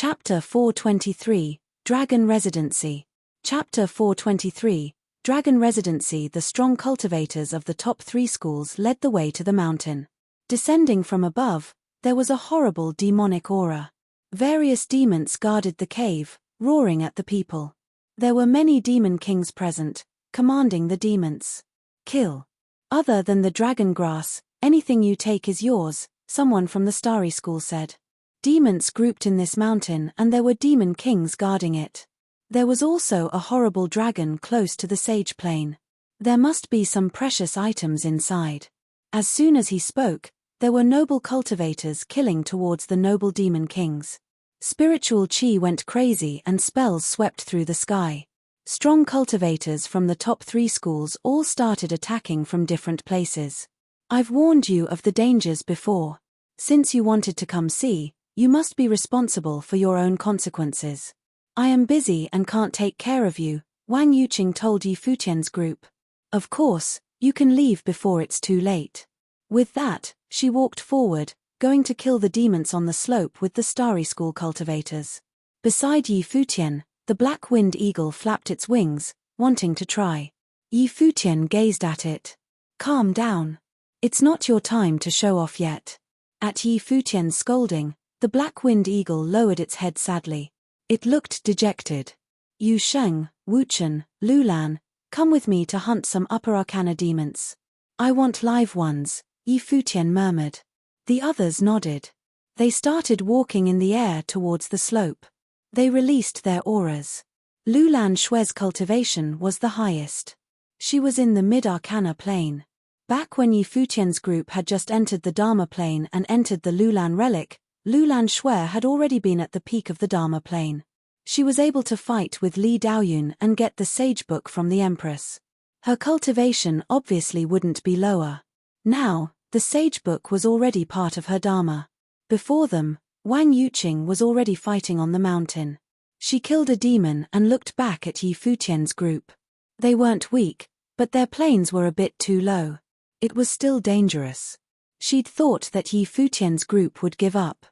Chapter 423, Dragon Residency. Chapter 423, Dragon Residency. The strong cultivators of the top 3 schools led the way to the mountain. Descending from above, there was a horrible demonic aura. Various demons guarded the cave, roaring at the people. There were many demon kings present, commanding the demons. Kill. Other than the dragon grass, anything you take is yours, someone from the starry school said. Demons grouped in this mountain, and there were demon kings guarding it. There was also a horrible dragon close to the sage plain. There must be some precious items inside. As soon as he spoke, there were noble cultivators killing towards the noble demon kings. Spiritual chi went crazy and spells swept through the sky. Strong cultivators from the top 3 schools all started attacking from different places. I've warned you of the dangers before. Since you wanted to come see, you must be responsible for your own consequences. I am busy and can't take care of you, Wang Yuqing told Yi Futian's group. Of course, you can leave before it's too late. With that, she walked forward, going to kill the demons on the slope with the starry school cultivators. Beside Yi Futian, the black winged eagle flapped its wings, wanting to try. Yi Futian gazed at it. Calm down. It's not your time to show off yet. At Yi Futian's scolding, the black winged eagle lowered its head sadly. It looked dejected. Yu Sheng, Wuchen, Lulan, come with me to hunt some upper arcana demons. I want live ones, Yi Futian murmured. The others nodded. They started walking in the air towards the slope. They released their auras. Lulan Shue's cultivation was the highest. She was in the mid-arcana plane. Back when Yi Futian's group had just entered the Dharma plane and entered the Lulan relic, Lulan Shui had already been at the peak of the Dharma plane. She was able to fight with Li Daoyun and get the sage book from the Empress. Her cultivation obviously wouldn't be lower. Now, the sage book was already part of her Dharma. Before them, Wang Yuqing was already fighting on the mountain. She killed a demon and looked back at Yi Futian's group. They weren't weak, but their planes were a bit too low. It was still dangerous. She'd thought that Yi Futian's group would give up.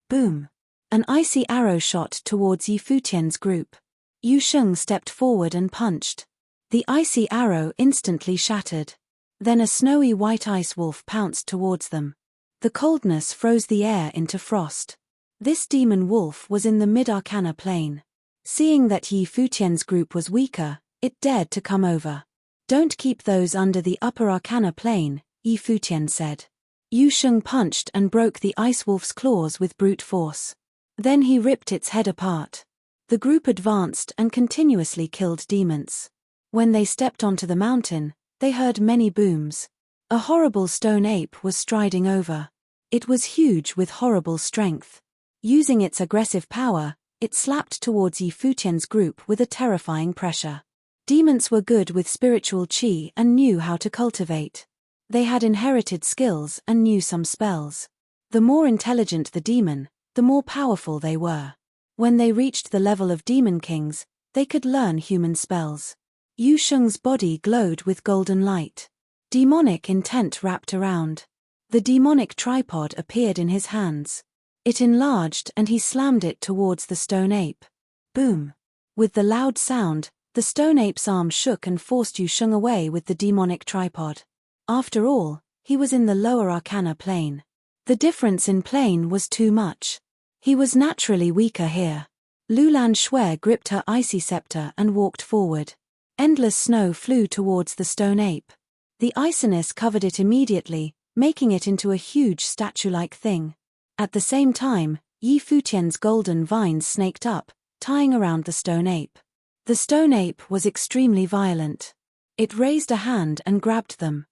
Boom! An icy arrow shot towards Yi Futian's group. Yu Sheng stepped forward and punched. The icy arrow instantly shattered. Then a snowy white ice wolf pounced towards them. The coldness froze the air into frost. This demon wolf was in the mid-arcana plane. Seeing that Yi Futian's group was weaker, it dared to come over. Don't keep those under the upper arcana plane, Yi Futian said. Yu Sheng punched and broke the ice wolf's claws with brute force. Then he ripped its head apart. The group advanced and continuously killed demons. When they stepped onto the mountain, they heard many booms. A horrible stone ape was striding over. It was huge with horrible strength. Using its aggressive power, it slapped towards Yi Futian's group with a terrifying pressure. Demons were good with spiritual chi and knew how to cultivate. They had inherited skills and knew some spells. The more intelligent the demon, the more powerful they were. When they reached the level of demon kings, they could learn human spells. Yu Sheng's body glowed with golden light. Demonic intent wrapped around. The demonic tripod appeared in his hands. It enlarged and he slammed it towards the stone ape. Boom! With the loud sound, the stone ape's arm shook and forced Yu Sheng away with the demonic tripod. After all, he was in the lower arcana plane. The difference in plane was too much. He was naturally weaker here. Lulan Shui gripped her icy scepter and walked forward. Endless snow flew towards the stone ape. The iciness covered it immediately, making it into a huge statue-like thing. At the same time, Yi Futian's golden vines snaked up, tying around the stone ape. The stone ape was extremely violent. It raised a hand and grabbed them.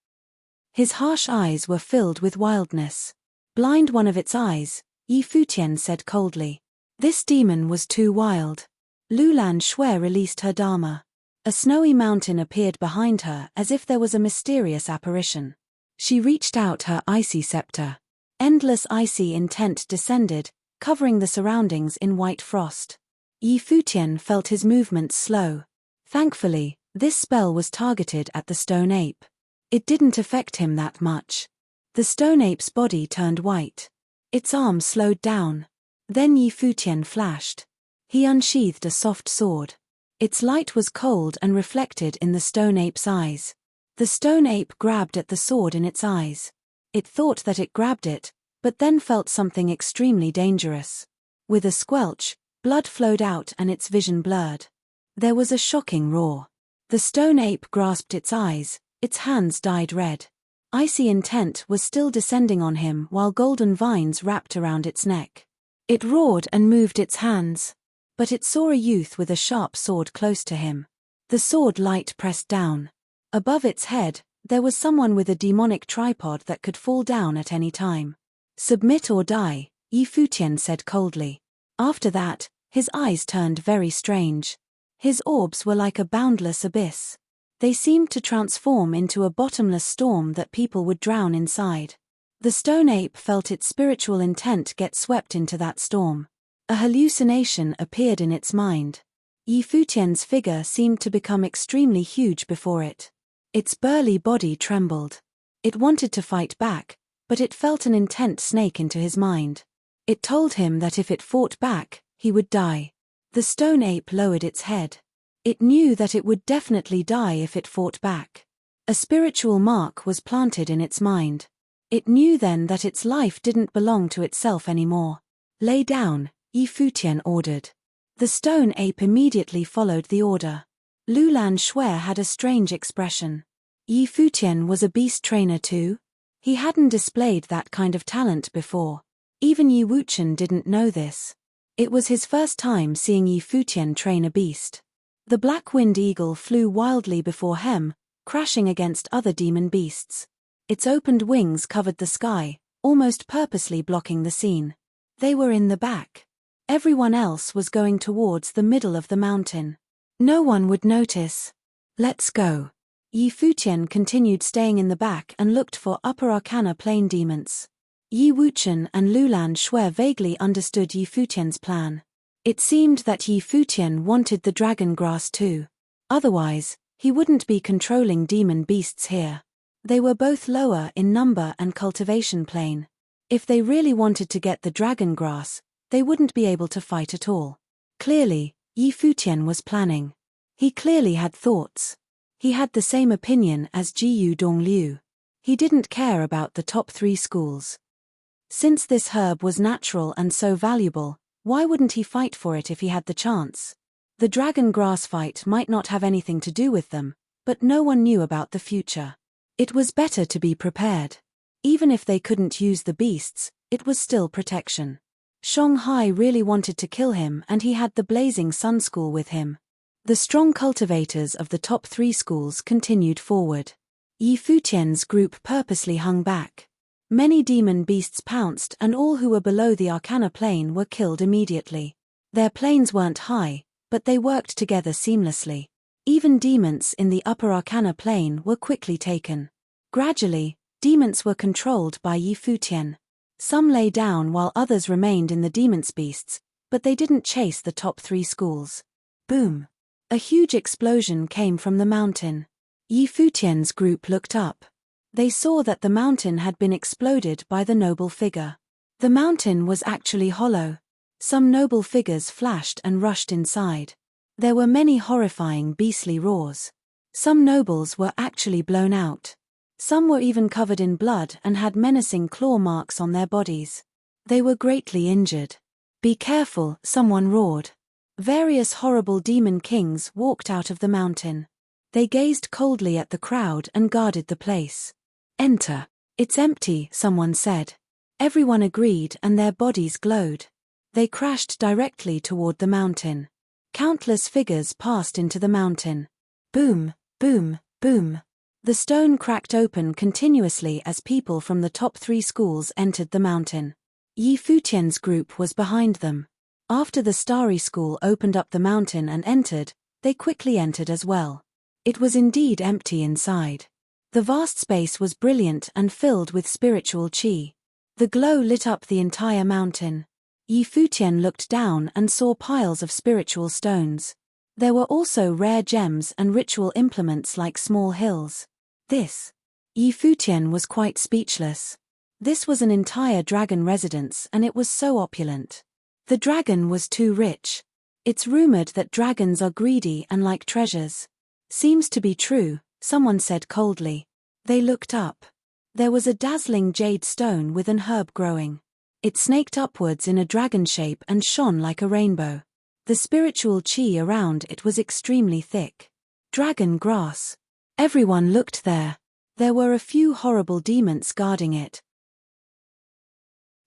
His harsh eyes were filled with wildness. Blind one of its eyes, Yi Futian said coldly. This demon was too wild. Lulan Shui released her Dharma. A snowy mountain appeared behind her as if there was a mysterious apparition. She reached out her icy scepter. Endless icy intent descended, covering the surroundings in white frost. Yi Futian felt his movements slow. Thankfully, this spell was targeted at the stone ape. It didn't affect him that much. The stone ape's body turned white. Its arm slowed down. Then Yi Futian flashed. He unsheathed a soft sword. Its light was cold and reflected in the stone ape's eyes. The stone ape grabbed at the sword in its eyes. It thought that it grabbed it, but then felt something extremely dangerous. With a squelch, blood flowed out and its vision blurred. There was a shocking roar. The stone ape grasped its eyes, its hands dyed red. Icy intent was still descending on him while golden vines wrapped around its neck. It roared and moved its hands. But it saw a youth with a sharp sword close to him. The sword light pressed down. Above its head, there was someone with a demonic tripod that could fall down at any time. "Submit or die," Yi Futian said coldly. After that, his eyes turned very strange. His orbs were like a boundless abyss. They seemed to transform into a bottomless storm that people would drown inside. The stone ape felt its spiritual intent get swept into that storm. A hallucination appeared in its mind. Yi Futian's figure seemed to become extremely huge before it. Its burly body trembled. It wanted to fight back, but it felt an intent snake into his mind. It told him that if it fought back, he would die. The stone ape lowered its head. It knew that it would definitely die if it fought back. A spiritual mark was planted in its mind. It knew then that its life didn't belong to itself anymore. "Lay down," Yi Futian ordered. The stone ape immediately followed the order. Lulan Shui had a strange expression. Yi Futian was a beast trainer too? He hadn't displayed that kind of talent before. Even Yi Wuchen didn't know this. It was his first time seeing Yi Futian train a beast. The black wind eagle flew wildly before him, crashing against other demon beasts. Its opened wings covered the sky, almost purposely blocking the scene. They were in the back. Everyone else was going towards the middle of the mountain. No one would notice. "Let's go." Yi Futian continued staying in the back and looked for upper arcana plane demons. Yi Wuchen and Lulan Shui vaguely understood Yi Futian's plan. It seemed that Yi Futian wanted the dragon grass too. Otherwise, he wouldn't be controlling demon beasts here. They were both lower in number and cultivation plane. If they really wanted to get the dragon grass, they wouldn't be able to fight at all. Clearly, Yi Futian was planning. He clearly had thoughts. He had the same opinion as Jiyu Dongliu. He didn't care about the top 3 schools. Since this herb was natural and so valuable, why wouldn't he fight for it if he had the chance? The dragon grass fight might not have anything to do with them, but no one knew about the future. It was better to be prepared. Even if they couldn't use the beasts, it was still protection. Shanghai really wanted to kill him and he had the Blazing Sun School with him. The strong cultivators of the top 3 schools continued forward. Yi Futian's group purposely hung back. Many demon beasts pounced and all who were below the arcana plane were killed immediately. Their planes weren't high, but they worked together seamlessly. Even demons in the upper arcana plane were quickly taken. Gradually, demons were controlled by Yi Futian. Some lay down while others remained in the demons beasts, but they didn't chase the top 3 schools. Boom! A huge explosion came from the mountain. Yi Futian's group looked up. They saw that the mountain had been exploded by the noble figure. The mountain was actually hollow. Some noble figures flashed and rushed inside. There were many horrifying beastly roars. Some nobles were actually blown out. Some were even covered in blood and had menacing claw marks on their bodies. They were greatly injured. "Be careful," someone roared. Various horrible demon kings walked out of the mountain. They gazed coldly at the crowd and guarded the place. "Enter." "It's empty," someone said. Everyone agreed and their bodies glowed. They crashed directly toward the mountain. Countless figures passed into the mountain. Boom, boom, boom. The stone cracked open continuously as people from the top 3 schools entered the mountain. Yi Futian's group was behind them. After the Starry School opened up the mountain and entered, they quickly entered as well. It was indeed empty inside. The vast space was brilliant and filled with spiritual qi. The glow lit up the entire mountain. Yi Futian looked down and saw piles of spiritual stones. There were also rare gems and ritual implements like small hills. Yi Futian was quite speechless. This was an entire dragon residence and it was so opulent. The dragon was too rich. It's rumored that dragons are greedy and like treasures. Seems to be true, someone said coldly. They looked up. There was a dazzling jade stone with an herb growing. It snaked upwards in a dragon shape and shone like a rainbow. The spiritual chi around it was extremely thick. Dragon grass. Everyone looked there. There were a few horrible demons guarding it.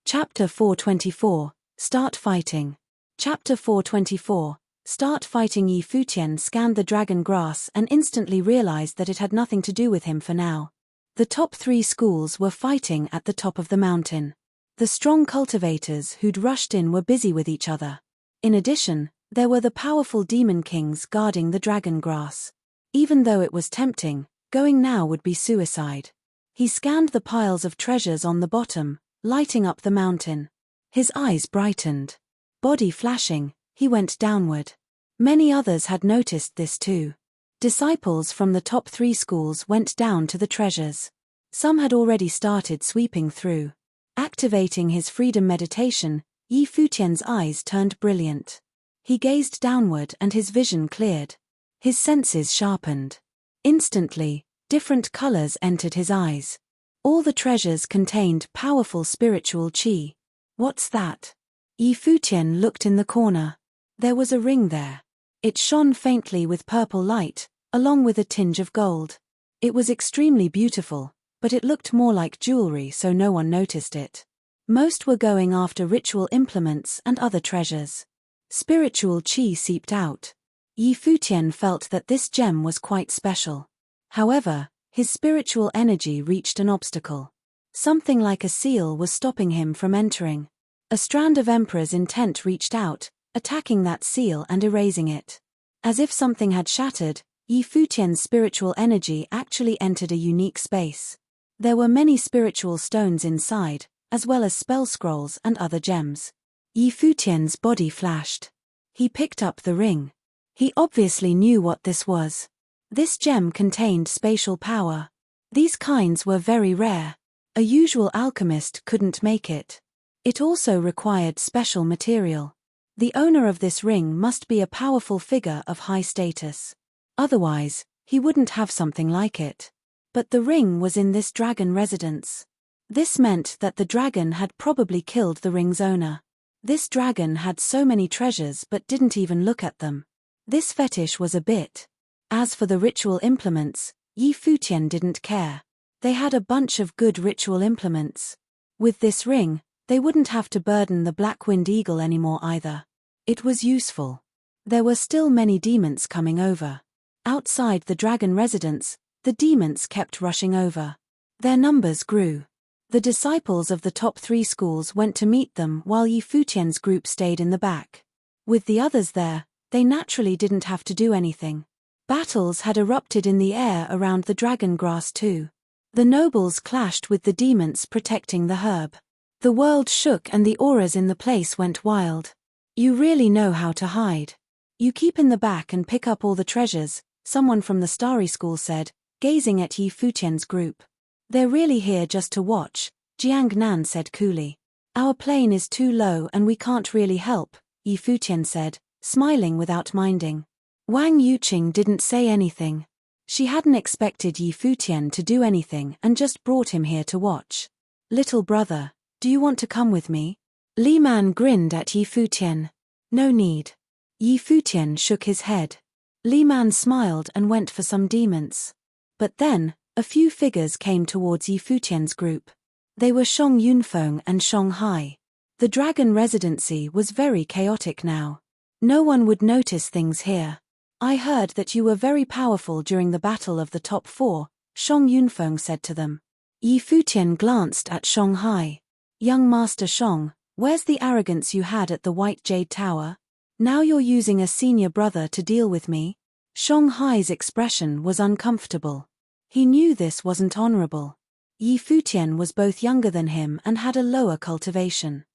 Chapter 424. Start fighting. Chapter 424. Start fighting. Futian scanned the dragon grass and instantly realized that it had nothing to do with him for now. The top 3 schools were fighting at the top of the mountain. The strong cultivators who'd rushed in were busy with each other. In addition, there were the powerful demon kings guarding the dragon grass. Even though it was tempting, going now would be suicide. He scanned the piles of treasures on the bottom, lighting up the mountain. His eyes brightened. Body flashing, he went downward. Many others had noticed this too. Disciples from the top 3 schools went down to the treasures. Some had already started sweeping through. Activating his freedom meditation, Futian's eyes turned brilliant. He gazed downward and his vision cleared. His senses sharpened. Instantly, different colors entered his eyes. All the treasures contained powerful spiritual chi. What's that? Futian looked in the corner. There was a ring there. It shone faintly with purple light, along with a tinge of gold. It was extremely beautiful, but it looked more like jewelry, so no one noticed it. Most were going after ritual implements and other treasures. Spiritual chi seeped out. Futian felt that this gem was quite special. However, his spiritual energy reached an obstacle. Something like a seal was stopping him from entering. A strand of Emperor's intent reached out, attacking that seal and erasing it. As if something had shattered, Futian's spiritual energy actually entered a unique space. There were many spiritual stones inside, as well as spell scrolls and other gems. Futian's body flashed. He picked up the ring. He obviously knew what this was. This gem contained spatial power. These kinds were very rare. A usual alchemist couldn't make it. It also required special material. The owner of this ring must be a powerful figure of high status. Otherwise, he wouldn't have something like it. But the ring was in this dragon residence. This meant that the dragon had probably killed the ring's owner. This dragon had so many treasures but didn't even look at them. This fetish was a bit. As for the ritual implements, Futian didn't care. They had a bunch of good ritual implements. With this ring, they wouldn't have to burden the black-winged eagle anymore either. It was useful. There were still many demons coming over. Outside the dragon residence, the demons kept rushing over. Their numbers grew. The disciples of the top 3 schools went to meet them while Futian's group stayed in the back. With the others there, they naturally didn't have to do anything. Battles had erupted in the air around the dragon grass too. The nobles clashed with the demons protecting the herb. The world shook and the auras in the place went wild. You really know how to hide. You keep in the back and pick up all the treasures, someone from the Starry School said, gazing at Futian's group. They're really here just to watch, Jiang Nan said coolly. Our plane is too low and we can't really help, Futian said, smiling without minding. Wang Yuqing didn't say anything. She hadn't expected Futian to do anything and just brought him here to watch. Little brother, do you want to come with me? Li Man grinned at Futian. No need. Futian shook his head. Li Man smiled and went for some demons. But then, a few figures came towards Futian's group. They were Shong Yunfeng and Shong Hai. The dragon residency was very chaotic now. No one would notice things here. I heard that you were very powerful during the battle of the top 4, Shong Yunfeng said to them. Futian glanced at Shong Hai. Young Master Shong, where's the arrogance you had at the White Jade Tower? Now you're using a senior brother to deal with me? Shong Hai's expression was uncomfortable. He knew this wasn't honorable. Futian was both younger than him and had a lower cultivation.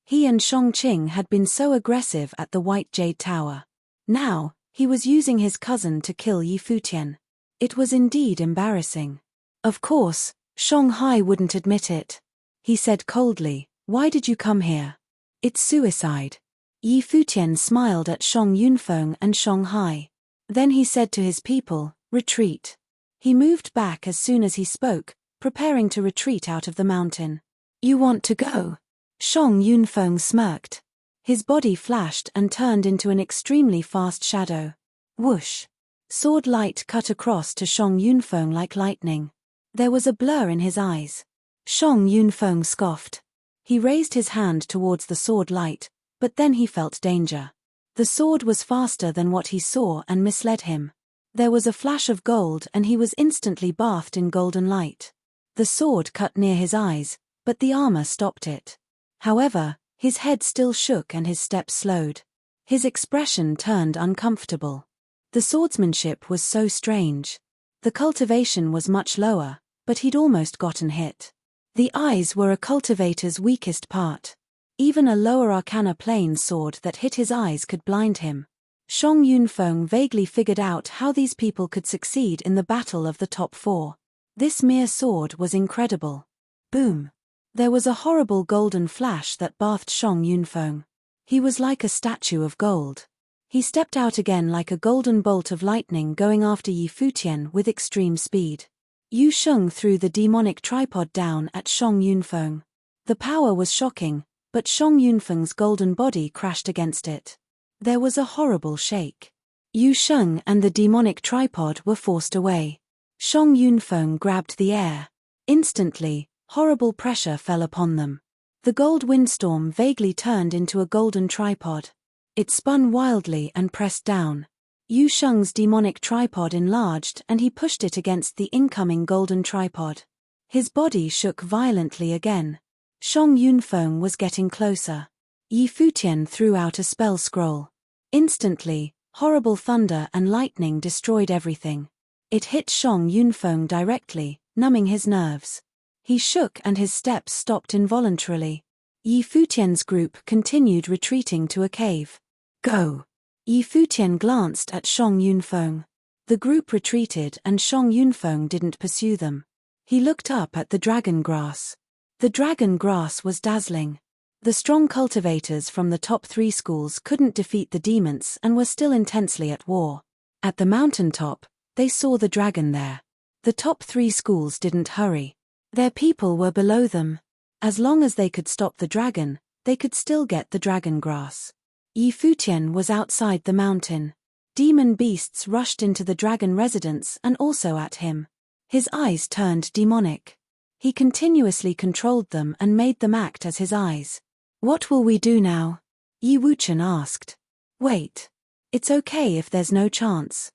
He and Shong Qing had been so aggressive at the White Jade Tower. Now, he was using his cousin to kill Futian. It was indeed embarrassing. Of course, Shong Hai wouldn't admit it. He said coldly, "Why did you come here?" It's suicide. Yi Futian smiled at Shang Yunfeng and Shang Hai. Then he said to his people, "Retreat." He moved back as soon as he spoke, preparing to retreat out of the mountain. "You want to go?" Shang Yunfeng smirked. His body flashed and turned into an extremely fast shadow. Whoosh! Sword light cut across to Shang Yunfeng like lightning. There was a blur in his eyes. Shang Yunfeng scoffed. He raised his hand towards the sword light, but then he felt danger. The sword was faster than what he saw and misled him. There was a flash of gold and he was instantly bathed in golden light. The sword cut near his eyes, but the armor stopped it. However, his head still shook and his steps slowed. His expression turned uncomfortable. The swordsmanship was so strange. The cultivation was much lower, but he'd almost gotten hit. The eyes were a cultivator's weakest part. Even a lower arcana plane sword that hit his eyes could blind him. Shang Yunfeng vaguely figured out how these people could succeed in the battle of the top four. This mere sword was incredible. Boom! There was a horrible golden flash that bathed Shang Yunfeng. He was like a statue of gold. He stepped out again like a golden bolt of lightning going after Yi Futian with extreme speed. Yu Sheng threw the demonic tripod down at Shang Yunfeng. The power was shocking, but Shang Yunfeng's golden body crashed against it. There was a horrible shake. Yu Sheng and the demonic tripod were forced away. Shang Yunfeng grabbed the air. Instantly, horrible pressure fell upon them. The gold windstorm vaguely turned into a golden tripod. It spun wildly and pressed down. Yu Sheng's demonic tripod enlarged and he pushed it against the incoming golden tripod. His body shook violently again. Shang Yunfeng was getting closer. Yi Futian threw out a spell scroll. Instantly, horrible thunder and lightning destroyed everything. It hit Shang Yunfeng directly, numbing his nerves. He shook and his steps stopped involuntarily. Yi Futian's group continued retreating to a cave. "Go!" Yi Futian glanced at Shang Yunfeng. The group retreated and Shang Yunfeng didn't pursue them. He looked up at the dragon grass. The dragon grass was dazzling. The strong cultivators from the top 3 schools couldn't defeat the demons and were still intensely at war. At the mountaintop, they saw the dragon there. The top 3 schools didn't hurry. Their people were below them. As long as they could stop the dragon, they could still get the dragon grass. Yi Futian was outside the mountain. Demon beasts rushed into the dragon residence and also at him. His eyes turned demonic. He continuously controlled them and made them act as his eyes. "What will we do now?" Yi Wuchen asked. "Wait. It's okay if there's no chance.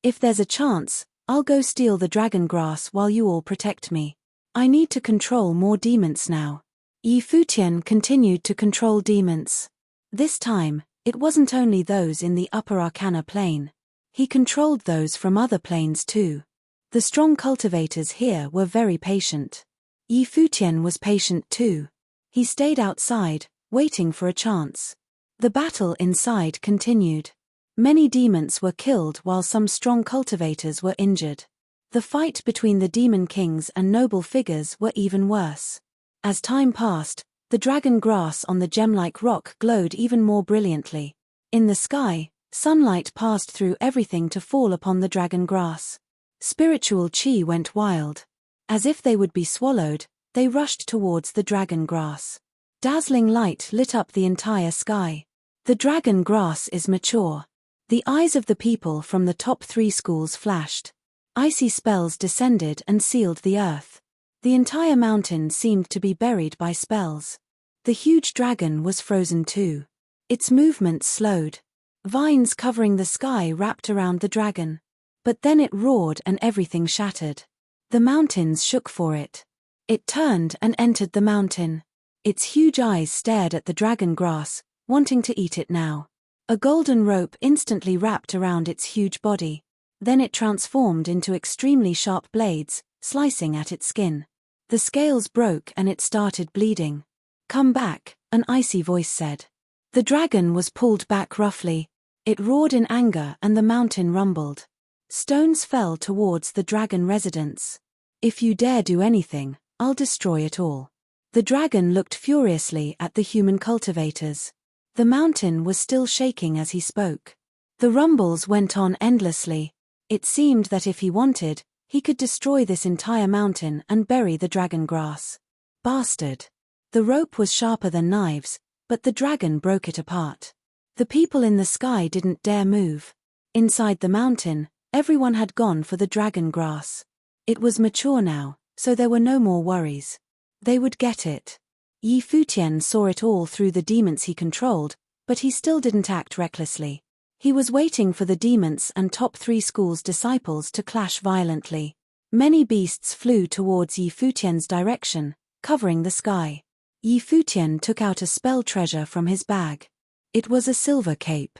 If there's a chance, I'll go steal the dragon grass while you all protect me. I need to control more demons now." Yi Futian continued to control demons. This time, it wasn't only those in the upper arcana plane. He controlled those from other planes too. The strong cultivators here were very patient. Yi Futian was patient too. He stayed outside, waiting for a chance. The battle inside continued. Many demons were killed while some strong cultivators were injured. The fight between the demon kings and noble figures were even worse. As time passed, the dragon grass on the gem-like rock glowed even more brilliantly. In the sky, sunlight passed through everything to fall upon the dragon grass. Spiritual chi went wild. As if they would be swallowed, they rushed towards the dragon grass. Dazzling light lit up the entire sky. The dragon grass is mature. The eyes of the people from the top 3 schools flashed. Icy spells descended and sealed the earth. The entire mountain seemed to be buried by spells. The huge dragon was frozen too. Its movements slowed. Vines covering the sky wrapped around the dragon. But then it roared and everything shattered. The mountains shook for it. It turned and entered the mountain. Its huge eyes stared at the dragon grass, wanting to eat it now. A golden rope instantly wrapped around its huge body. Then it transformed into extremely sharp blades, slicing at its skin. The scales broke and it started bleeding. "Come back," an icy voice said. The dragon was pulled back roughly. It roared in anger and the mountain rumbled. Stones fell towards the dragon residence. "If you dare do anything, I'll destroy it all." The dragon looked furiously at the human cultivators. The mountain was still shaking as he spoke. The rumbles went on endlessly. It seemed that if he wanted, he could destroy this entire mountain and bury the dragon grass. Bastard! The rope was sharper than knives, but the dragon broke it apart. The people in the sky didn't dare move. Inside the mountain, everyone had gone for the dragon grass. It was mature now, so there were no more worries. They would get it. Futian saw it all through the demons he controlled, but he still didn't act recklessly. He was waiting for the demons and top 3 schools' disciples to clash violently. Many beasts flew towards Futian's direction, covering the sky. Futian took out a spell treasure from his bag. It was a silver cape.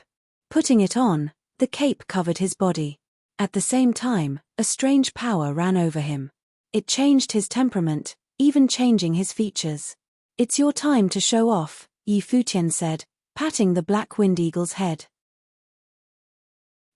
Putting it on, the cape covered his body. At the same time, a strange power ran over him. It changed his temperament, even changing his features. "It's your time to show off," Futian said, patting the black wind eagle's head.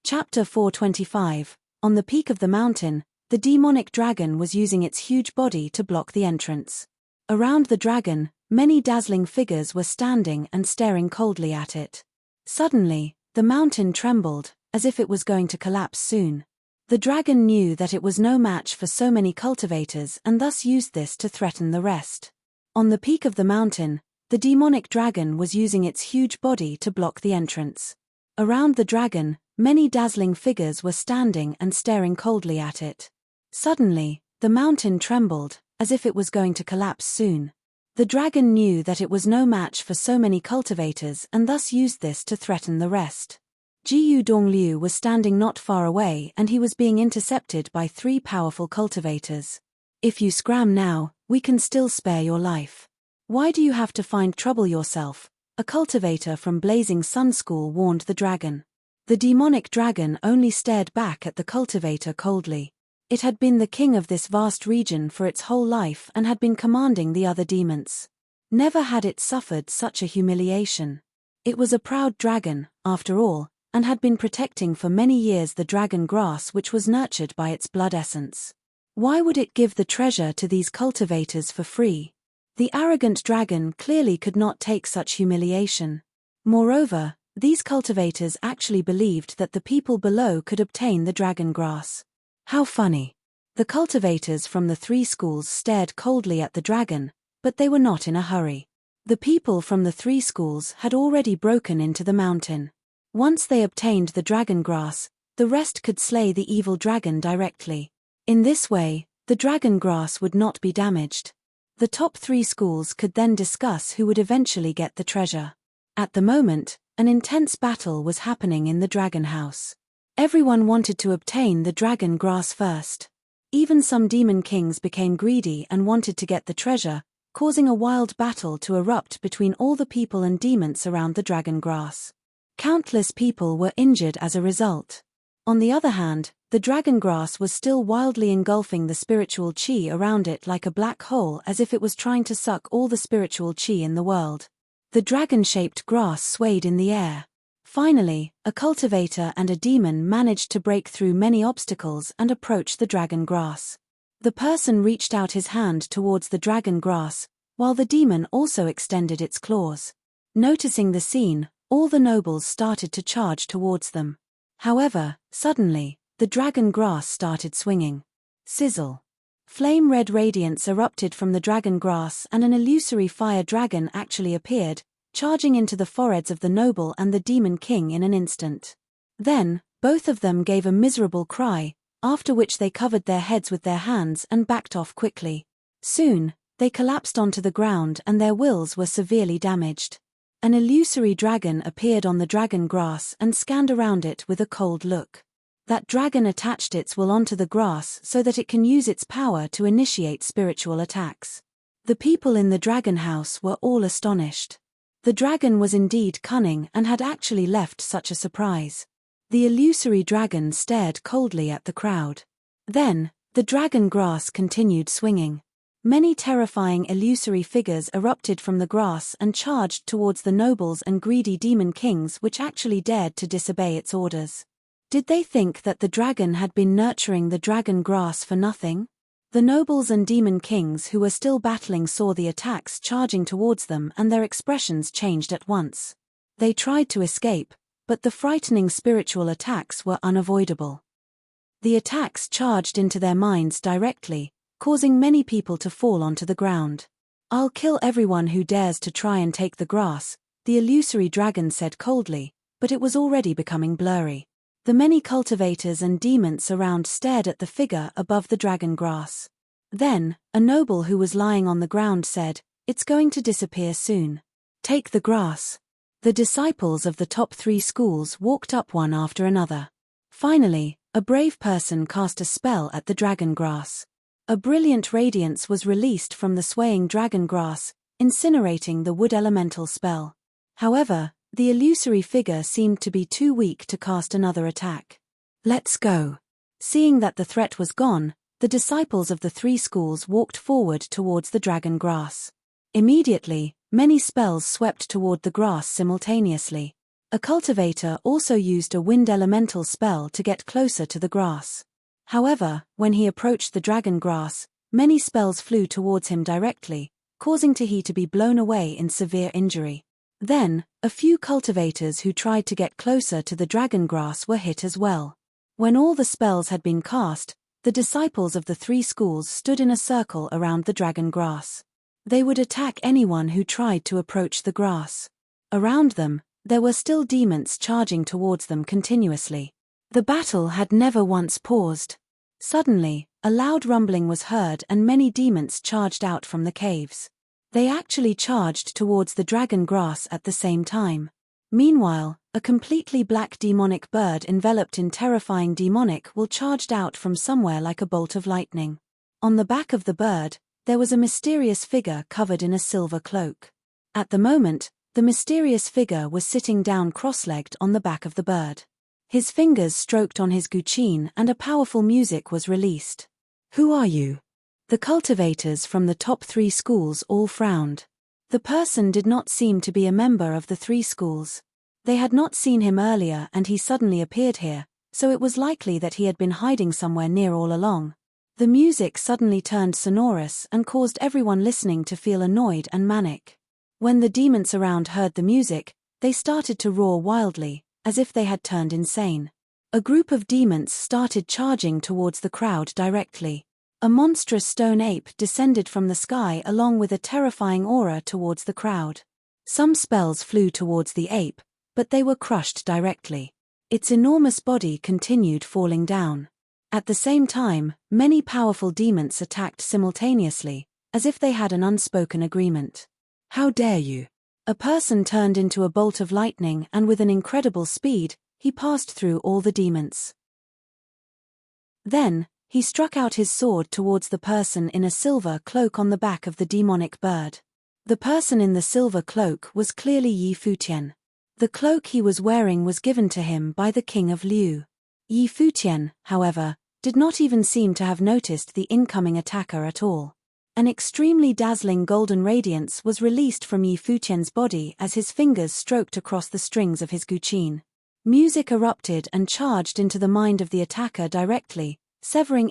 Chapter 425. On the peak of the mountain, the demonic dragon was using its huge body to block the entrance. Around the dragon, many dazzling figures were standing and staring coldly at it. Suddenly, the mountain trembled, as if it was going to collapse soon. The dragon knew that it was no match for so many cultivators and thus used this to threaten the rest. On the peak of the mountain, the demonic dragon was using its huge body to block the entrance. Around the dragon, many dazzling figures were standing and staring coldly at it. Suddenly, the mountain trembled, as if it was going to collapse soon. The dragon knew that it was no match for so many cultivators and thus used this to threaten the rest. Jiu Dongliu was standing not far away and he was being intercepted by 3 powerful cultivators. "If you scram now, we can still spare your life. Why do you have to find trouble yourself?" a cultivator from Blazing Sun School warned the dragon. The demonic dragon only stared back at the cultivator coldly. It had been the king of this vast region for its whole life and had been commanding the other demons. Never had it suffered such a humiliation. It was a proud dragon, after all, and had been protecting for many years the dragon grass which was nurtured by its blood essence. Why would it give the treasure to these cultivators for free? The arrogant dragon clearly could not take such humiliation. Moreover, these cultivators actually believed that the people below could obtain the dragon grass. How funny. The cultivators from the 3 schools stared coldly at the dragon, but they were not in a hurry. The people from the 3 schools had already broken into the mountain. Once they obtained the dragon grass, the rest could slay the evil dragon directly. In this way, the dragon grass would not be damaged. The top 3 schools could then discuss who would eventually get the treasure. At the moment, an intense battle was happening in the dragon house. Everyone wanted to obtain the dragon grass first. Even some demon kings became greedy and wanted to get the treasure, causing a wild battle to erupt between all the people and demons around the dragon grass. Countless people were injured as a result. On the other hand, the dragon grass was still wildly engulfing the spiritual chi around it like a black hole, as if it was trying to suck all the spiritual chi in the world. The dragon-shaped grass swayed in the air. Finally, a cultivator and a demon managed to break through many obstacles and approach the dragon grass. The person reached out his hand towards the dragon grass, while the demon also extended its claws. Noticing the scene, all the nobles started to charge towards them. However, suddenly, the dragon grass started swinging. Sizzle. Flame-red radiance erupted from the dragon grass and an illusory fire dragon actually appeared, charging into the foreheads of the noble and the demon king in an instant. Then, both of them gave a miserable cry, after which they covered their heads with their hands and backed off quickly. Soon, they collapsed onto the ground and their wills were severely damaged. An illusory dragon appeared on the dragon grass and scanned around it with a cold look. That dragon attached its will onto the grass so that it can use its power to initiate spiritual attacks. The people in the dragon house were all astonished. The dragon was indeed cunning and had actually left such a surprise. The illusory dragon stared coldly at the crowd. Then, the dragon grass continued swinging. Many terrifying illusory figures erupted from the grass and charged towards the nobles and greedy demon kings which actually dared to disobey its orders. Did they think that the dragon had been nurturing the dragon grass for nothing? The nobles and demon kings who were still battling saw the attacks charging towards them, and their expressions changed at once. They tried to escape, but the frightening spiritual attacks were unavoidable. The attacks charged into their minds directly, causing many people to fall onto the ground. "I'll kill everyone who dares to try and take the grass," the illusory dragon said coldly, but it was already becoming blurry. The many cultivators and demons around stared at the figure above the dragon grass. Then, a noble who was lying on the ground said, "It's going to disappear soon. Take the grass." The disciples of the top 3 schools walked up one after another. Finally, a brave person cast a spell at the dragon grass. A brilliant radiance was released from the swaying dragon grass, incinerating the wood elemental spell. However, the illusory figure seemed to be too weak to cast another attack. "Let's go." Seeing that the threat was gone, the disciples of the 3 schools walked forward towards the dragon grass. Immediately, many spells swept toward the grass simultaneously. A cultivator also used a wind elemental spell to get closer to the grass. However, when he approached the dragon grass, many spells flew towards him directly, causing he to be blown away in severe injury. Then, a few cultivators who tried to get closer to the dragon grass were hit as well. When all the spells had been cast, the disciples of the 3 schools stood in a circle around the dragon grass. They would attack anyone who tried to approach the grass. Around them, there were still demons charging towards them continuously. The battle had never once paused. Suddenly, a loud rumbling was heard and many demons charged out from the caves. They actually charged towards the dragon grass at the same time. Meanwhile, a completely black demonic bird enveloped in terrifying demonic wool charged out from somewhere like a bolt of lightning. On the back of the bird, there was a mysterious figure covered in a silver cloak. At the moment, the mysterious figure was sitting down cross-legged on the back of the bird. His fingers stroked on his guqin and a powerful music was released. "Who are you?" The cultivators from the top 3 schools all frowned. The person did not seem to be a member of the 3 schools. They had not seen him earlier and he suddenly appeared here, so it was likely that he had been hiding somewhere near all along. The music suddenly turned sonorous and caused everyone listening to feel annoyed and manic. When the demons around heard the music, they started to roar wildly, as if they had turned insane. A group of demons started charging towards the crowd directly. A monstrous stone ape descended from the sky along with a terrifying aura towards the crowd. Some spells flew towards the ape, but they were crushed directly. Its enormous body continued falling down. At the same time, many powerful demons attacked simultaneously, as if they had an unspoken agreement. "How dare you!" A person turned into a bolt of lightning and with an incredible speed, he passed through all the demons. Then, he struck out his sword towards the person in a silver cloak on the back of the demonic bird. The person in the silver cloak was clearly Futian. The cloak he was wearing was given to him by the king of Liu. Futian, however, did not even seem to have noticed the incoming attacker at all. An extremely dazzling golden radiance was released from Futian's body as his fingers stroked across the strings of his guqin. Music erupted and charged into the mind of the attacker directly,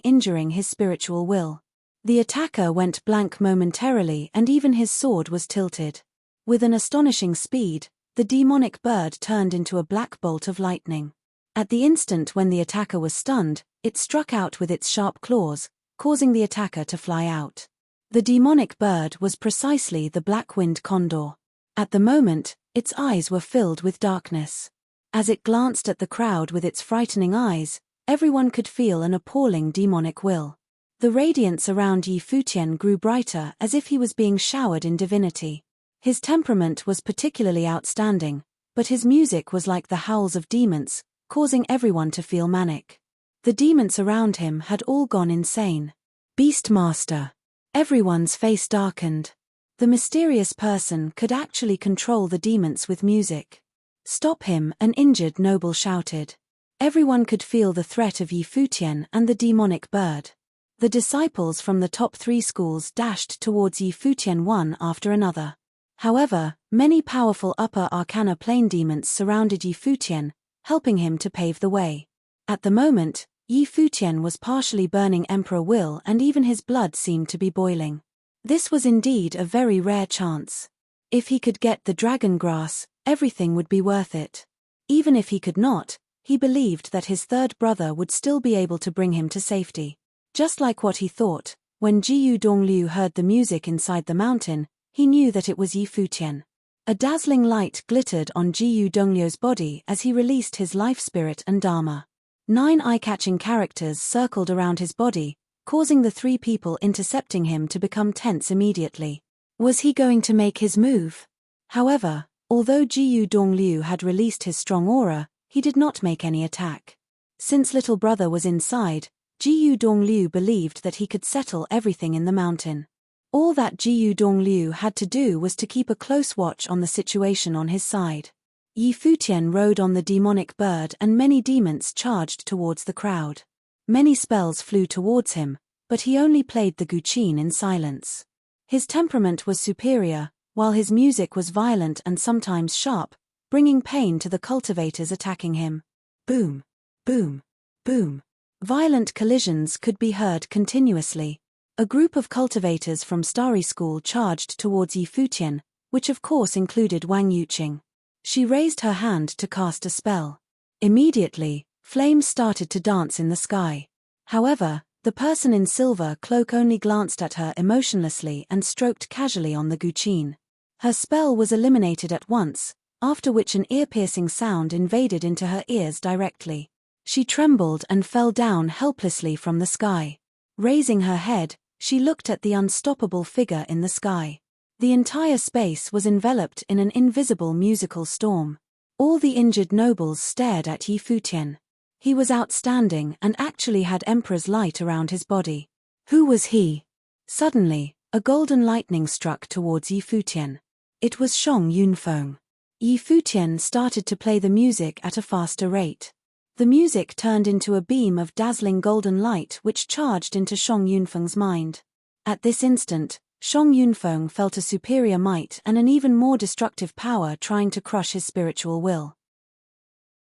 injuring his spiritual will. The attacker went blank momentarily and even his sword was tilted. With an astonishing speed, the demonic bird turned into a black bolt of lightning. At the instant when the attacker was stunned, it struck out with its sharp claws, causing the attacker to fly out. The demonic bird was precisely the black-winged condor. At the moment, its eyes were filled with darkness. As it glanced at the crowd with its frightening eyes, everyone could feel an appalling demonic will. The radiance around Futian grew brighter as if he was being showered in divinity. His temperament was particularly outstanding, but his music was like the howls of demons, causing everyone to feel manic. The demons around him had all gone insane. "Beastmaster!" Everyone's face darkened. The mysterious person could actually control the demons with music. "Stop him!" an injured noble shouted. Everyone could feel the threat of Futian and the demonic bird. The disciples from the top 3 schools dashed towards Futian one after another. However, many powerful upper arcana plane demons surrounded Futian, helping him to pave the way. At the moment, Yi Futian was partially burning Emperor Will, and even his blood seemed to be boiling. This was indeed a very rare chance. If he could get the dragon grass, everything would be worth it. Even if he could not, he believed that his third brother would still be able to bring him to safety. Just like what he thought, when Jiyu Dongliu heard the music inside the mountain, he knew that it was Yi Futian. A dazzling light glittered on Jiyu Dongliu's body as he released his life spirit and dharma. 9 eye-catching characters circled around his body, causing the 3 people intercepting him to become tense immediately. Was he going to make his move? However, although Jiyu Dongliu had released his strong aura, he did not make any attack. Since little brother was inside, Jiyu Dongliu believed that he could settle everything in the mountain. All that Jiyu Dongliu had to do was to keep a close watch on the situation on his side. Yi Futian rode on the demonic bird and many demons charged towards the crowd. Many spells flew towards him, but he only played the guqin in silence. His temperament was superior, while his music was violent and sometimes sharp, bringing pain to the cultivators attacking him. Boom, boom, boom. Violent collisions could be heard continuously. A group of cultivators from Starry School charged towards Yi Futian, which of course included Wang Yuqing. She raised her hand to cast a spell. Immediately, flames started to dance in the sky. However, the person in silver cloak only glanced at her emotionlessly and stroked casually on the guqin. Her spell was eliminated at once, after which an ear-piercing sound invaded into her ears directly. She trembled and fell down helplessly from the sky. Raising her head, she looked at the unstoppable figure in the sky. The entire space was enveloped in an invisible musical storm. All the injured nobles stared at Yi Futian. He was outstanding and actually had Emperor's light around his body. Who was he? Suddenly, a golden lightning struck towards Yi Futian. It was Shang Yunfeng. Yi Futian started to play the music at a faster rate. The music turned into a beam of dazzling golden light which charged into Shang Yunfeng's mind. At this instant, Shang Yunfeng felt a superior might and an even more destructive power trying to crush his spiritual will.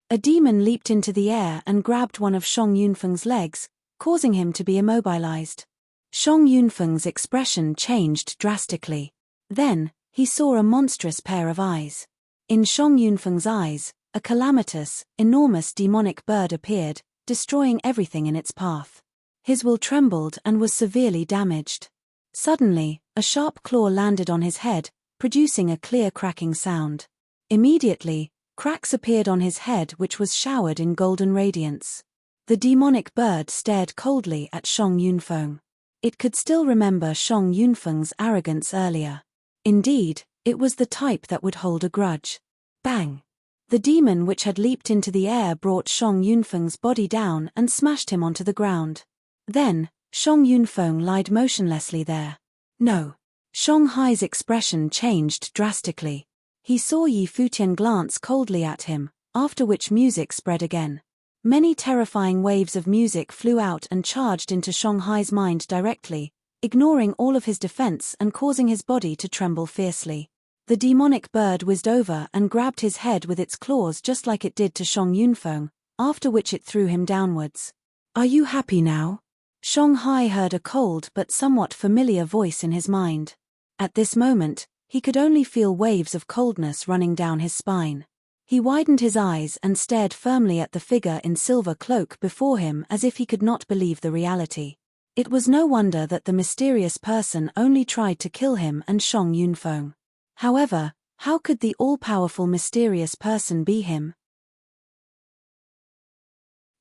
A demon leaped into the air and grabbed one of Shang Yunfeng's legs, causing him to be immobilized. Shang Yunfeng's expression changed drastically. Then, he saw a monstrous pair of eyes. In Shang Yunfeng's eyes, a calamitous, enormous demonic bird appeared, destroying everything in its path. His will trembled and was severely damaged. Suddenly, a sharp claw landed on his head, producing a clear cracking sound. Immediately, cracks appeared on his head which was showered in golden radiance. The demonic bird stared coldly at Shang Yunfeng. It could still remember Shang Yunfeng's arrogance earlier. Indeed, it was the type that would hold a grudge. Bang! The demon which had leaped into the air brought Shang Yunfeng's body down and smashed him onto the ground. Then, Shang Yunfeng lied motionlessly there. No. Shang Hai's expression changed drastically. He saw Yi Futian glance coldly at him, after which music spread again. Many terrifying waves of music flew out and charged into Shang Hai's mind directly, ignoring all of his defense and causing his body to tremble fiercely. The demonic bird whizzed over and grabbed his head with its claws just like it did to Shang Yunfeng, after which it threw him downwards. Are you happy now? Shang Hai heard a cold but somewhat familiar voice in his mind. At this moment, he could only feel waves of coldness running down his spine. He widened his eyes and stared firmly at the figure in silver cloak before him as if he could not believe the reality. It was no wonder that the mysterious person only tried to kill him and Shang Yunfeng. However, how could the all-powerful mysterious person be him?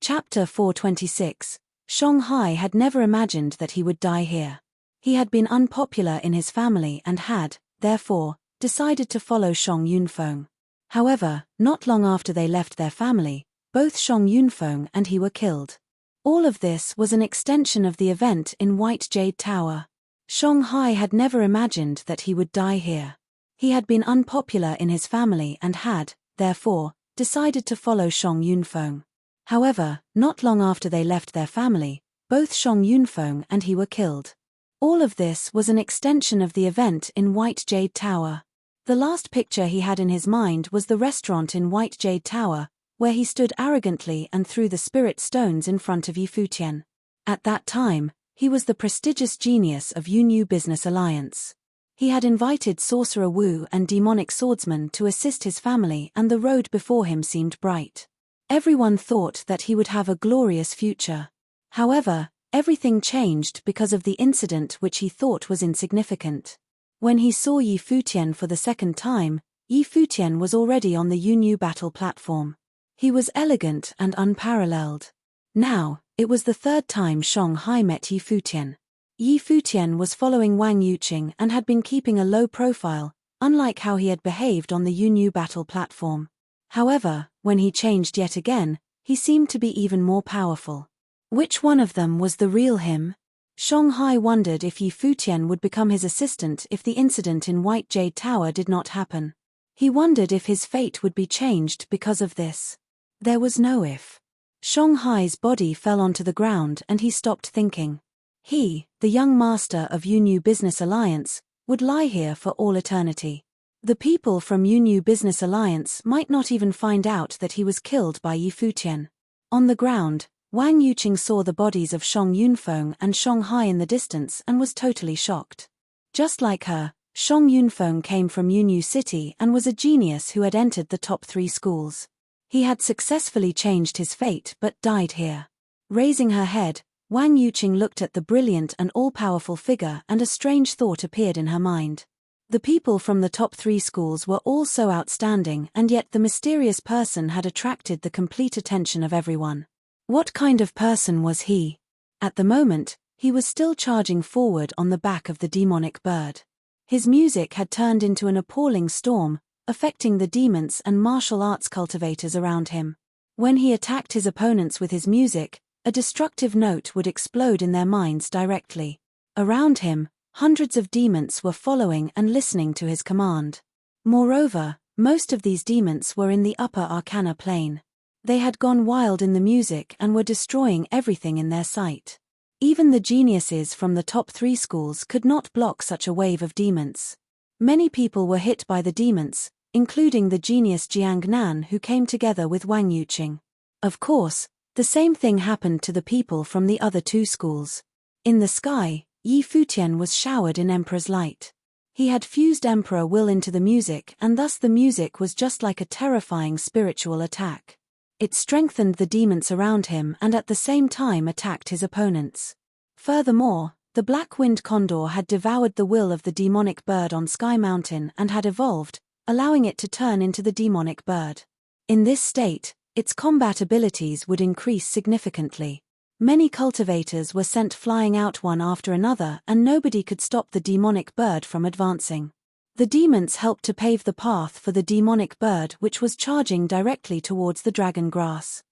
Chapter 426. Shang Hai had never imagined that he would die here. He had been unpopular in his family and had, therefore, decided to follow Shang Yunfeng. However, not long after they left their family, both Shang Yunfeng and he were killed. All of this was an extension of the event in White Jade Tower. Shang Hai had never imagined that he would die here. He had been unpopular in his family and had, therefore, decided to follow Shang Yunfeng. However, not long after they left their family, both Shang Yunfeng and he were killed. All of this was an extension of the event in White Jade Tower. The last picture he had in his mind was the restaurant in White Jade Tower, where he stood arrogantly and threw the spirit stones in front of Yi Futian. At that time, he was the prestigious genius of Yu Business Alliance. He had invited Sorcerer Wu and demonic swordsman to assist his family, and the road before him seemed bright. Everyone thought that he would have a glorious future. However, everything changed because of the incident which he thought was insignificant. When he saw Yi Futian for the second time, Yi Futian was already on the Yu battle platform. He was elegant and unparalleled. Now, it was the third time Shanghai met Yi Futian. Yi Futian was following Wang Yuqing and had been keeping a low profile, unlike how he had behaved on the Yu battle platform. However, when he changed yet again, he seemed to be even more powerful. Which one of them was the real him? Shanghai wondered if Yi Futian would become his assistant if the incident in White Jade Tower did not happen. He wondered if his fate would be changed because of this. There was no if. Shanghai's body fell onto the ground and he stopped thinking. He, the young master of Yu Business Alliance, would lie here for all eternity. The people from Yu Business Alliance might not even find out that he was killed by Yi Futian. On the ground, Wang Yuqing saw the bodies of Shang Yunfeng and Shanghai in the distance and was totally shocked. Just like her, Shang Yunfeng came from Yu City and was a genius who had entered the top 3 schools. He had successfully changed his fate but died here. Raising her head, Wang Yuqing looked at the brilliant and all-powerful figure, and a strange thought appeared in her mind. The people from the top 3 schools were all so outstanding, and yet the mysterious person had attracted the complete attention of everyone. What kind of person was he? At the moment, he was still charging forward on the back of the demonic bird. His music had turned into an appalling storm, affecting the demons and martial arts cultivators around him. When he attacked his opponents with his music, a destructive note would explode in their minds directly. Around him, hundreds of demons were following and listening to his command. Moreover, most of these demons were in the upper arcana plane. They had gone wild in the music and were destroying everything in their sight. Even the geniuses from the top 3 schools could not block such a wave of demons. Many people were hit by the demons, including the genius Jiang Nan, who came together with Wang Yuqing. Of course, the same thing happened to the people from the other 2 schools. In the sky, Yi Futian was showered in Emperor's light. He had fused Emperor will into the music, and thus the music was just like a terrifying spiritual attack. It strengthened the demons around him and at the same time attacked his opponents. Furthermore, the Black Wind Condor had devoured the will of the demonic bird on Sky Mountain and had evolved, allowing it to turn into the demonic bird. In this state, its combat abilities would increase significantly. Many cultivators were sent flying out one after another, and nobody could stop the demonic bird from advancing. The demons helped to pave the path for the demonic bird, which was charging directly towards the dragon grass.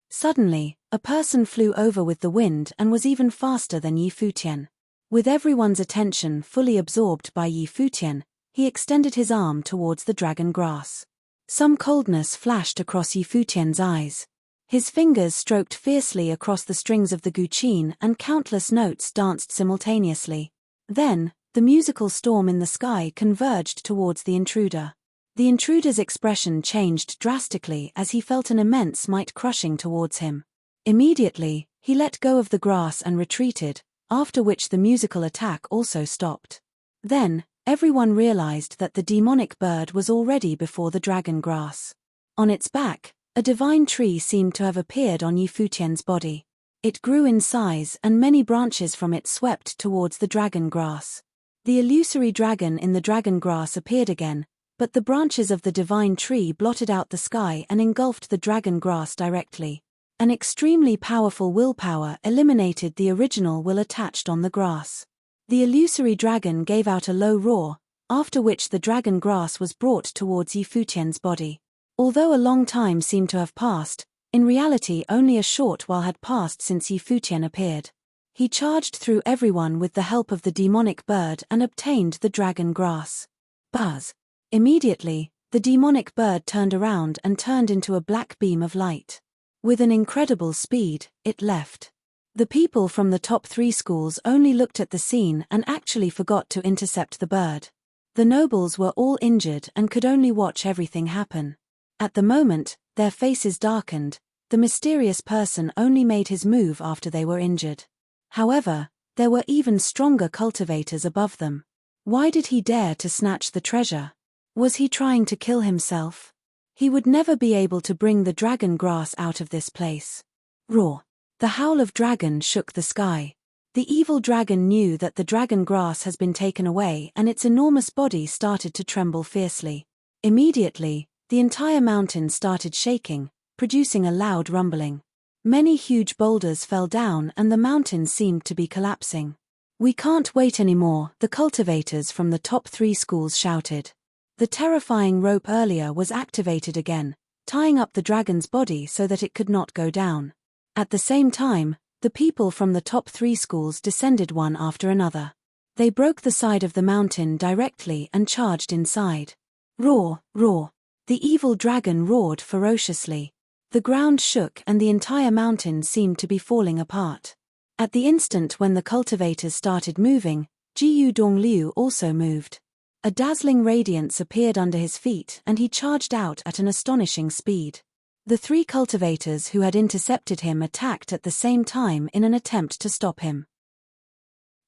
Suddenly, a person flew over with the wind and was even faster than Yi Futian. With everyone's attention fully absorbed by Yi Futian, he extended his arm towards the dragon grass. Some coldness flashed across Yi Futian's eyes. His fingers stroked fiercely across the strings of the guqin and countless notes danced simultaneously. Then, the musical storm in the sky converged towards the intruder. The intruder's expression changed drastically as he felt an immense might crushing towards him. Immediately, he let go of the grass and retreated, after which the musical attack also stopped. Then, everyone realized that the demonic bird was already before the dragon grass. On its back, a divine tree seemed to have appeared on Yi Futian's body. It grew in size and many branches from it swept towards the dragon grass. The illusory dragon in the dragon grass appeared again, but the branches of the divine tree blotted out the sky and engulfed the dragon grass directly. An extremely powerful willpower eliminated the original will attached on the grass. The illusory dragon gave out a low roar, after which the dragon grass was brought towards Yi Futian's body. Although a long time seemed to have passed, in reality only a short while had passed since Yi Futian appeared. He charged through everyone with the help of the demonic bird and obtained the dragon grass. Buzz! Immediately, the demonic bird turned around and turned into a black beam of light. With an incredible speed, it left. The people from the top 3 schools only looked at the scene and actually forgot to intercept the bird. The nobles were all injured and could only watch everything happen. At the moment, their faces darkened. The mysterious person only made his move after they were injured. However, there were even stronger cultivators above them. Why did he dare to snatch the treasure? Was he trying to kill himself? He would never be able to bring the dragon grass out of this place. Roar! The howl of dragon shook the sky. The evil dragon knew that the dragon grass has been taken away, and its enormous body started to tremble fiercely. Immediately, the entire mountain started shaking, producing a loud rumbling. Many huge boulders fell down and the mountain seemed to be collapsing. "We can't wait anymore," the cultivators from the top 3 schools shouted. The terrifying rope earlier was activated again, tying up the dragon's body so that it could not go down. At the same time, the people from the top 3 schools descended one after another. They broke the side of the mountain directly and charged inside. Roar, roar! The evil dragon roared ferociously. The ground shook and the entire mountain seemed to be falling apart. At the instant when the cultivators started moving, Jiyu Dongliu also moved. A dazzling radiance appeared under his feet and he charged out at an astonishing speed. The 3 cultivators who had intercepted him attacked at the same time in an attempt to stop him.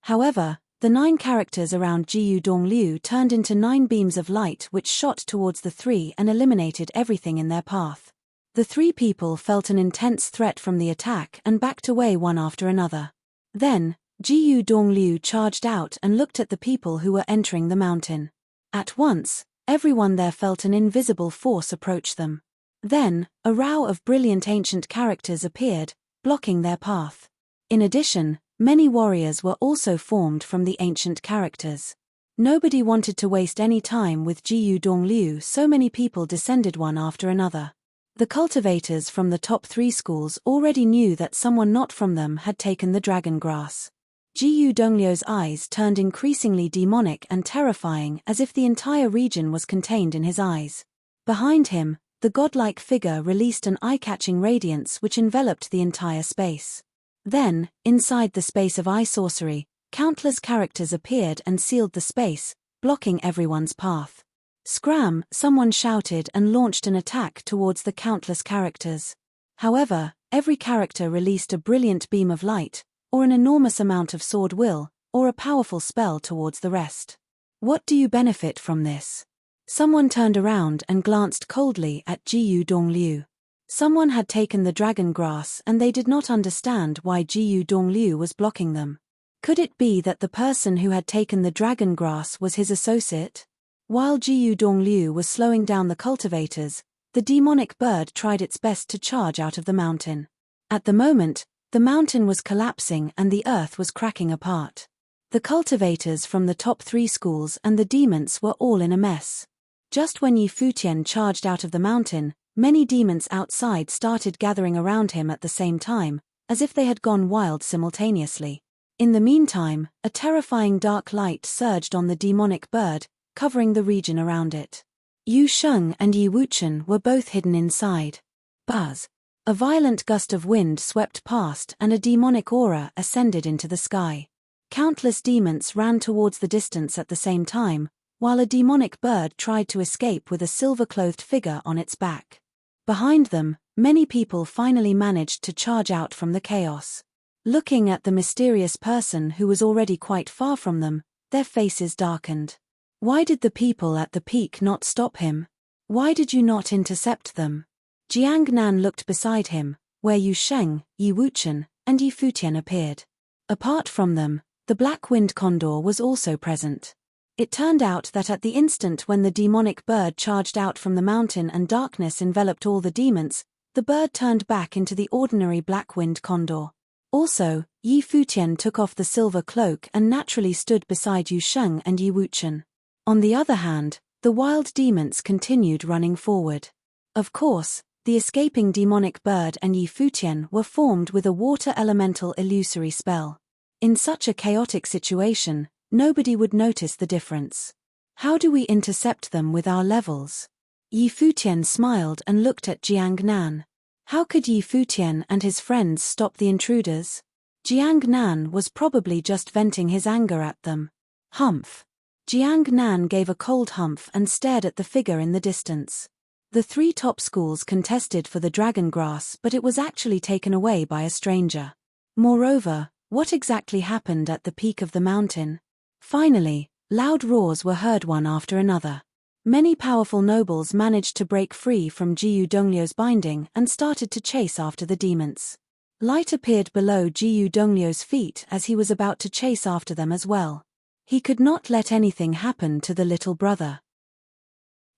However, the 9 characters around Jiyu Dongliu turned into 9 beams of light which shot towards the 3 and eliminated everything in their path. The 3 people felt an intense threat from the attack and backed away one after another. Then, Jiyu Dongliu charged out and looked at the people who were entering the mountain. At once, everyone there felt an invisible force approach them. Then, a row of brilliant ancient characters appeared, blocking their path. In addition, many warriors were also formed from the ancient characters. Nobody wanted to waste any time with Jiyu Dongliu, so many people descended one after another. The cultivators from the top 3 schools already knew that someone not from them had taken the dragon grass. Jiyu Dongliu's eyes turned increasingly demonic and terrifying, as if the entire region was contained in his eyes. Behind him, the godlike figure released an eye-catching radiance which enveloped the entire space. Then, inside the space of eye sorcery, countless characters appeared and sealed the space, blocking everyone's path. "Scram!" someone shouted and launched an attack towards the countless characters. However, every character released a brilliant beam of light, or an enormous amount of sword will, or a powerful spell towards the rest. "What do you benefit from this?" Someone turned around and glanced coldly at Jiyu Dongliu. Someone had taken the dragon grass and they did not understand why Jiyu Dongliu was blocking them. Could it be that the person who had taken the dragon grass was his associate? While Jiyu Dongliu was slowing down the cultivators, the demonic bird tried its best to charge out of the mountain. At the moment, the mountain was collapsing and the earth was cracking apart. The cultivators from the top 3 schools and the demons were all in a mess. Just when Futian charged out of the mountain, many demons outside started gathering around him at the same time, as if they had gone wild simultaneously. In the meantime, a terrifying dark light surged on the demonic bird, covering the region around it. Yu Sheng and Yi Wuchen were both hidden inside. Buzz! A violent gust of wind swept past and a demonic aura ascended into the sky. Countless demons ran towards the distance at the same time, while a demonic bird tried to escape with a silver-clothed figure on its back. Behind them, many people finally managed to charge out from the chaos. Looking at the mysterious person who was already quite far from them, their faces darkened. Why did the people at the peak not stop him? Why did you not intercept them? Jiang Nan looked beside him, where Yu Sheng, Yi Wuchen, and Yi Futian appeared. Apart from them, the black wind condor was also present. It turned out that at the instant when the demonic bird charged out from the mountain and darkness enveloped all the demons, the bird turned back into the ordinary black wind condor. Also, Yi Futian took off the silver cloak and naturally stood beside Yu Sheng and Yi Wuchen. On the other hand, the wild demons continued running forward. Of course, the escaping demonic bird and Yi Futian were formed with a water elemental illusory spell. In such a chaotic situation, nobody would notice the difference. How do we intercept them with our levels? Yi Futian smiled and looked at Jiang Nan. How could Yi Futian and his friends stop the intruders? Jiang Nan was probably just venting his anger at them. Humph! Jiang Nan gave a cold humph and stared at the figure in the distance. The 3 top schools contested for the dragon grass, but it was actually taken away by a stranger. Moreover, what exactly happened at the peak of the mountain? Finally, loud roars were heard one after another. Many powerful nobles managed to break free from Jiyu Donglio's binding and started to chase after the demons. Light appeared below Jiyu Donglio's feet as he was about to chase after them as well. He could not let anything happen to the little brother.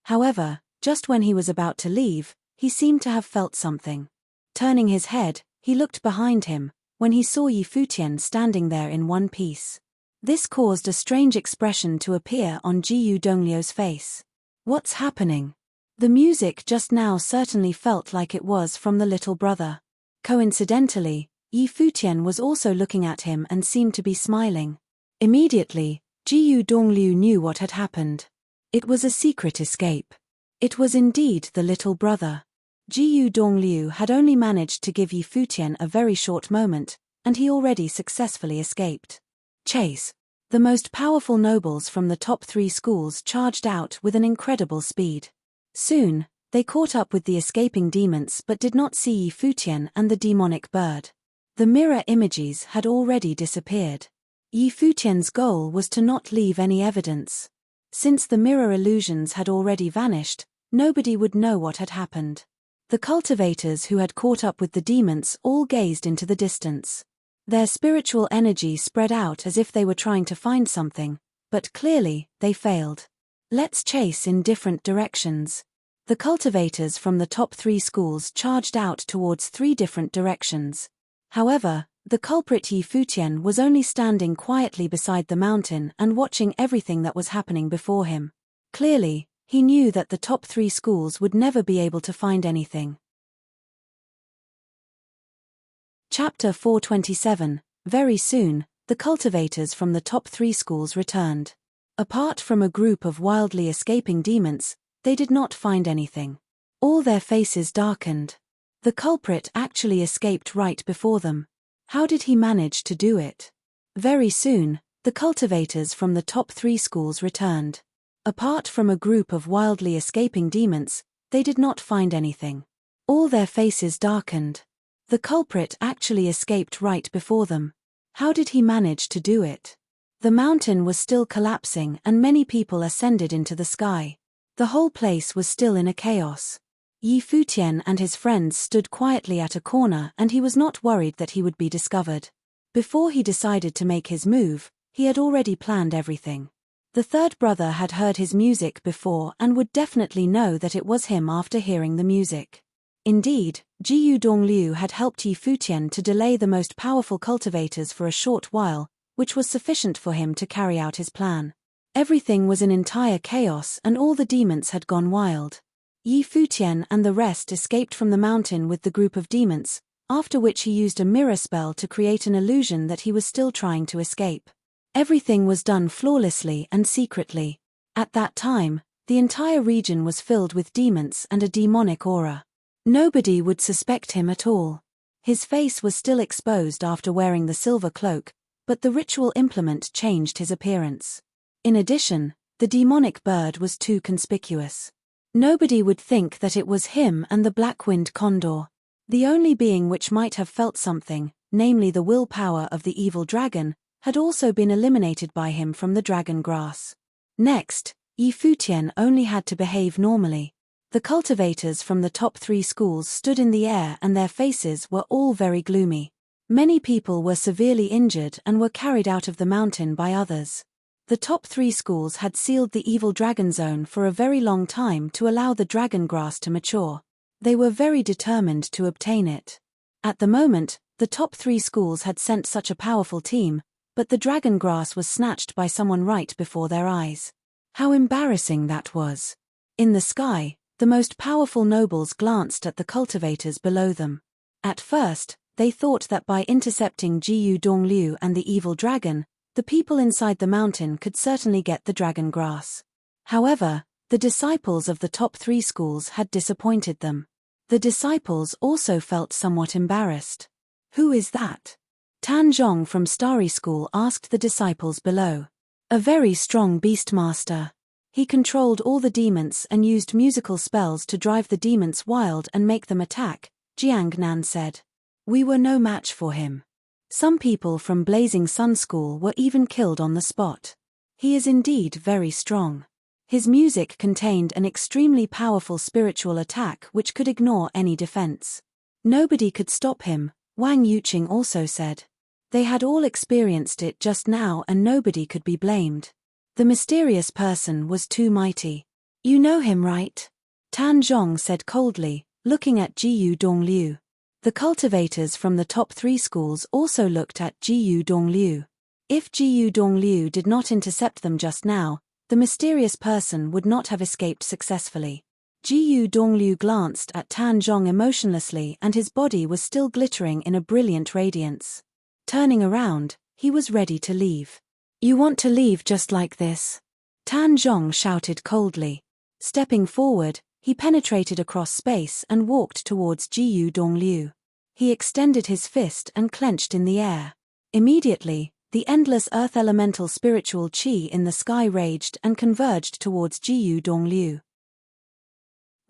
However, just when he was about to leave, he seemed to have felt something. Turning his head, he looked behind him, when he saw Futian standing there in one piece. This caused a strange expression to appear on Jiyu Donglio's face. What's happening? The music just now certainly felt like it was from the little brother. Coincidentally, Futian was also looking at him and seemed to be smiling. Immediately, Jiyu Dongliu knew what had happened. It was a secret escape. It was indeed the little brother. Jiyu Dongliu had only managed to give Futian a very short moment, and he already successfully escaped. Chase. The most powerful nobles from the top 3 schools charged out with an incredible speed. Soon, they caught up with the escaping demons but did not see Futian and the demonic bird. The mirror images had already disappeared. Futian's goal was to not leave any evidence. Since the mirror illusions had already vanished, nobody would know what had happened. The cultivators who had caught up with the demons all gazed into the distance. Their spiritual energy spread out as if they were trying to find something, but clearly, they failed. Let's chase in different directions. The cultivators from the top 3 schools charged out towards 3 different directions. However, the culprit Futian was only standing quietly beside the mountain and watching everything that was happening before him. Clearly, he knew that the top 3 schools would never be able to find anything. Chapter 427. Very soon, the cultivators from the top 3 schools returned. Apart from a group of wildly escaping demons, they did not find anything. All their faces darkened. The culprit actually escaped right before them. How did he manage to do it? Very soon, the cultivators from the top 3 schools returned. Apart from a group of wildly escaping demons, they did not find anything. All their faces darkened. The culprit actually escaped right before them. How did he manage to do it? The mountain was still collapsing and many people ascended into the sky. The whole place was still in a chaos. Futian and his friends stood quietly at a corner and he was not worried that he would be discovered. Before he decided to make his move, he had already planned everything. The third brother had heard his music before and would definitely know that it was him after hearing the music. Indeed, Jiyu Dongliu had helped Futian to delay the most powerful cultivators for a short while, which was sufficient for him to carry out his plan. Everything was in entire chaos and all the demons had gone wild. Futian and the rest escaped from the mountain with the group of demons, after which he used a mirror spell to create an illusion that he was still trying to escape. Everything was done flawlessly and secretly. At that time, the entire region was filled with demons and a demonic aura. Nobody would suspect him at all. His face was still exposed after wearing the silver cloak, but the ritual implement changed his appearance. In addition, the demonic bird was too conspicuous. Nobody would think that it was him and the black-winged condor. The only being which might have felt something, namely the willpower of the evil dragon, had also been eliminated by him from the dragon grass. Next, Futian only had to behave normally. The cultivators from the top 3 schools stood in the air and their faces were all very gloomy. Many people were severely injured and were carried out of the mountain by others. The top 3 schools had sealed the evil dragon zone for a very long time to allow the dragon grass to mature. They were very determined to obtain it. At the moment, the top 3 schools had sent such a powerful team, but the dragon grass was snatched by someone right before their eyes. How embarrassing that was. In the sky, the most powerful nobles glanced at the cultivators below them. At first, they thought that by intercepting Jiyu Dongliu and the evil dragon, the people inside the mountain could certainly get the dragon grass. However, the disciples of the top 3 schools had disappointed them. The disciples also felt somewhat embarrassed. Who is that? Tan Zhong from Starry School asked the disciples below. A very strong beastmaster. He controlled all the demons and used musical spells to drive the demons wild and make them attack, Jiang Nan said. We were no match for him. Some people from Blazing Sun School were even killed on the spot. He is indeed very strong. His music contained an extremely powerful spiritual attack which could ignore any defense. Nobody could stop him, Wang Yuqing also said. They had all experienced it just now and nobody could be blamed. The mysterious person was too mighty. You know him, right? Tan Zhong said coldly, looking at Jiyu Dongliu. The cultivators from the top 3 schools also looked at Jiyu Dongliu. If Jiyu Dongliu did not intercept them just now, the mysterious person would not have escaped successfully. Jiyu Dongliu glanced at Tan Zhong emotionlessly and his body was still glittering in a brilliant radiance. Turning around, he was ready to leave. You want to leave just like this? Tan Zhong shouted coldly. Stepping forward, he penetrated across space and walked towards Jiyu Dongliu. He extended his fist and clenched in the air. Immediately, the endless earth elemental spiritual qi in the sky raged and converged towards Jiyu Dongliu.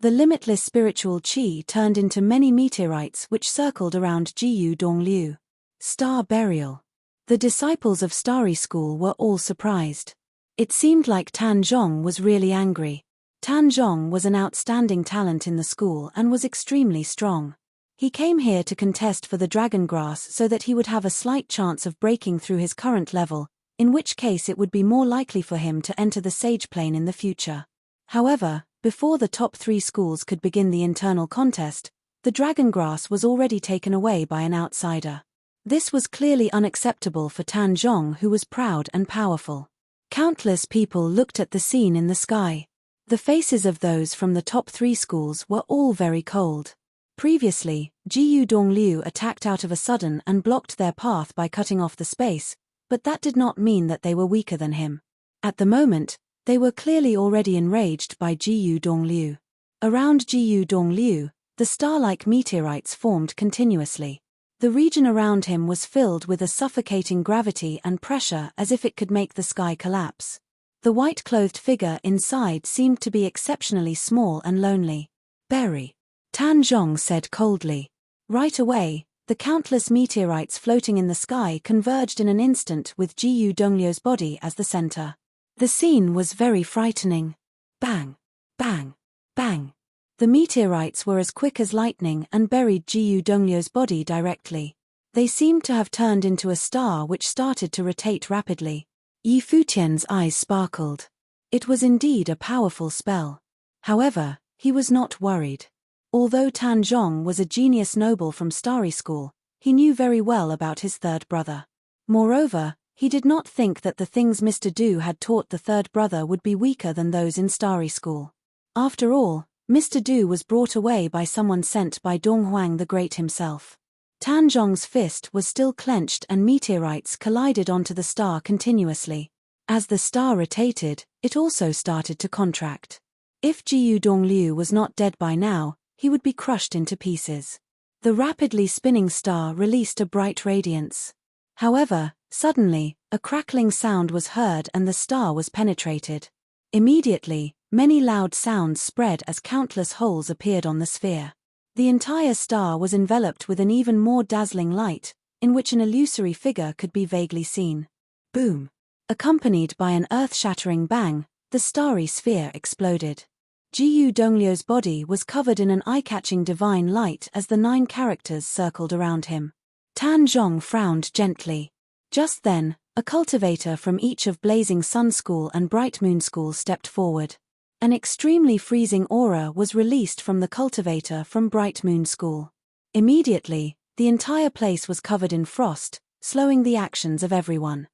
The limitless spiritual qi turned into many meteorites which circled around Jiyu Dongliu. Star burial. The disciples of Starry School were all surprised. It seemed like Tan Zhong was really angry. Tan Zhong was an outstanding talent in the school and was extremely strong. He came here to contest for the dragon grass so that he would have a slight chance of breaking through his current level, in which case it would be more likely for him to enter the sage plane in the future. However, before the top 3 schools could begin the internal contest, the dragon grass was already taken away by an outsider. This was clearly unacceptable for Tan Zhong, who was proud and powerful. Countless people looked at the scene in the sky. The faces of those from the top 3 schools were all very cold. Previously, Jiyu Dongliu attacked out of a sudden and blocked their path by cutting off the space, but that did not mean that they were weaker than him. At the moment, they were clearly already enraged by Jiyu Dongliu. Around Jiyu Dongliu, the star-like meteorites formed continuously. The region around him was filled with a suffocating gravity and pressure as if it could make the sky collapse. The white-clothed figure inside seemed to be exceptionally small and lonely. Berry. Tan Zhong said coldly. Right away, the countless meteorites floating in the sky converged in an instant with Jiyu Dongliu's body as the center. The scene was very frightening. Bang! Bang! Bang! The meteorites were as quick as lightning and buried Jiyu Dongliu's body directly. They seemed to have turned into a star which started to rotate rapidly. Yi Futian's eyes sparkled. It was indeed a powerful spell. However, he was not worried. Although Tan Zhong was a genius noble from Starry School, he knew very well about his third brother. Moreover, he did not think that the things Mr. Du had taught the third brother would be weaker than those in Starry School. After all, Mr. Du was brought away by someone sent by Donghuang the Great himself. Tan Zhong's fist was still clenched and meteorites collided onto the star continuously. As the star rotated, it also started to contract. If Jiyu Dongliu was not dead by now, he would be crushed into pieces. The rapidly spinning star released a bright radiance. However, suddenly, a crackling sound was heard and the star was penetrated. Immediately, many loud sounds spread as countless holes appeared on the sphere. The entire star was enveloped with an even more dazzling light, in which an illusory figure could be vaguely seen. Boom! Accompanied by an earth-shattering bang, the starry sphere exploded. Jiyu Dongliu's body was covered in an eye-catching divine light as the 9 characters circled around him. Tan Zhong frowned gently. Just then, a cultivator from each of Blazing Sun School and Bright Moon School stepped forward. An extremely freezing aura was released from the cultivator from Bright Moon School. Immediately, the entire place was covered in frost, slowing the actions of everyone.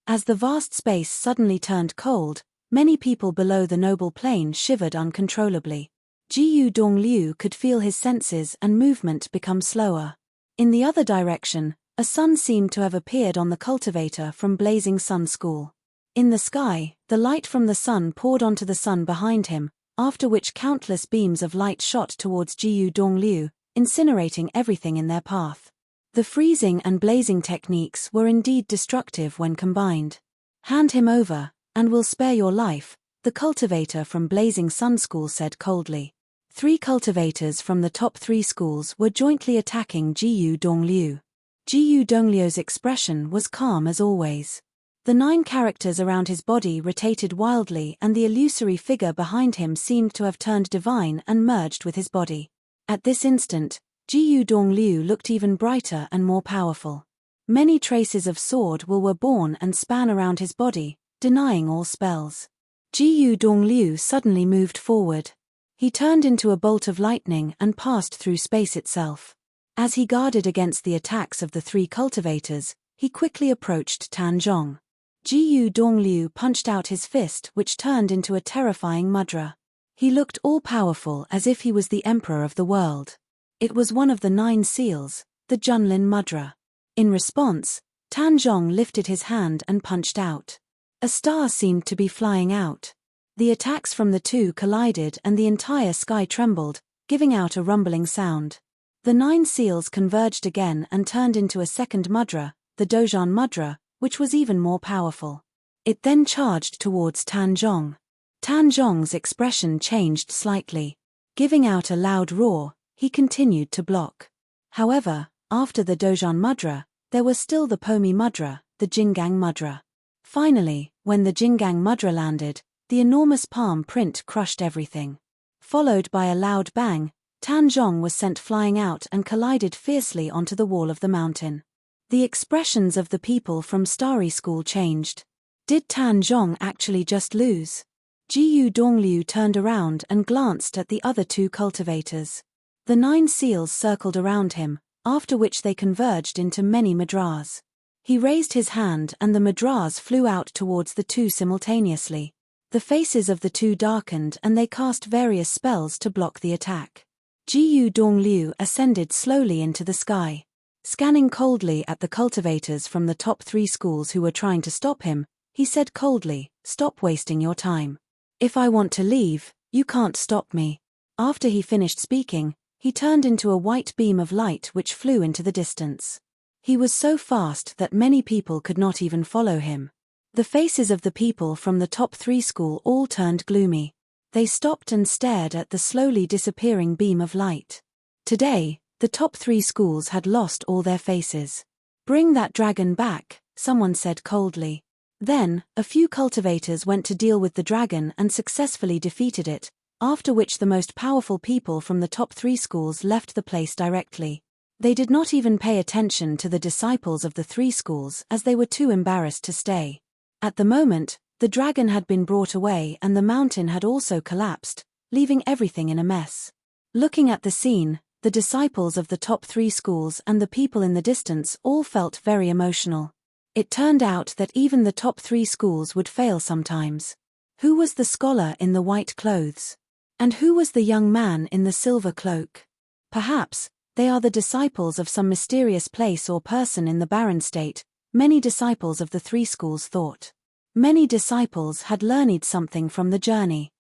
As the vast space suddenly turned cold, many people below the noble plane shivered uncontrollably. Jiyu Dongliu could feel his senses and movement become slower. In the other direction, a sun seemed to have appeared on the cultivator from Blazing Sun School. In the sky, the light from the sun poured onto the sun behind him, after which countless beams of light shot towards Jiyu Dongliu, incinerating everything in their path. The freezing and blazing techniques were indeed destructive when combined. Hand him over, and we'll spare your life, the cultivator from Blazing Sun School said coldly. 3 cultivators from the top 3 schools were jointly attacking Jiyu Dongliu. Jiyu Dongliu's expression was calm as always. The 9 characters around his body rotated wildly and the illusory figure behind him seemed to have turned divine and merged with his body. At this instant, Jiyu Dongliu looked even brighter and more powerful. Many traces of sword will were born and span around his body, denying all spells. Jiyu Dongliu suddenly moved forward. He turned into a bolt of lightning and passed through space itself. As he guarded against the attacks of the 3 cultivators, he quickly approached Tan Zhong. Jiyu Dongliu punched out his fist which turned into a terrifying mudra. He looked all-powerful as if he was the emperor of the world. It was one of the 9 seals, the Junlin mudra. In response, Tan Zhong lifted his hand and punched out. A star seemed to be flying out. The attacks from the 2 collided and the entire sky trembled, giving out a rumbling sound. The 9 seals converged again and turned into a second mudra, the Dojan mudra, which was even more powerful. It then charged towards Tan Zhong. Tan Zhong's expression changed slightly. Giving out a loud roar, he continued to block. However, after the Dojan mudra, there was still the Pomi mudra, the Jingang mudra. Finally, when the Jingang mudra landed, the enormous palm print crushed everything. Followed by a loud bang, Tan Zhong was sent flying out and collided fiercely onto the wall of the mountain. The expressions of the people from Starry School changed. Did Tan Zhong actually just lose? Jiyu Dongliu turned around and glanced at the other 2 cultivators. The 9 seals circled around him, after which they converged into many mudras. He raised his hand and the mudras flew out towards the 2 simultaneously. The faces of the 2 darkened and they cast various spells to block the attack. Jiyu Dongliu ascended slowly into the sky. Scanning coldly at the cultivators from the top 3 schools who were trying to stop him, he said coldly, "Stop wasting your time. If I want to leave, you can't stop me." After he finished speaking, he turned into a white beam of light which flew into the distance. He was so fast that many people could not even follow him. The faces of the people from the top 3 school all turned gloomy. They stopped and stared at the slowly disappearing beam of light. Today, the top 3 schools had lost all their faces. "Bring that dragon back," someone said coldly. Then, a few cultivators went to deal with the dragon and successfully defeated it, after which the most powerful people from the top 3 schools left the place directly. They did not even pay attention to the disciples of the 3 schools as they were too embarrassed to stay. At the moment, the dragon had been brought away and the mountain had also collapsed, leaving everything in a mess. Looking at the scene, the disciples of the top 3 schools and the people in the distance all felt very emotional. It turned out that even the top 3 schools would fail sometimes. Who was the scholar in the white clothes? And who was the young man in the silver cloak? Perhaps, they are the disciples of some mysterious place or person in the barren state, many disciples of the 3 schools thought. Many disciples had learned something from the journey.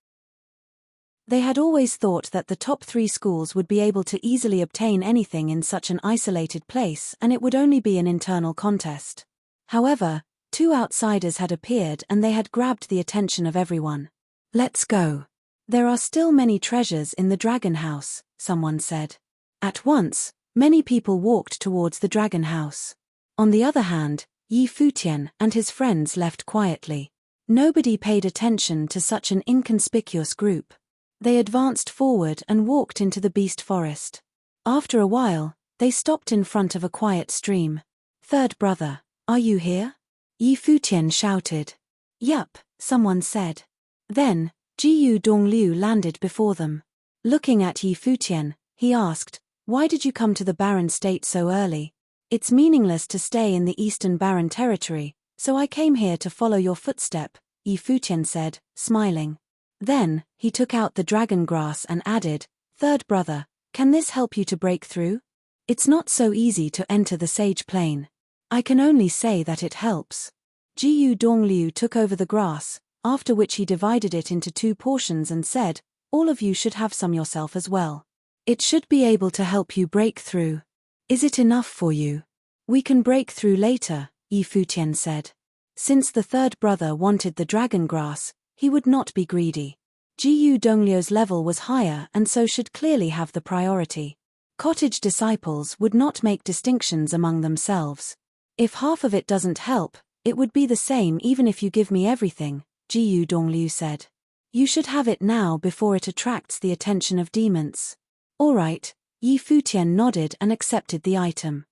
They had always thought that the top 3 schools would be able to easily obtain anything in such an isolated place and it would only be an internal contest. However, 2 outsiders had appeared and they had grabbed the attention of everyone. "Let's go. There are still many treasures in the dragon house," someone said. At once, many people walked towards the dragon house. On the other hand, Futian and his friends left quietly. Nobody paid attention to such an inconspicuous group. They advanced forward and walked into the beast forest. After a while, they stopped in front of a quiet stream. "Third brother, are you here?" Futian shouted. "Yup," someone said. Then, Jiyu Dongliu landed before them. Looking at Futian, he asked, "Why did you come to the barren state so early? It's meaningless to stay in the eastern barren territory, so I came here to follow your footstep," Futian said, smiling. Then, he took out the dragon grass and added, "Third brother, can this help you to break through? It's not so easy to enter the sage plain. I can only say that it helps." Jiyu Dongliu took over the grass, after which he divided it into 2 portions and said, "All of you should have some yourself as well. It should be able to help you break through. Is it enough for you?" "We can break through later," Futian said. Since the third brother wanted the dragon grass, he would not be greedy. Gu Dongliu's level was higher and so should clearly have the priority. Cottage disciples would not make distinctions among themselves. If half of it doesn't help, it would be the same even if you give me everything, Gu Dongliu said. You should have it now before it attracts the attention of demons. All right, Yi Futian nodded and accepted the item.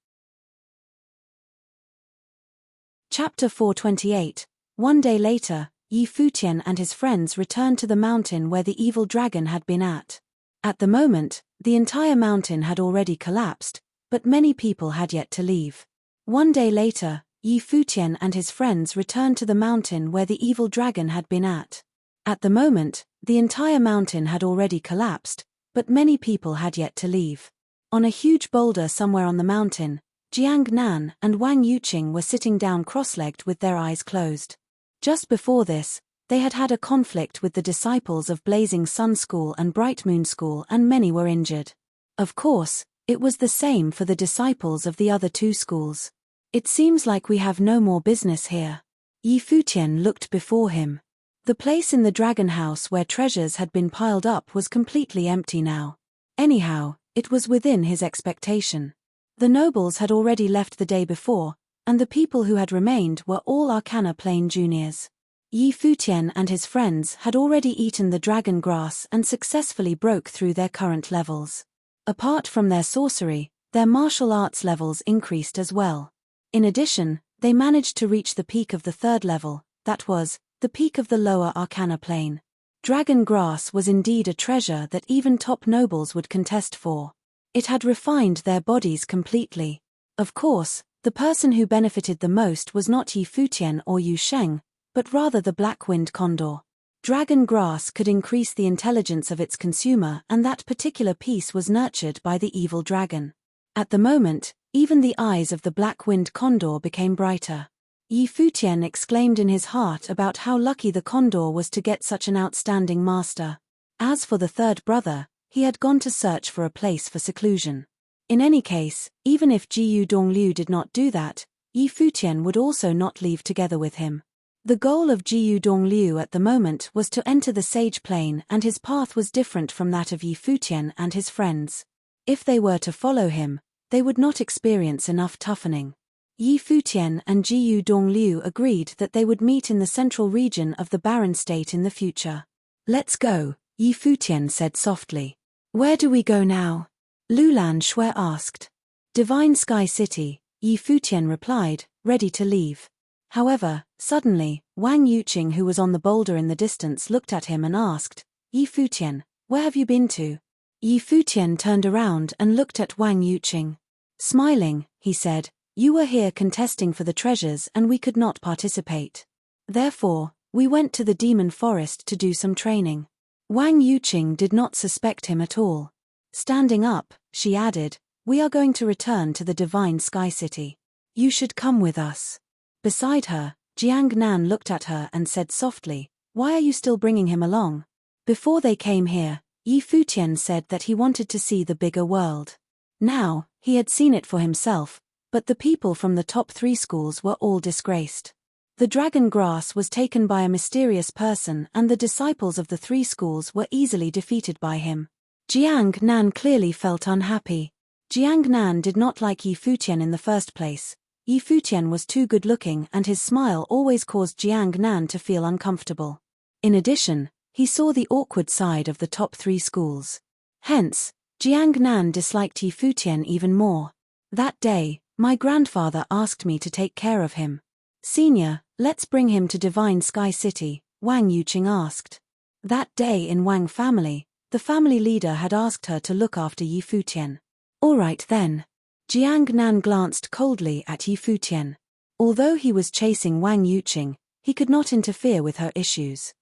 Chapter 428. One day later, Yi Futian and his friends returned to the mountain where the evil dragon had been at. At the moment, the entire mountain had already collapsed, but many people had yet to leave. One day later, Yi Futian and his friends returned to the mountain where the evil dragon had been at. At the moment, the entire mountain had already collapsed, but many people had yet to leave. On a huge boulder somewhere on the mountain, Jiang Nan and Wang Yuqing were sitting down cross-legged with their eyes closed. Just before this, they had had a conflict with the disciples of Blazing Sun School and Bright Moon School and many were injured. Of course, it was the same for the disciples of the other two schools. It seems like we have no more business here. Yi Futian looked before him. The place in the dragon house where treasures had been piled up was completely empty now. Anyhow, it was within his expectation. The nobles had already left the day before, and the people who had remained were all Arcana Plane juniors. Yi Futian and his friends had already eaten the dragon grass and successfully broke through their current levels. Apart from their sorcery, their martial arts levels increased as well. In addition, they managed to reach the peak of the third level, that was, the peak of the lower Arcana Plane. Dragon grass was indeed a treasure that even top nobles would contest for. It had refined their bodies completely. Of course, the person who benefited the most was not Yi Futian or Yu Sheng, but rather the black-winged condor. Dragon grass could increase the intelligence of its consumer and that particular piece was nurtured by the evil dragon. At the moment, even the eyes of the black-winged condor became brighter. Yi Futian exclaimed in his heart about how lucky the condor was to get such an outstanding master. As for the third brother, he had gone to search for a place for seclusion. In any case, even if Gu Dongliu did not do that, Yi Futian would also not leave together with him. The goal of Gu Dongliu at the moment was to enter the Sage Plane and his path was different from that of Yi Futian and his friends. If they were to follow him, they would not experience enough toughening. Yi Futian and Gu Dongliu agreed that they would meet in the central region of the Barren State in the future. Let's go, Yi Futian said softly. Where do we go now? Lulan Shui asked. Divine Sky City, Yi Futian replied, ready to leave. However, suddenly, Wang Yuqing who was on the boulder in the distance looked at him and asked, Yi Futian, where have you been to? Yi Futian turned around and looked at Wang Yuqing. Smiling, he said, you were here contesting for the treasures and we could not participate. Therefore, we went to the demon forest to do some training. Wang Yuqing did not suspect him at all. Standing up, she added, we are going to return to the Divine Sky City. You should come with us. Beside her, Jiang Nan looked at her and said softly, why are you still bringing him along? Before they came here, Yi Futian said that he wanted to see the bigger world. Now, he had seen it for himself, but the people from the top 3 schools were all disgraced. The dragon grass was taken by a mysterious person and the disciples of the 3 schools were easily defeated by him. Jiang Nan clearly felt unhappy. Jiang Nan did not like Yi Futian in the first place. Yi Futian was too good-looking and his smile always caused Jiang Nan to feel uncomfortable. In addition, he saw the awkward side of the top 3 schools. Hence, Jiang Nan disliked Yi Futian even more. That day, my grandfather asked me to take care of him. Senior, let's bring him to Divine Sky City, Wang Yuqing asked. That day in Wang family, the family leader had asked her to look after Yi Futian. All right then. Jiang Nan glanced coldly at Yi Futian. Although he was chasing Wang Yuqing, he could not interfere with her issues.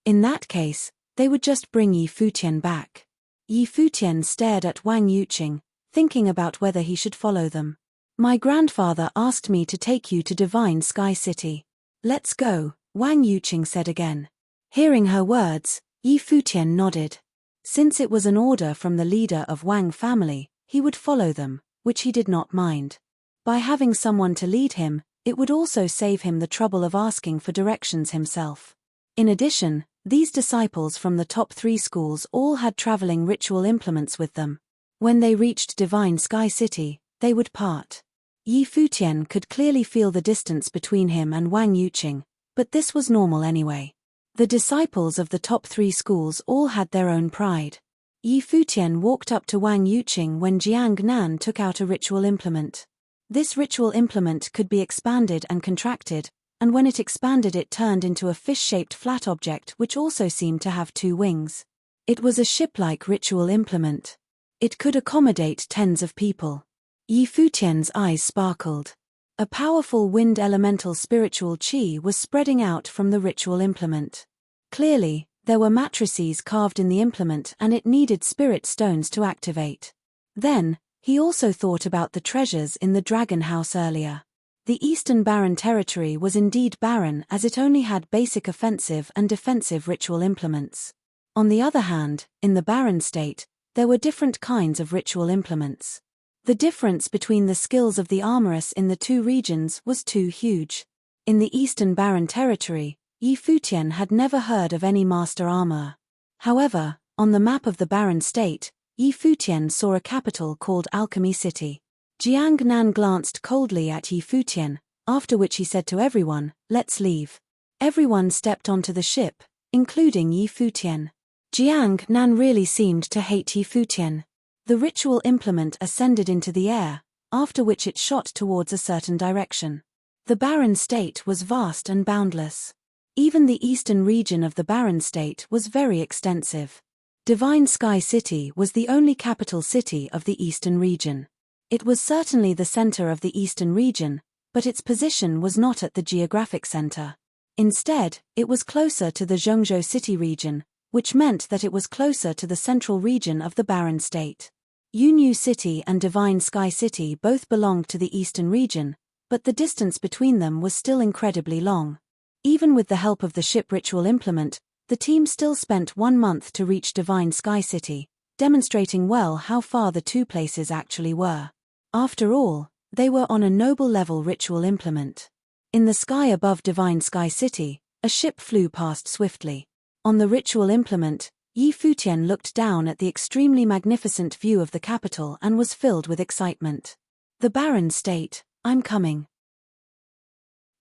In that case, they would just bring Yi Futian back. Yi Futian stared at Wang Yuqing, thinking about whether he should follow them. My grandfather asked me to take you to Divine Sky City. Let's go, Wang Yuqing said again. Hearing her words, Yi Futian nodded. Since it was an order from the leader of Wang family, he would follow them, which he did not mind. By having someone to lead him, it would also save him the trouble of asking for directions himself. In addition, these disciples from the top 3 schools all had traveling ritual implements with them. When they reached Divine Sky City, they would part. Yi Futian could clearly feel the distance between him and Wang Yuqing, but this was normal anyway. The disciples of the top 3 schools all had their own pride. Yi Futian walked up to Wang Yuqing when Jiang Nan took out a ritual implement. This ritual implement could be expanded and contracted, and when it expanded it turned into a fish-shaped flat object which also seemed to have 2 wings. It was a ship-like ritual implement. It could accommodate tens of people. Yi Futian's eyes sparkled. A powerful wind elemental spiritual qi was spreading out from the ritual implement. Clearly, there were matrices carved in the implement and it needed spirit stones to activate. Then, he also thought about the treasures in the dragon house earlier. The Eastern Barren territory was indeed barren as it only had basic offensive and defensive ritual implements. On the other hand, in the barren state, there were different kinds of ritual implements. The difference between the skills of the armorers in the 2 regions was too huge. In the Eastern Barren territory, Yi Futian had never heard of any master armorer. However, on the map of the barren state, Yi Futian saw a capital called Alchemy City. Jiang Nan glanced coldly at Yi Futian, after which he said to everyone, "Let's leave." Everyone stepped onto the ship, including Yi Futian. Jiang Nan really seemed to hate Yi Futian. The ritual implement ascended into the air, after which it shot towards a certain direction. The barren state was vast and boundless. Even the eastern region of the barren state was very extensive. Divine Sky City was the only capital city of the eastern region. It was certainly the center of the eastern region, but its position was not at the geographic center. Instead, it was closer to the Zhengzhou city region, which meant that it was closer to the central region of the barren state. Yunyu City and Divine Sky City both belonged to the eastern region, but the distance between them was still incredibly long. Even with the help of the ship ritual implement, the team still spent 1 month to reach Divine Sky City, demonstrating well how far the 2 places actually were. After all, they were on a noble-level ritual implement. In the sky above Divine Sky City, a ship flew past swiftly. On the ritual implement, Yi Futian looked down at the extremely magnificent view of the capital and was filled with excitement. The barren state, I'm coming.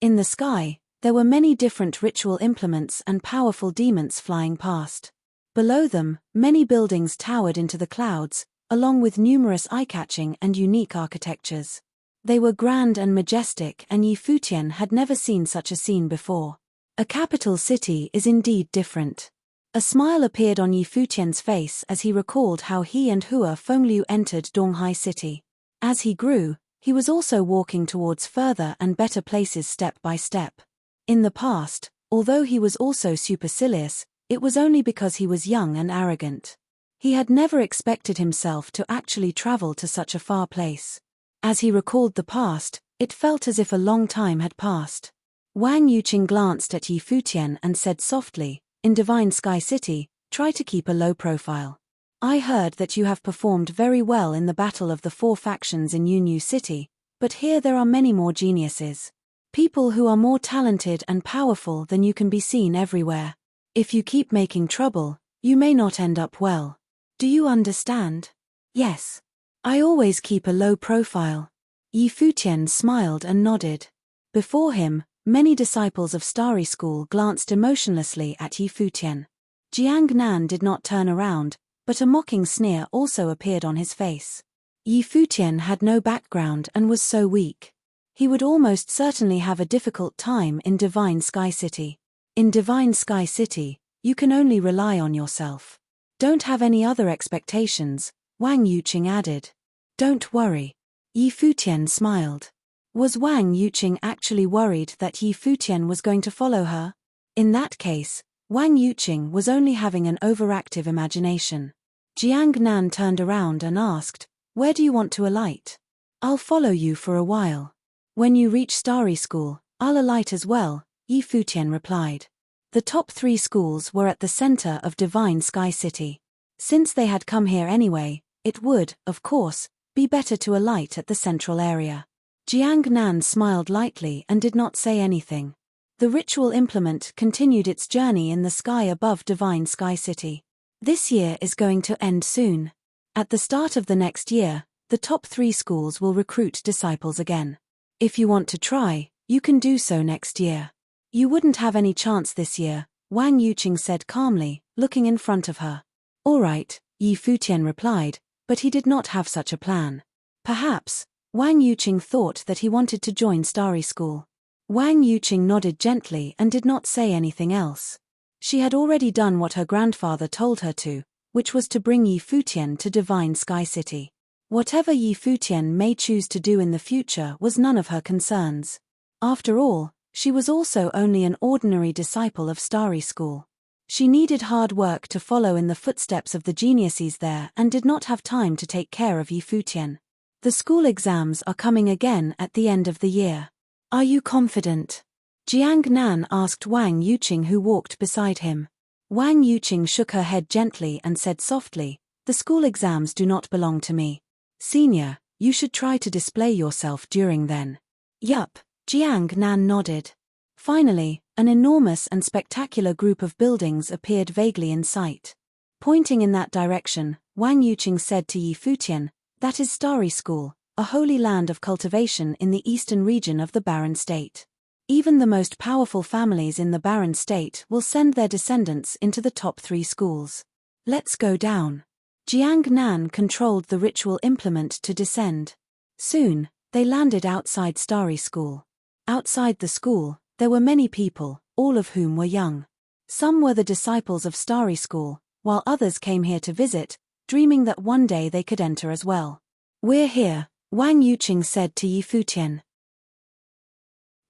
In the sky, there were many different ritual implements and powerful demons flying past. Below them, many buildings towered into the clouds, along with numerous eye-catching and unique architectures. They were grand and majestic and Yi Futian had never seen such a scene before. A capital city is indeed different. A smile appeared on Yi Futian's face as he recalled how he and Hua Fengliu entered Donghai City. As he grew, he was also walking towards further and better places step by step. In the past, although he was also supercilious, it was only because he was young and arrogant. He had never expected himself to actually travel to such a far place. As he recalled the past, it felt as if a long time had passed. Wang Yuqing glanced at Yi Futian and said softly, "In Divine Sky City, try to keep a low profile. I heard that you have performed very well in the battle of the 4 factions in Yunyu City, but here there are many more geniuses. People who are more talented and powerful than you can be seen everywhere. If you keep making trouble, you may not end up well. Do you understand?" "Yes. I always keep a low profile." Yi Futian smiled and nodded. Before him, many disciples of Starry School glanced emotionlessly at Yi Futian. Jiang Nan did not turn around, but a mocking sneer also appeared on his face. Yi Futian had no background and was so weak. He would almost certainly have a difficult time in Divine Sky City. In Divine Sky City, you can only rely on yourself. Don't have any other expectations, Wang Yuqing added. Don't worry. Yi Futian smiled. Was Wang Yuqing actually worried that Yi Futian was going to follow her? In that case, Wang Yuqing was only having an overactive imagination. Jiang Nan turned around and asked, "Where do you want to alight?" "I'll follow you for a while. When you reach Starry School, I'll alight as well," Yi Futian replied. The top 3 schools were at the center of Divine Sky City. Since they had come here anyway, it would, of course, be better to alight at the central area. Jiang Nan smiled lightly and did not say anything. The ritual implement continued its journey in the sky above Divine Sky City. This year is going to end soon. At the start of the next year, the top 3 schools will recruit disciples again. If you want to try, you can do so next year. You wouldn't have any chance this year, Wang Yuqing said calmly, looking in front of her. All right, Yi Futian replied, but he did not have such a plan. Perhaps, Wang Yuqing thought that he wanted to join Starry School. Wang Yuqing nodded gently and did not say anything else. She had already done what her grandfather told her to, which was to bring Yi Futian to Divine Sky City. Whatever Yi Futian may choose to do in the future was none of her concerns. After all, she was also only an ordinary disciple of Starry School. She needed hard work to follow in the footsteps of the geniuses there and did not have time to take care of Yi Futian. The school exams are coming again at the end of the year. Are you confident? Jiang Nan asked Wang Yuqing, who walked beside him. Wang Yuqing shook her head gently and said softly, "The school exams do not belong to me. Senior, you should try to display yourself during then." Yup, Jiang Nan nodded. Finally, an enormous and spectacular group of buildings appeared vaguely in sight. Pointing in that direction, Wang Yuqing said to Yi Futian, "That is Starry School, a holy land of cultivation in the eastern region of the Barren State. Even the most powerful families in the Barren State will send their descendants into the top 3 schools. Let's go down." Jiang Nan controlled the ritual implement to descend. Soon, they landed outside Starry School. Outside the school, there were many people, all of whom were young. Some were the disciples of Starry School, while others came here to visit, dreaming that one day they could enter as well. "We're here," Wang Yuqing said to Yi Futian.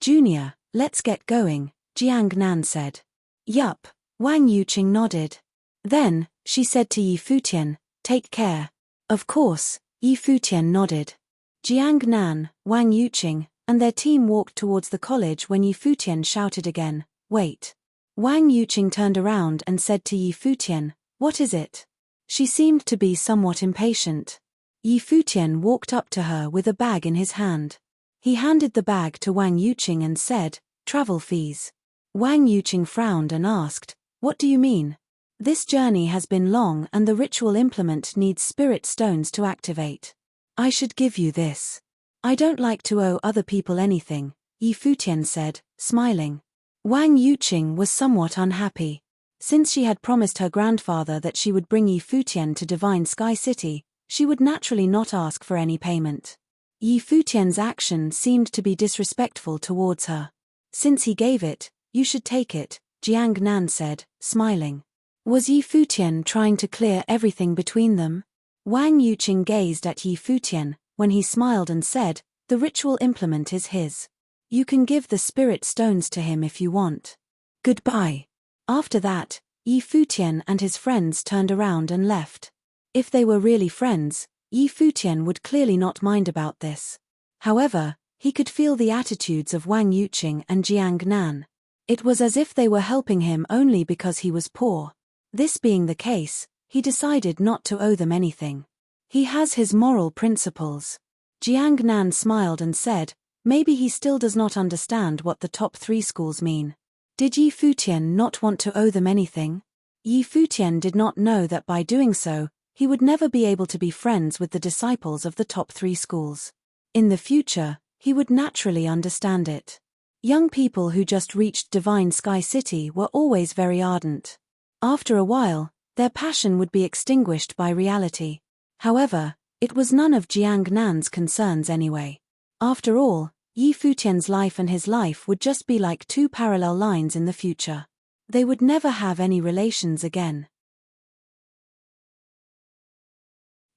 "Junior, let's get going," Jiang Nan said. "Yup," Wang Yuqing nodded. Then, she said to Yi Futian, "Take care." "Of course," Yi Futian nodded. Jiang Nan, Wang Yuqing, and their team walked towards the college when Yi Futian shouted again, "Wait." Wang Yuqing turned around and said to Yi Futian, "What is it?" She seemed to be somewhat impatient. Yi Futian walked up to her with a bag in his hand. He handed the bag to Wang Yuqing and said, "Travel fees." Wang Yuqing frowned and asked, "What do you mean?" "This journey has been long and the ritual implement needs spirit stones to activate. I should give you this." "I don't like to owe other people anything," Yi Futian said, smiling. Wang Yuqing was somewhat unhappy. Since she had promised her grandfather that she would bring Yi Futian to Divine Sky City, she would naturally not ask for any payment. Yi Futian's action seemed to be disrespectful towards her. "Since he gave it, you should take it," Jiang Nan said, smiling. Was Yi Futian trying to clear everything between them? Wang Yuqing gazed at Yi Futian, when he smiled and said, "The ritual implement is his. You can give the spirit stones to him if you want. Goodbye." After that, Yi Futian and his friends turned around and left. If they were really friends, Yi Futian would clearly not mind about this. However, he could feel the attitudes of Wang Yuqing and Jiang Nan. It was as if they were helping him only because he was poor. This being the case, he decided not to owe them anything. He has his moral principles. Jiang Nan smiled and said, "Maybe he still does not understand what the top 3 schools mean." Did Yi Futian not want to owe them anything? Yi Futian did not know that by doing so, he would never be able to be friends with the disciples of the top 3 schools. In the future, he would naturally understand it. Young people who just reached Divine Sky City were always very ardent. After a while, their passion would be extinguished by reality. However, it was none of Jiang Nan's concerns anyway. After all, Yi Futian's life and his life would just be like 2 parallel lines in the future. They would never have any relations again.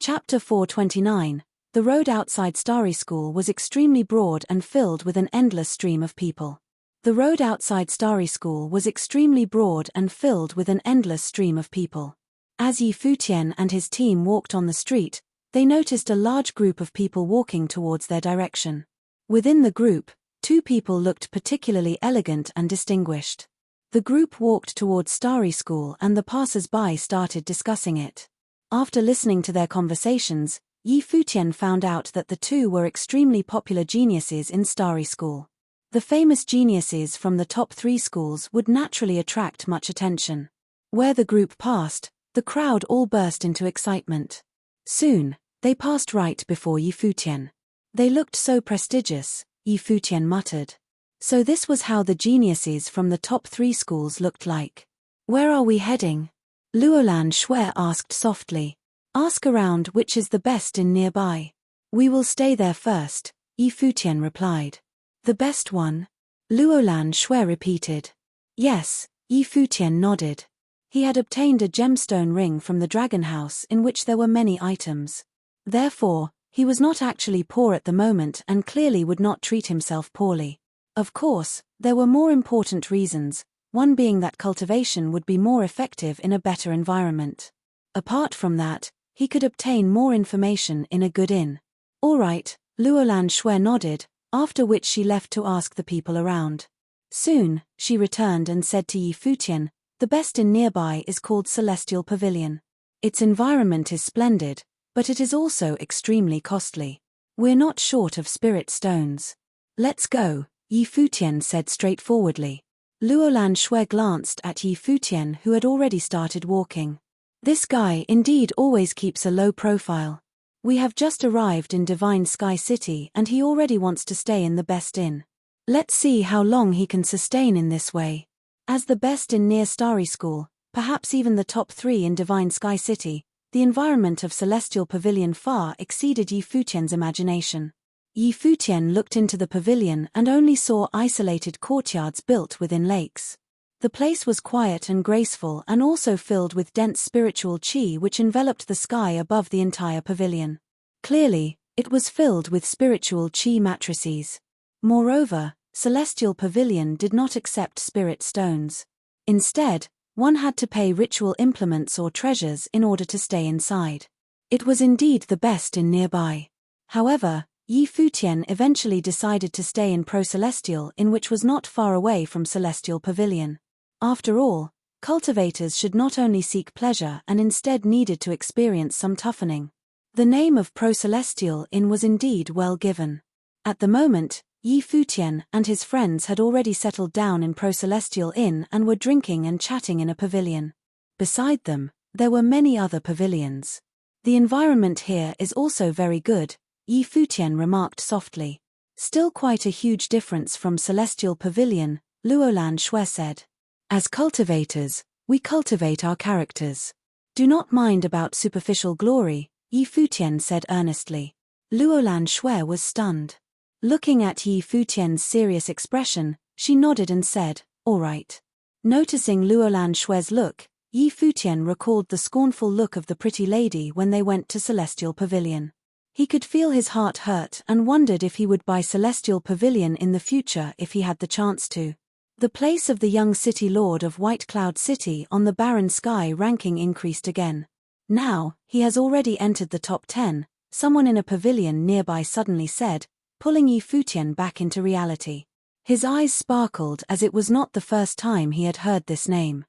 Chapter 429. The road outside Starry School was extremely broad and filled with an endless stream of people. The road outside Starry School was extremely broad and filled with an endless stream of people. As Yi Futian and his team walked on the street, they noticed a large group of people walking towards their direction. Within the group, 2 people looked particularly elegant and distinguished. The group walked towards Starry School and the passers-by started discussing it. After listening to their conversations, Yi Futian found out that the 2 were extremely popular geniuses in Starry School. The famous geniuses from the top 3 schools would naturally attract much attention. Where the group passed, the crowd all burst into excitement. Soon, they passed right before Futian. They looked so prestigious, Futian muttered. So this was how the geniuses from the top 3 schools looked like. Where are we heading? Luolan Shui asked softly. Ask around which is the best in nearby. We will stay there first, Futian replied. The best one? Luolan Shui repeated. Yes, Futian nodded. He had obtained a gemstone ring from the dragon house in which there were many items. Therefore, he was not actually poor at the moment and clearly would not treat himself poorly. Of course, there were more important reasons, one being that cultivation would be more effective in a better environment. Apart from that, he could obtain more information in a good inn. All right, Luolan Shui nodded, after which she left to ask the people around. Soon, she returned and said to Futian, the best inn nearby is called Celestial Pavilion. Its environment is splendid, but it is also extremely costly. We're not short of spirit stones. Let's go, Futian said straightforwardly. Luolan Shui glanced at Futian who had already started walking. This guy indeed always keeps a low profile. We have just arrived in Divine Sky City and he already wants to stay in the best inn. Let's see how long he can sustain in this way. As the best inn near Starry School, perhaps even the top 3 in Divine Sky City, the environment of Celestial Pavilion far exceeded Futian's imagination. Futian looked into the pavilion and only saw isolated courtyards built within lakes. The place was quiet and graceful and also filled with dense spiritual chi which enveloped the sky above the entire pavilion. Clearly, it was filled with spiritual chi matrices. Moreover, Celestial Pavilion did not accept spirit stones. Instead, one had to pay ritual implements or treasures in order to stay inside. It was indeed the best in nearby. However, Futian eventually decided to stay in Pro-Celestial Inn which was not far away from Celestial Pavilion. After all, cultivators should not only seek pleasure and instead needed to experience some toughening. The name of Pro-Celestial Inn was indeed well given. At the moment, Futian and his friends had already settled down in Pro-Celestial Inn and were drinking and chatting in a pavilion. Beside them, there were many other pavilions. The environment here is also very good, Futian remarked softly. Still quite a huge difference from Celestial Pavilion, Luolan Shui said. As cultivators, we cultivate our characters. Do not mind about superficial glory, Futian said earnestly. Luolan Shui was stunned. Looking at Futian's serious expression, she nodded and said, all right. Noticing Luolan Shui's look, Futian recalled the scornful look of the pretty lady when they went to Celestial Pavilion. He could feel his heart hurt and wondered if he would buy Celestial Pavilion in the future if he had the chance to. The place of the young city lord of White Cloud City on the barren sky ranking increased again. Now, he has already entered the top 10, someone in a pavilion nearby suddenly said, pulling Futian back into reality. His eyes sparkled as it was not the first time he had heard this name.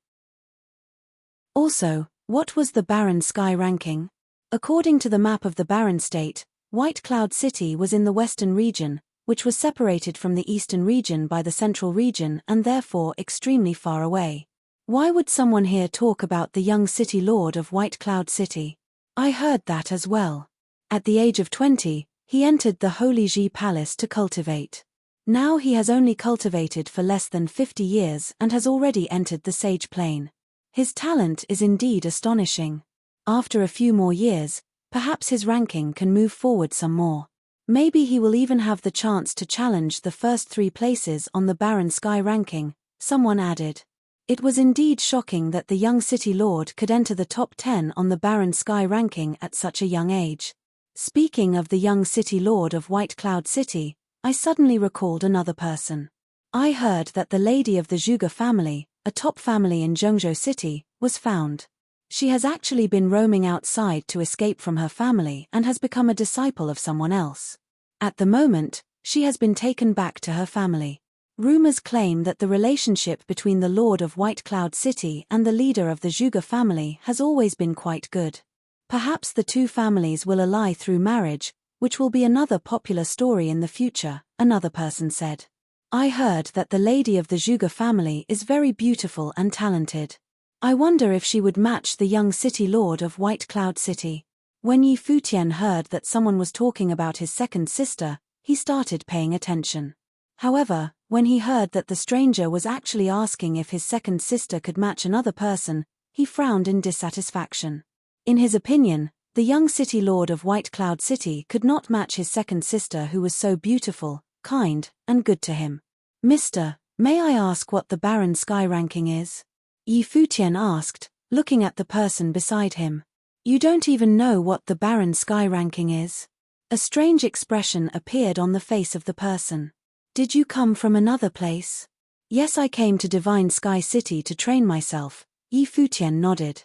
Also, what was the barren sky ranking? According to the map of the barren state, White Cloud City was in the western region, which was separated from the eastern region by the central region and therefore extremely far away. Why would someone here talk about the young city lord of White Cloud City? I heard that as well. At the age of 20, he entered the Holy Ji Palace to cultivate. Now he has only cultivated for less than 50 years and has already entered the Sage Plane. His talent is indeed astonishing. After a few more years, perhaps his ranking can move forward some more. Maybe he will even have the chance to challenge the first 3 places on the barren sky ranking, someone added. It was indeed shocking that the young city lord could enter the top 10 on the barren sky ranking at such a young age. Speaking of the young city lord of White Cloud City, I suddenly recalled another person. I heard that the lady of the Zhuge family, a top family in Zhengzhou City, was found. She has actually been roaming outside to escape from her family and has become a disciple of someone else. At the moment, she has been taken back to her family. Rumors claim that the relationship between the Lord of White Cloud City and the leader of the Zhuge family has always been quite good. Perhaps the 2 families will ally through marriage, which will be another popular story in the future, another person said. I heard that the lady of the Zhuge family is very beautiful and talented. I wonder if she would match the young city lord of White Cloud City. When Yi Futian heard that someone was talking about his second sister, he started paying attention. However, when he heard that the stranger was actually asking if his second sister could match another person, he frowned in dissatisfaction. In his opinion, the young city lord of White Cloud City could not match his second sister who was so beautiful, kind, and good to him. Mister, may I ask what the Baron Sky ranking is? Yi Futian asked, looking at the person beside him. You don't even know what the Baron Sky ranking is? A strange expression appeared on the face of the person. Did you come from another place? Yes, I came to Divine Sky City to train myself. Yi Futian nodded.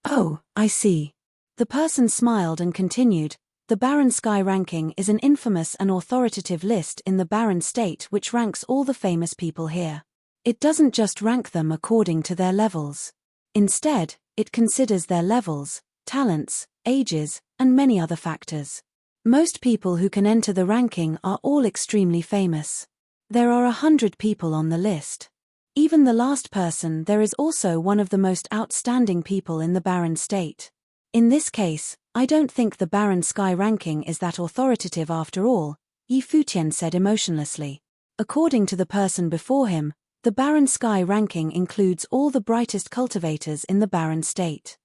Oh, I see. The person smiled and continued, the Baron Sky ranking is an infamous and authoritative list in the Baron State which ranks all the famous people here. It doesn't just rank them according to their levels. Instead, it considers their levels, talents, ages, and many other factors. Most people who can enter the ranking are all extremely famous. There are 100 people on the list. Even the last person there is also one of the most outstanding people in the Baron State. In this case, I don't think the Baron Sky ranking is that authoritative after all, Yi Futian said emotionlessly. According to the person before him, the Baron Sky ranking includes all the brightest cultivators in the Baron State.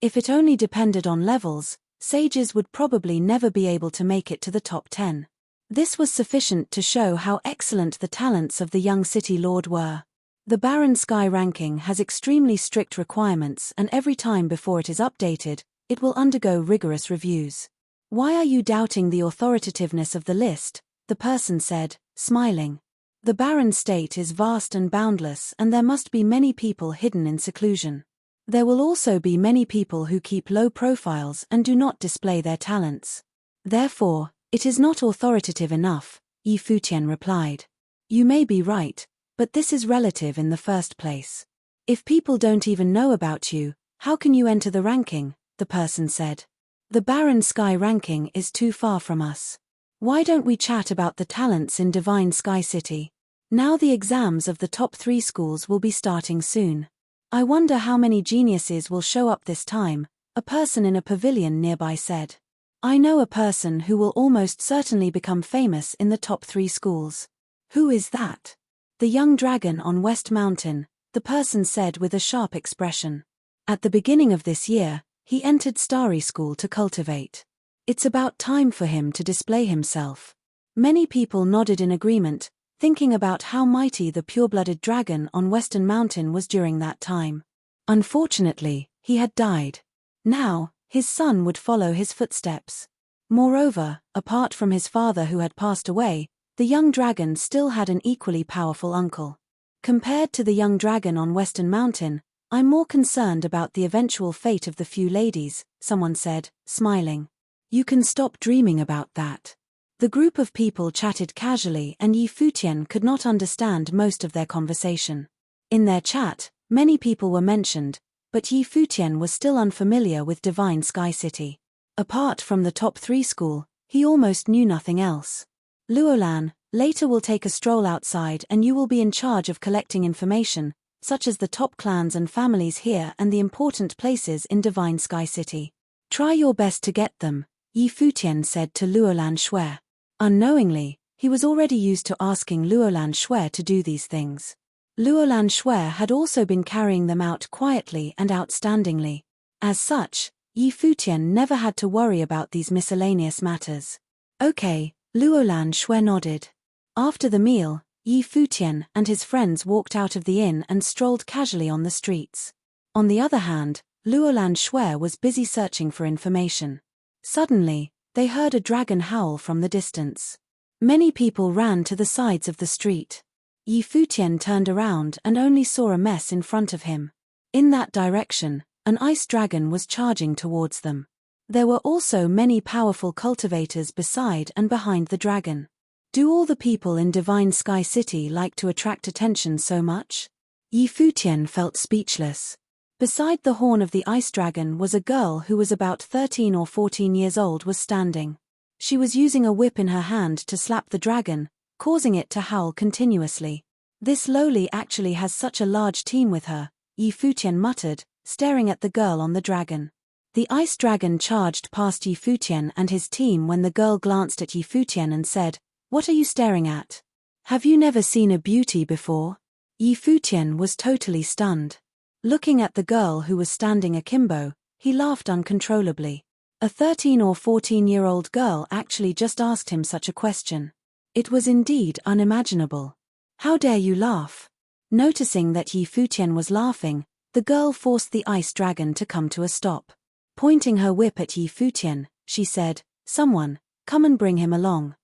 If it only depended on levels, sages would probably never be able to make it to the top 10. This was sufficient to show how excellent the talents of the young city lord were. The Baron Sky ranking has extremely strict requirements, and every time before it is updated, it will undergo rigorous reviews. Why are you doubting the authoritativeness of the list? The person said, smiling. The Baron State is vast and boundless, and there must be many people hidden in seclusion. There will also be many people who keep low profiles and do not display their talents. Therefore, it is not authoritative enough, Yi Futian replied. You may be right, but this is relative in the first place. If people don't even know about you, how can you enter the ranking? The person said. The Baron Sky ranking is too far from us. Why don't we chat about the talents in Divine Sky City? Now the exams of the top 3 schools will be starting soon. I wonder how many geniuses will show up this time, a person in a pavilion nearby said. I know a person who will almost certainly become famous in the top 3 schools. Who is that? The young dragon on West Mountain, the person said with a sharp expression. At the beginning of this year, he entered Starry School to cultivate. It's about time for him to display himself. Many people nodded in agreement, thinking about how mighty the pure-blooded dragon on Western Mountain was during that time. Unfortunately, he had died. Now, his son would follow his footsteps. Moreover, apart from his father who had passed away, the young dragon still had an equally powerful uncle. Compared to the young dragon on Western Mountain, I'm more concerned about the eventual fate of the few ladies, someone said, smiling. You can stop dreaming about that. The group of people chatted casually and Yi Futian could not understand most of their conversation. In their chat, many people were mentioned, but Yi Futian was still unfamiliar with Divine Sky City. Apart from the top 3 school, he almost knew nothing else. Luolan, later will take a stroll outside and you will be in charge of collecting information, such as the top clans and families here and the important places in Divine Sky City. Try your best to get them, Yi Futian said to Luolan Shui. Unknowingly, he was already used to asking Luolan Shui to do these things. Luolan Shui had also been carrying them out quietly and outstandingly. As such, Yi Futian never had to worry about these miscellaneous matters. Okay, Luolan Shui nodded. After the meal, Yi Futian and his friends walked out of the inn and strolled casually on the streets. On the other hand, Luolan Shui was busy searching for information. Suddenly, they heard a dragon howl from the distance. Many people ran to the sides of the street. Yi Futian turned around and only saw a mess in front of him. In that direction, an ice dragon was charging towards them. There were also many powerful cultivators beside and behind the dragon. Do all the people in Divine Sky City like to attract attention so much? Yi Futian felt speechless. Beside the horn of the ice dragon was a girl who was about 13 or 14 years old was standing. She was using a whip in her hand to slap the dragon, causing it to howl continuously. This loli actually has such a large team with her, Yi Futian muttered, staring at the girl on the dragon. The ice dragon charged past Yi Futian and his team when the girl glanced at Yi Futian and said, "What are you staring at? Have you never seen a beauty before?" Yi Futian was totally stunned. Looking at the girl who was standing akimbo, he laughed uncontrollably. A 13 or 14-year-old girl actually just asked him such a question. It was indeed unimaginable. "How dare you laugh?" Noticing that Yi Futian was laughing, the girl forced the ice dragon to come to a stop. Pointing her whip at Yi Futian, she said, "Someone, come and bring him along."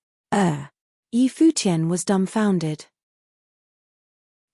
Yi Futian was dumbfounded.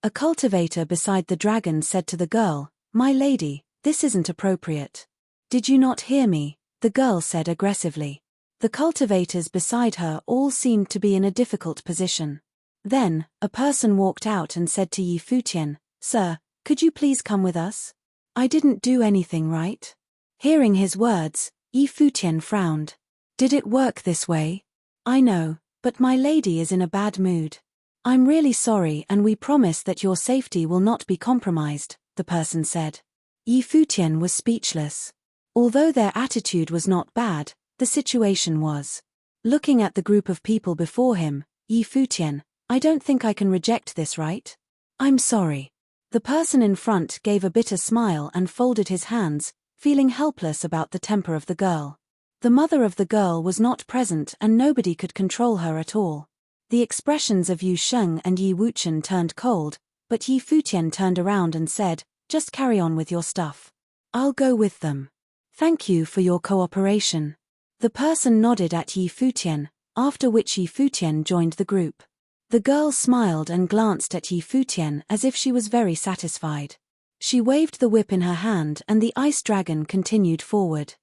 A cultivator beside the dragon said to the girl, "My lady, this isn't appropriate." "Did you not hear me?" the girl said aggressively. The cultivators beside her all seemed to be in a difficult position. Then, a person walked out and said to Yi Futian, "Sir, could you please come with us? I didn't do anything, right?" Hearing his words, Yi Futian frowned. "Did it work this way? I know, but my lady is in a bad mood. I'm really sorry and we promise that your safety will not be compromised," the person said. Yi Futian was speechless. Although their attitude was not bad, the situation was. Looking at the group of people before him, Yi Futian, "I don't think I can reject this, right? I'm sorry." The person in front gave a bitter smile and folded his hands, feeling helpless about the temper of the girl. The mother of the girl was not present and nobody could control her at all. The expressions of Yu Sheng and Yi Wuchen turned cold, but Yi Futian turned around and said, "Just carry on with your stuff. I'll go with them. Thank you for your cooperation." The person nodded at Yi Futian, after which Yi Futian joined the group. The girl smiled and glanced at Yi Futian as if she was very satisfied. She waved the whip in her hand and the ice dragon continued forward.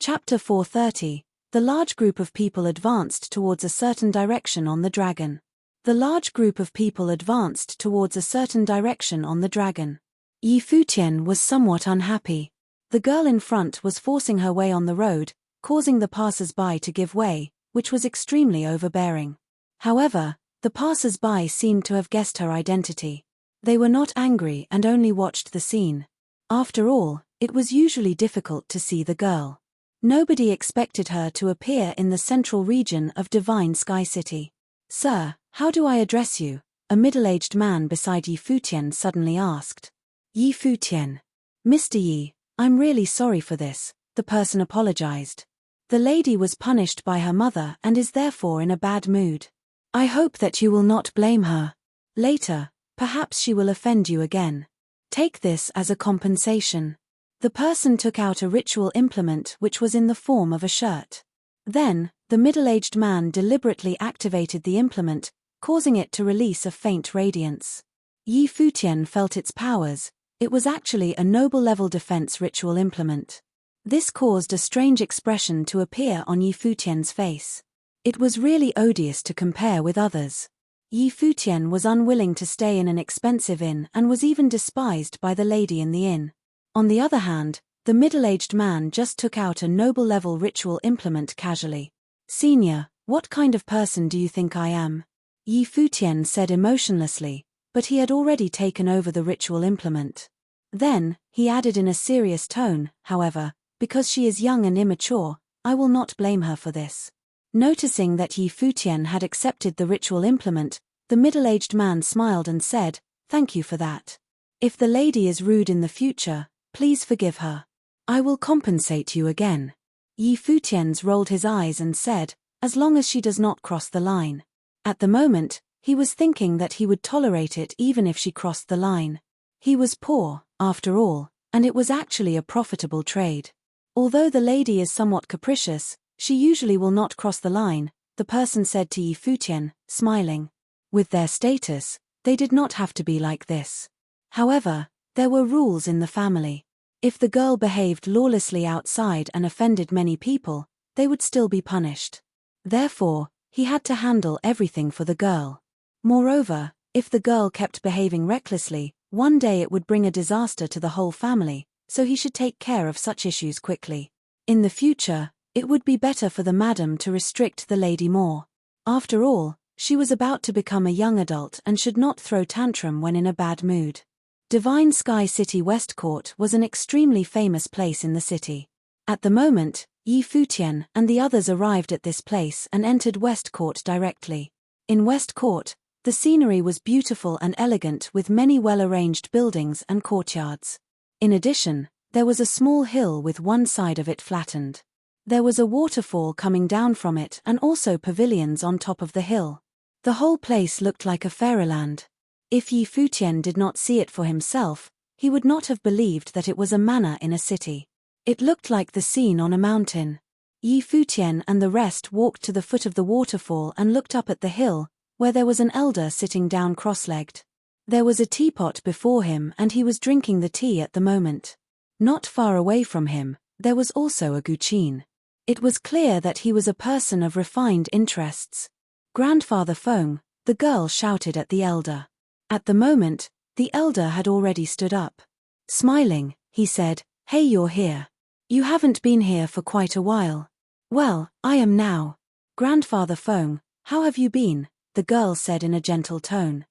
Chapter 430. The large group of people advanced towards a certain direction on the dragon. The large group of people advanced towards a certain direction on the dragon. Yi Futian was somewhat unhappy. The girl in front was forcing her way on the road, causing the passers-by to give way, which was extremely overbearing. However, the passers-by seemed to have guessed her identity. They were not angry and only watched the scene. After all, it was usually difficult to see the girl. Nobody expected her to appear in the central region of Divine Sky City. "Sir, how do I address you?" a middle-aged man beside Yi Futian suddenly asked. Yi Futian. "Mr. Yi, I'm really sorry for this," the person apologized. "The lady was punished by her mother and is therefore in a bad mood. I hope that you will not blame her. Later, perhaps she will offend you again. Take this as a compensation." The person took out a ritual implement which was in the form of a shirt. Then, the middle-aged man deliberately activated the implement, causing it to release a faint radiance. Yi Futian felt its powers. It was actually a noble-level defense ritual implement. This caused a strange expression to appear on Yi Futian's face. It was really odious to compare with others. Yi Futian was unwilling to stay in an expensive inn and was even despised by the lady in the inn. On the other hand, the middle-aged man just took out a noble-level ritual implement casually. "Senior, what kind of person do you think I am?" Yi Futian said emotionlessly, but he had already taken over the ritual implement. Then, he added in a serious tone, "However, because she is young and immature, I will not blame her for this." Noticing that Yi Futian had accepted the ritual implement, the middle-aged man smiled and said, "Thank you for that. If the lady is rude in the future, please forgive her. I will compensate you again." Yi Futian rolled his eyes and said, "As long as she does not cross the line." At the moment, he was thinking that he would tolerate it even if she crossed the line. He was poor, after all, and it was actually a profitable trade. Although the lady is somewhat capricious, she usually will not cross the line, the person said to Yi Futian, smiling. With their status, they did not have to be like this. However, there were rules in the family. If the girl behaved lawlessly outside and offended many people, they would still be punished. Therefore, he had to handle everything for the girl. Moreover, if the girl kept behaving recklessly, one day it would bring a disaster to the whole family, so he should take care of such issues quickly. In the future, It would be better for the madam to restrict the lady more. After all, she was about to become a young adult and should not throw tantrum when in a bad mood. Divine Sky City West Court was an extremely famous place in the city. At the moment, Yi Futian and the others arrived at this place and entered West Court directly. In West Court, the scenery was beautiful and elegant with many well-arranged buildings and courtyards. In addition, there was a small hill with one side of it flattened. There was a waterfall coming down from it and also pavilions on top of the hill. The whole place looked like a fairyland. If Yi Futian did not see it for himself, he would not have believed that it was a manor in a city. It looked like the scene on a mountain. Yi Futian and the rest walked to the foot of the waterfall and looked up at the hill, where there was an elder sitting down cross-legged. There was a teapot before him and he was drinking the tea at the moment. Not far away from him, there was also a guqin. It was clear that he was a person of refined interests. Grandfather Feng, the girl shouted at the elder. At the moment, the elder had already stood up. Smiling, he said, "Hey, you're here. You haven't been here for quite a while." "Well, I am now. Grandfather Feng, how have you been?" the girl said in a gentle tone.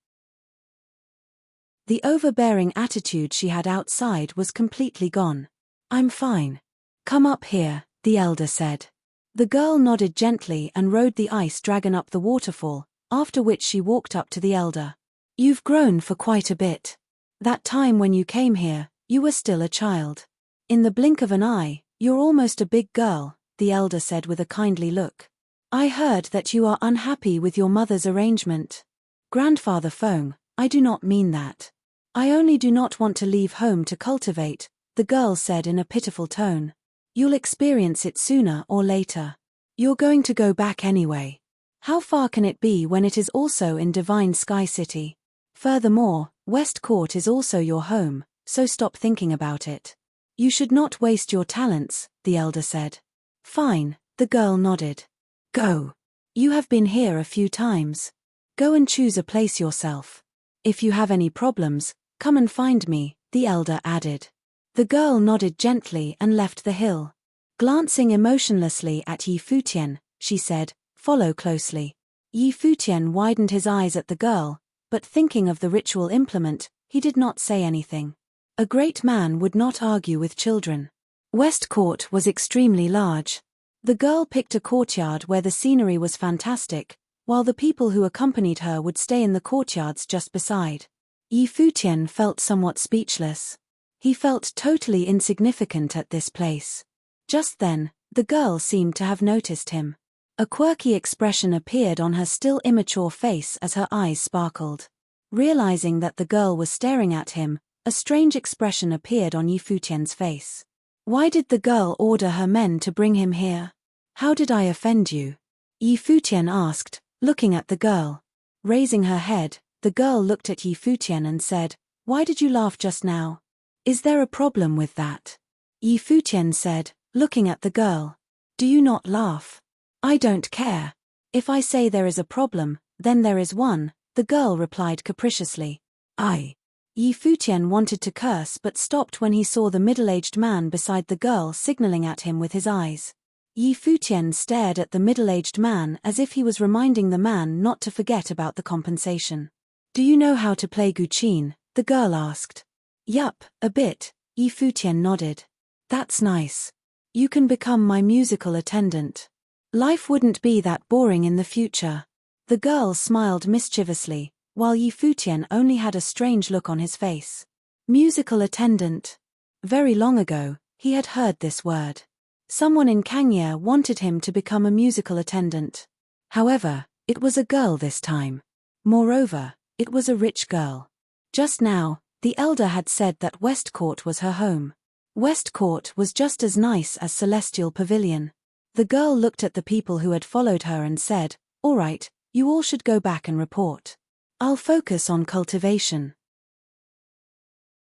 The overbearing attitude she had outside was completely gone. "I'm fine. Come up here," the elder said. The girl nodded gently and rode the ice dragon up the waterfall, after which she walked up to the elder. "You've grown for quite a bit. That time when you came here, you were still a child. In the blink of an eye, you're almost a big girl," the elder said with a kindly look. "I heard that you are unhappy with your mother's arrangement." "Grandfather Feng, I do not mean that. I only do not want to leave home to cultivate," the girl said in a pitiful tone. "You'll experience it sooner or later. You're going to go back anyway. How far can it be when it is also in Divine Sky City? Furthermore, West Court is also your home, so stop thinking about it. You should not waste your talents," the elder said. "Fine," the girl nodded. "Go. You have been here a few times. Go and choose a place yourself. If you have any problems, come and find me," the elder added. The girl nodded gently and left the hill. Glancing emotionlessly at Yi Futian, she said, "Follow closely." Yi Futian widened his eyes at the girl, but thinking of the ritual implement, he did not say anything. A great man would not argue with children. West Court was extremely large. The girl picked a courtyard where the scenery was fantastic, while the people who accompanied her would stay in the courtyards just beside. Yi Futian felt somewhat speechless. He felt totally insignificant at this place. Just then, the girl seemed to have noticed him. A quirky expression appeared on her still immature face as her eyes sparkled. Realizing that the girl was staring at him, a strange expression appeared on Yi Futian's face. Why did the girl order her men to bring him here? How did I offend you? Yi Futian asked, looking at the girl. Raising her head, the girl looked at Yi Futian and said, "Why did you laugh just now? Is there a problem with that?" Yi Futian said, looking at the girl. "Do you not laugh? I don't care. If I say there is a problem, then there is one," the girl replied capriciously. Yi Futian wanted to curse but stopped when he saw the middle-aged man beside the girl signaling at him with his eyes. Yi Futian stared at the middle-aged man as if he was reminding the man not to forget about the compensation. "Do you know how to play guqin?" the girl asked. "Yup, a bit," Yi Futian nodded. "That's nice. You can become my musical attendant. Life wouldn't be that boring in the future." The girl smiled mischievously, while Yi Futian only had a strange look on his face. Musical attendant. Very long ago, he had heard this word. Someone in Kangye wanted him to become a musical attendant. However, it was a girl this time. Moreover, it was a rich girl. Just now, the elder had said that West Court was her home. West Court was just as nice as Celestial Pavilion. The girl looked at the people who had followed her and said, "All right, you all should go back and report. I'll focus on cultivation."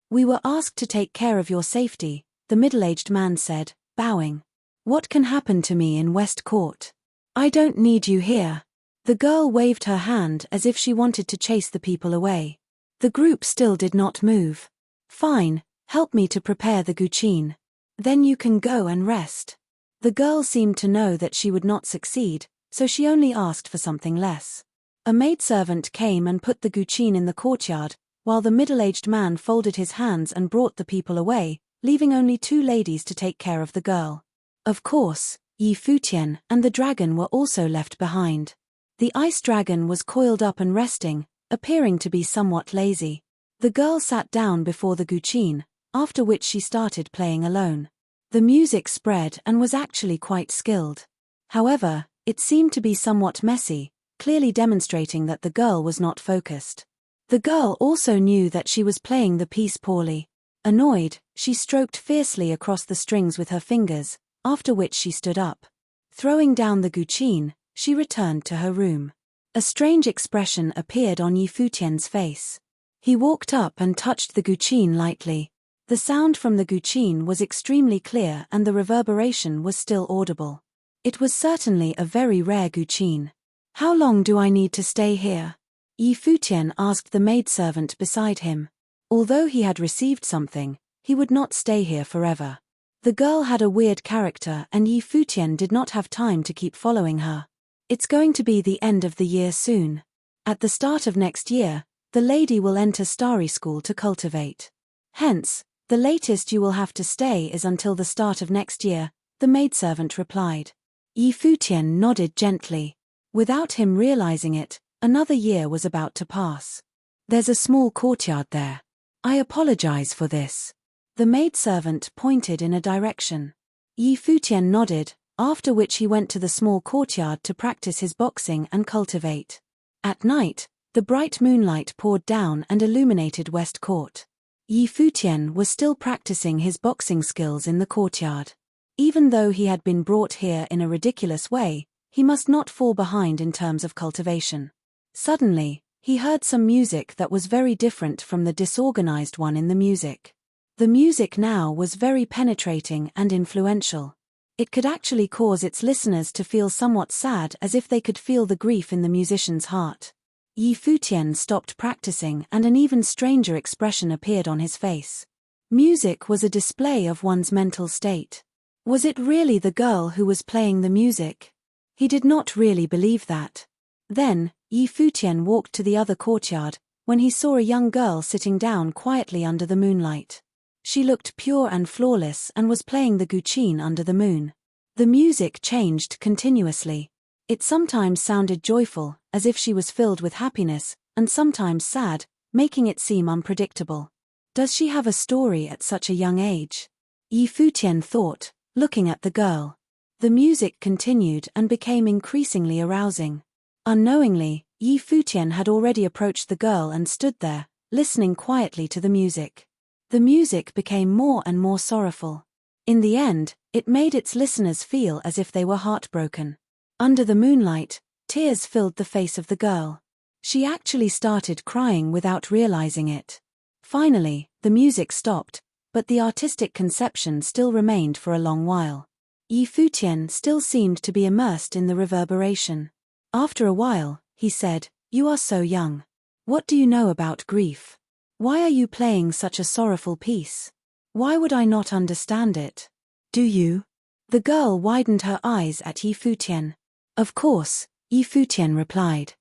"We were asked to take care of your safety," the middle-aged man said, bowing. "What can happen to me in West Court? I don't need you here." The girl waved her hand as if she wanted to chase the people away. The group still did not move. "Fine, help me to prepare the guqin. Then you can go and rest." The girl seemed to know that she would not succeed, so she only asked for something less. A maidservant came and put the guqin in the courtyard, while the middle-aged man folded his hands and brought the people away, leaving only 2 ladies to take care of the girl. Of course, Futian and the dragon were also left behind. The ice dragon was coiled up and resting, appearing to be somewhat lazy. The girl sat down before the guqin, after which she started playing alone. The music spread and was actually quite skilled. However, it seemed to be somewhat messy, clearly demonstrating that the girl was not focused. The girl also knew that she was playing the piece poorly. Annoyed, she stroked fiercely across the strings with her fingers, after which she stood up. Throwing down the guqin, she returned to her room. A strange expression appeared on Futian's face. He walked up and touched the guqin lightly. The sound from the guqin was extremely clear and the reverberation was still audible. It was certainly a very rare guqin. "How long do I need to stay here?" Futian asked the maidservant beside him. Although he had received something, he would not stay here forever. The girl had a weird character and Futian did not have time to keep following her. "It's going to be the end of the year soon. At the start of next year, the lady will enter starry school to cultivate. Hence, the latest you will have to stay is until the start of next year," the maidservant replied. Futian nodded gently. Without him realizing it, another year was about to pass. "There's a small courtyard there. I apologize for this." The maidservant pointed in a direction. Futian nodded, after which he went to the small courtyard to practice his boxing and cultivate. At night, the bright moonlight poured down and illuminated West Court. Futian was still practicing his boxing skills in the courtyard. Even though he had been brought here in a ridiculous way, he must not fall behind in terms of cultivation. Suddenly, he heard some music that was very different from the disorganized one in the music. The music now was very penetrating and influential. It could actually cause its listeners to feel somewhat sad, as if they could feel the grief in the musician's heart. Futian stopped practicing and an even stranger expression appeared on his face. Music was a display of one's mental state. Was it really the girl who was playing the music? He did not really believe that. Then, Futian walked to the other courtyard, when he saw a young girl sitting down quietly under the moonlight. She looked pure and flawless and was playing the guqin under the moon. The music changed continuously. It sometimes sounded joyful, as if she was filled with happiness, and sometimes sad, making it seem unpredictable. Does she have a story at such a young age? Futian thought, looking at the girl. The music continued and became increasingly arousing. Unknowingly, Futian had already approached the girl and stood there, listening quietly to the music. The music became more and more sorrowful. In the end, it made its listeners feel as if they were heartbroken. Under the moonlight, tears filled the face of the girl. She actually started crying without realizing it. Finally, the music stopped, but the artistic conception still remained for a long while. Futian still seemed to be immersed in the reverberation. After a while, he said, "You are so young. What do you know about grief? Why are you playing such a sorrowful piece? Why would I not understand it? Do you?" The girl widened her eyes at Futian. "Of course," Futian replied.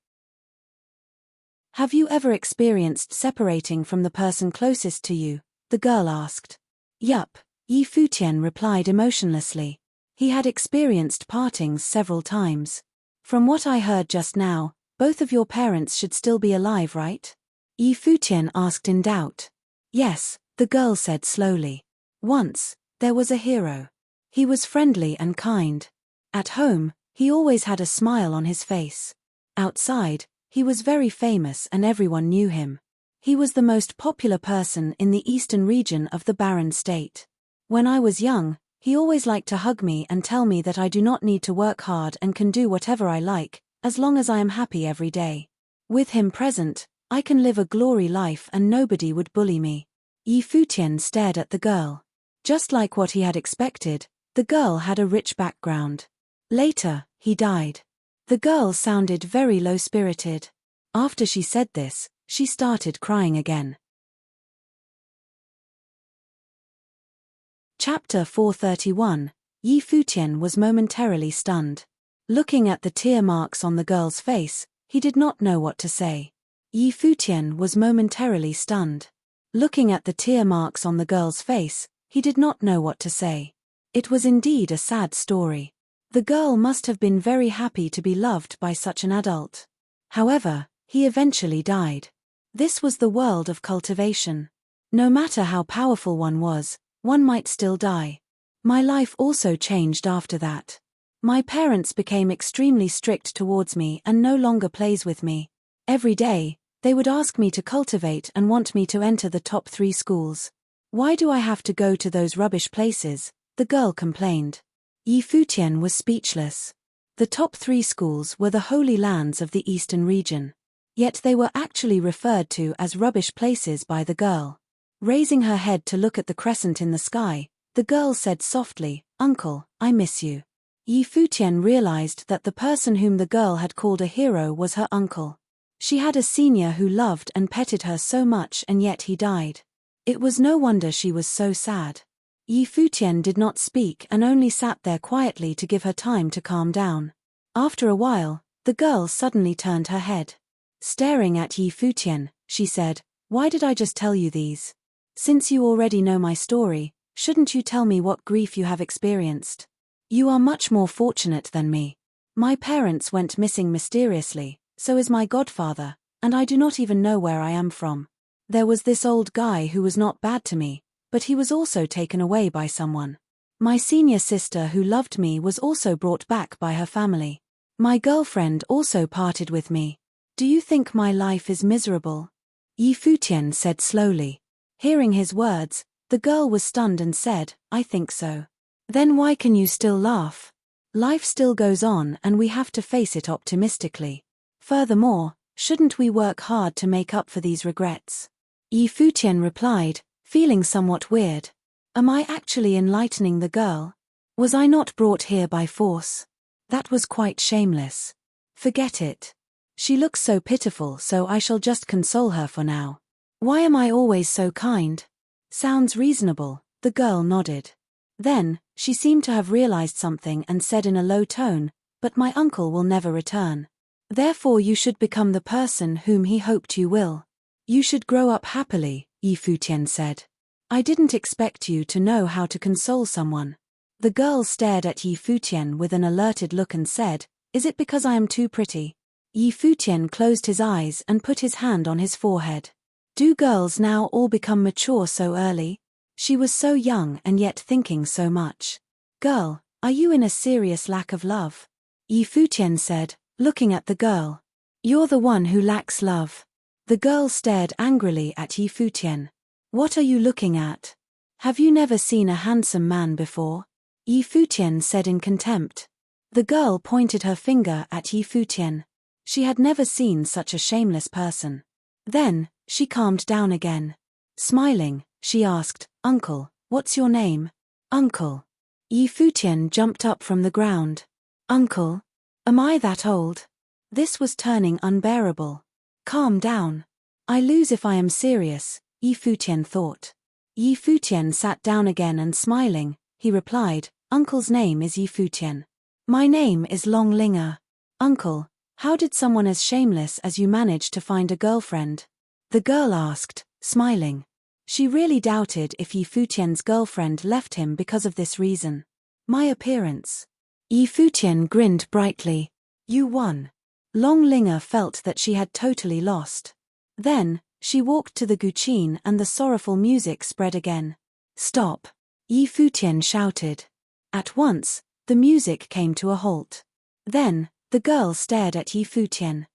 "Have you ever experienced separating from the person closest to you?" the girl asked. "Yup," Futian replied emotionlessly. He had experienced partings several times. "From what I heard just now, both of your parents should still be alive, right?" Futian asked in doubt. "Yes," the girl said slowly. "Once, there was a hero. He was friendly and kind. At home, he always had a smile on his face. Outside, he was very famous and everyone knew him. He was the most popular person in the eastern region of the barren state. When I was young, he always liked to hug me and tell me that I do not need to work hard and can do whatever I like, as long as I am happy every day. With him present, I can live a glory life and nobody would bully me." Futian stared at the girl. Just like what he had expected, the girl had a rich background. Later, he died. The girl sounded very low-spirited. After she said this, she started crying again. Chapter 431, Yi Futian was momentarily stunned. Looking at the tear marks on the girl's face, he did not know what to say. Yi Futian was momentarily stunned. Looking at the tear marks on the girl's face, he did not know what to say. It was indeed a sad story. The girl must have been very happy to be loved by such an adult. However, he eventually died. This was the world of cultivation. No matter how powerful one was, one might still die. My life also changed after that. My parents became extremely strict towards me and no longer plays with me. Every day, they would ask me to cultivate and want me to enter the top 3 schools. Why do I have to go to those rubbish places? The girl complained. Yi Futian was speechless. The top 3 schools were the holy lands of the eastern region. Yet they were actually referred to as rubbish places by the girl. Raising her head to look at the crescent in the sky, the girl said softly, "Uncle, I miss you." Yi Futian realized that the person whom the girl had called a hero was her uncle. She had a senior who loved and petted her so much and yet he died. It was no wonder she was so sad. Yi Futian did not speak and only sat there quietly to give her time to calm down. After a while, the girl suddenly turned her head. Staring at Yi Futian, she said, "Why did I just tell you these? Since you already know my story, shouldn't you tell me what grief you have experienced? You are much more fortunate than me. My parents went missing mysteriously, so is my godfather, and I do not even know where I am from. There was this old guy who was not bad to me, but he was also taken away by someone. My senior sister who loved me was also brought back by her family. My girlfriend also parted with me. Do you think my life is miserable?" Yi Futian said slowly. Hearing his words, the girl was stunned and said, "I think so." "Then why can you still laugh? Life still goes on and we have to face it optimistically. Furthermore, shouldn't we work hard to make up for these regrets?" Yi Futian replied, feeling somewhat weird. Am I actually enlightening the girl? Was I not brought here by force? That was quite shameless. Forget it. She looks so pitiful, so I shall just console her for now. Why am I always so kind? Sounds reasonable, the girl nodded. Then, she seemed to have realized something and said in a low tone, "But my uncle will never return. Therefore you should become the person whom he hoped you will. You should grow up happily," Yi Futian said. "I didn't expect you to know how to console someone." The girl stared at Yi Futian with an alerted look and said, "Is it because I am too pretty?" Yi Futian closed his eyes and put his hand on his forehead. Do girls now all become mature so early? She was so young and yet thinking so much. "Girl, are you in a serious lack of love?" Yi Futian said, looking at the girl. "You're the one who lacks love." The girl stared angrily at Yi Futian. "What are you looking at? Have you never seen a handsome man before?" Yi Futian said in contempt. The girl pointed her finger at Yi Futian. She had never seen such a shameless person. Then, she calmed down again. Smiling, she asked, "Uncle, what's your name?" "Uncle." Yi Futian jumped up from the ground. "Uncle? Am I that old?" This was turning unbearable. "Calm down. I lose if I am serious," Yi Futian thought. Yi Futian sat down again and smiling, he replied, "Uncle's name is Yi Futian. My name is Long Linger. Uncle, how did someone as shameless as you manage to find a girlfriend?" The girl asked, smiling. She really doubted if Yi Futian's girlfriend left him because of this reason. "My appearance." Yi Futian grinned brightly. "You won." Long Linger felt that she had totally lost. Then, she walked to the guqin and the sorrowful music spread again. "Stop!" Yi Futian shouted. At once, the music came to a halt. Then, the girl stared at Yi Futian.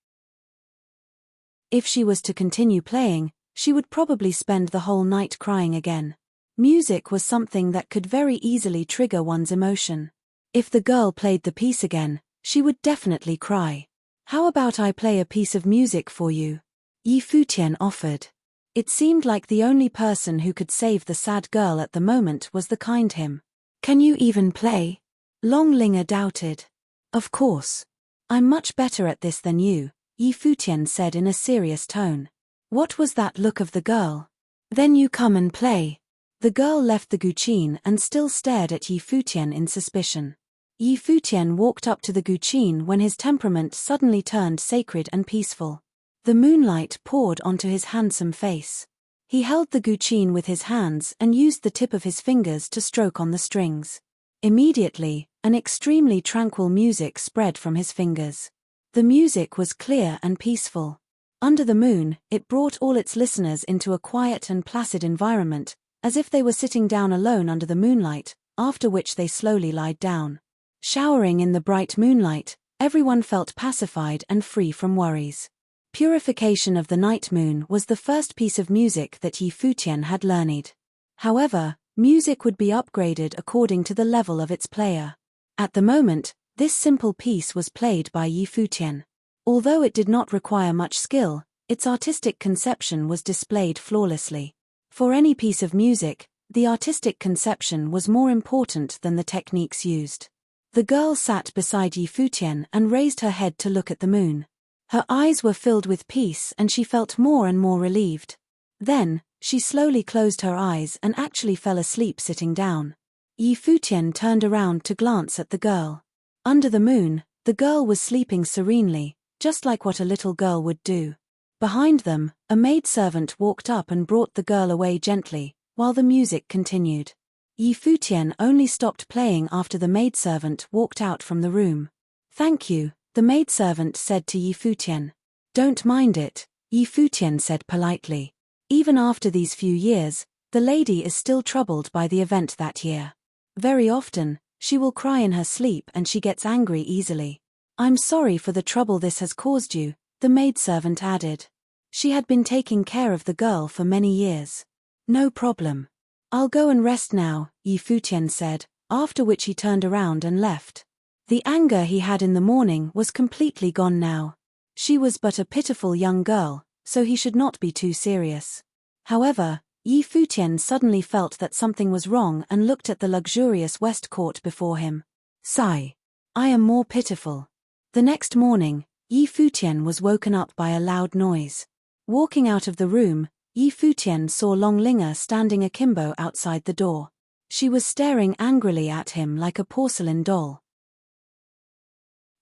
If she was to continue playing, she would probably spend the whole night crying again. Music was something that could very easily trigger one's emotion. If the girl played the piece again, she would definitely cry. "How about I play a piece of music for you?" Yi Futian offered. It seemed like the only person who could save the sad girl at the moment was the kind him. "Can you even play?" Long Linger doubted. "Of course. I'm much better at this than you," Yi Futian said in a serious tone. What was that look of the girl? "Then you come and play." The girl left the guqin and still stared at Yi Futian in suspicion. Yi Futian walked up to the guqin when his temperament suddenly turned sacred and peaceful. The moonlight poured onto his handsome face. He held the guqin with his hands and used the tip of his fingers to stroke on the strings. Immediately, an extremely tranquil music spread from his fingers. The music was clear and peaceful. Under the moon, it brought all its listeners into a quiet and placid environment, as if they were sitting down alone under the moonlight, after which they slowly lied down. Showering in the bright moonlight, everyone felt pacified and free from worries. Purification of the Night Moon was the first piece of music that Yi Futian had learned. However, music would be upgraded according to the level of its player. At the moment, this simple piece was played by Yi Futian. Although it did not require much skill, its artistic conception was displayed flawlessly. For any piece of music, the artistic conception was more important than the techniques used. The girl sat beside Yi Futian and raised her head to look at the moon. Her eyes were filled with peace and she felt more and more relieved. Then, she slowly closed her eyes and actually fell asleep sitting down. Yi Futian turned around to glance at the girl. Under the moon, the girl was sleeping serenely, just like what a little girl would do. Behind them, a maidservant walked up and brought the girl away gently, while the music continued. Yi Futian only stopped playing after the maidservant walked out from the room. "Thank you," the maidservant said to Yi Futian. "Don't mind it," Yi Futian said politely. Even after these few years, the lady is still troubled by the event that year. Very often, she will cry in her sleep and she gets angry easily. "I'm sorry for the trouble this has caused you," the maidservant added. She had been taking care of the girl for many years. "No problem. I'll go and rest now," Yi Futian said, after which he turned around and left. The anger he had in the morning was completely gone now. She was but a pitiful young girl, so he should not be too serious. However, Yi Futian suddenly felt that something was wrong and looked at the luxurious West Court before him. Sigh. I am more pitiful. The next morning, Yi Futian was woken up by a loud noise. Walking out of the room, Yi Futian saw Long Linga standing akimbo outside the door. She was staring angrily at him like a porcelain doll.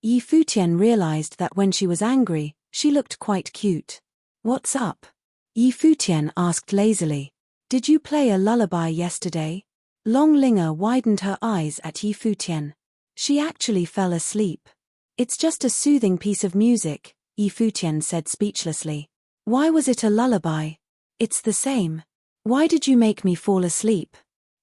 Yi Futian realized that when she was angry, she looked quite cute. "What's up?" Yi Futian asked lazily. "Did you play a lullaby yesterday?" Long Linga widened her eyes at Yi Futian. She actually fell asleep. "It's just a soothing piece of music," Yi Futian said speechlessly. "Why was it a lullaby? It's the same. Why did you make me fall asleep?"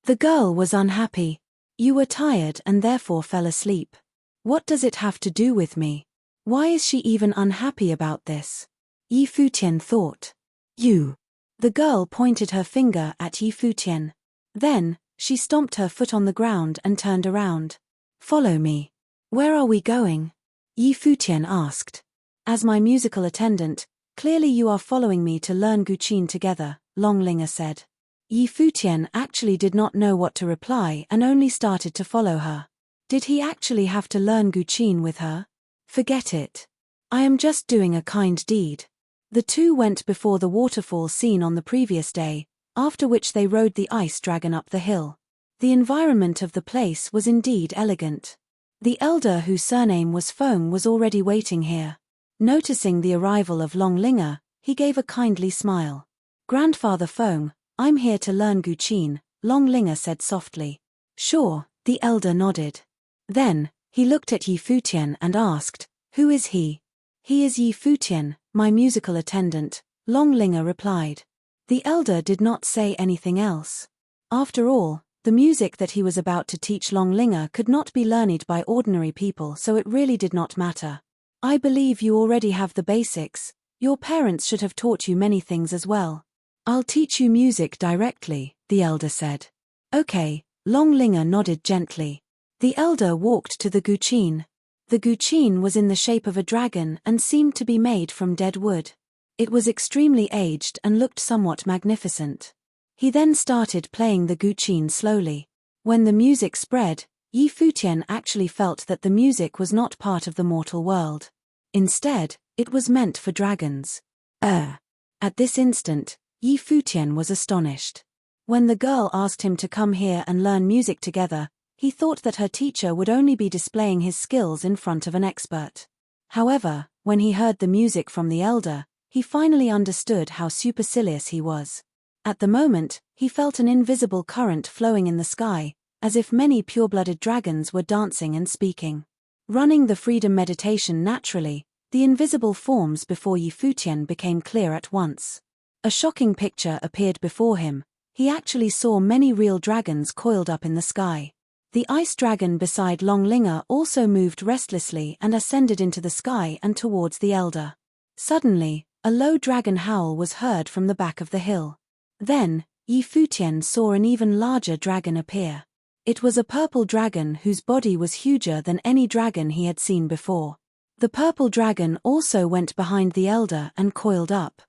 The girl was unhappy. "You were tired and therefore fell asleep. What does it have to do with me? Why is she even unhappy about this?" Yi Futian thought. "You." The girl pointed her finger at Yi Futian. Then, she stomped her foot on the ground and turned around. "Follow me." "Where are we going?" Yi Futian asked. "As my musical attendant, clearly you are following me to learn guqin together," Long Linga said. Yi Futian actually did not know what to reply and only started to follow her. Did he actually have to learn guqin with her? Forget it. I am just doing a kind deed. The two went before the waterfall seen on the previous day, after which they rode the ice dragon up the hill. The environment of the place was indeed elegant. The elder whose surname was Feng was already waiting here. Noticing the arrival of Long Linga, he gave a kindly smile. "Grandfather Feng, I'm here to learn guqin," Long Linga said softly. "Sure," the elder nodded. Then, he looked at Yi Futian and asked, "Who is he?" "He is Yi Futian, my musical attendant," Long Linga replied. The elder did not say anything else. After all, the music that he was about to teach Long Linga could not be learned by ordinary people, so it really did not matter. "I believe you already have the basics. Your parents should have taught you many things as well." "I'll teach you music directly," the elder said. "Okay," Long Linga nodded gently. The elder walked to the guqin. The guqin was in the shape of a dragon and seemed to be made from dead wood. It was extremely aged and looked somewhat magnificent. He then started playing the guqin slowly. When the music spread, Yi Futian actually felt that the music was not part of the mortal world. Instead, it was meant for dragons. At this instant, Yi Futian was astonished. When the girl asked him to come here and learn music together, he thought that her teacher would only be displaying his skills in front of an expert. However, when he heard the music from the elder, he finally understood how supercilious he was. At the moment, he felt an invisible current flowing in the sky, as if many pure-blooded dragons were dancing and speaking. Running the freedom meditation naturally, the invisible forms before Futian became clear at once. A shocking picture appeared before him. He actually saw many real dragons coiled up in the sky. The ice dragon beside Longlinger also moved restlessly and ascended into the sky and towards the elder. Suddenly, a low dragon howl was heard from the back of the hill. Then, Futian saw an even larger dragon appear. It was a purple dragon whose body was huger than any dragon he had seen before. The purple dragon also went behind the elder and coiled up.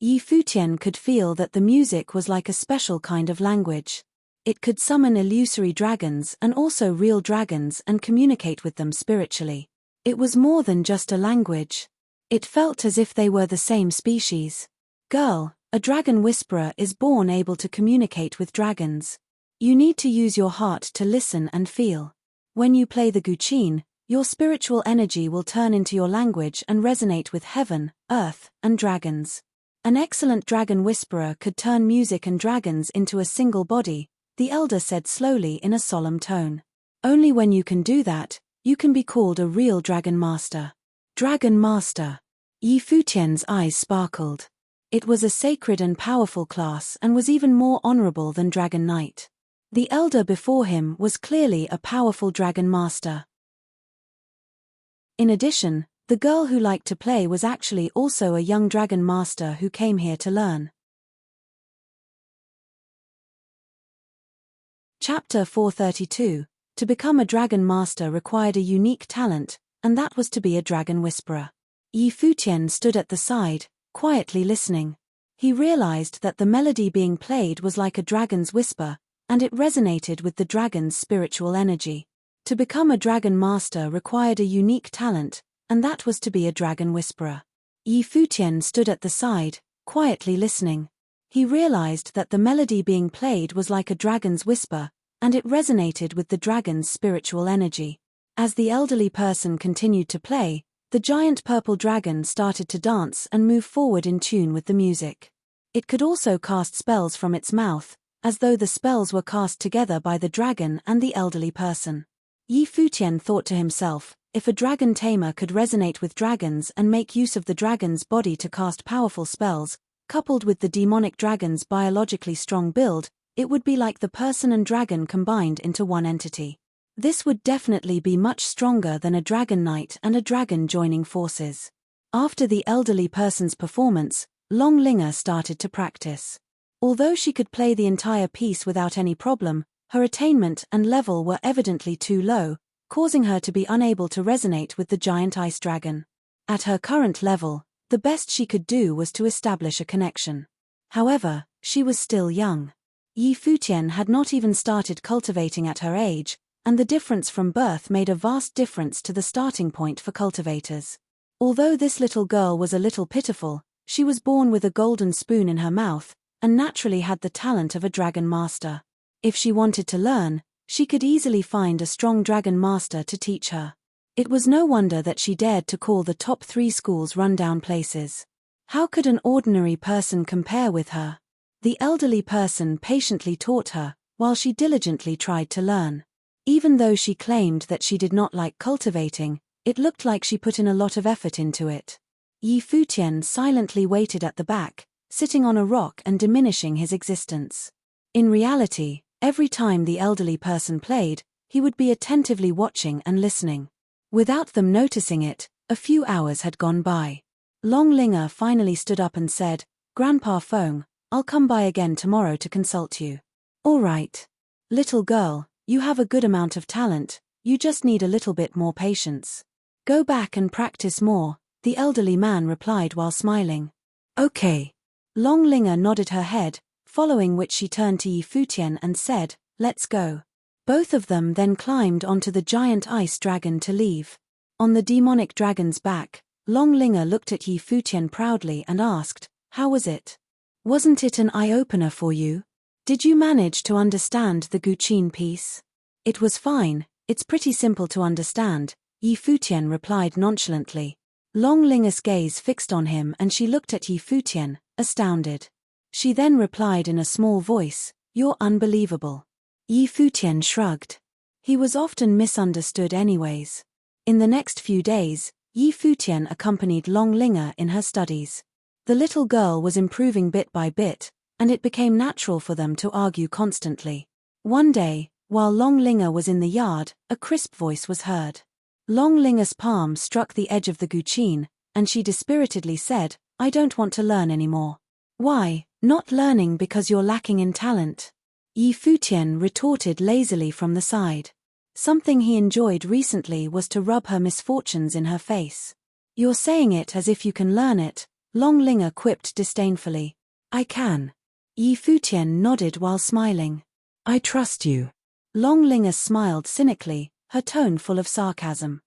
Futian could feel that the music was like a special kind of language. It could summon illusory dragons and also real dragons and communicate with them spiritually. It was more than just a language. It felt as if they were the same species. Girl, a dragon whisperer is born able to communicate with dragons. You need to use your heart to listen and feel. When you play the guqin, your spiritual energy will turn into your language and resonate with heaven, earth, and dragons. An excellent dragon whisperer could turn music and dragons into a single body, the elder said slowly in a solemn tone. Only when you can do that, you can be called a real dragon master. Dragon master. Futian's eyes sparkled. It was a sacred and powerful class and was even more honorable than Dragon Knight. The elder before him was clearly a powerful dragon master. In addition, the girl who liked to play was actually also a young dragon master who came here to learn. Chapter 432. To become a dragon master required a unique talent, and that was to be a dragon whisperer. Futian stood at the side, quietly listening. He realized that the melody being played was like a dragon's whisper, and it resonated with the dragon's spiritual energy. To become a dragon master required a unique talent, and that was to be a dragon whisperer. Futian stood at the side, quietly listening. He realized that the melody being played was like a dragon's whisper, and it resonated with the dragon's spiritual energy. As the elderly person continued to play, the giant purple dragon started to dance and move forward in tune with the music. It could also cast spells from its mouth, as though the spells were cast together by the dragon and the elderly person. Futian thought to himself, if a dragon tamer could resonate with dragons and make use of the dragon's body to cast powerful spells, coupled with the demonic dragon's biologically strong build, it would be like the person and dragon combined into one entity. This would definitely be much stronger than a dragon knight and a dragon joining forces. After the elderly person's performance, Longlinger started to practice. Although she could play the entire piece without any problem, her attainment and level were evidently too low, causing her to be unable to resonate with the giant ice dragon. At her current level, the best she could do was to establish a connection. However, she was still young. Futian had not even started cultivating at her age, and the difference from birth made a vast difference to the starting point for cultivators. Although this little girl was a little pitiful, she was born with a golden spoon in her mouth, and naturally had the talent of a dragon master. If she wanted to learn, she could easily find a strong dragon master to teach her. It was no wonder that she dared to call the top 3 schools rundown places. How could an ordinary person compare with her? The elderly person patiently taught her, while she diligently tried to learn. Even though she claimed that she did not like cultivating, it looked like she put in a lot of effort into it. Futian silently waited at the back, sitting on a rock and diminishing his existence. In reality, every time the elderly person played, he would be attentively watching and listening. Without them noticing it, a few hours had gone by. Longlinger finally stood up and said, "Grandpa Feng, I'll come by again tomorrow to consult you." "All right. Little girl, you have a good amount of talent, you just need a little bit more patience. Go back and practice more," the elderly man replied while smiling. "Okay." Longlinger nodded her head, following which she turned to Futian and said, "Let's go." Both of them then climbed onto the giant ice dragon to leave. On the demonic dragon's back, Longlinger looked at Futian proudly and asked, "How was it? Wasn't it an eye-opener for you?" Did you manage to understand the Guqin piece? It was fine, it's pretty simple to understand, Yi Futian replied nonchalantly. Long Linger's gaze fixed on him and she looked at Yi Futian, astounded. She then replied in a small voice, "You're unbelievable." Yi Futian shrugged. He was often misunderstood anyways. In the next few days, Yi Futian accompanied Long Linger in her studies. The little girl was improving bit by bit, and it became natural for them to argue constantly. One day, while Long Linger was in the yard, a crisp voice was heard. Long Linger's palm struck the edge of the Guqin, and she dispiritedly said, "I don't want to learn anymore." "Why, not learning because you're lacking in talent?" Yi Futian retorted lazily from the side. Something he enjoyed recently was to rub her misfortunes in her face. "You're saying it as if you can learn it," Long Linger quipped disdainfully. "I can." Yi Futian nodded while smiling. "I trust you." Long Linger smiled cynically, her tone full of sarcasm.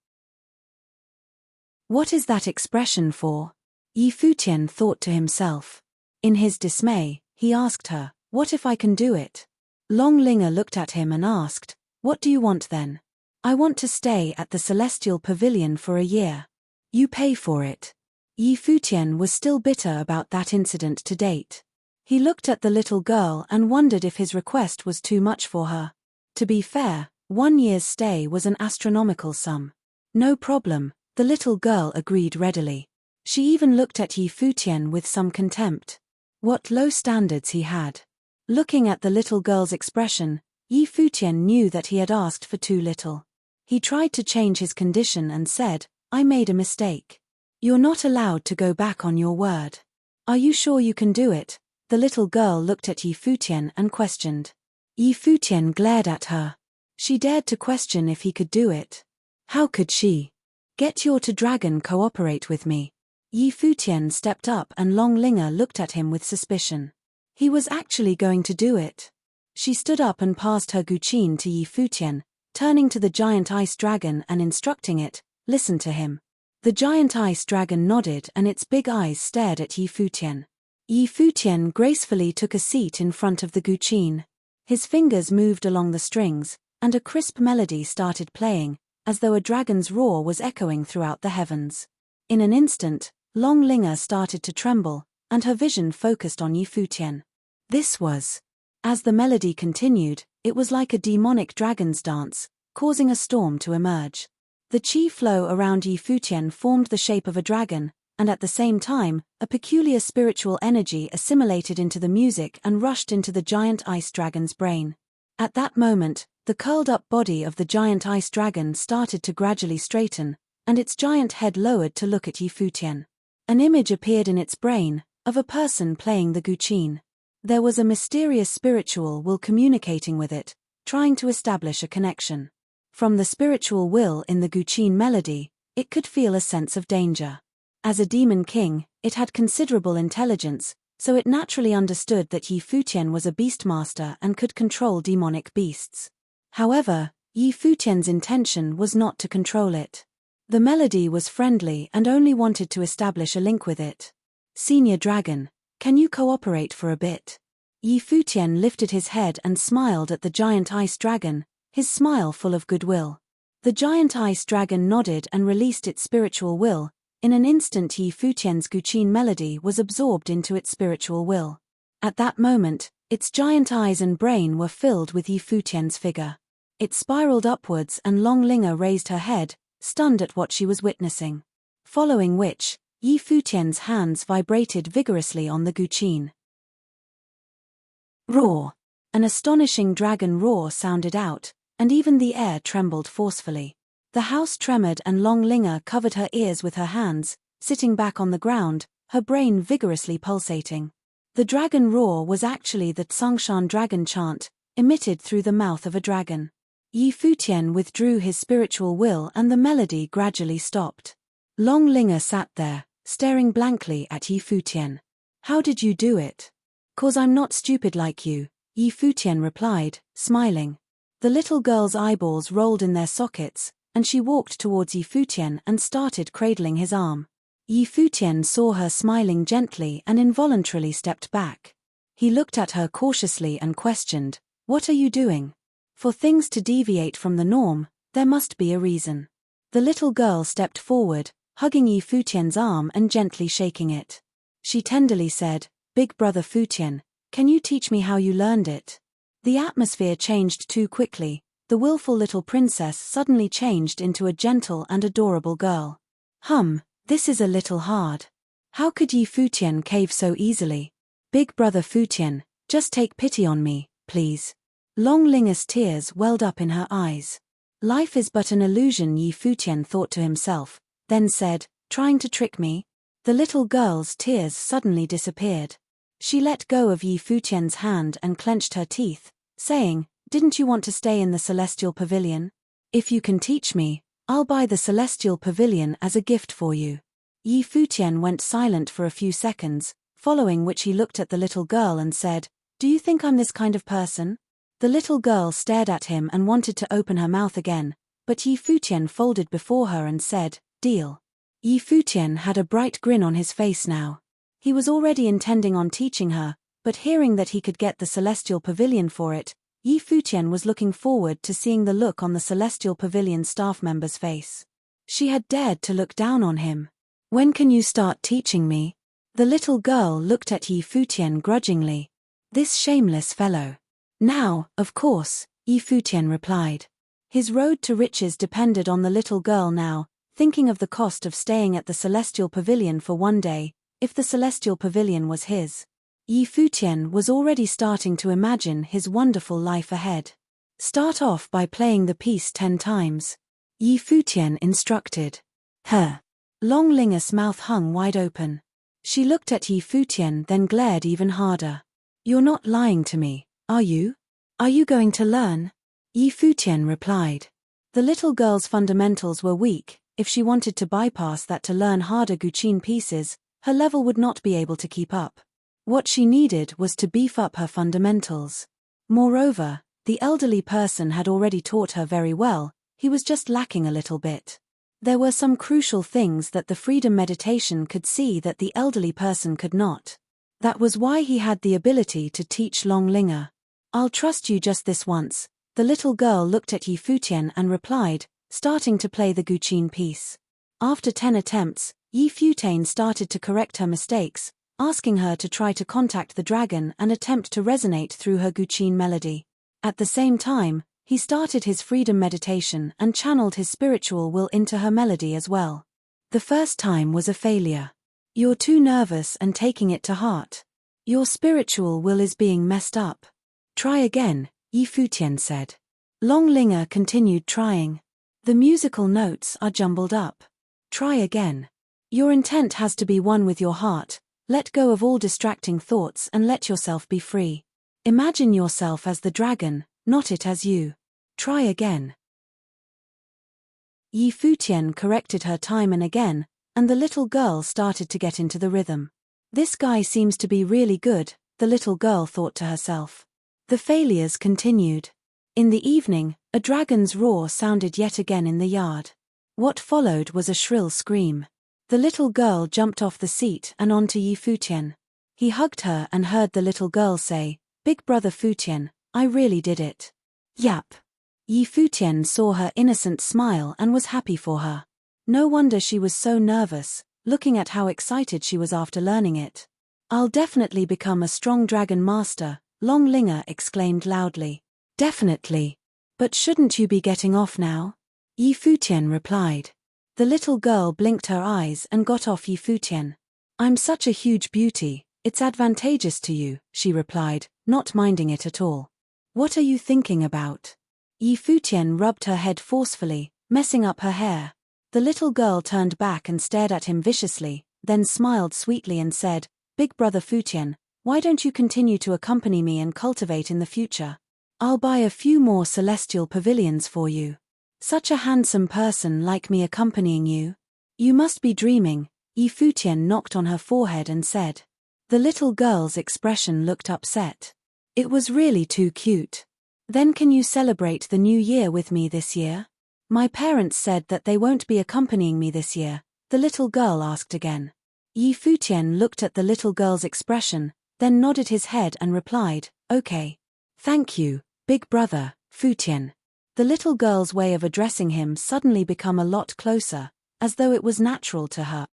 "What is that expression for?" Yi Futian thought to himself. In his dismay, he asked her, "What if I can do it?" Long Linger looked at him and asked, "What do you want then?" "I want to stay at the Celestial Pavilion for a year." "You pay for it." Yi Futian was still bitter about that incident to date. He looked at the little girl and wondered if his request was too much for her. To be fair, 1 year's stay was an astronomical sum. "No problem," the little girl agreed readily. She even looked at Yi Futian with some contempt. What low standards he had. Looking at the little girl's expression, Yi Futian knew that he had asked for too little. He tried to change his condition and said, "I made a mistake. You're not allowed to go back on your word." "Are you sure you can do it?" The little girl looked at Yi Futian and questioned. Yi Futian glared at her. She dared to question if he could do it. How could she? "Get your dragon cooperate with me." Yi Futian stepped up and Long Linger looked at him with suspicion. He was actually going to do it. She stood up and passed her Guqin to Yi Futian, turning to the giant ice dragon and instructing it, "Listen to him." The giant ice dragon nodded and its big eyes stared at Yi Futian. Yi Futian gracefully took a seat in front of the Guqin. His fingers moved along the strings, and a crisp melody started playing, as though a dragon's roar was echoing throughout the heavens. In an instant, Long Linger started to tremble, and her vision focused on Yi Futian. This was. As the melody continued, it was like a demonic dragon's dance, causing a storm to emerge. The chi flow around Yi Futian formed the shape of a dragon, and at the same time, a peculiar spiritual energy assimilated into the music and rushed into the giant ice dragon's brain. At that moment, the curled-up body of the giant ice dragon started to gradually straighten, and its giant head lowered to look at Yi Futian. An image appeared in its brain, of a person playing the Guqin. There was a mysterious spiritual will communicating with it, trying to establish a connection. From the spiritual will in the Guqin melody, it could feel a sense of danger. As a demon king, it had considerable intelligence, so it naturally understood that Yi Futian was a beastmaster and could control demonic beasts. However, Yi Futian's intention was not to control it. The melody was friendly and only wanted to establish a link with it. "Senior Dragon, can you cooperate for a bit?" Yi Futian lifted his head and smiled at the giant ice dragon, his smile full of goodwill. The giant ice dragon nodded and released its spiritual will. In an instant Yi Futian's Guqin melody was absorbed into its spiritual will. At that moment, its giant eyes and brain were filled with Yi Futian's figure. It spiraled upwards and Long Linger raised her head, stunned at what she was witnessing. Following which, Yi Futian's hands vibrated vigorously on the Guqin. Roar! An astonishing dragon roar sounded out, and even the air trembled forcefully. The house tremored and Long Linger covered her ears with her hands, sitting back on the ground, her brain vigorously pulsating. The dragon roar was actually the Tsangshan dragon chant, emitted through the mouth of a dragon. Yi Futian withdrew his spiritual will and the melody gradually stopped. Long Linger sat there, staring blankly at Yi Futian. "How did you do it?" "'Cause I'm not stupid like you," Yi Futian replied, smiling. The little girl's eyeballs rolled in their sockets, and she walked towards Yi Futian and started cradling his arm. Yi Futian saw her smiling gently and involuntarily stepped back. He looked at her cautiously and questioned, "What are you doing?" For things to deviate from the norm, there must be a reason. The little girl stepped forward, hugging Yi Futian's arm and gently shaking it. She tenderly said, "Big brother Futian, can you teach me how you learned it?" The atmosphere changed too quickly. The willful little princess suddenly changed into a gentle and adorable girl. This is a little hard. How could Yi Futian cave so easily? Big brother Futian, just take pity on me, please. Long Linger's tears welled up in her eyes. Life is but an illusion, Yi Futian thought to himself, then said, "Trying to trick me?" The little girl's tears suddenly disappeared. She let go of Yi Futian's hand and clenched her teeth, saying, "Didn't you want to stay in the Celestial Pavilion? If you can teach me, I'll buy the Celestial Pavilion as a gift for you." Yi Futian went silent for a few seconds, following which he looked at the little girl and said, "Do you think I'm this kind of person?" The little girl stared at him and wanted to open her mouth again, but Yi Futian folded before her and said, "Deal." Yi Futian had a bright grin on his face now. He was already intending on teaching her, but hearing that he could get the Celestial Pavilion for it, Yi Futian was looking forward to seeing the look on the Celestial Pavilion staff member's face. She had dared to look down on him. "When can you start teaching me?" The little girl looked at Yi Futian grudgingly. This shameless fellow. "Now, of course," Yi Futian replied. His road to riches depended on the little girl now, thinking of the cost of staying at the Celestial Pavilion for one day, if the Celestial Pavilion was his. Yi Futian was already starting to imagine his wonderful life ahead. "Start off by playing the piece 10 times. Yi Futian instructed. Long Linger's mouth hung wide open. She looked at Yi Futian then glared even harder. "You're not lying to me, are you? Are you going to learn?" Yi Futian replied. The little girl's fundamentals were weak. If she wanted to bypass that to learn harder guqin pieces, her level would not be able to keep up. What she needed was to beef up her fundamentals. Moreover, the elderly person had already taught her very well, he was just lacking a little bit. There were some crucial things that the freedom meditation could see that the elderly person could not. That was why he had the ability to teach Long Linger. "I'll trust you just this once." The little girl looked at Yi Futian and replied, starting to play the guqin piece. After 10 attempts, Yi Futian started to correct her mistakes, asking her to try to contact the dragon and attempt to resonate through her guqin melody. At the same time, he started his freedom meditation and channeled his spiritual will into her melody as well. The first time was a failure. "You're too nervous and taking it to heart. Your spiritual will is being messed up. Try again," Yi Futian said. Long Linger continued trying. "The musical notes are jumbled up. Try again. Your intent has to be one with your heart. Let go of all distracting thoughts and let yourself be free. Imagine yourself as the dragon, not it as you. Try again." Yi Futian corrected her time and again, and the little girl started to get into the rhythm. "This guy seems to be really good," the little girl thought to herself. The failures continued. In the evening, a dragon's roar sounded yet again in the yard. What followed was a shrill scream. The little girl jumped off the seat and onto Yi Futian. He hugged her and heard the little girl say, "Big brother Futian, I really did it." "Yap." Yi Futian saw her innocent smile and was happy for her. No wonder she was so nervous, looking at how excited she was after learning it. "I'll definitely become a strong dragon master," Long Linger exclaimed loudly. "Definitely. But shouldn't you be getting off now?" Yi Futian replied. The little girl blinked her eyes and got off Yi Futian. "I'm such a huge beauty, it's advantageous to you," she replied, not minding it at all. "What are you thinking about?" Yi Futian rubbed her head forcefully, messing up her hair. The little girl turned back and stared at him viciously, then smiled sweetly and said, "Big brother Futian, why don't you continue to accompany me and cultivate in the future? I'll buy a few more celestial pavilions for you. Such a handsome person like me accompanying you? You must be dreaming." Yi Futian knocked on her forehead and said. The little girl's expression looked upset. "It was really too cute. Then can you celebrate the new year with me this year?" "My parents said that they won't be accompanying me this year," the little girl asked again. Yi Futian looked at the little girl's expression, then nodded his head and replied, "Okay. Thank you, big brother, Futian." The little girl's way of addressing him suddenly became a lot closer, as though it was natural to her.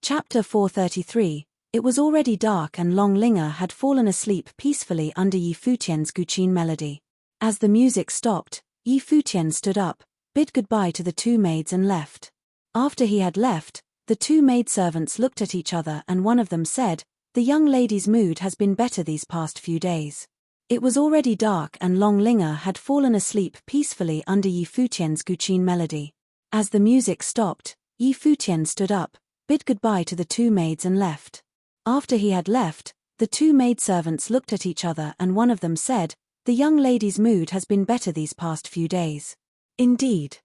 Chapter 433. It was already dark and Long Linger had fallen asleep peacefully under Yi Futian's Guqin melody. As the music stopped, Yi Futian stood up, bid goodbye to the two maids and left. After he had left, the two maidservants looked at each other and one of them said, "The young lady's mood has been better these past few days." It was already dark and Long Linger had fallen asleep peacefully under Yi Futian's Guqin melody. As the music stopped, Yi Futian stood up, bid goodbye to the two maids and left. After he had left, the two maidservants looked at each other and one of them said, "The young lady's mood has been better these past few days." Indeed.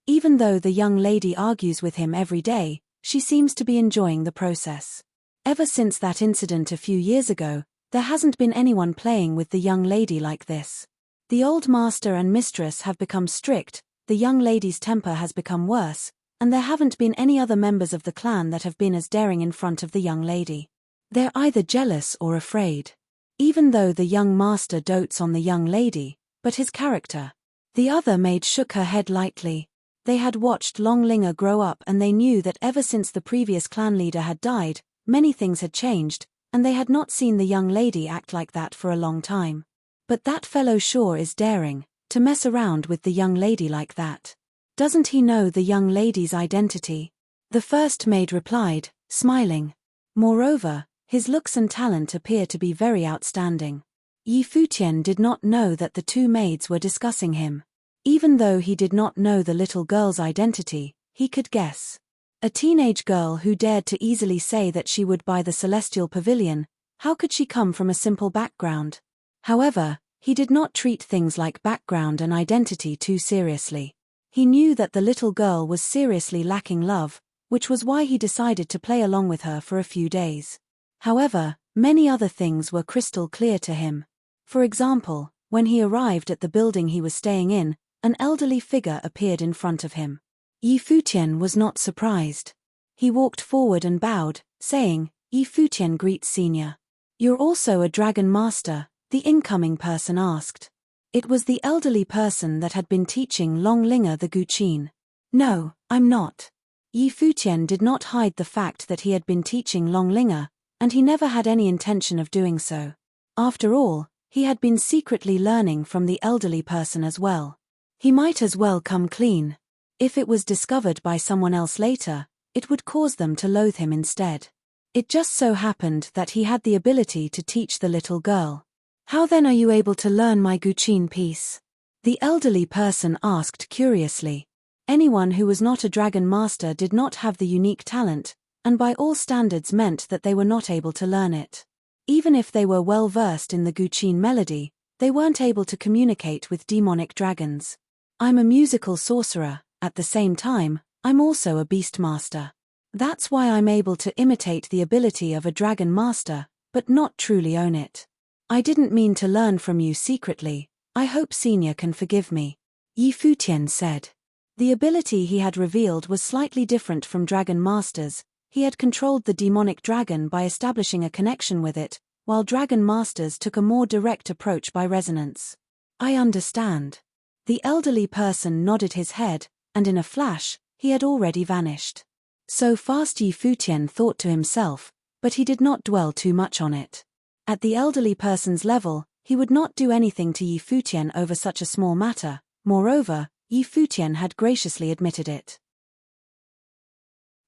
Even though the young lady argues with him every day, she seems to be enjoying the process. Ever since that incident a few years ago, there hasn't been anyone playing with the young lady like this. The old master and mistress have become strict, the young lady's temper has become worse, and there haven't been any other members of the clan that have been as daring in front of the young lady. They're either jealous or afraid. Even though the young master dotes on the young lady, but his character. The other maid shook her head lightly. They had watched Long Linger grow up and they knew that ever since the previous clan leader had died, many things had changed, and they had not seen the young lady act like that for a long time. But that fellow sure is daring, to mess around with the young lady like that. Doesn't he know the young lady's identity? The first maid replied, smiling. Moreover, his looks and talent appear to be very outstanding. Yi Futian did not know that the two maids were discussing him. Even though he did not know the little girl's identity, he could guess. A teenage girl who dared to easily say that she would buy the Celestial Pavilion, how could she come from a simple background? However, he did not treat things like background and identity too seriously. He knew that the little girl was seriously lacking love, which was why he decided to play along with her for a few days. However, many other things were crystal clear to him. For example, when he arrived at the building he was staying in, an elderly figure appeared in front of him. Yi Futian was not surprised. He walked forward and bowed, saying, "Yi Futian greets Senior." "You're also a dragon master?" the incoming person asked. It was the elderly person that had been teaching Long Linger the Guqin. "No, I'm not." Yi Futian did not hide the fact that he had been teaching Long Linger, and he never had any intention of doing so. After all, he had been secretly learning from the elderly person as well. He might as well come clean. If it was discovered by someone else later, it would cause them to loathe him instead. It just so happened that he had the ability to teach the little girl. "How then are you able to learn my Guqin piece?" the elderly person asked curiously. Anyone who was not a dragon master did not have the unique talent, and by all standards meant that they were not able to learn it. Even if they were well versed in the Guqin melody, they weren't able to communicate with demonic dragons. "I'm a musical sorcerer, at the same time, I'm also a beast master. That's why I'm able to imitate the ability of a dragon master, but not truly own it. I didn't mean to learn from you secretly, I hope Senior can forgive me," Yi Futian said. The ability he had revealed was slightly different from dragon masters. He had controlled the demonic dragon by establishing a connection with it, while dragon masters took a more direct approach by resonance. "I understand." The elderly person nodded his head, and in a flash, he had already vanished. So fast, Yi Futian thought to himself, but he did not dwell too much on it. At the elderly person's level, he would not do anything to Yi Futian over such a small matter. Moreover, Yi Futian had graciously admitted it.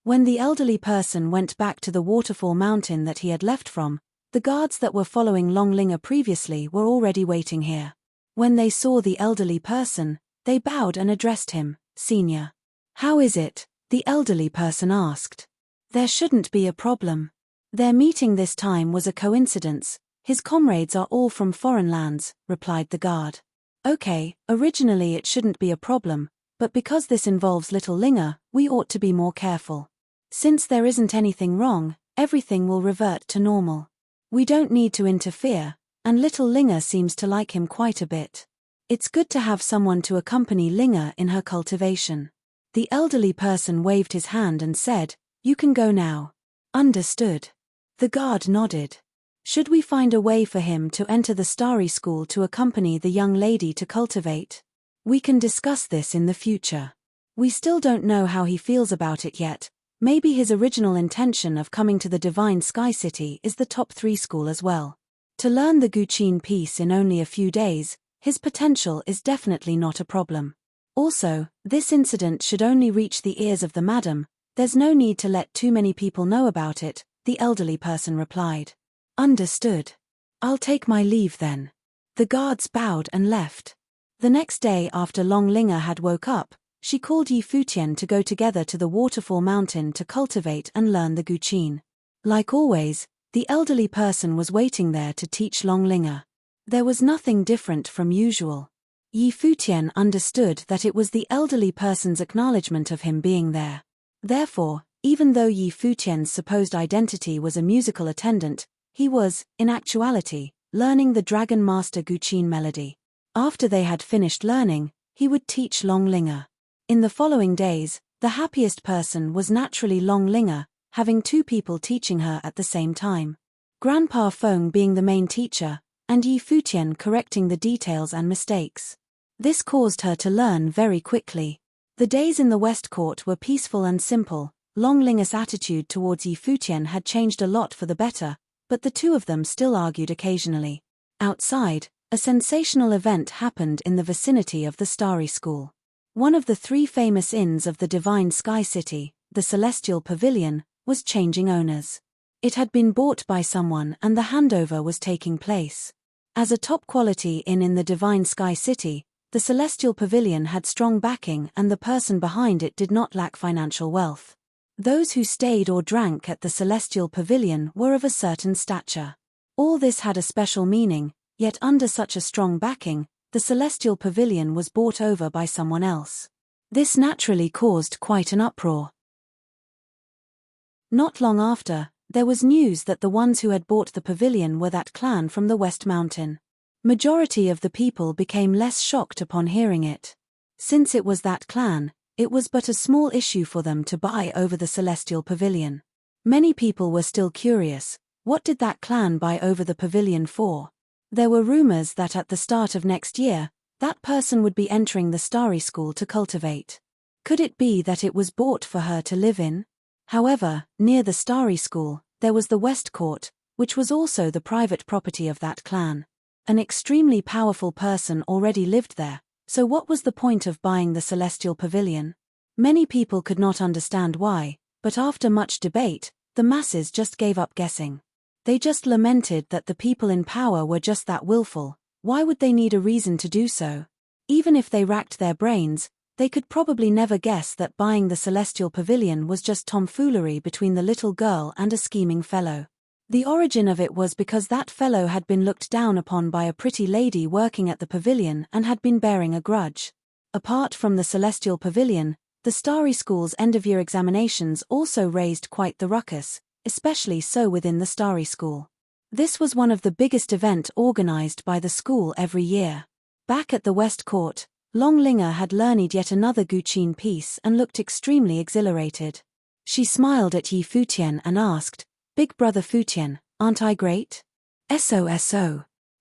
When the elderly person went back to the waterfall mountain that he had left from, the guards that were following Long Linger previously were already waiting here. When they saw the elderly person, they bowed and addressed him, "Senior." "How is it?" the elderly person asked. "There shouldn't be a problem. Their meeting this time was a coincidence, his comrades are all from foreign lands," replied the guard. "Okay, originally it shouldn't be a problem, but because this involves little Linger, we ought to be more careful. Since there isn't anything wrong, everything will revert to normal. We don't need to interfere, and little Linger seems to like him quite a bit. It's good to have someone to accompany Linger in her cultivation." The elderly person waved his hand and said, "You can go now." Understood. The guard nodded. Should we find a way for him to enter the starry school to accompany the young lady to cultivate? We can discuss this in the future. We still don't know how he feels about it yet. Maybe his original intention of coming to the Divine Sky City is the top 3 school as well. To learn the Guqin piece in only a few days, his potential is definitely not a problem. Also, this incident should only reach the ears of the madam. There's no need to let too many people know about it, the elderly person replied. Understood. I'll take my leave then. The guards bowed and left. The next day after Long Linger had woke up, she called Yi Futian to go together to the waterfall mountain to cultivate and learn the Guqin. Like always, the elderly person was waiting there to teach Long Linger. There was nothing different from usual. Yi Futian understood that it was the elderly person's acknowledgement of him being there. Therefore, even though Yi Futian's supposed identity was a musical attendant, he was, in actuality, learning the Dragon Master Guqin melody. After they had finished learning, he would teach Long Linger. In the following days, the happiest person was naturally Long Linger, having 2 people teaching her at the same time. Grandpa Feng being the main teacher, and Yi Futian correcting the details and mistakes. This caused her to learn very quickly. The days in the West Court were peaceful and simple. Long Linger's attitude towards Yi Futian had changed a lot for the better, but the 2 of them still argued occasionally. Outside, a sensational event happened in the vicinity of the Starry School. One of the 3 famous inns of the Divine Sky City, the Celestial Pavilion, was changing owners. It had been bought by someone and the handover was taking place. As a top-quality inn in the Divine Sky City, the Celestial Pavilion had strong backing and the person behind it did not lack financial wealth. Those who stayed or drank at the Celestial Pavilion were of a certain stature. All this had a special meaning, yet under such a strong backing, the Celestial Pavilion was bought over by someone else. This naturally caused quite an uproar. Not long after, there was news that the ones who had bought the pavilion were that clan from the West Mountain. Majority of the people became less shocked upon hearing it. Since it was that clan, it was but a small issue for them to buy over the Celestial Pavilion. Many people were still curious, what did that clan buy over the pavilion for? There were rumors that at the start of next year, that person would be entering the Starry School to cultivate. Could it be that it was bought for her to live in? However, near the Starry School, there was the West Court, which was also the private property of that clan. An extremely powerful person already lived there, so what was the point of buying the Celestial Pavilion? Many people could not understand why, but after much debate, the masses just gave up guessing. They just lamented that the people in power were just that willful. Why would they need a reason to do so? Even if they racked their brains, they could probably never guess that buying the Celestial Pavilion was just tomfoolery between the little girl and a scheming fellow. The origin of it was because that fellow had been looked down upon by a pretty lady working at the pavilion and had been bearing a grudge. Apart from the Celestial Pavilion, the Starry School's end-of-year examinations also raised quite the ruckus, especially so within the Starry School. This was one of the biggest events organized by the school every year. Back at the West Court, Long Linger had learned yet another Guqin piece and looked extremely exhilarated. She smiled at Yi Futian and asked, "Big brother Futian, aren't I great?" "So.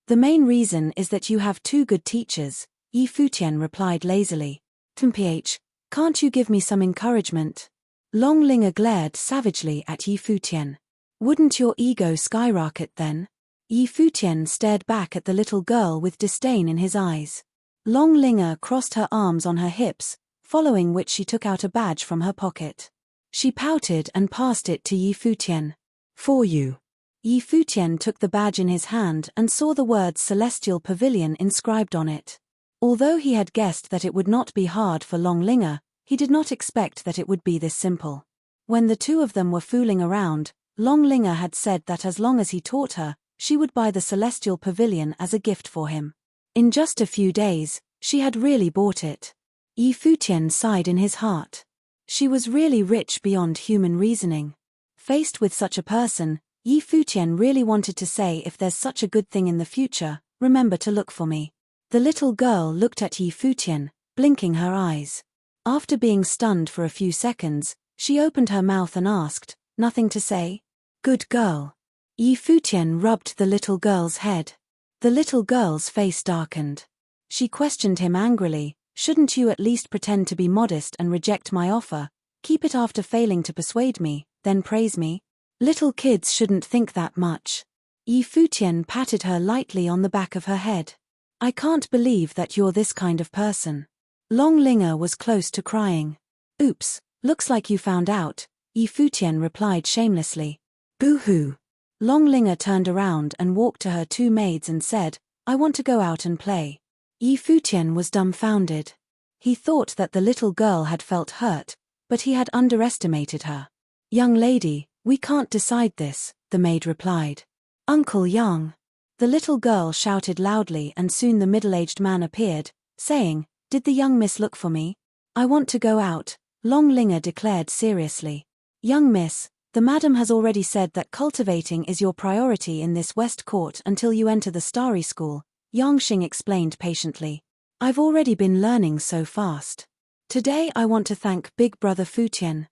The main reason is that you have 2 good teachers," Yi Futian replied lazily. "Mph, can't you give me some encouragement?" Long Linger glared savagely at Yi Futian. "Wouldn't your ego skyrocket then?" Yi Futian stared back at the little girl with disdain in his eyes. Long Linger crossed her arms on her hips, following which she took out a badge from her pocket. She pouted and passed it to Yi Futian. "For you." Yi Futian took the badge in his hand and saw the words Celestial Pavilion inscribed on it. Although he had guessed that it would not be hard for Long Linger, he did not expect that it would be this simple. When the 2 of them were fooling around, Long Linger had said that as long as he taught her, she would buy the Celestial Pavilion as a gift for him. In just a few days, she had really bought it. Yi Futian sighed in his heart. She was really rich beyond human reasoning. Faced with such a person, Yi Futian really wanted to say, "If there's such a good thing in the future, remember to look for me." The little girl looked at Yi Futian, blinking her eyes. After being stunned for a few seconds, she opened her mouth and asked, "Nothing to say?" Good girl. Yi Futian rubbed the little girl's head. The little girl's face darkened. She questioned him angrily, shouldn't you at least pretend to be modest and reject my offer, keep it after failing to persuade me, then praise me? Little kids shouldn't think that much. Yi Futian patted her lightly on the back of her head. I can't believe that you're this kind of person. Long Linger was close to crying. Oops, looks like you found out, Yi Futian replied shamelessly. Boo-hoo. Long Linger turned around and walked to her two maids and said, I want to go out and play. Yi Futian was dumbfounded. He thought that the little girl had felt hurt, but he had underestimated her. Young lady, we can't decide this, the maid replied. Uncle Yang. The little girl shouted loudly and soon the middle-aged man appeared, saying, Did the young miss look for me? I want to go out, Long Linger declared seriously. Young miss, the madam has already said that cultivating is your priority in this West Court until you enter the Starry School, Yang Xing explained patiently. I've already been learning so fast. Today I want to thank Big Brother Futian.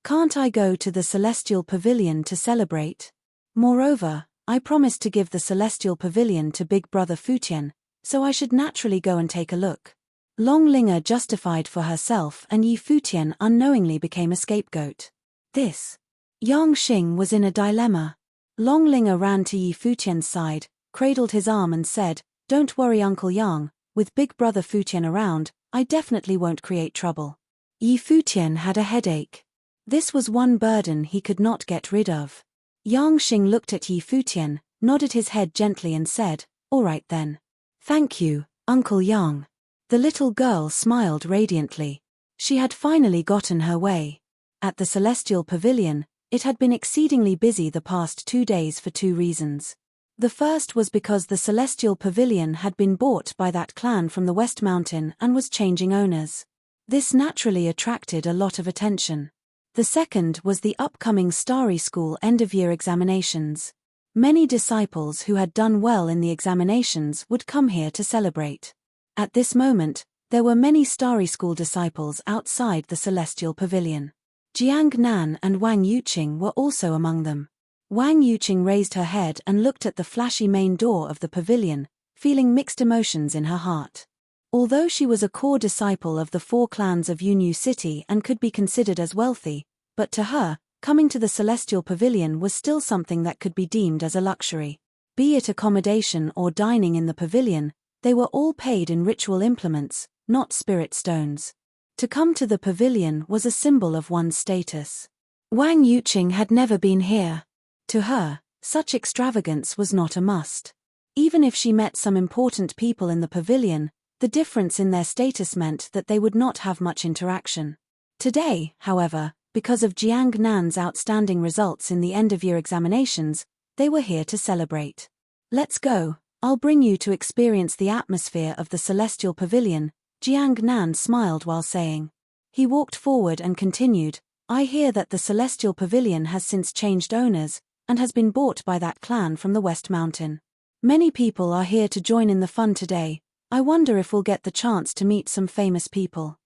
Can't I go to the Celestial Pavilion to celebrate? Moreover, I promised to give the Celestial Pavilion to Big Brother Futian, so I should naturally go and take a look. Long Linger justified for herself and Yi Futian unknowingly became a scapegoat. This. Yang Xing was in a dilemma. Long Linger ran to Yi Futian's side, cradled his arm and said, Don't worry Uncle Yang, with Big Brother Futian around, I definitely won't create trouble. Yi Futian had a headache. This was one burden he could not get rid of. Yang Xing looked at Yi Futian, nodded his head gently and said, All right then. Thank you, Uncle Yang. The little girl smiled radiantly. She had finally gotten her way. At the Celestial Pavilion, it had been exceedingly busy the past 2 days for 2 reasons. The first was because the Celestial Pavilion had been bought by that clan from the West Mountain and was changing owners. This naturally attracted a lot of attention. The second was the upcoming Starry School end-of-year examinations. Many disciples who had done well in the examinations would come here to celebrate. At this moment, there were many Starry School disciples outside the Celestial Pavilion. Jiang Nan and Wang Yuqing were also among them. Wang Yuqing raised her head and looked at the flashy main door of the pavilion, feeling mixed emotions in her heart. Although she was a core disciple of the 4 clans of Yunyu City and could be considered as wealthy, but to her, coming to the Celestial Pavilion was still something that could be deemed as a luxury. Be it accommodation or dining in the pavilion, they were all paid in ritual implements, not spirit stones. To come to the pavilion was a symbol of one's status. Wang Yuqing had never been here. To her, such extravagance was not a must. Even if she met some important people in the pavilion, the difference in their status meant that they would not have much interaction. Today, however, because of Jiang Nan's outstanding results in the end-of-year examinations, they were here to celebrate. Let's go, I'll bring you to experience the atmosphere of the Celestial Pavilion, Jiang Nan smiled while saying. He walked forward and continued, I hear that the Celestial Pavilion has since changed owners, and has been bought by that clan from the West Mountain. Many people are here to join in the fun today. I wonder if we'll get the chance to meet some famous people.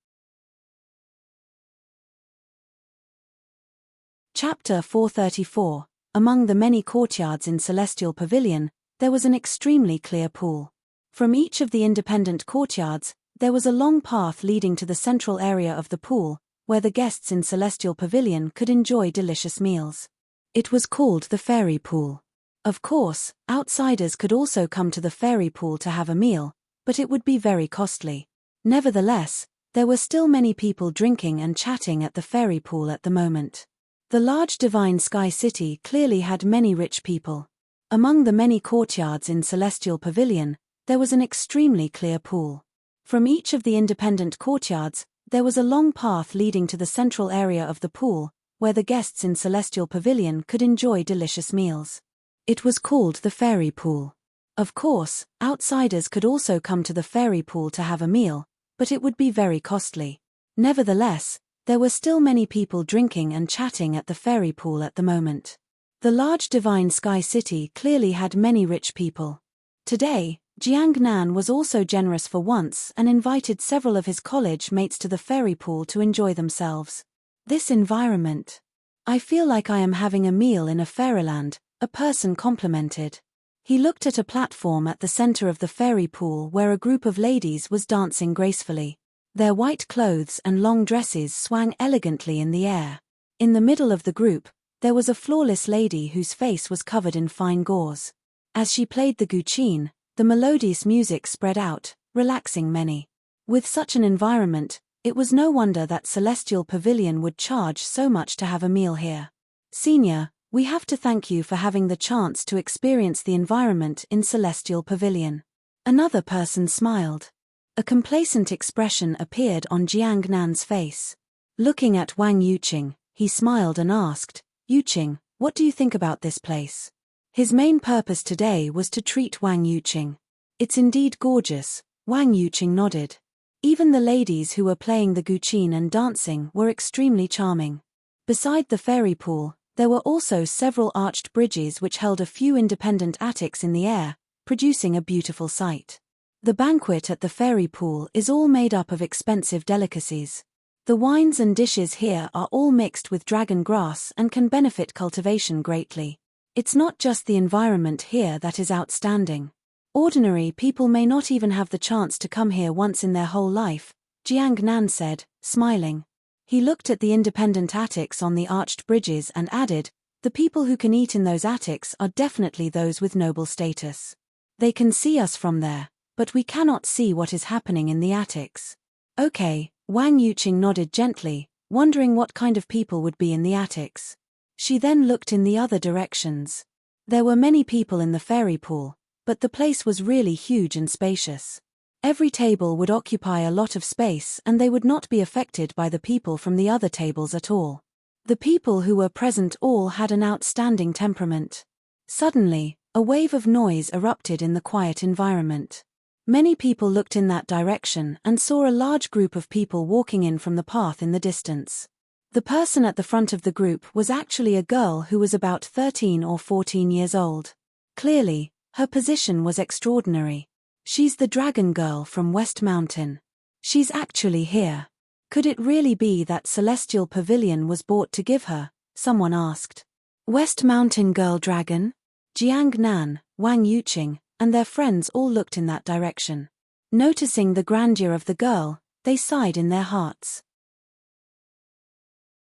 Chapter 434. Among the many courtyards in Celestial Pavilion, there was an extremely clear pool. From each of the independent courtyards, there was a long path leading to the central area of the pool, where the guests in Celestial Pavilion could enjoy delicious meals. It was called the Fairy Pool. Of course, outsiders could also come to the Fairy Pool to have a meal, but it would be very costly. Nevertheless, there were still many people drinking and chatting at the Fairy Pool at the moment. The large Divine Sky City clearly had many rich people. Among the many courtyards in Celestial Pavilion, there was an extremely clear pool. From each of the independent courtyards, there was a long path leading to the central area of the pool, where the guests in Celestial Pavilion could enjoy delicious meals. It was called the Fairy Pool. Of course, outsiders could also come to the Fairy Pool to have a meal, but it would be very costly. Nevertheless, there were still many people drinking and chatting at the Fairy Pool at the moment. The large Divine Sky City clearly had many rich people. Today, Jiang Nan was also generous for once and invited several of his college mates to the Fairy Pool to enjoy themselves. This environment. I feel like I am having a meal in a fairyland, a person complimented. He looked at a platform at the center of the fairy pool where a group of ladies was dancing gracefully. Their white clothes and long dresses swang elegantly in the air. In the middle of the group, there was a flawless lady whose face was covered in fine gauze. As she played the guqin, the melodious music spread out, relaxing many. With such an environment, it was no wonder that Celestial Pavilion would charge so much to have a meal here. Senior, we have to thank you for having the chance to experience the environment in Celestial Pavilion. Another person smiled. A complacent expression appeared on Jiang Nan's face. Looking at Wang Yuqing, he smiled and asked, Yuqing, what do you think about this place? His main purpose today was to treat Wang Yuqing. It's indeed gorgeous, Wang Yuqing nodded. Even the ladies who were playing the guqin and dancing were extremely charming. Beside the fairy pool, there were also several arched bridges which held a few independent attics in the air, producing a beautiful sight. The banquet at the fairy pool is all made up of expensive delicacies. The wines and dishes here are all mixed with dragon grass and can benefit cultivation greatly. It's not just the environment here that is outstanding. Ordinary people may not even have the chance to come here once in their whole life, Jiang Nan said, smiling. He looked at the independent attics on the arched bridges and added, the people who can eat in those attics are definitely those with noble status. They can see us from there, but we cannot see what is happening in the attics. Okay, Wang Yuqing nodded gently, wondering what kind of people would be in the attics. She then looked in the other directions. There were many people in the fairy pool, but the place was really huge and spacious. Every table would occupy a lot of space and they would not be affected by the people from the other tables at all. The people who were present all had an outstanding temperament. Suddenly, a wave of noise erupted in the quiet environment. Many people looked in that direction and saw a large group of people walking in from the path in the distance. The person at the front of the group was actually a girl who was about 13 or 14 years old. Clearly, her position was extraordinary. She's the dragon girl from West Mountain. She's actually here. Could it really be that Celestial Pavilion was bought to give her? Someone asked. West Mountain girl dragon? Jiang Nan, Wang Yuqing, and their friends all looked in that direction. Noticing the grandeur of the girl, they sighed in their hearts.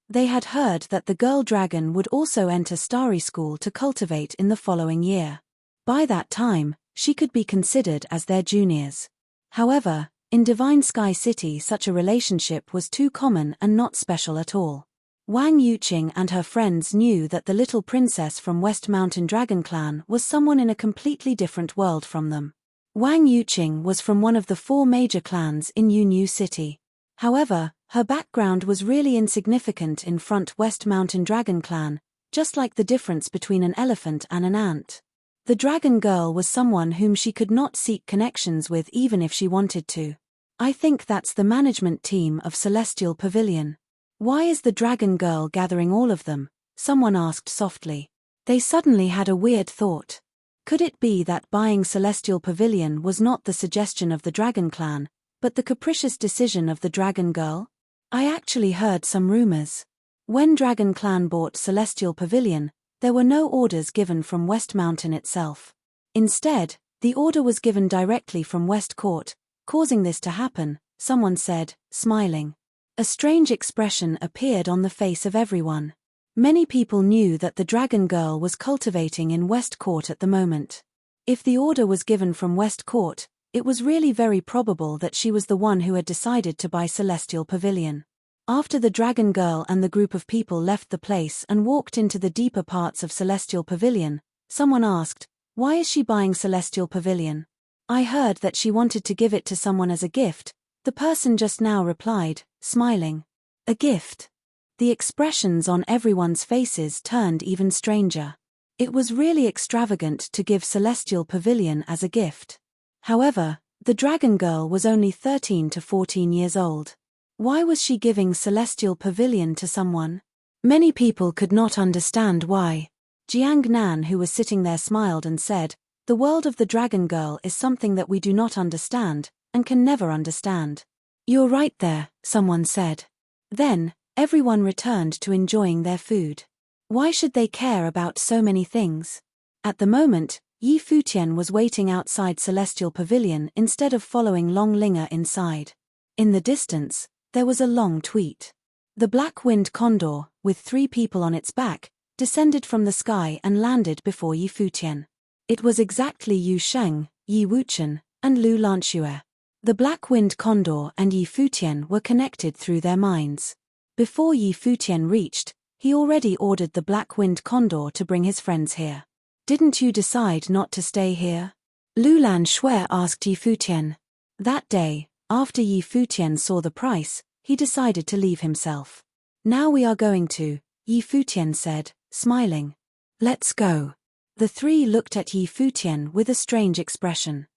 They had heard that the girl dragon would also enter Starry School to cultivate in the following year. By that time, she could be considered as their juniors. However, in Divine Sky City such a relationship was too common and not special at all. Wang Yuqing and her friends knew that the little princess from West Mountain Dragon Clan was someone in a completely different world from them. Wang Yuqing was from one of the 4 major clans in Yunyu City. However, her background was really insignificant in front West Mountain Dragon Clan, just like the difference between an elephant and an ant. The dragon girl was someone whom she could not seek connections with even if she wanted to. I think that's the management team of Celestial Pavilion. Why is the dragon girl gathering all of them? Someone asked softly. They suddenly had a weird thought. Could it be that buying Celestial Pavilion was not the suggestion of the Dragon Clan, but the capricious decision of the dragon girl? I actually heard some rumors. When Dragon Clan bought Celestial Pavilion, there were no orders given from West Mountain itself. Instead, the order was given directly from West Court, causing this to happen, someone said, smiling. A strange expression appeared on the face of everyone. Many people knew that the dragon girl was cultivating in West Court at the moment. If the order was given from West Court, it was really very probable that she was the one who had decided to buy Celestial Pavilion. After the dragon girl and the group of people left the place and walked into the deeper parts of Celestial Pavilion, someone asked, why is she buying Celestial Pavilion? I heard that she wanted to give it to someone as a gift, the person just now replied, smiling. A gift. The expressions on everyone's faces turned even stranger. It was really extravagant to give Celestial Pavilion as a gift. However, the dragon girl was only 13 to 14 years old. Why was she giving Celestial Pavilion to someone? Many people could not understand why. Jiang Nan, who was sitting there, smiled and said, the world of the dragon girl is something that we do not understand, and can never understand. You're right there, someone said. Then, everyone returned to enjoying their food. Why should they care about so many things? At the moment, Yi Futian was waiting outside Celestial Pavilion instead of following Long Linger inside. In the distance, there was a long tweet. The black-winged condor, with 3 people on its back, descended from the sky and landed before Yi Futian. It was exactly Yu Sheng, Yi Wuchen, and Lu Lanxue. The black-winged condor and Yi Futian were connected through their minds. Before Yi Futian reached, he already ordered the black-winged condor to bring his friends here. Didn't you decide not to stay here? Lu Lanxue asked Yi Futian. That day, after Yi Futian saw the price, he decided to leave himself. Now we are going to, Yi Futian said, smiling. Let's go. The 3 looked at Yi Futian with a strange expression.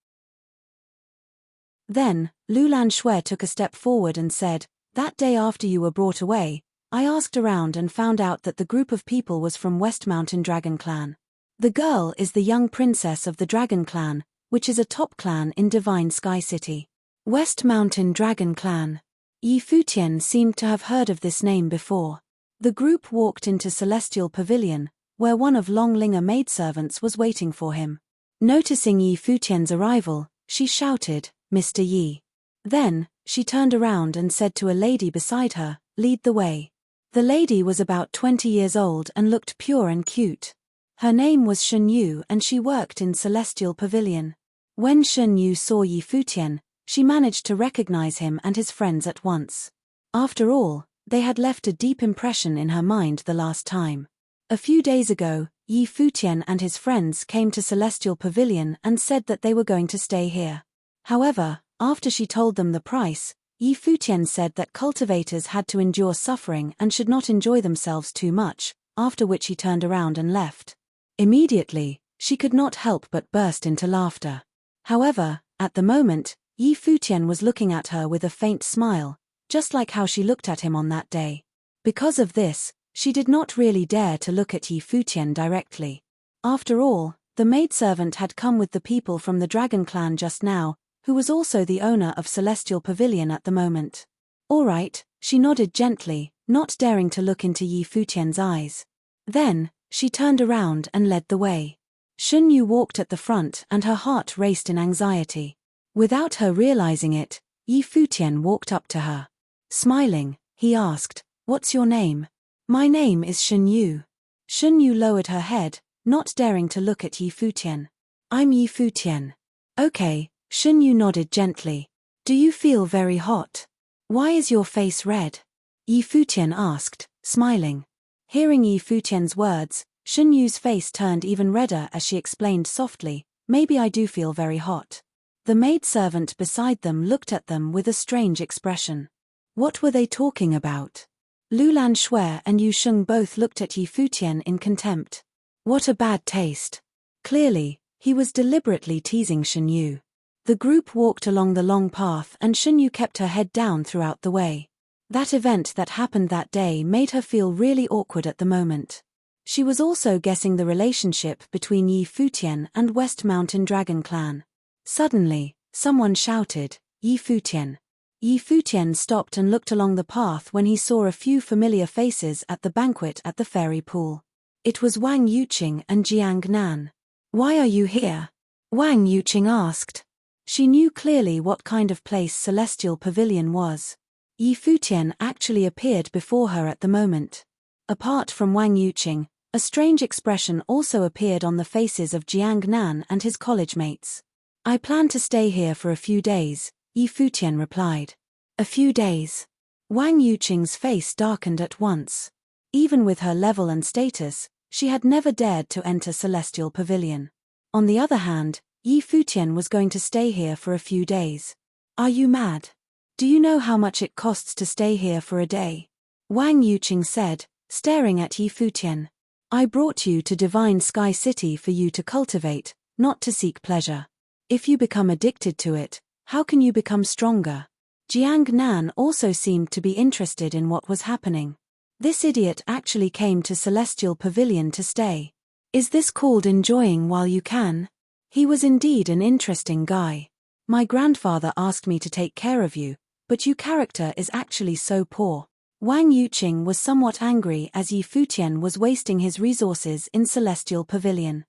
Then, Lu Lanxue took a step forward and said, that day after you were brought away, I asked around and found out that the group of people was from West Mountain Dragon Clan. The girl is the young princess of the Dragon Clan, which is a top clan in Divine Sky City. West Mountain Dragon Clan. Yi Futian seemed to have heard of this name before. The group walked into Celestial Pavilion, where one of Long Linger maidservants was waiting for him. Noticing Yi Futian's arrival, she shouted, Mr. Yi. Then, she turned around and said to a lady beside her, lead the way. The lady was about 20 years old and looked pure and cute. Her name was Shen Yu and she worked in Celestial Pavilion. When Shen Yu saw Yi Futian, she managed to recognize him and his friends at once. After all, they had left a deep impression in her mind the last time. A few days ago, Yi Futian and his friends came to Celestial Pavilion and said that they were going to stay here. However, after she told them the price, Yi Futian said that cultivators had to endure suffering and should not enjoy themselves too much, after which he turned around and left. Immediately, she could not help but burst into laughter. However, at the moment, Yi Futian was looking at her with a faint smile, just like how she looked at him on that day. Because of this, she did not really dare to look at Yi Futian directly. After all, the maidservant had come with the people from the Dragon Clan just now, who was also the owner of Celestial Pavilion at the moment. All right, she nodded gently, not daring to look into Yi Futian's eyes. Then, she turned around and led the way. Shen Yu walked at the front and her heart raced in anxiety. Without her realizing it, Yi Futian walked up to her. Smiling, he asked, "What's your name?" "My name is Shen Yu." Shen Yu lowered her head, not daring to look at Yi Futian. "I'm Yi Futian." "Okay." Shen Yu nodded gently. "Do you feel very hot? Why is your face red?" Yi Futian asked, smiling. Hearing Yi Futian's words, Shen Yu's face turned even redder as she explained softly, "Maybe I do feel very hot." The maidservant beside them looked at them with a strange expression. What were they talking about? Lu Lanxue and Yu Sheng both looked at Yi Futian in contempt. What a bad taste. Clearly, he was deliberately teasing Shen Yu. The group walked along the long path and Shen Yu kept her head down throughout the way. That event that happened that day made her feel really awkward at the moment. She was also guessing the relationship between Yi Futian and West Mountain Dragon Clan. Suddenly, someone shouted, "Yi Futian." Yi Futian stopped and looked along the path when he saw a few familiar faces at the banquet at the fairy pool. It was Wang Yuqing and Jiang Nan. "Why are you here?" Wang Yuqing asked. She knew clearly what kind of place Celestial Pavilion was. Yi Futian actually appeared before her at the moment. Apart from Wang Yuqing, a strange expression also appeared on the faces of Jiang Nan and his college mates. "I plan to stay here for a few days," Yi Futian replied. "A few days?" Wang Yuqing's face darkened at once. Even with her level and status, she had never dared to enter Celestial Pavilion. On the other hand, Yi Futian was going to stay here for a few days. "Are you mad? Do you know how much it costs to stay here for a day?" Wang Yuqing said, staring at Yi Futian. "I brought you to Divine Sky City for you to cultivate, not to seek pleasure. If you become addicted to it, how can you become stronger?" Jiang Nan also seemed to be interested in what was happening. This idiot actually came to Celestial Pavilion to stay. Is this called enjoying while you can? He was indeed an interesting guy. "My grandfather asked me to take care of you, but your character is actually so poor. Wang Yuqing was somewhat angry as Yi Futian was wasting his resources in Celestial Pavilion.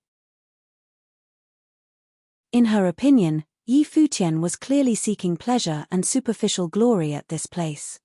In her opinion, Yi Futian was clearly seeking pleasure and superficial glory at this place.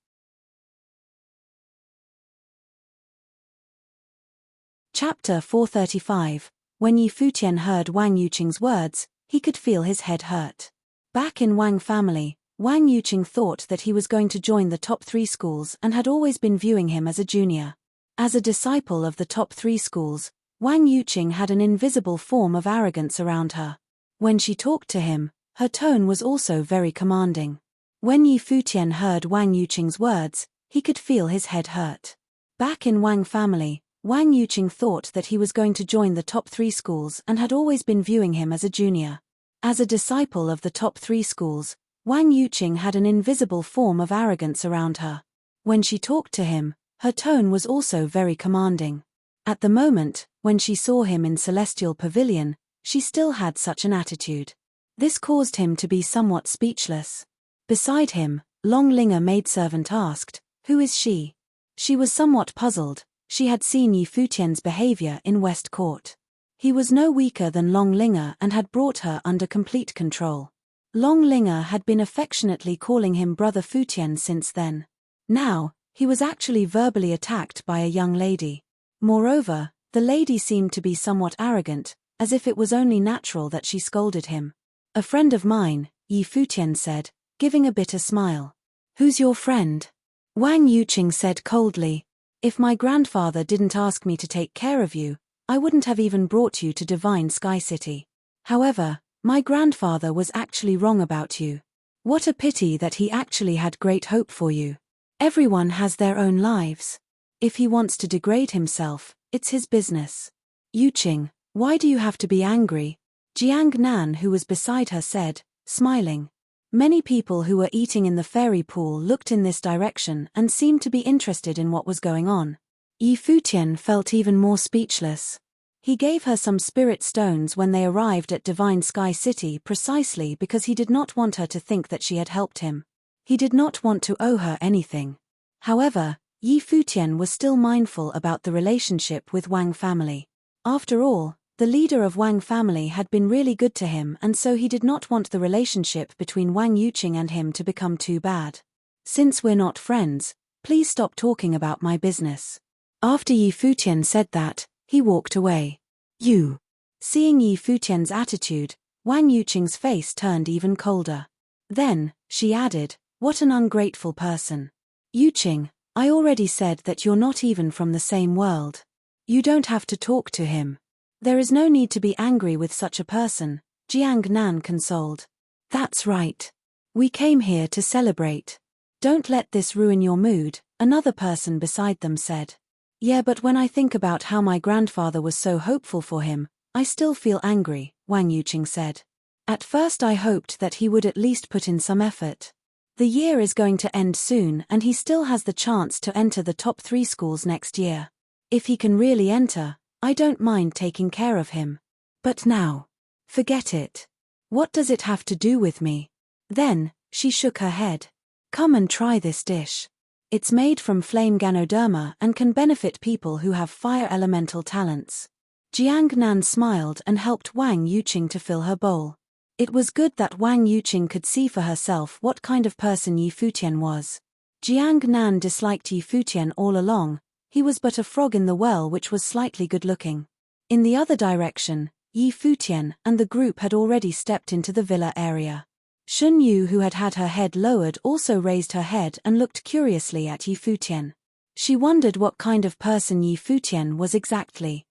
Chapter 435. When Yi Futian heard Wang Yuqing's words, he could feel his head hurt. Back in Wang family, Wang Yuqing thought that he was going to join the top 3 schools and had always been viewing him as a junior. As a disciple of the top 3 schools, Wang Yuqing had an invisible form of arrogance around her. When she talked to him, her tone was also very commanding. When Yi Futian heard Wang Yuqing's words, he could feel his head hurt. Back in Wang family, Wang Yuqing thought that he was going to join the top 3 schools and had always been viewing him as a junior. As a disciple of the top 3 schools, Wang Yuqing had an invisible form of arrogance around her. When she talked to him, her tone was also very commanding. At the moment, when she saw him in Celestial Pavilion, she still had such an attitude. This caused him to be somewhat speechless. Beside him, Long Linger maidservant asked, "Who is she?" She was somewhat puzzled. She had seen Yi Futian's behavior in West Court. He was no weaker than Long Linger and had brought her under complete control. Long Linger had been affectionately calling him Brother Futian since then. Now, he was actually verbally attacked by a young lady. Moreover, the lady seemed to be somewhat arrogant, as if it was only natural that she scolded him. "A friend of mine," Yi Futian said, giving a bitter smile. "Who's your friend?" Wang Yuqing said coldly. "If my grandfather didn't ask me to take care of you, I wouldn't have even brought you to Divine Sky City. However, my grandfather was actually wrong about you. What a pity that he actually had great hope for you. Everyone has their own lives. If he wants to degrade himself, it's his business." "Yuqing, why do you have to be angry?" Jiang Nan, who was beside her, said, smiling. Many people who were eating in the fairy pool looked in this direction and seemed to be interested in what was going on. Yi Futian felt even more speechless. He gave her some spirit stones when they arrived at Divine Sky City precisely because he did not want her to think that she had helped him. He did not want to owe her anything. However, Yi Futian was still mindful about the relationship with Wang family. After all, the leader of Wang family had been really good to him, and so he did not want the relationship between Wang Yuqing and him to become too bad. "Since we're not friends, please stop talking about my business." After Yi Futian said that, he walked away. "You." Seeing Yi Futian's attitude, Wang Yuqing's face turned even colder. Then, she added, "What an ungrateful person. Yuqing, I already said that you're not even from the same world. You don't have to talk to him. There is no need to be angry with such a person," Jiang Nan consoled. "That's right. We came here to celebrate. Don't let this ruin your mood," another person beside them said. "Yeah, but when I think about how my grandfather was so hopeful for him, I still feel angry," Wang Yuqing said. "At first I hoped that he would at least put in some effort. The year is going to end soon and he still has the chance to enter the top 3 schools next year. If he can really enter, I don't mind taking care of him. But now, forget it. What does it have to do with me?" Then, she shook her head. "Come and try this dish. It's made from flame ganoderma and can benefit people who have fire elemental talents." Jiang Nan smiled and helped Wang Yuqing to fill her bowl. It was good that Wang Yuqing could see for herself what kind of person Yi Futian was. Jiang Nan disliked Yi Futian all along. He was but a frog in the well which was slightly good-looking. In the other direction, Yi Futian and the group had already stepped into the villa area. Shun Yu, who had had her head lowered, also raised her head and looked curiously at Yi Futian. She wondered what kind of person Yi Futian was exactly.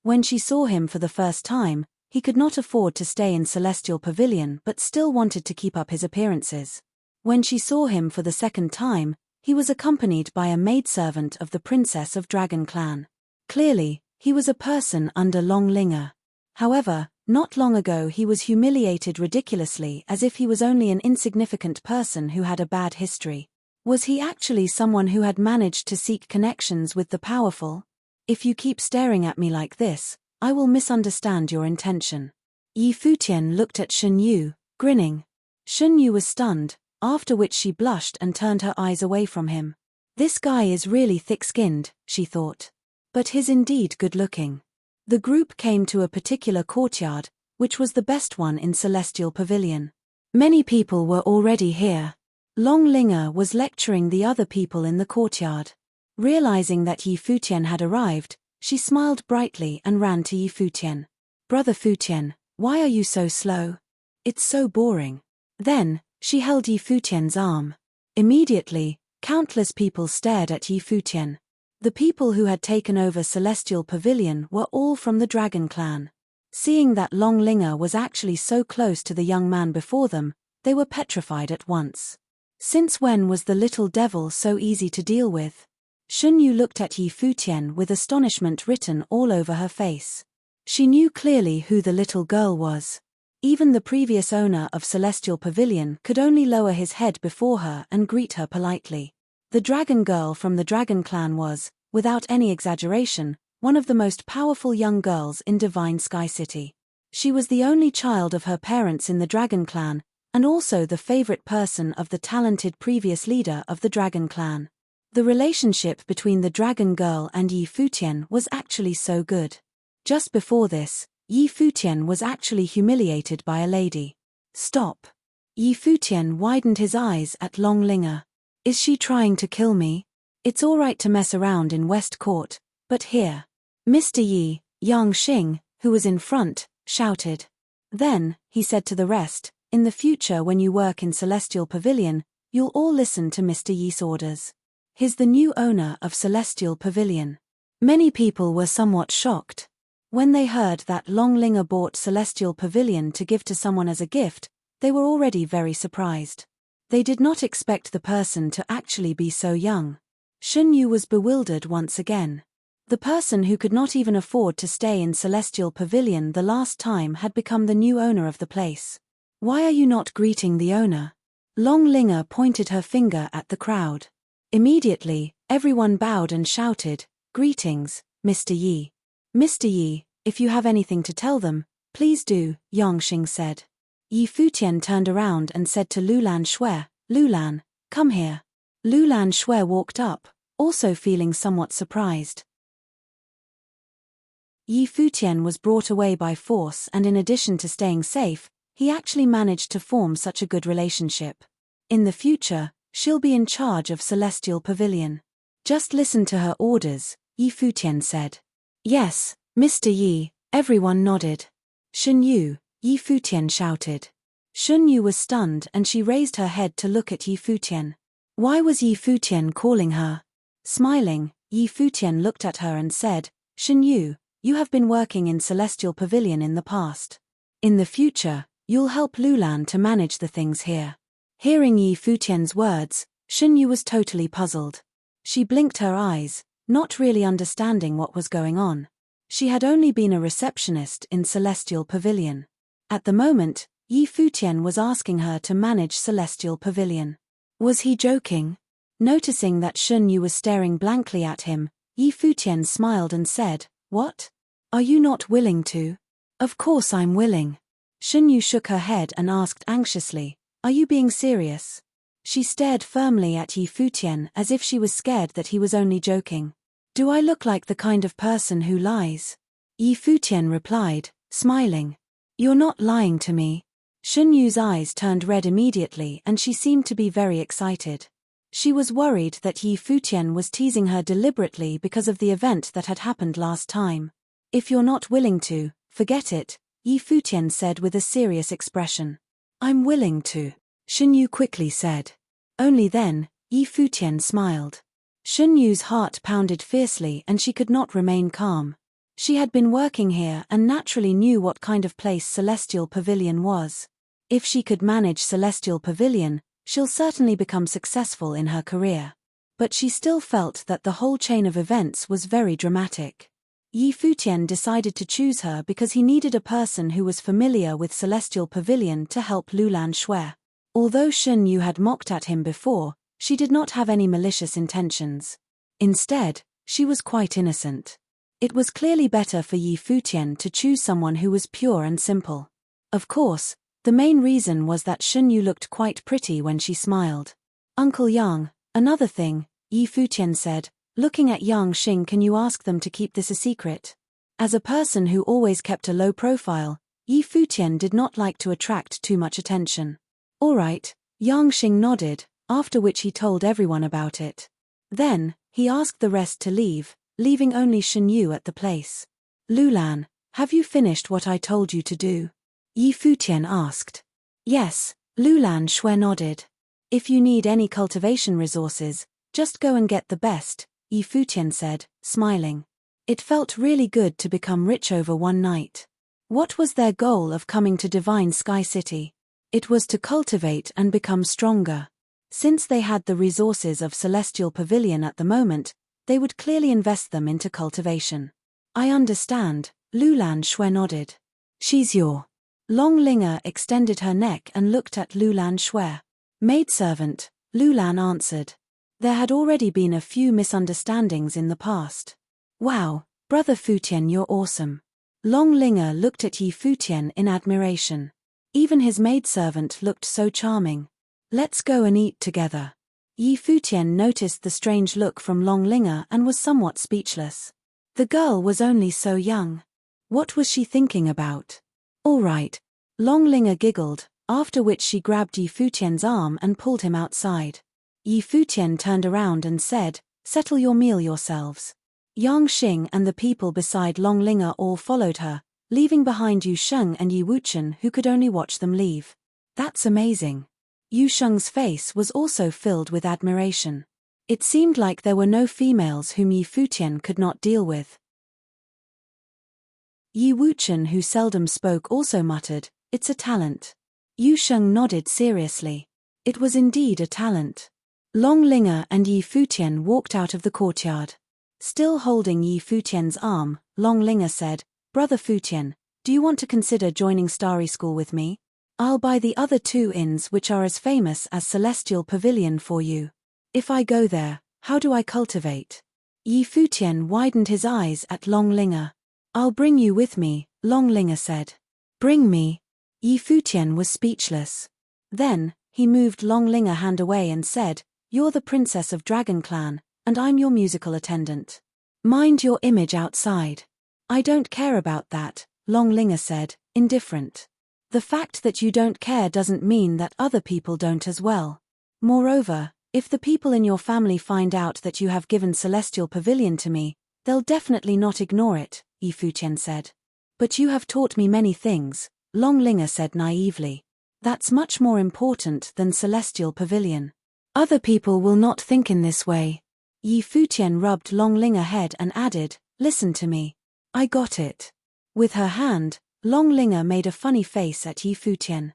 When she saw him for the first time, he could not afford to stay in Celestial Pavilion but still wanted to keep up his appearances. When she saw him for the second time, he was accompanied by a maidservant of the Princess of Dragon Clan. Clearly, he was a person under Long Linger. However, not long ago he was humiliated ridiculously as if he was only an insignificant person who had a bad history. Was he actually someone who had managed to seek connections with the powerful? "If you keep staring at me like this, I will misunderstand your intention." Yi Futian looked at Shun Yu, grinning. Shun Yu was stunned, after which she blushed and turned her eyes away from him. This guy is really thick-skinned, she thought. But he's indeed good-looking. The group came to a particular courtyard, which was the best one in Celestial Pavilion. Many people were already here. Long Linger was lecturing the other people in the courtyard. Realizing that Yi Futian had arrived, she smiled brightly and ran to Yi Futian. "Brother Futian, why are you so slow? It's so boring." Then, she held Yi Futian's arm. Immediately, countless people stared at Yi Futian. The people who had taken over Celestial Pavilion were all from the Dragon Clan. Seeing that Long Linger was actually so close to the young man before them, they were petrified at once. Since when was the little devil so easy to deal with? Shun Yu looked at Yi Futian with astonishment written all over her face. She knew clearly who the little girl was. Even the previous owner of Celestial Pavilion could only lower his head before her and greet her politely. The dragon girl from the Dragon Clan was, without any exaggeration, one of the most powerful young girls in Divine Sky City. She was the only child of her parents in the Dragon Clan, and also the favorite person of the talented previous leader of the Dragon Clan. The relationship between the dragon girl and Yi Futian was actually so good. Just before this, Yi Futian was actually humiliated by a lady. "Stop." Yi Futian widened his eyes at Long Linger. "Is she trying to kill me? It's alright to mess around in West Court, but here." Mr. Yi, Yang Xing, who was in front, shouted. Then, he said to the rest, "In the future when you work in Celestial Pavilion, you'll all listen to Mr. Yi's orders. He's the new owner of Celestial Pavilion." Many people were somewhat shocked. When they heard that Long Linger bought Celestial Pavilion to give to someone as a gift, they were already very surprised. They did not expect the person to actually be so young. Shun Yu was bewildered once again. The person who could not even afford to stay in Celestial Pavilion the last time had become the new owner of the place. "Why are you not greeting the owner?" Long Linger pointed her finger at the crowd. Immediately, everyone bowed and shouted, "Greetings, Mr. Yi." "Mr. Yi, if you have anything to tell them, please do," Yang Xing said. Yi Futian turned around and said to Lulan Shui, "Lulan, come here." Lulan Shui walked up, also feeling somewhat surprised. Yi Futian was brought away by force, and in addition to staying safe, he actually managed to form such a good relationship. In the future, she'll be in charge of Celestial Pavilion. "Just listen to her orders," Yi Futian said. "Yes, Mr. Yi," everyone nodded. "Shun Yu," Yi Futian shouted. Shun Yu was stunned and she raised her head to look at Yi Futian. Why was Yi Futian calling her? Smiling, Yi Futian looked at her and said, "Shun Yu, you have been working in Celestial Pavilion in the past. In the future, you'll help Lulan to manage the things here." Hearing Yi Futian's words, Shun Yu was totally puzzled. She blinked her eyes, not really understanding what was going on. She had only been a receptionist in Celestial Pavilion. At the moment, Yi Futian was asking her to manage Celestial Pavilion. Was he joking? Noticing that Shun Yu was staring blankly at him, Yi Futian smiled and said, "What? Are you not willing to?" "Of course I'm willing." Shun Yu shook her head and asked anxiously, "Are you being serious?" She stared firmly at Yi Futian as if she was scared that he was only joking. "Do I look like the kind of person who lies?" Yi Futian replied, smiling. "You're not lying to me." Shun Yu's eyes turned red immediately and she seemed to be very excited. She was worried that Yi Futian was teasing her deliberately because of the event that had happened last time. "If you're not willing to, forget it," Yi Futian said with a serious expression. "I'm willing to," Shun Yu quickly said. Only then, Yi Futian smiled. Shun Yu's heart pounded fiercely and she could not remain calm. She had been working here and naturally knew what kind of place Celestial Pavilion was. If she could manage Celestial Pavilion, she'll certainly become successful in her career. But she still felt that the whole chain of events was very dramatic. Yi Futian decided to choose her because he needed a person who was familiar with Celestial Pavilion to help Lulan Shui. Although Shun Yu had mocked at him before, she did not have any malicious intentions. Instead, she was quite innocent. It was clearly better for Yi Futian to choose someone who was pure and simple. Of course, The main reason was that Shunyu looked quite pretty when she smiled. Uncle Yang, another thing, Yi Futian said, looking at Yang Xing, can you ask them to keep this a secret? As a person who always kept a low profile, Yi Futian did not like to attract too much attention. All right, Yang Xing nodded, after which he told everyone about it. Then, he asked the rest to leave, leaving only Shunyu at the place. Lulan, have you finished what I told you to do? Yi Futian asked. Yes, Lulan Shui nodded. If you need any cultivation resources, just go and get the best, Yi Futian said, smiling. It felt really good to become rich over one night. What was their goal of coming to Divine Sky City? It was to cultivate and become stronger. Since they had the resources of Celestial Pavilion at the moment, they would clearly invest them into cultivation. I understand, Lulan Shui nodded. She's your. Long Linger extended her neck and looked at Lulan Shui. Maidservant, Lulan answered. There had already been a few misunderstandings in the past. Wow, Brother Futian, you're awesome. Long Linger looked at Yi Futian in admiration. Even his maidservant looked so charming. Let's go and eat together. Yi Futian noticed the strange look from Long Linger and was somewhat speechless. The girl was only so young. What was she thinking about? All right. Long Linger giggled, after which she grabbed Yi Futian's arm and pulled him outside. Yi Futian turned around and said, settle your meal yourselves. Yang Xing and the people beside Long Linger all followed her, leaving behind Yu Sheng and Yi Wuchen, who could only watch them leave. That's amazing. Yu Sheng's face was also filled with admiration. It seemed like there were no females whom Yi Futian could not deal with. Yi Wuchen, who seldom spoke, also muttered, it's a talent. Yu Sheng nodded seriously. It was indeed a talent. Long Linger and Yi Futian walked out of the courtyard. Still holding Yi Futian's arm, Long Linger said, Brother Futian, do you want to consider joining Starry School with me? I'll buy the other 2 inns which are as famous as Celestial Pavilion for you. If I go there, how do I cultivate? Yi Futian widened his eyes at Long Linger. I'll bring you with me, Long Linger said. Bring me? Yi Futian was speechless. Then, he moved Long Linger hand away and said, you're the princess of Dragon Clan, and I'm your musical attendant. Mind your image outside. I don't care about that, Long Linger said, indifferent. The fact that you don't care doesn't mean that other people don't as well. Moreover, if the people in your family find out that you have given Celestial Pavilion to me, they'll definitely not ignore it, Yi Futian said. But you have taught me many things, Long Linger said naively. That's much more important than Celestial Pavilion. Other people will not think in this way. Yi Futian rubbed Long Linger head and added, listen to me. I got it. With her hand, Long Linger made a funny face at Yi Futian.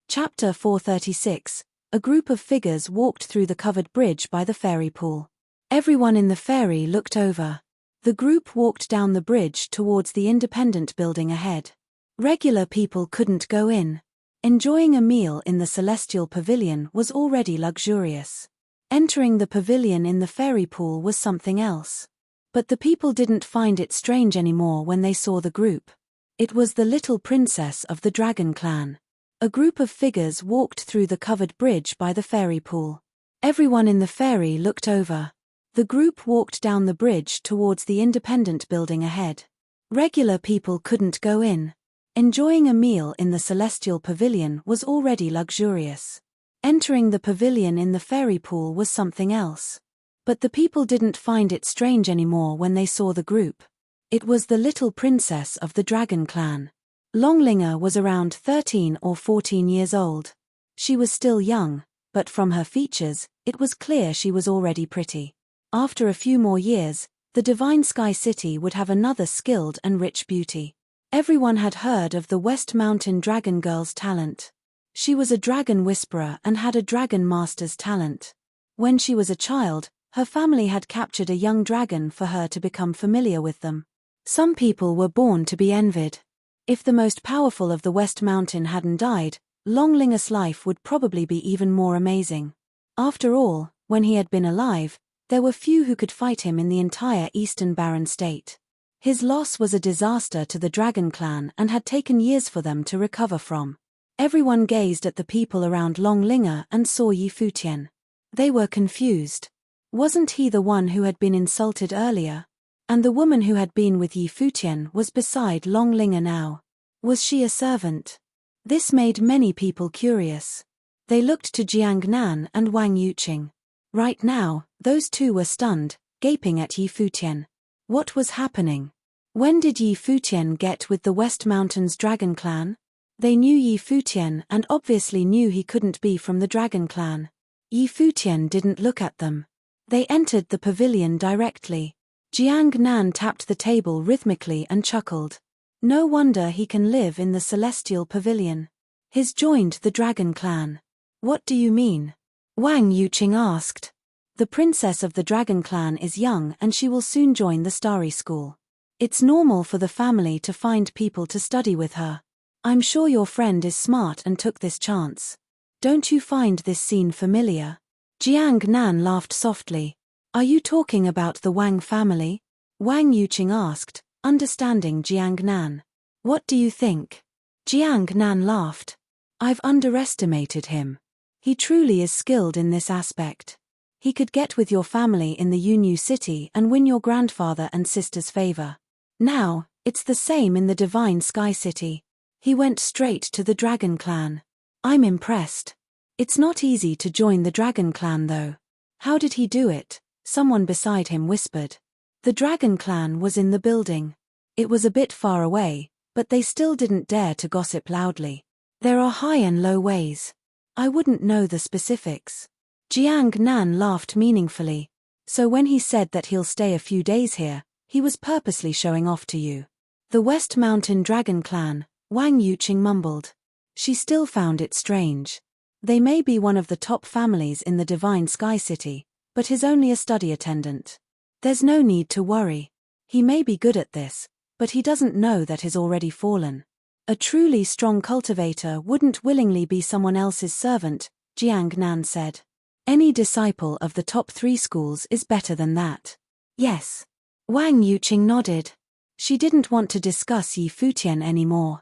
Chapter 436. A group of figures walked through the covered bridge by the fairy pool. Everyone in the ferry looked over. The group walked down the bridge towards the independent building ahead. Regular people couldn't go in. Enjoying a meal in the Celestial Pavilion was already luxurious. Entering the pavilion in the fairy pool was something else. But the people didn't find it strange anymore when they saw the group. It was the little princess of the Dragon Clan. A group of figures walked through the covered bridge by the fairy pool. Everyone in the ferry looked over. The group walked down the bridge towards the independent building ahead. Regular people couldn't go in. Enjoying a meal in the Celestial Pavilion was already luxurious. Entering the pavilion in the fairy pool was something else. But the people didn't find it strange anymore when they saw the group. It was the little princess of the Dragon Clan. Long Linger was around 13 or 14 years old. She was still young, but from her features, it was clear she was already pretty. After a few more years, the Divine Sky City would have another skilled and rich beauty. Everyone had heard of the West Mountain Dragon Girl's talent. She was a dragon whisperer and had a dragon master's talent. When she was a child, her family had captured a young dragon for her to become familiar with them. Some people were born to be envied. If the most powerful of the West Mountain hadn't died, Long Linger's life would probably be even more amazing. After all, when he had been alive, there were few who could fight him in the entire Eastern Barren State. His loss was a disaster to the dragon clan and had taken years for them to recover from. Everyone gazed at the people around Longlinger and saw Yi Futian. They were confused. Wasn't he the one who had been insulted earlier? And the woman who had been with Yi Futian was beside Longlinger now. Was she a servant? This made many people curious. They looked to Jiang Nan and Wang Yuqing. Right now, those two were stunned, gaping at Yi Futian. What was happening? When did Yi Futian get with the West Mountains Dragon Clan? They knew Yi Futian and obviously knew he couldn't be from the Dragon Clan. Yi Futian didn't look at them. They entered the pavilion directly. Jiang Nan tapped the table rhythmically and chuckled. No wonder he can live in the Celestial Pavilion. He's joined the Dragon Clan. What do you mean? Wang Yuqing asked. The princess of the Dragon Clan is young and she will soon join the Starry School. It's normal for the family to find people to study with her. I'm sure your friend is smart and took this chance. Don't you find this scene familiar? Jiang Nan laughed softly. Are you talking about the Wang family? Wang Yuqing asked, understanding Jiang Nan. What do you think? Jiang Nan laughed. I've underestimated him. He truly is skilled in this aspect. He could get with your family in the Yunyu city and win your grandfather and sister's favor. Now, it's the same in the Divine Sky City. He went straight to the Dragon Clan. I'm impressed. It's not easy to join the Dragon Clan though. How did he do it? Someone beside him whispered. The Dragon Clan was in the building. It was a bit far away, but they still didn't dare to gossip loudly. There are high and low ways. I wouldn't know the specifics. Jiang Nan laughed meaningfully. So when he said that he'll stay a few days here, he was purposely showing off to you. The West Mountain Dragon Clan, Wang Yuqing mumbled. She still found it strange. They may be one of the top families in the Divine Sky City, but he's only a study attendant. There's no need to worry. He may be good at this, but he doesn't know that he's already fallen. A truly strong cultivator wouldn't willingly be someone else's servant, Jiang Nan said. Any disciple of the top 3 schools is better than that. Yes. Wang Yuqing nodded. She didn't want to discuss Yi Futian anymore.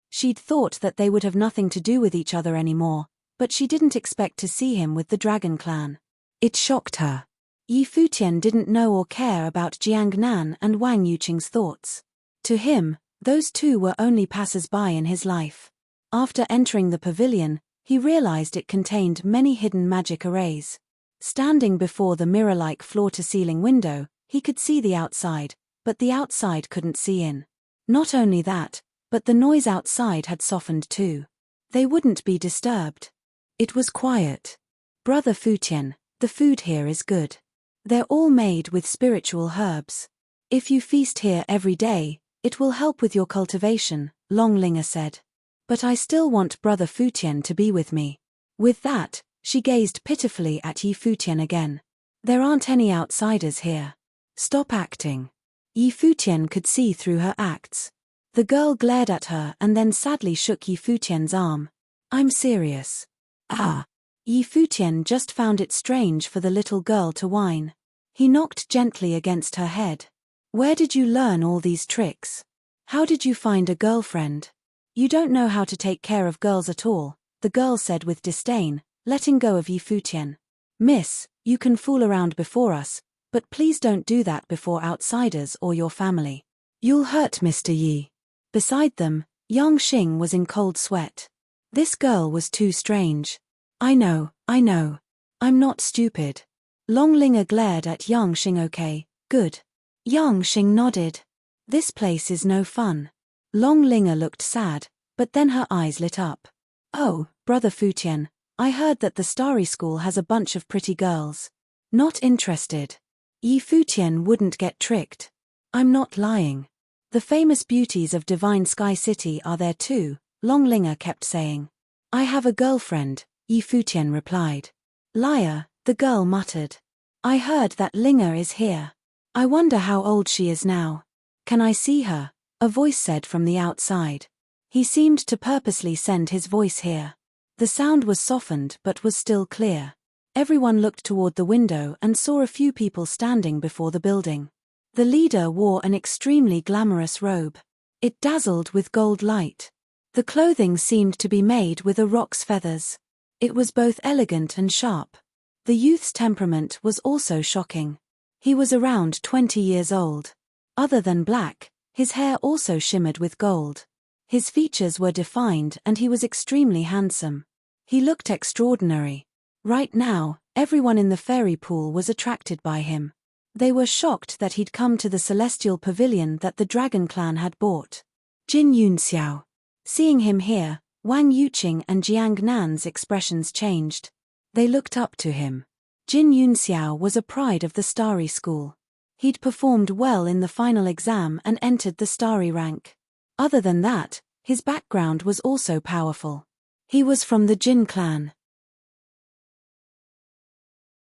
She'd thought that they would have nothing to do with each other anymore, but she didn't expect to see him with the Dragon Clan. It shocked her. Yi Futian didn't know or care about Jiang Nan and Wang Yuqing's thoughts. To him, those two were only passers-by in his life. After entering the pavilion, he realized it contained many hidden magic arrays. Standing before the mirror-like floor-to-ceiling window, he could see the outside, but the outside couldn't see in. Not only that, but the noise outside had softened too. They wouldn't be disturbed. It was quiet. Brother Futian, the food here is good. They're all made with spiritual herbs. If you feast here every day, it will help with your cultivation, Longlinger said. But I still want Brother Futian to be with me. With that, she gazed pitifully at Yi Futian again. There aren't any outsiders here. Stop acting. Yi Futian could see through her acts. The girl glared at her and then sadly shook Yi Futian's arm. I'm serious. Ah. Yi Futian just found it strange for the little girl to whine. He knocked gently against her head. Where did you learn all these tricks? How did you find a girlfriend? You don't know how to take care of girls at all, the girl said with disdain, letting go of Yi Futian. Miss, you can fool around before us, but please don't do that before outsiders or your family. You'll hurt Mr. Yi. Beside them, Yang Xing was in cold sweat. This girl was too strange. I know. I'm not stupid. Longlinger glared at Yang Xing. Okay, good. Yang Xing nodded. This place is no fun. Longlinger looked sad, but then her eyes lit up. Oh, Brother Futian, I heard that the Starry School has a bunch of pretty girls. Not interested. Yi Futian wouldn't get tricked. I'm not lying. The famous beauties of Divine Sky City are there too, Longlinger kept saying. I have a girlfriend, Yi Futian replied. Liar, the girl muttered. I heard that Linger is here. I wonder how old she is now. Can I see her? A voice said from the outside. He seemed to purposely send his voice here. The sound was softened but was still clear. Everyone looked toward the window and saw a few people standing before the building. The leader wore an extremely glamorous robe. It dazzled with gold light. The clothing seemed to be made with a roc's feathers. It was both elegant and sharp. The youth's temperament was also shocking. He was around 20 years old. Other than black, his hair also shimmered with gold. His features were defined and he was extremely handsome. He looked extraordinary. Right now, everyone in the fairy pool was attracted by him. They were shocked that he'd come to the celestial pavilion that the Dragon Clan had bought. Jin Yunxiao. Seeing him here, Wang Yuqing and Jiang Nan's expressions changed. They looked up to him. Jin Yunxiao was a pride of the Starry School. He'd performed well in the final exam and entered the Starry rank. Other than that, his background was also powerful. He was from the Jin clan.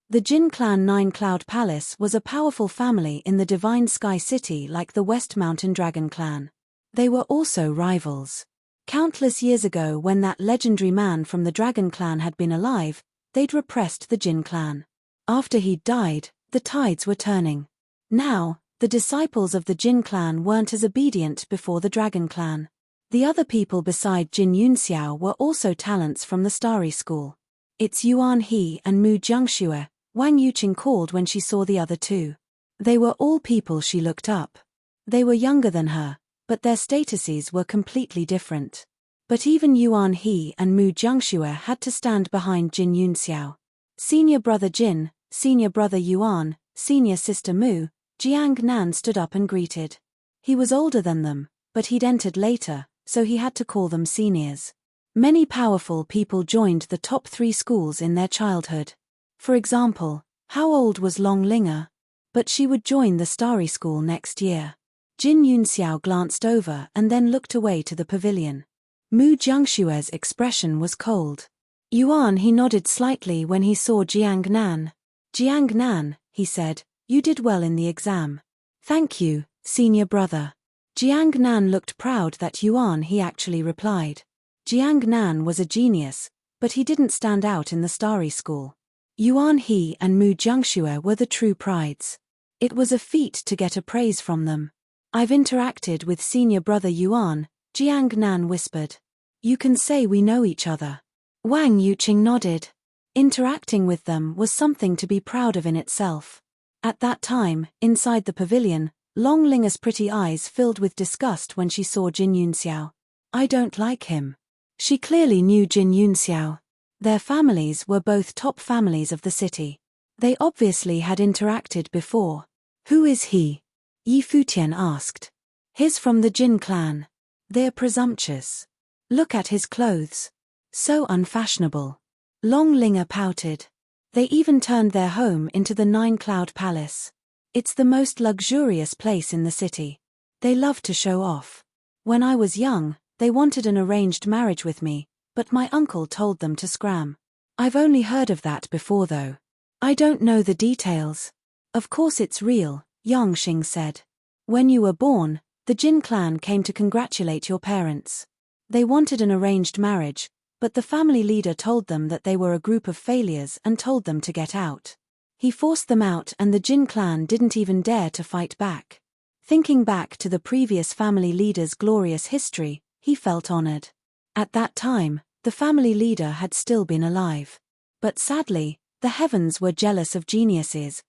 The Jin clan Nine Cloud Palace was a powerful family in the Divine Sky City like the West Mountain Dragon clan. They were also rivals. Countless years ago, when that legendary man from the Dragon clan had been alive, they'd repressed the Jin clan. After he'd died, the tides were turning. Now, the disciples of the Jin clan weren't as obedient before the Dragon clan. The other people beside Jin Yunxiao were also talents from the Starry School. It's Yuan He and Mu Jiangxue, Wang Yuqing called when she saw the other two. They were all people she looked up. They were younger than her, but their statuses were completely different. But even Yuan He and Mu Jiangxue had to stand behind Jin Yunxiao. Senior brother Jin, senior brother Yuan, senior sister Mu, Jiang Nan stood up and greeted. He was older than them, but he'd entered later, so he had to call them seniors. Many powerful people joined the top 3 schools in their childhood. For example, how old was Long Linger? But she would join the Starry School next year. Jin Yunxiao glanced over and then looked away to the pavilion. Mu Jiangshue's expression was cold. Yuan He nodded slightly when he saw Jiang Nan. Jiang Nan, he said, you did well in the exam. Thank you, senior brother. Jiang Nan looked proud that Yuan He actually replied. Jiang Nan was a genius, but he didn't stand out in the Starry School. Yuan He and Mu Jiangxue were the true prides. It was a feat to get a praise from them. I've interacted with senior brother Yuan, Jiang Nan whispered. You can say we know each other. Wang Yuqing nodded. Interacting with them was something to be proud of in itself. At that time, inside the pavilion, Long Linger's pretty eyes filled with disgust when she saw Jin Yunxiao. I don't like him. She clearly knew Jin Yunxiao. Their families were both top families of the city. They obviously had interacted before. Who is he? Yi Futian asked. He's from the Jin clan. They're presumptuous. Look at his clothes. So unfashionable. Long Linger pouted. They even turned their home into the Nine Cloud Palace. It's the most luxurious place in the city. They love to show off. When I was young, they wanted an arranged marriage with me, but my uncle told them to scram. I've only heard of that before though. I don't know the details. Of course it's real, Yang Xing said. When you were born, the Jin clan came to congratulate your parents. They wanted an arranged marriage, but the family leader told them that they were a group of failures and told them to get out. He forced them out and the Jin clan didn't even dare to fight back. Thinking back to the previous family leader's glorious history, he felt honored. At that time, the family leader had still been alive. But sadly, the heavens were jealous of geniuses.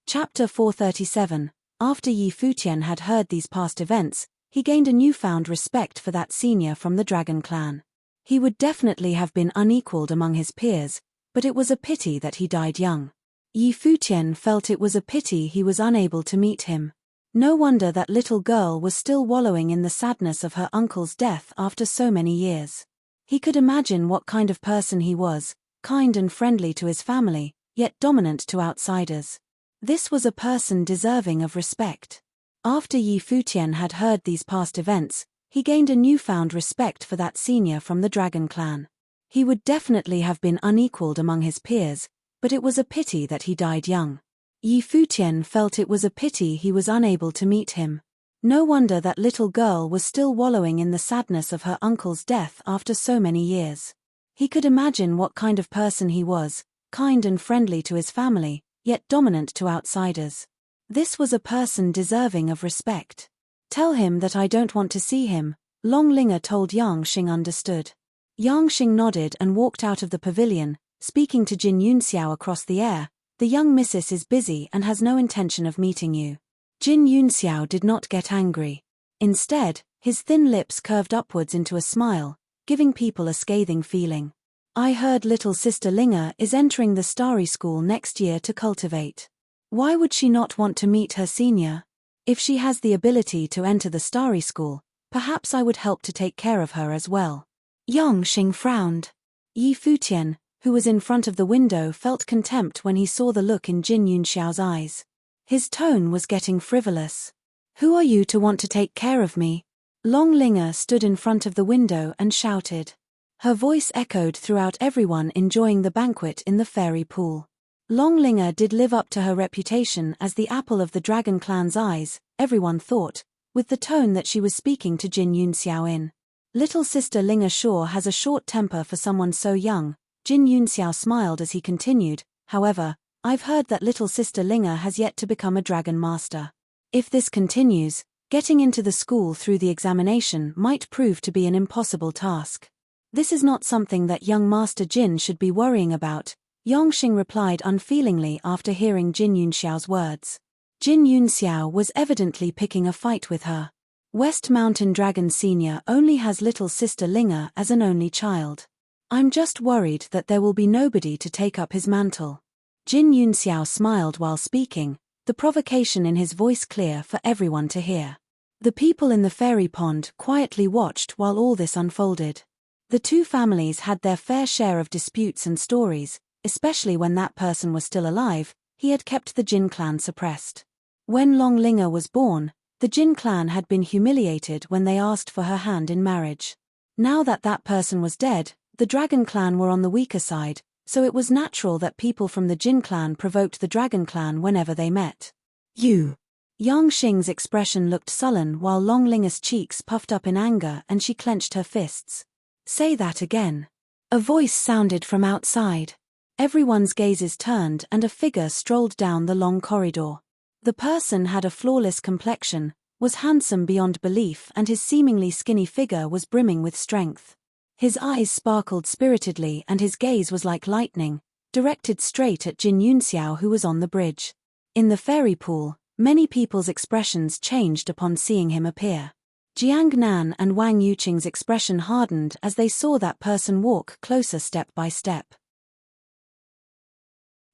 Chapter 437. After Yi Futian had heard these past events, he gained a newfound respect for that senior from the Dragon clan. He would definitely have been unequaled among his peers, but it was a pity that he died young. Yi Futian felt it was a pity he was unable to meet him. No wonder that little girl was still wallowing in the sadness of her uncle's death after so many years. He could imagine what kind of person he was, kind and friendly to his family, yet dominant to outsiders. This was a person deserving of respect. After Yi Futian had heard these past events, he gained a newfound respect for that senior from the Dragon clan. He would definitely have been unequaled among his peers, but it was a pity that he died young. Yi Futian felt it was a pity he was unable to meet him. No wonder that little girl was still wallowing in the sadness of her uncle's death after so many years. He could imagine what kind of person he was, kind and friendly to his family, yet dominant to outsiders. This was a person deserving of respect. Tell him that I don't want to see him, Long Linger told Yang Xing. Understood. Yang Xing nodded and walked out of the pavilion, speaking to Jin Yunxiao across the air. The young missus is busy and has no intention of meeting you. Jin Yunxiao did not get angry. Instead, his thin lips curved upwards into a smile, giving people a scathing feeling. I heard little sister Linger is entering the Starry School next year to cultivate. Why would she not want to meet her senior? If she has the ability to enter the Starry School, perhaps I would help to take care of her as well. Yang Xing frowned. Yi Futian, who was in front of the window, felt contempt when he saw the look in Jin Yunxiao's eyes. His tone was getting frivolous. Who are you to want to take care of me? Long Linger stood in front of the window and shouted. Her voice echoed throughout everyone enjoying the banquet in the fairy pool. Long Linger did live up to her reputation as the apple of the Dragon Clan's eyes, everyone thought, with the tone that she was speaking to Jin Yunxiao in. Little sister Linger sure has a short temper for someone so young. Jin Yunxiao smiled as he continued, however, I've heard that little sister Linger has yet to become a dragon master. If this continues, getting into the school through the examination might prove to be an impossible task. This is not something that young Master Jin should be worrying about, Yang Xing replied unfeelingly after hearing Jin Yunxiao's words. Jin Yunxiao was evidently picking a fight with her. West Mountain Dragon Senior only has little sister Linger as an only child. I'm just worried that there will be nobody to take up his mantle. Jin Yunxiao smiled while speaking, the provocation in his voice clear for everyone to hear. The people in the fairy pond quietly watched while all this unfolded. The two families had their fair share of disputes and stories, especially when that person was still alive. He had kept the Jin clan suppressed. When Long Linger was born, the Jin clan had been humiliated when they asked for her hand in marriage. Now that that person was dead, the Dragon clan were on the weaker side, so it was natural that people from the Jin clan provoked the Dragon clan whenever they met. You! Yang Xing's expression looked sullen while Long Linger's cheeks puffed up in anger and she clenched her fists. Say that again. A voice sounded from outside. Everyone's gazes turned and a figure strolled down the long corridor. The person had a flawless complexion, was handsome beyond belief, and his seemingly skinny figure was brimming with strength. His eyes sparkled spiritedly and his gaze was like lightning, directed straight at Jin Yunxiao, who was on the bridge. In the fairy pool, many people's expressions changed upon seeing him appear. Jiang Nan and Wang Yuqing's expression hardened as they saw that person walk closer step by step.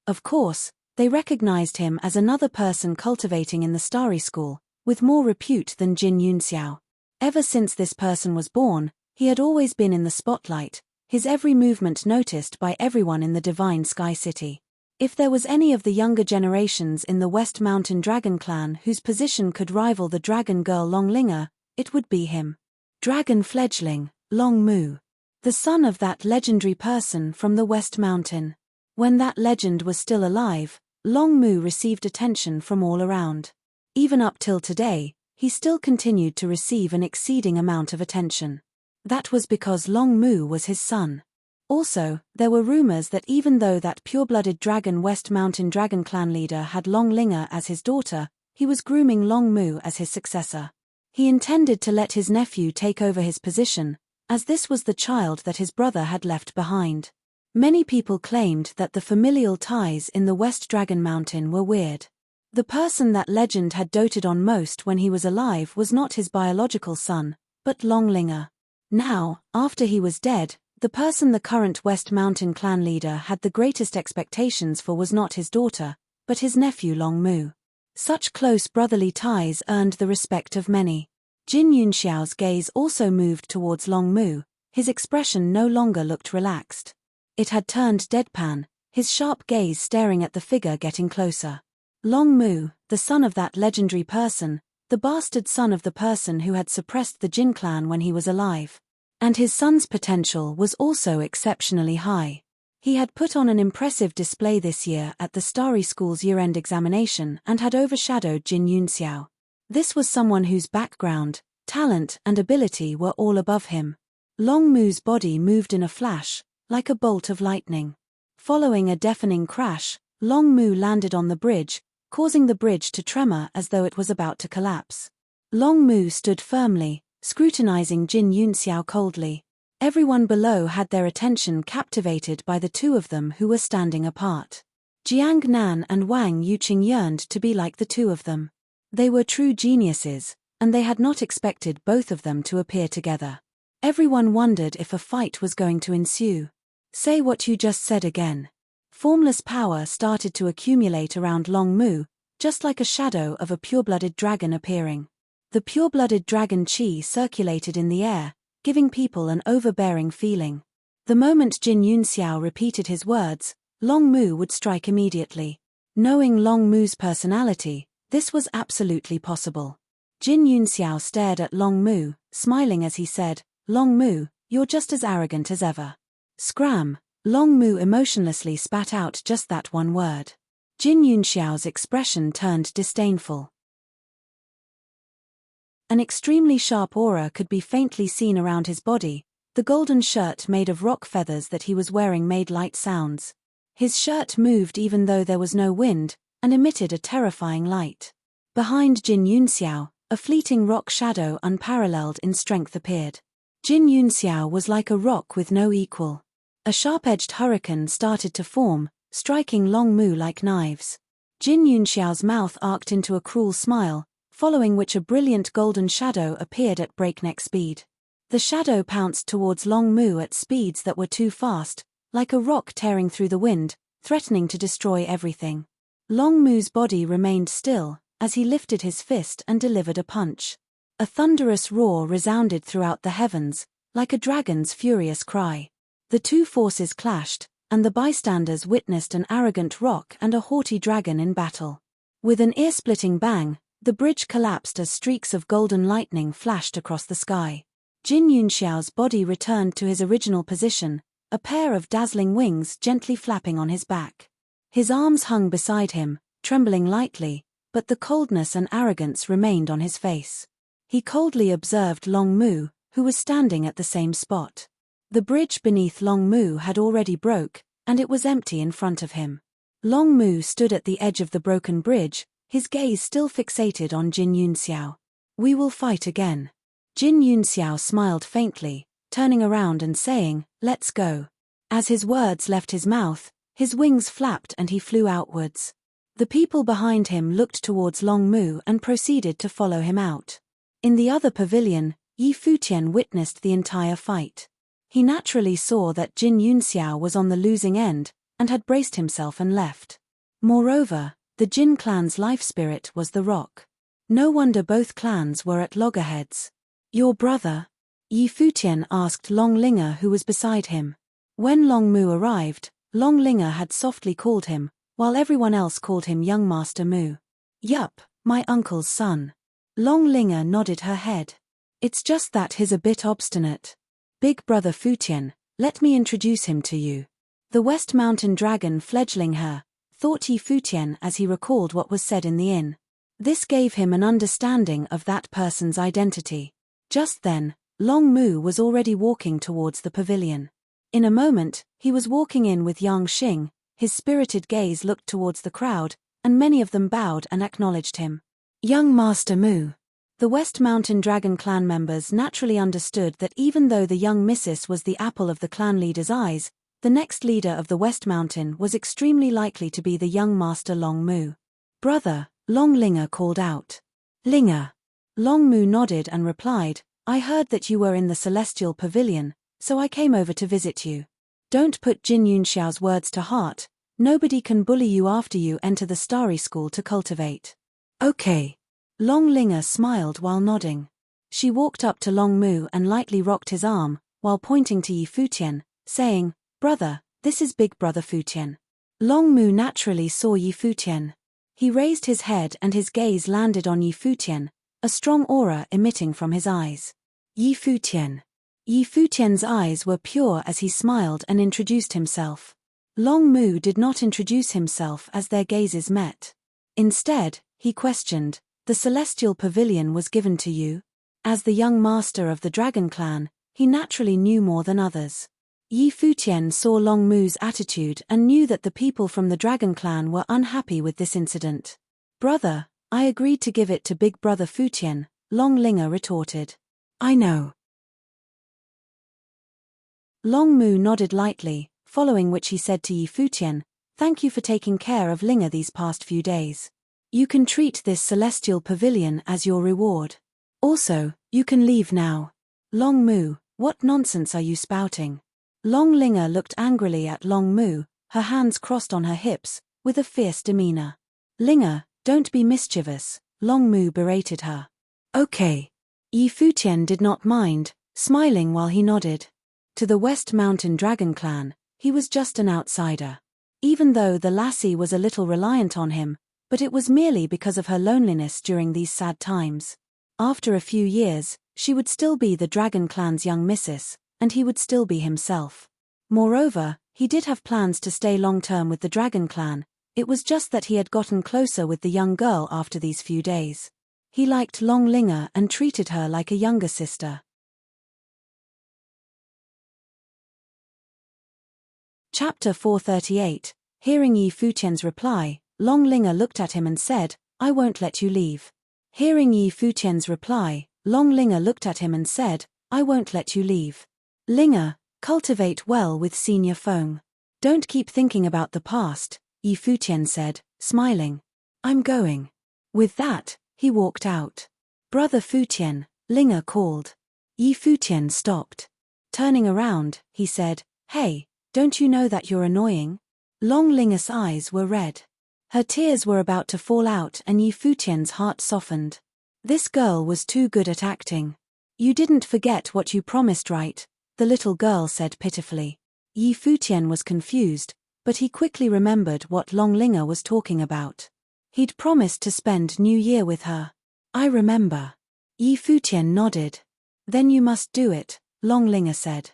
Of course, they recognized him as another person cultivating in the Starry School, with more repute than Jin Yunxiao. Ever since this person was born, he had always been in the spotlight, his every movement noticed by everyone in the Divine Sky City. If there was any of the younger generations in the West Mountain Dragon Clan whose position could rival the dragon girl Long Linger, it would be him. Dragon fledgling, Long Mu. The son of that legendary person from the West Mountain. When that legend was still alive, Long Mu received attention from all around. Even up till today, he still continued to receive an exceeding amount of attention. That was because Long Mu was his son. Also, there were rumors that even though that pure-blooded dragon West Mountain Dragon Clan leader had Long Linger as his daughter, he was grooming Long Mu as his successor. He intended to let his nephew take over his position, as this was the child that his brother had left behind. Many people claimed that the familial ties in the West Dragon Mountain were weird. The person that legend had doted on most when he was alive was not his biological son, but Long Linger. Now, after he was dead, the person the current West Mountain clan leader had the greatest expectations for was not his daughter, but his nephew Long Mu. Such close brotherly ties earned the respect of many. Jin Yunxiao's gaze also moved towards Long Mu, his expression no longer looked relaxed. It had turned deadpan, his sharp gaze staring at the figure getting closer. Long Mu, the son of that legendary person, the bastard son of the person who had suppressed the Jin clan when he was alive. And his son's potential was also exceptionally high. He had put on an impressive display this year at the Starry School's year-end examination and had overshadowed Jin Yunxiao. This was someone whose background, talent and ability were all above him. Long Mu's body moved in a flash, like a bolt of lightning. Following a deafening crash, Long Mu landed on the bridge, causing the bridge to tremor as though it was about to collapse. Long Mu stood firmly, scrutinizing Jin Yunxiao coldly. Everyone below had their attention captivated by the two of them who were standing apart. Jiang Nan and Wang Yuqing yearned to be like the two of them. They were true geniuses, and they had not expected both of them to appear together. Everyone wondered if a fight was going to ensue. Say what you just said again. Formless power started to accumulate around Long Mu, just like a shadow of a pure-blooded dragon appearing. The pure-blooded dragon qi circulated in the air, giving people an overbearing feeling. The moment Jin Yunxiao repeated his words, Long Mu would strike immediately. Knowing Long Mu's personality, this was absolutely possible. Jin Yunxiao stared at Long Mu, smiling as he said, "Long Mu, you're just as arrogant as ever." Scram! Long Mu emotionlessly spat out just that one word. Jin Yunxiao's expression turned disdainful. An extremely sharp aura could be faintly seen around his body. The golden shirt made of rock feathers that he was wearing made light sounds. His shirt moved even though there was no wind, and emitted a terrifying light. Behind Jin Yunxiao, a fleeting rock shadow unparalleled in strength appeared. Jin Yunxiao was like a rock with no equal. A sharp-edged hurricane started to form, striking Long Mu like knives. Jin Yunxiao's mouth arced into a cruel smile, following which a brilliant golden shadow appeared at breakneck speed. The shadow pounced towards Long Mu at speeds that were too fast, like a rock tearing through the wind, threatening to destroy everything. Long Mu's body remained still, as he lifted his fist and delivered a punch. A thunderous roar resounded throughout the heavens, like a dragon's furious cry. The two forces clashed, and the bystanders witnessed an arrogant rock and a haughty dragon in battle. With an ear-splitting bang, the bridge collapsed as streaks of golden lightning flashed across the sky. Jin Yunxiao's body returned to his original position, a pair of dazzling wings gently flapping on his back. His arms hung beside him, trembling lightly, but the coldness and arrogance remained on his face. He coldly observed Long Mu, who was standing at the same spot. The bridge beneath Long Mu had already broke, and it was empty in front of him. Long Mu stood at the edge of the broken bridge, his gaze still fixated on Jin Yunxiao. "We will fight again." Jin Yunxiao smiled faintly, turning around and saying, "Let's go." As his words left his mouth, his wings flapped and he flew outwards. The people behind him looked towards Long Mu and proceeded to follow him out. In the other pavilion, Futian witnessed the entire fight. He naturally saw that Jin Yunxiao was on the losing end, and had braced himself and left. Moreover, the Jin clan's life spirit was the rock. No wonder both clans were at loggerheads. "Your brother?" Futian asked Long Linger, who was beside him. When Long Mu arrived, Long Linger had softly called him, while everyone else called him Young Master Mu. "Yup, my uncle's son." Long Linger nodded her head. "It's just that he's a bit obstinate. Big brother Futian, let me introduce him to you." The West Mountain Dragon fledgling her, thought Futian as he recalled what was said in the inn. This gave him an understanding of that person's identity. Just then, Long Mu was already walking towards the pavilion. In a moment, he was walking in with Yang Xing, his spirited gaze looked towards the crowd, and many of them bowed and acknowledged him. "Young Master Mu." The West Mountain Dragon clan members naturally understood that even though the young missus was the apple of the clan leader's eyes, the next leader of the West Mountain was extremely likely to be the young Master Long Mu. "Brother," Long Linger called out. "Linger." Long Mu nodded and replied, "I heard that you were in the Celestial Pavilion, so I came over to visit you. Don't put Jin Yunxiao's words to heart, nobody can bully you after you enter the Starry School to cultivate." "Okay." Long Linger smiled while nodding. She walked up to Long Mu and lightly rocked his arm, while pointing to Futian, saying, "Brother, this is Big Brother Futian." Long Mu naturally saw Futian. He raised his head and his gaze landed on Futian, a strong aura emitting from his eyes. Futian. Futian's eyes were pure as he smiled and introduced himself. Long Mu did not introduce himself as their gazes met. Instead, he questioned, "The Celestial Pavilion was given to you?" As the young master of the Dragon Clan, he naturally knew more than others. Yi Futian saw Long Mu's attitude and knew that the people from the Dragon Clan were unhappy with this incident. Brother, I agreed to give it to Big Brother Futian, Long Linger retorted. I know. Long Mu nodded lightly, following which he said to Yi Futian, thank you for taking care of Linger these past few days. You can treat this celestial pavilion as your reward. Also, you can leave now. Long Mu, what nonsense are you spouting? Long Linger looked angrily at Long Mu, her hands crossed on her hips, with a fierce demeanor. Linger, don't be mischievous, Long Mu berated her. Okay. Yi Futian did not mind, smiling while he nodded. To the West Mountain Dragon Clan, he was just an outsider. Even though the lassie was a little reliant on him, but it was merely because of her loneliness during these sad times. After a few years, she would still be the Dragon Clan's young missus, and he would still be himself. Moreover, he did have plans to stay long-term with the Dragon Clan. It was just that he had gotten closer with the young girl after these few days. He liked Long Linger and treated her like a younger sister. Chapter 438. Hearing Yi Futian's reply, Long Linger looked at him and said, I won't let you leave. Hearing Yi Futian's reply, Long Linger looked at him and said, I won't let you leave. Linger, cultivate well with Senior Feng. Don't keep thinking about the past, Yi Futian said, smiling. I'm going. With that, he walked out. Brother Futian, Linger called. Yi Futian stopped. Turning around, he said, Hey, don't you know that you're annoying? Long Linger's eyes were red. Her tears were about to fall out and Yi Futian's heart softened. This girl was too good at acting. You didn't forget what you promised, right? The little girl said pitifully. Yi Futian was confused, but he quickly remembered what Long Linger was talking about. He'd promised to spend New Year with her. I remember. Yi Futian nodded. Then you must do it, Long Linger said.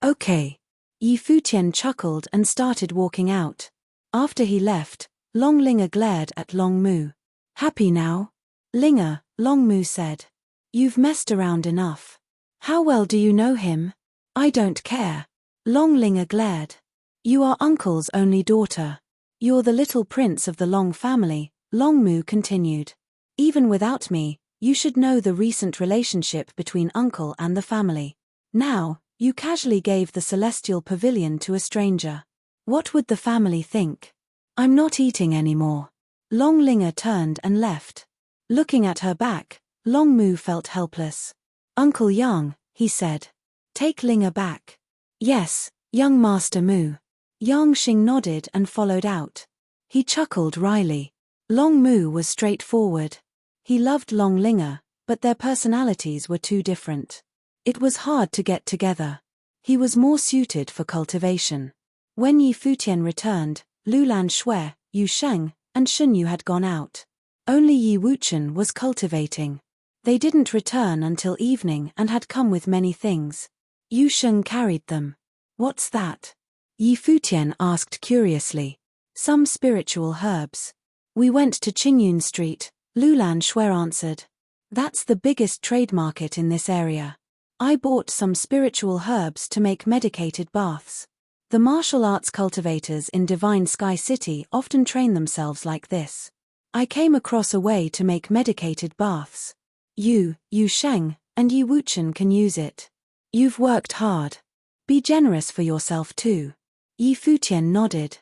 Okay. Yi Futian chuckled and started walking out. After he left, Long Linger glared at Long Mu. Happy now? Linger, Long Mu said. You've messed around enough. How well do you know him? I don't care. Long Linger glared. You are Uncle's only daughter. You're the little prince of the Long family, Long Mu continued. Even without me, you should know the recent relationship between Uncle and the family. Now, you casually gave the celestial pavilion to a stranger. What would the family think? I'm not eating anymore. Long Linger turned and left. Looking at her back, Long Mu felt helpless. Uncle Yang, he said. Take Linger back. Yes, young Master Mu. Yang Xing nodded and followed out. He chuckled wryly. Long Mu was straightforward. He loved Long Linger, but their personalities were too different. It was hard to get together. He was more suited for cultivation. When Yi Futian returned, Lulan Shui, Yu Sheng, and Shen Yu had gone out. Only Yi Wuchen was cultivating. They didn't return until evening and had come with many things. Yu Sheng carried them. What's that? Yi Futian asked curiously. Some spiritual herbs. We went to Qingyun Street, Lulan Shui answered. That's the biggest trade market in this area. I bought some spiritual herbs to make medicated baths. The martial arts cultivators in Divine Sky City often train themselves like this. I came across a way to make medicated baths. Yu Sheng, and Yi Wuchen can use it. You've worked hard. Be generous for yourself too. Yi Futian nodded.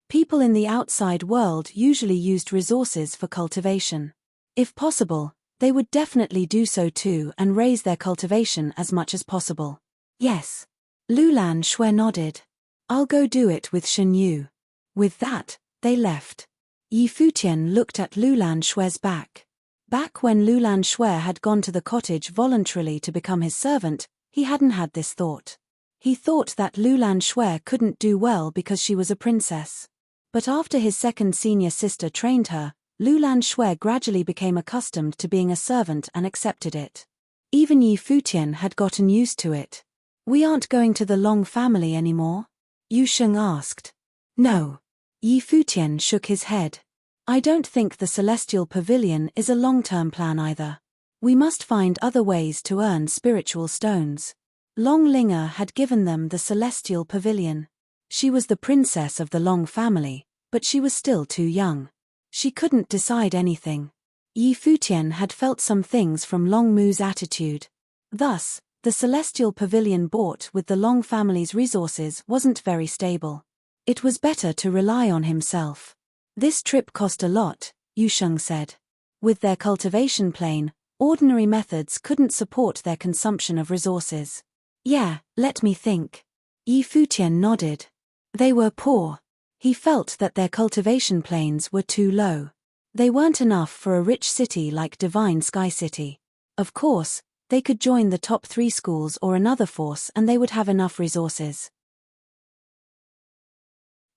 People in the outside world usually used resources for cultivation. If possible, they would definitely do so too and raise their cultivation as much as possible. Yes. Lulan Shui nodded. I'll go do it with Shen Yu. With that, they left. Yi Futian looked at Lulan Shui's back. Back when Lulan Shui had gone to the cottage voluntarily to become his servant, he hadn't had this thought. He thought that Lulan Shui couldn't do well because she was a princess. But after his second senior sister trained her, Lulan Shui gradually became accustomed to being a servant and accepted it. Even Yi Futian had gotten used to it. We aren't going to the Long family anymore? Yu Sheng asked. No. Yi Futian shook his head. I don't think the Celestial Pavilion is a long-term plan either. We must find other ways to earn spiritual stones. Long Linger had given them the celestial pavilion. She was the princess of the Long family, but she was still too young. She couldn't decide anything. Yi Futian had felt some things from Long Mu's attitude. Thus, the celestial pavilion bought with the Long family's resources wasn't very stable. It was better to rely on himself. This trip cost a lot, Yu Sheng said. With their cultivation plane, ordinary methods couldn't support their consumption of resources. Yeah, let me think. Yi Futian nodded. They were poor. He felt that their cultivation planes were too low. They weren't enough for a rich city like Divine Sky City. Of course, they could join the top 3 schools or another force and they would have enough resources.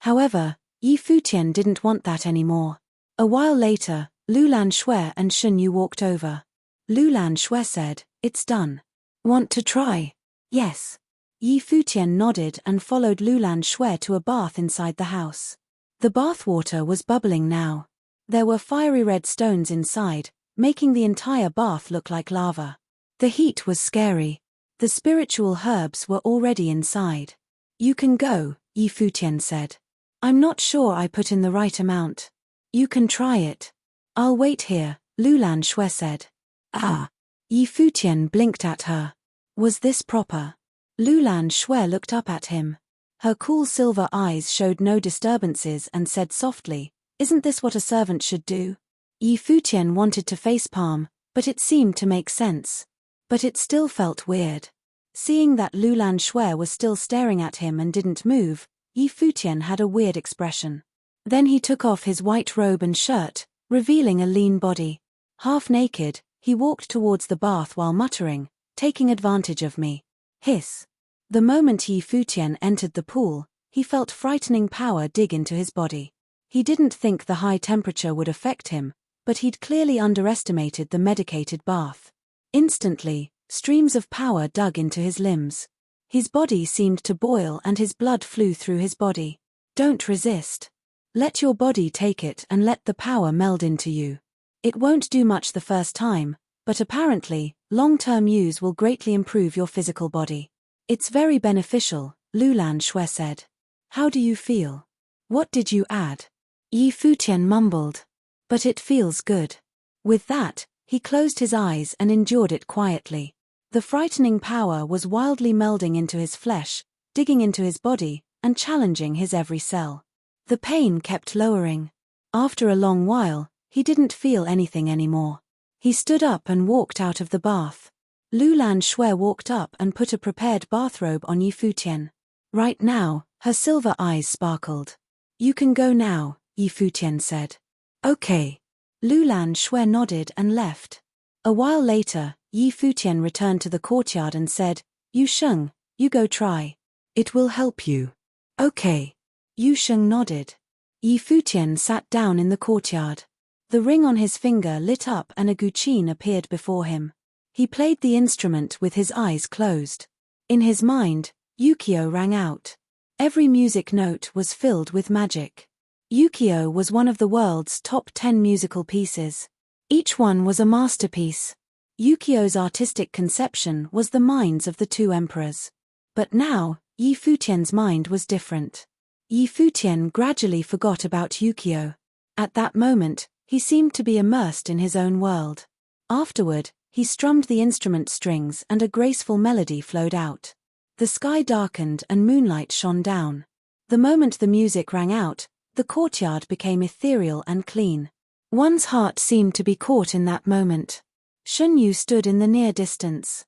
However, Yi Futian didn't want that anymore. A while later, Lulan Shui and Shen Yu walked over. Lulan Shui said, "It's done. Want to try?" "Yes." Yi Futian nodded and followed Lulan Shui to a bath inside the house. The bathwater was bubbling now. There were fiery red stones inside, making the entire bath look like lava. The heat was scary. The spiritual herbs were already inside. "You can go," Yi Futian said. "I'm not sure I put in the right amount." "You can try it." "I'll wait here," Lulan Shui said. "Ah." Yi Futian blinked at her. Was this proper? Lulan Shui looked up at him. Her cool silver eyes showed no disturbances and said softly, "Isn't this what a servant should do?" Yi Futian wanted to facepalm, but it seemed to make sense. But it still felt weird. Seeing that Lulan Shui was still staring at him and didn't move, Yi Futian had a weird expression. Then he took off his white robe and shirt, revealing a lean body. Half naked, he walked towards the bath while muttering, "Taking advantage of me." Hiss. The moment Yi Futian entered the pool, he felt frightening power dig into his body. He didn't think the high temperature would affect him, but he'd clearly underestimated the medicated bath. Instantly, streams of power dug into his limbs. His body seemed to boil and his blood flew through his body. Don't resist. Let your body take it and let the power meld into you. It won't do much the first time, but apparently, long-term use will greatly improve your physical body. It's very beneficial, Lulan Shui said. How do you feel? What did you add? Yi Futian mumbled. But it feels good. With that, he closed his eyes and endured it quietly. The frightening power was wildly melding into his flesh, digging into his body, and challenging his every cell. The pain kept lowering. After a long while, he didn't feel anything anymore. He stood up and walked out of the bath. Lulan Shui walked up and put a prepared bathrobe on Yi Futian. Right now, her silver eyes sparkled. "You can go now," Yi Futian said. "Okay." Lulan Shui nodded and left. A while later, Yi Futian returned to the courtyard and said, "Yu Sheng, you go try. It will help you." "Okay." Yu Sheng nodded. Yi Futian sat down in the courtyard. The ring on his finger lit up and a guqin appeared before him. He played the instrument with his eyes closed. In his mind, Yukio rang out. Every music note was filled with magic. Yukio was one of the world's top 10 musical pieces. Each one was a masterpiece. Yukio's artistic conception was the minds of the 2 emperors. But now, Yi Futian's mind was different. Yi Futian gradually forgot about Yukio. At that moment, he seemed to be immersed in his own world. Afterward, he strummed the instrument strings and a graceful melody flowed out. The sky darkened and moonlight shone down. The moment the music rang out, the courtyard became ethereal and clean. One's heart seemed to be caught in that moment. Shen Yu stood in the near distance.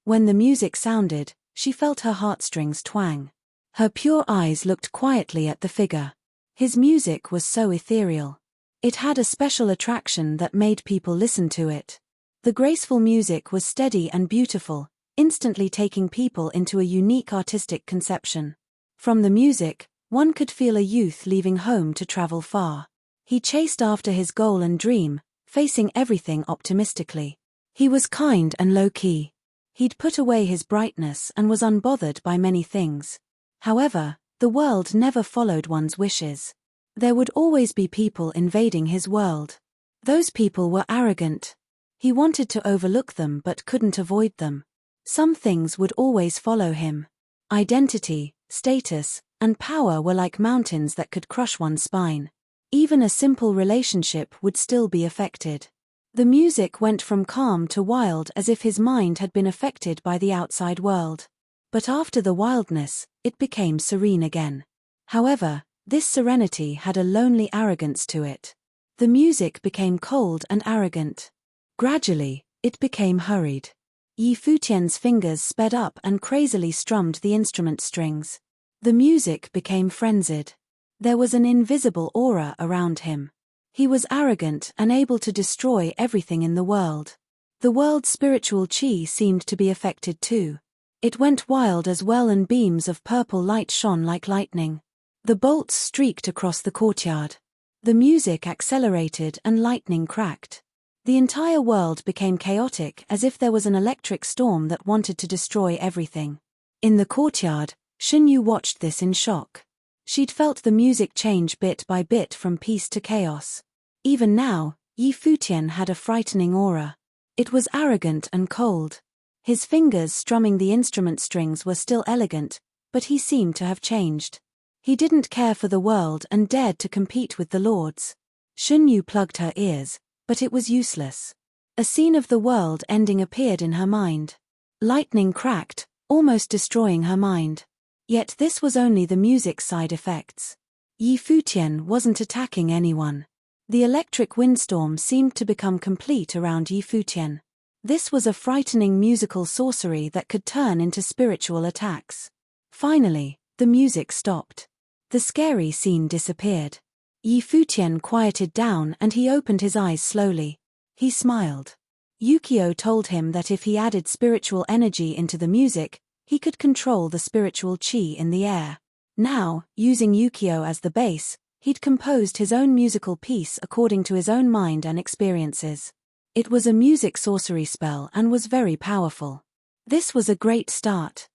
When the music sounded, she felt her heartstrings twang. Her pure eyes looked quietly at the figure. His music was so ethereal. It had a special attraction that made people listen to it. The graceful music was steady and beautiful, instantly taking people into a unique artistic conception. From the music, one could feel a youth leaving home to travel far. He chased after his goal and dream, facing everything optimistically. He was kind and low-key. He'd put away his brightness and was unbothered by many things. However, the world never followed one's wishes. There would always be people invading his world. Those people were arrogant. He wanted to overlook them but couldn't avoid them. Some things would always follow him. Identity, status, and power were like mountains that could crush one's spine. Even a simple relationship would still be affected. The music went from calm to wild as if his mind had been affected by the outside world. But after the wildness, it became serene again. However, this serenity had a lonely arrogance to it. The music became cold and arrogant. Gradually, it became hurried. Futian's fingers sped up and crazily strummed the instrument strings. The music became frenzied. There was an invisible aura around him. He was arrogant and able to destroy everything in the world. The world's spiritual chi seemed to be affected too. It went wild as well, and beams of purple light shone like lightning. The bolts streaked across the courtyard. The music accelerated and lightning cracked. The entire world became chaotic, as if there was an electric storm that wanted to destroy everything. In the courtyard, Xunyu watched this in shock. She'd felt the music change bit by bit from peace to chaos. Even now, Futian had a frightening aura. It was arrogant and cold. His fingers strumming the instrument strings were still elegant, but he seemed to have changed. He didn't care for the world and dared to compete with the lords. Xunyu plugged her ears, but it was useless. A scene of the world ending appeared in her mind. Lightning cracked, almost destroying her mind. Yet this was only the music's side effects. Futian wasn't attacking anyone. The electric windstorm seemed to become complete around Futian. This was a frightening musical sorcery that could turn into spiritual attacks. Finally, the music stopped. The scary scene disappeared. Futian quieted down and he opened his eyes slowly. He smiled. Yukio told him that if he added spiritual energy into the music, he could control the spiritual chi in the air. Now, using Yukio as the base, he'd composed his own musical piece according to his own mind and experiences. It was a music sorcery spell and was very powerful. This was a great start.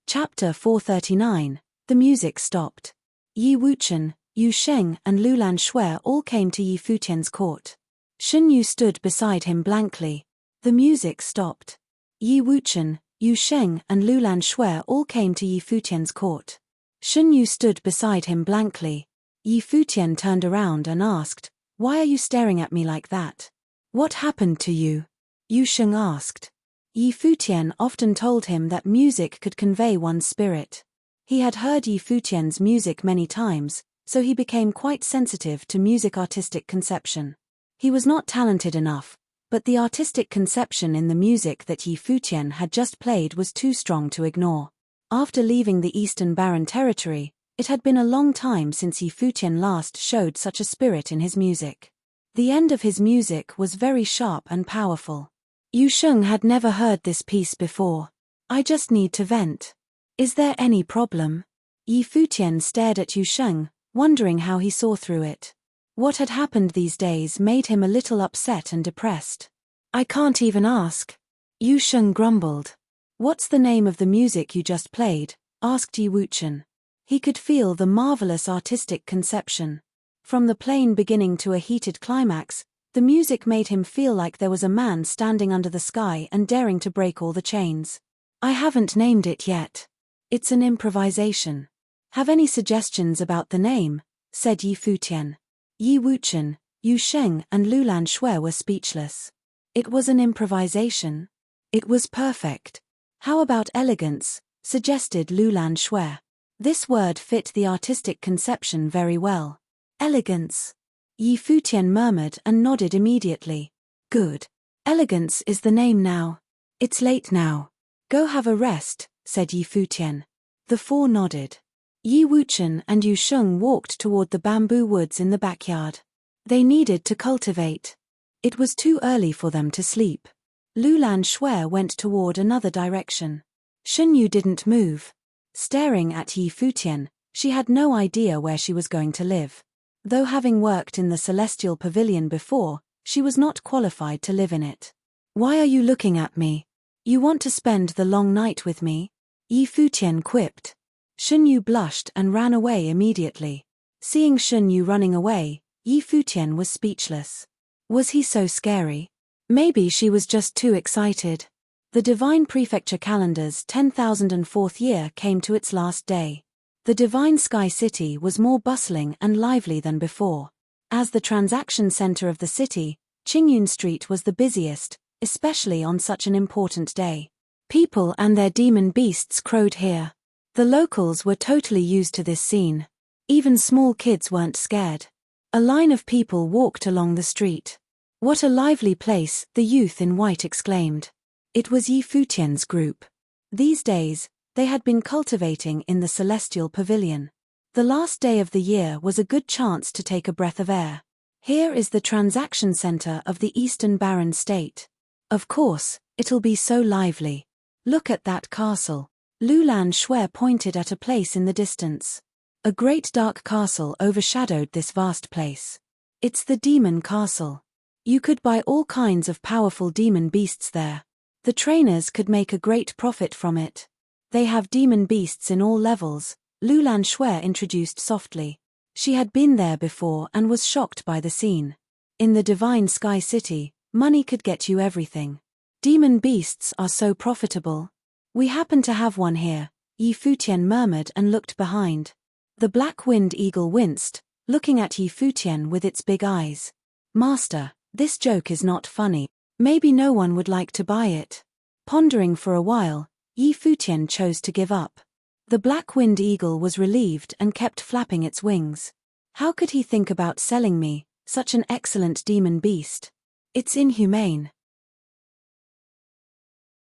Chapter 439. The music stopped. Yi Wuchen, Yu Sheng and Lulan Shui all came to Yi Futian's court. Xunyu stood beside him blankly. The music stopped. Yi Wuchen, Yu Sheng and Lulan Shui all came to Yi Futian's court. Xunyu stood beside him blankly. Yi Futian turned around and asked, "Why are you staring at me like that? What happened to you?" Yu Sheng asked. Yi Futian often told him that music could convey one's spirit. He had heard Yi Futian's music many times, so he became quite sensitive to music artistic conception. He was not talented enough, but the artistic conception in the music that Yi Futian had just played was too strong to ignore. After leaving the Eastern Barren Territory, it had been a long time since Yi Futian last showed such a spirit in his music. The end of his music was very sharp and powerful. Yu Sheng had never heard this piece before. "I just need to vent. Is there any problem?" Yi Futian stared at Yu Sheng, wondering how he saw through it. What had happened these days made him a little upset and depressed. "I can't even ask." Yu Sheng grumbled. "What's the name of the music you just played?" asked Yi Wuchen. He could feel the marvelous artistic conception. From the plain beginning to a heated climax, the music made him feel like there was a man standing under the sky and daring to break all the chains. "I haven't named it yet. It's an improvisation. Have any suggestions about the name?" said Yi Futian. Yi Wuchen, Yu Sheng and Lulan Shui were speechless. It was an improvisation. It was perfect. "How about elegance?" suggested Lulan Shui. This word fit the artistic conception very well. "Elegance." Yi Futian murmured and nodded immediately. "Good. Elegance is the name now. It's late now. Go have a rest," said Yi Futian. The four nodded. Yi Wuchen and Yu Sheng walked toward the bamboo woods in the backyard. They needed to cultivate. It was too early for them to sleep. Lulan Shui went toward another direction. Xunyu didn't move. Staring at Yi Futian, she had no idea where she was going to live. Though having worked in the Celestial Pavilion before, she was not qualified to live in it. "Why are you looking at me? You want to spend the long night with me?" Yi Futian quipped. Xunyu blushed and ran away immediately. Seeing Xunyu running away, Yi Futian was speechless. Was he so scary? Maybe she was just too excited. The Divine Prefecture calendar's 10,004th year came to its last day. The Divine Sky City was more bustling and lively than before. As the transaction center of the city, Qingyun Street was the busiest, especially on such an important day. People and their demon beasts crowed here. The locals were totally used to this scene. Even small kids weren't scared. A line of people walked along the street. "What a lively place," the youth in white exclaimed. It was Yi Futian's group. These days, they had been cultivating in the Celestial Pavilion. The last day of the year was a good chance to take a breath of air. Here is the transaction center of the Eastern Barren State. Of course, it'll be so lively. Look at that castle. Lulan Shui pointed at a place in the distance. A great dark castle overshadowed this vast place. It's the Demon Castle. You could buy all kinds of powerful demon beasts there. The trainers could make a great profit from it. They have demon beasts in all levels, Lulan Shui introduced softly. She had been there before and was shocked by the scene. In the Divine Sky City, money could get you everything. Demon beasts are so profitable. We happen to have one here, Yi Futian murmured and looked behind. The black winged eagle winced, looking at Yi Futian with its big eyes. "Master, this joke is not funny. Maybe no one would like to buy it." Pondering for a while, Yi Futian chose to give up. The black winged eagle was relieved and kept flapping its wings. How could he think about selling me, such an excellent demon beast? It's inhumane.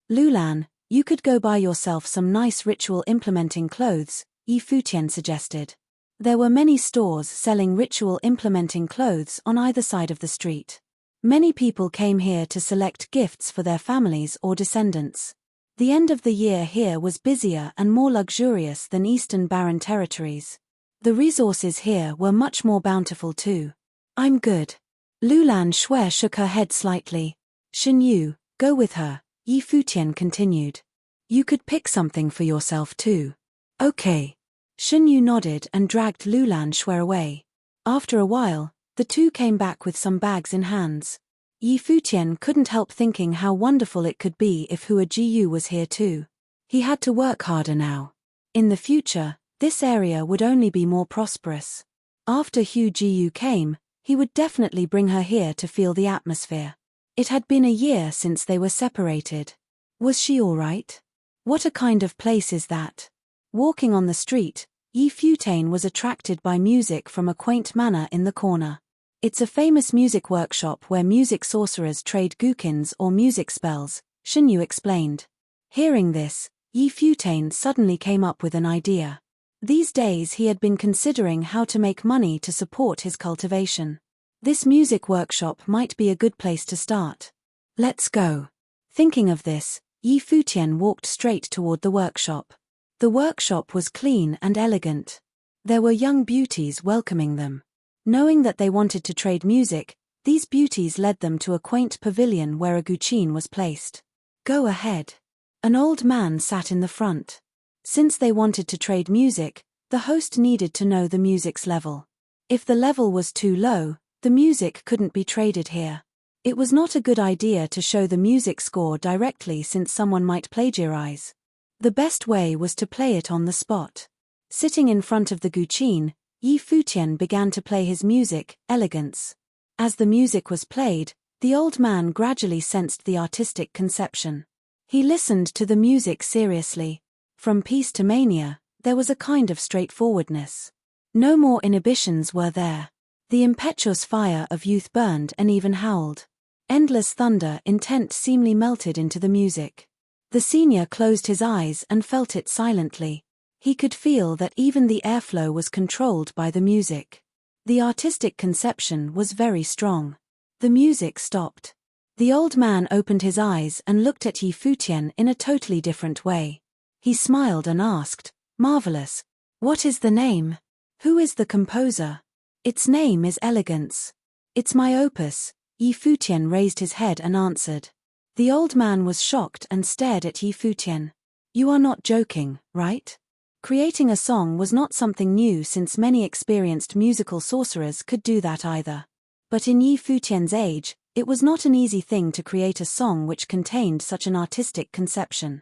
"Lulan, you could go buy yourself some nice ritual implementing clothes," Yi Futian suggested. There were many stores selling ritual implementing clothes on either side of the street. Many people came here to select gifts for their families or descendants. The end of the year here was busier and more luxurious than Eastern Barren territories. The resources here were much more bountiful too. "I'm good." Lulan Shui shook her head slightly. "Shenyu, go with her," Yi Futian continued. "You could pick something for yourself too." "Okay." Shenyu nodded and dragged Lulan Shui away. After a while, the two came back with some bags in hands. Yi Futian couldn't help thinking how wonderful it could be if Hua Jiyu was here too. He had to work harder now. In the future, this area would only be more prosperous. After Hua Jiyu came, he would definitely bring her here to feel the atmosphere. It had been a year since they were separated. Was she all right? What a kind of place is that? Walking on the street, Yi Futian was attracted by music from a quaint manor in the corner. It's a famous music workshop where music sorcerers trade gukins or music spells, Shenyu explained. Hearing this, Yi Futian suddenly came up with an idea. These days he had been considering how to make money to support his cultivation. This music workshop might be a good place to start. "Let's go." Thinking of this, Yi Futian walked straight toward the workshop. The workshop was clean and elegant. There were young beauties welcoming them. Knowing that they wanted to trade music, these beauties led them to a quaint pavilion where a guqin was placed. "Go ahead." An old man sat in the front. Since they wanted to trade music, the host needed to know the music's level. If the level was too low, the music couldn't be traded here. It was not a good idea to show the music score directly since someone might plagiarize. The best way was to play it on the spot. Sitting in front of the guqin, Yi Futian began to play his music, Elegance. As the music was played, the old man gradually sensed the artistic conception. He listened to the music seriously. From peace to mania, there was a kind of straightforwardness. No more inhibitions were there. The impetuous fire of youth burned and even howled. Endless thunder intent seemingly melted into the music. The senior closed his eyes and felt it silently. He could feel that even the airflow was controlled by the music. The artistic conception was very strong. The music stopped. The old man opened his eyes and looked at Yi Futian in a totally different way. He smiled and asked, "Marvelous. What is the name? Who is the composer?" "Its name is Elegance. It's my opus," Yi Futian raised his head and answered. The old man was shocked and stared at Yi Futian. "You are not joking, right?" Creating a song was not something new since many experienced musical sorcerers could do that either. But in Yi Futian's age, it was not an easy thing to create a song which contained such an artistic conception.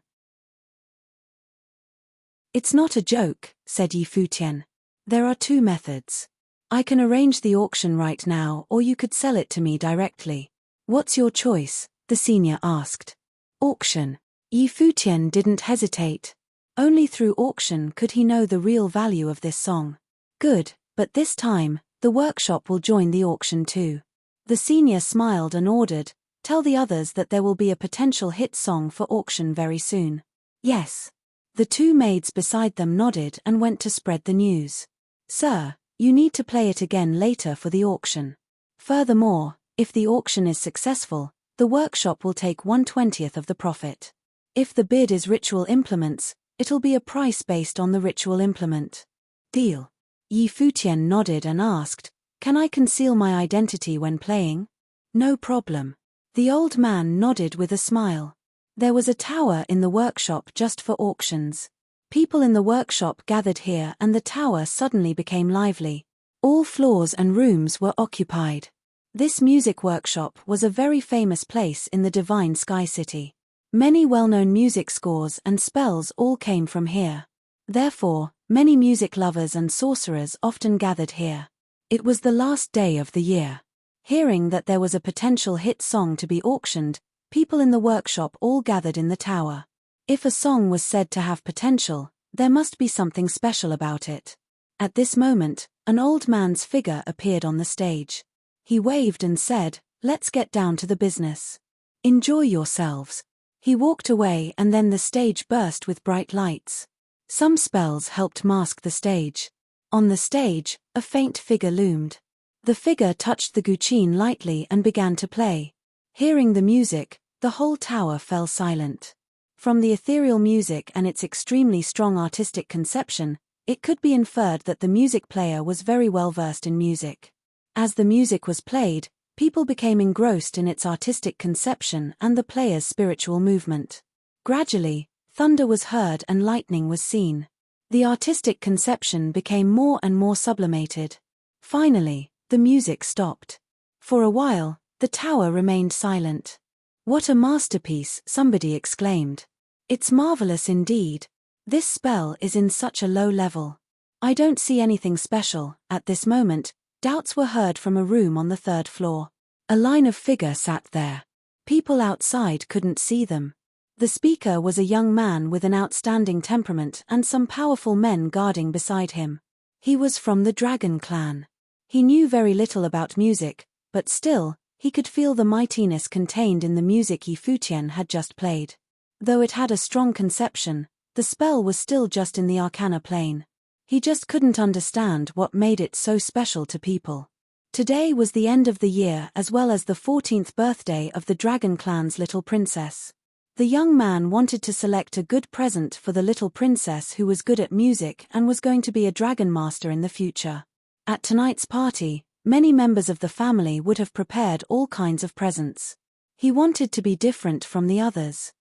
"It's not a joke," said Yi Futian. "There are two methods. I can arrange the auction right now, or you could sell it to me directly. What's your choice?" the senior asked. "Auction." Yi Futian didn't hesitate. Only through auction could he know the real value of this song. "Good, but this time, the workshop will join the auction too." The senior smiled and ordered, "Tell the others that there will be a potential hit song for auction very soon." "Yes." The two maids beside them nodded and went to spread the news. "Sir, you need to play it again later for the auction. Furthermore, if the auction is successful, the workshop will take 1/20th of the profit. If the bid is ritual implements, it'll be a price based on the ritual implement." "Deal." Yi Futian nodded and asked, "Can I conceal my identity when playing?" "No problem." The old man nodded with a smile. There was a tower in the workshop just for auctions. People in the workshop gathered here and the tower suddenly became lively. All floors and rooms were occupied. This music workshop was a very famous place in the divine Sky City. Many well-known music scores and spells all came from here. Therefore, many music lovers and sorcerers often gathered here. It was the last day of the year. Hearing that there was a potential hit song to be auctioned, people in the workshop all gathered in the tower. If a song was said to have potential, there must be something special about it. At this moment, an old man's figure appeared on the stage. He waved and said, "Let's get down to the business. Enjoy yourselves." He walked away and then the stage burst with bright lights. Some spells helped mask the stage. On the stage, a faint figure loomed. The figure touched the guqin lightly and began to play. Hearing the music, the whole tower fell silent. From the ethereal music and its extremely strong artistic conception, it could be inferred that the music player was very well versed in music. As the music was played, people became engrossed in its artistic conception and the player's spiritual movement. Gradually, thunder was heard and lightning was seen. The artistic conception became more and more sublimated. Finally, the music stopped. For a while, the tower remained silent. "What a masterpiece," somebody exclaimed. "It's marvelous indeed. This spell is in such a low level. I don't see anything special." At this moment, doubts were heard from a room on the 3rd floor. A line of figures sat there. People outside couldn't see them. The speaker was a young man with an outstanding temperament and some powerful men guarding beside him. He was from the Dragon clan. He knew very little about music, but still, he could feel the mightiness contained in the music Yi Futian had just played. Though it had a strong conception, the spell was still just in the arcana plane. He just couldn't understand what made it so special to people. Today was the end of the year as well as the 14th birthday of the Dragon clan's little princess. The young man wanted to select a good present for the little princess who was good at music and was going to be a dragon master in the future. At tonight's party, many members of the family would have prepared all kinds of presents. He wanted to be different from the others.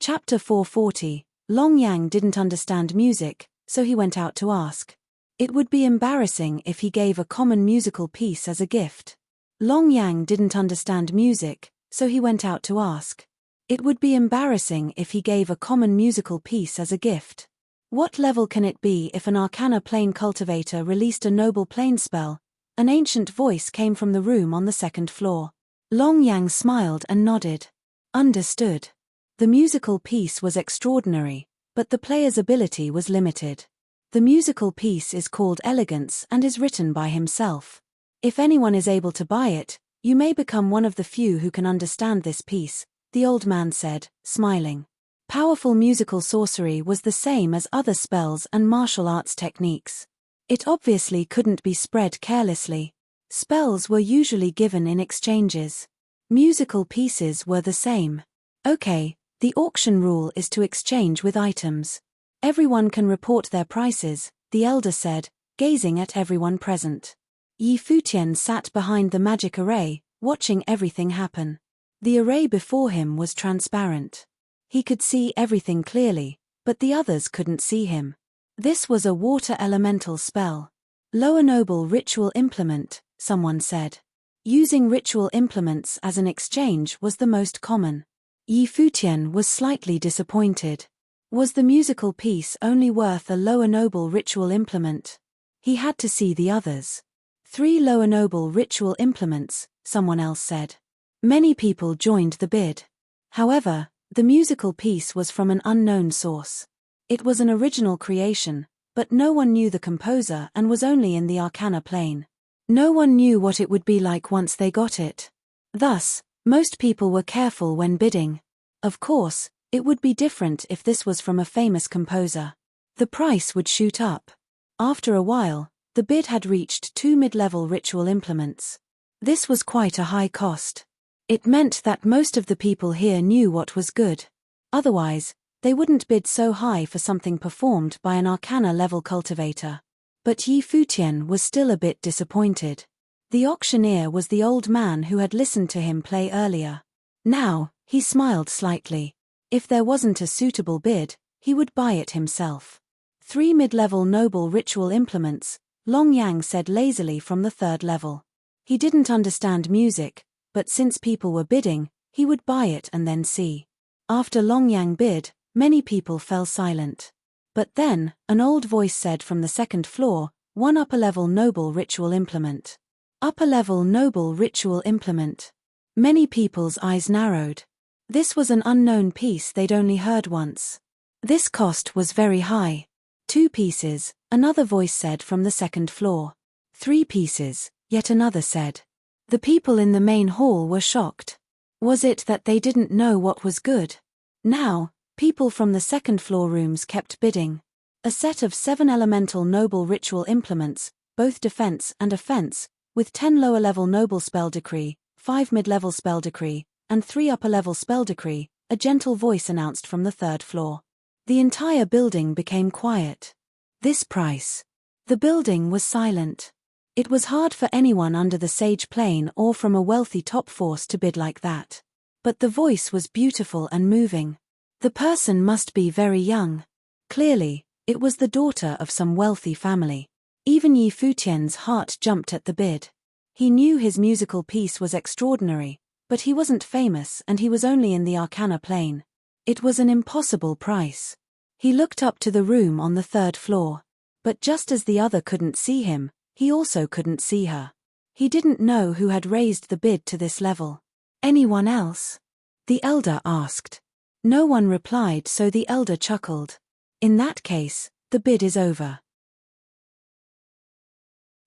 Chapter 440. Long Yang didn't understand music, so he went out to ask. It would be embarrassing if he gave a common musical piece as a gift. Long Yang didn't understand music, so he went out to ask. It would be embarrassing if he gave a common musical piece as a gift. What level can it be if an arcana plane cultivator released a noble plane spell? An ancient voice came from the room on the 2nd floor. Long Yang smiled and nodded. Understood. The musical piece was extraordinary, but the player's ability was limited. The musical piece is called Elegance and is written by himself. If anyone is able to buy it, you may become one of the few who can understand this piece, the old man said, smiling. Powerful musical sorcery was the same as other spells and martial arts techniques. It obviously couldn't be spread carelessly. Spells were usually given in exchanges. Musical pieces were the same. Okay, the auction rule is to exchange with items. Everyone can report their prices, the elder said, gazing at everyone present. Yi Futian sat behind the magic array, watching everything happen. The array before him was transparent. He could see everything clearly, but the others couldn't see him. This was a water elemental spell. Lower noble ritual implement, someone said. Using ritual implements as an exchange was the most common. Futian was slightly disappointed. Was the musical piece only worth a lower noble ritual implement? He had to see the others. 3 lower noble ritual implements, someone else said. Many people joined the bid. However, the musical piece was from an unknown source. It was an original creation, but no one knew the composer and was only in the Arcana plane. No one knew what it would be like once they got it. Thus, most people were careful when bidding. Of course, it would be different if this was from a famous composer. The price would shoot up. After a while, the bid had reached 2 mid-level ritual implements. This was quite a high cost. It meant that most of the people here knew what was good. Otherwise, they wouldn't bid so high for something performed by an Arcana-level cultivator. But Futian was still a bit disappointed. The auctioneer was the old man who had listened to him play earlier. Now, he smiled slightly. If there wasn't a suitable bid, he would buy it himself. 3 mid-level noble ritual implements, Long Yang said lazily from the 3rd level. He didn't understand music, but since people were bidding, he would buy it and then see. After Long Yang bid, many people fell silent. But then, an old voice said from the 2nd floor, 1 upper-level noble ritual implement. Upper-level noble ritual implement. Many people's eyes narrowed. This was an unknown piece they'd only heard once. This cost was very high. 2 pieces, another voice said from the 2nd floor. 3 pieces, yet another said. The people in the main hall were shocked. Was it that they didn't know what was good? Now, people from the 2nd floor rooms kept bidding. A set of 7 elemental noble ritual implements, both defense and offense, with 10 lower-level noble spell decree, 5 mid-level spell decree, and 3 upper-level spell decree, a gentle voice announced from the 3rd floor. The entire building became quiet. This price. The building was silent. It was hard for anyone under the sage plane or from a wealthy top force to bid like that. But the voice was beautiful and moving. The person must be very young. Clearly, it was the daughter of some wealthy family. Even Futian's heart jumped at the bid. He knew his musical piece was extraordinary, but he wasn't famous and he was only in the Arcana plane. It was an impossible price. He looked up to the room on the 3rd floor. But just as the other couldn't see him, he also couldn't see her. He didn't know who had raised the bid to this level. Anyone else? The elder asked. No one replied, so the elder chuckled. In that case, the bid is over.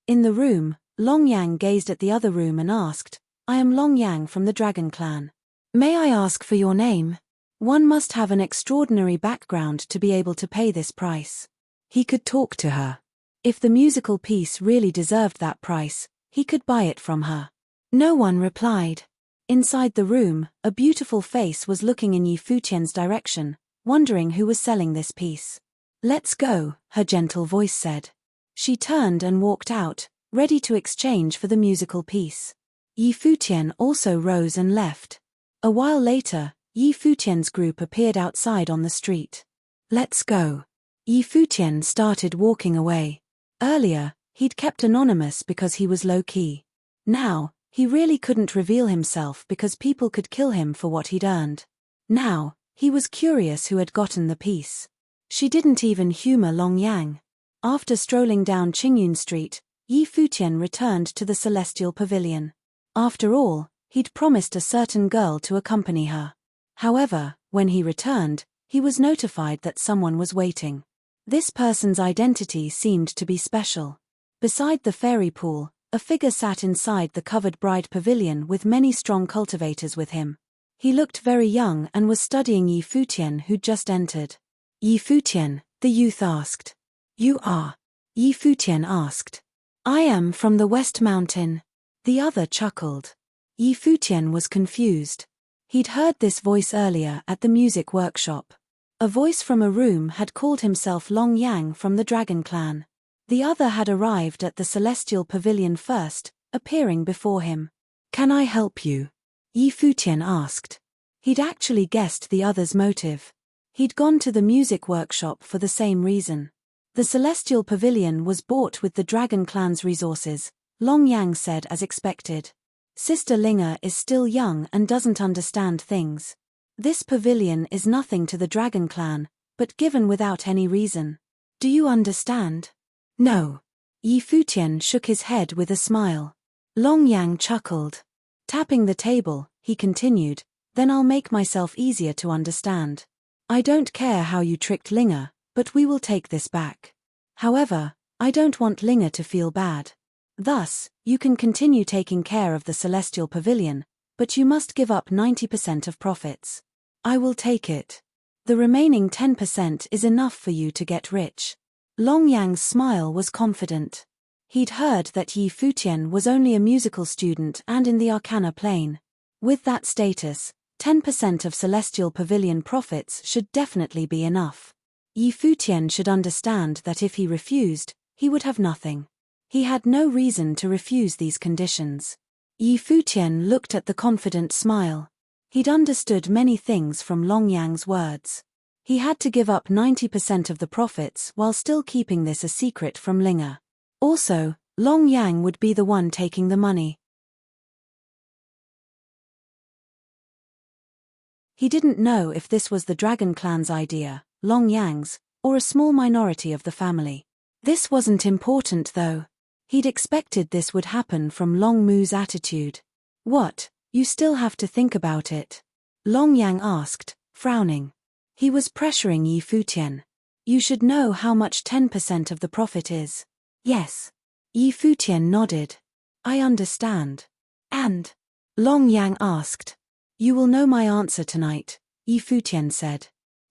In the room, Long Yang gazed at the other room and asked, I am Long Yang from the Dragon Clan. May I ask for your name? One must have an extraordinary background to be able to pay this price. He could talk to her. If the musical piece really deserved that price, he could buy it from her. No one replied. Inside the room, a beautiful face was looking in Futian's direction, wondering who was selling this piece. Let's go, her gentle voice said. She turned and walked out, ready to exchange for the musical piece. Futian also rose and left. A while later, Futian's group appeared outside on the street. Let's go. Futian started walking away. Earlier, he'd kept anonymous because he was low-key. Now, he really couldn't reveal himself because people could kill him for what he'd earned. Now, he was curious who had gotten the piece. She didn't even humor Long Yang. After strolling down Qingyun Street, Futian returned to the Celestial Pavilion. After all, he'd promised a certain girl to accompany her. However, when he returned, he was notified that someone was waiting. This person's identity seemed to be special. Beside the fairy pool, a figure sat inside the covered bride pavilion with many strong cultivators with him. He looked very young and was studying Futian, who'd just entered. Futian, the youth asked. You are? Futian asked. I am from the West Mountain. The other chuckled. Futian was confused. He'd heard this voice earlier at the music workshop. A voice from a room had called himself Long Yang from the Dragon Clan. The other had arrived at the Celestial Pavilion first, appearing before him. Can I help you? Futian asked. He'd actually guessed the other's motive. He'd gone to the music workshop for the same reason. The celestial pavilion was bought with the dragon clan's resources, Long Yang said as expected. Sister Linga is still young and doesn't understand things. This pavilion is nothing to the dragon clan, but given without any reason. Do you understand? No. Yi Futian shook his head with a smile. Long Yang chuckled. Tapping the table, he continued, then I'll make myself easier to understand. I don't care how you tricked Linga, but we will take this back. However, I don't want Linga to feel bad. Thus, you can continue taking care of the celestial pavilion, but you must give up 90% of profits. I will take it. The remaining 10% is enough for you to get rich. Long Yang's smile was confident. He'd heard that Yi Futian was only a musical student and in the Arcana plane. With that status, 10% of celestial pavilion profits should definitely be enough. Yi Futian should understand that if he refused, he would have nothing. He had no reason to refuse these conditions. Yi Futian looked at the confident smile. He'd understood many things from Long Yang's words. He had to give up 90% of the profits while still keeping this a secret from Linga. Also, Long Yang would be the one taking the money. He didn't know if this was the Dragon Clan's idea, Long Yang's, or a small minority of the family. This wasn't important though. He'd expected this would happen from Long Mu's attitude. What, you still have to think about it? Long Yang asked, frowning. He was pressuring Yi Futian. You should know how much 10% of the profit is. Yes. Yi Futian nodded. I understand. And? Long Yang asked. You will know my answer tonight, Yi Futian said.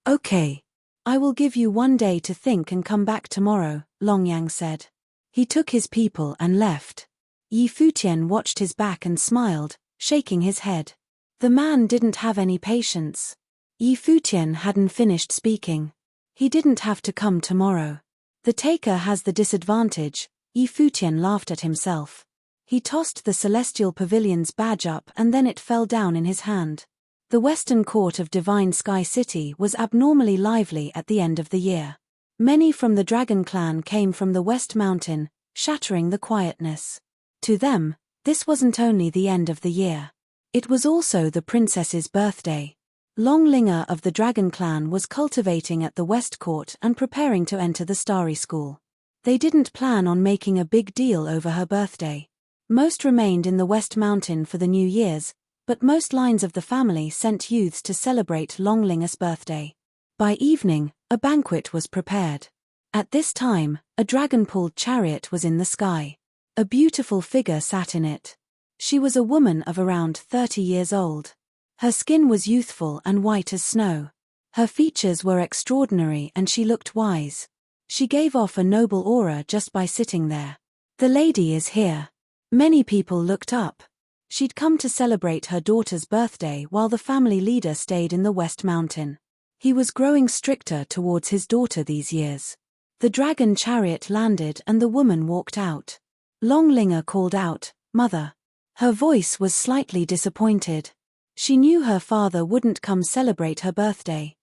Okay. I will give you 1 day to think and come back tomorrow, Long Yang said. He took his people and left. Yi Futian watched his back and smiled, shaking his head. The man didn't have any patience. Yi Futian hadn't finished speaking. He didn't have to come tomorrow. The taker has the disadvantage, Yi Futian laughed at himself. He tossed the celestial pavilion's badge up and then it fell down in his hand. The western court of Divine Sky City was abnormally lively at the end of the year. Many from the Dragon Clan came from the West Mountain, shattering the quietness. To them, this wasn't only the end of the year. It was also the princess's birthday. Long Linga of the Dragon Clan was cultivating at the West Court and preparing to enter the Starry School. They didn't plan on making a big deal over her birthday. Most remained in the West Mountain for the New Year's, but most lines of the family sent youths to celebrate Long Linga's birthday. By evening, a banquet was prepared. At this time, a dragon-pulled chariot was in the sky. A beautiful figure sat in it. She was a woman of around 30 years old. Her skin was youthful and white as snow. Her features were extraordinary and she looked wise. She gave off a noble aura just by sitting there. The lady is here. Many people looked up. She'd come to celebrate her daughter's birthday while the family leader stayed in the West Mountain. He was growing stricter towards his daughter these years. The dragon chariot landed and the woman walked out. Long Linga called out, "Mother." Her voice was slightly disappointed. She knew her father wouldn't come celebrate her birthday.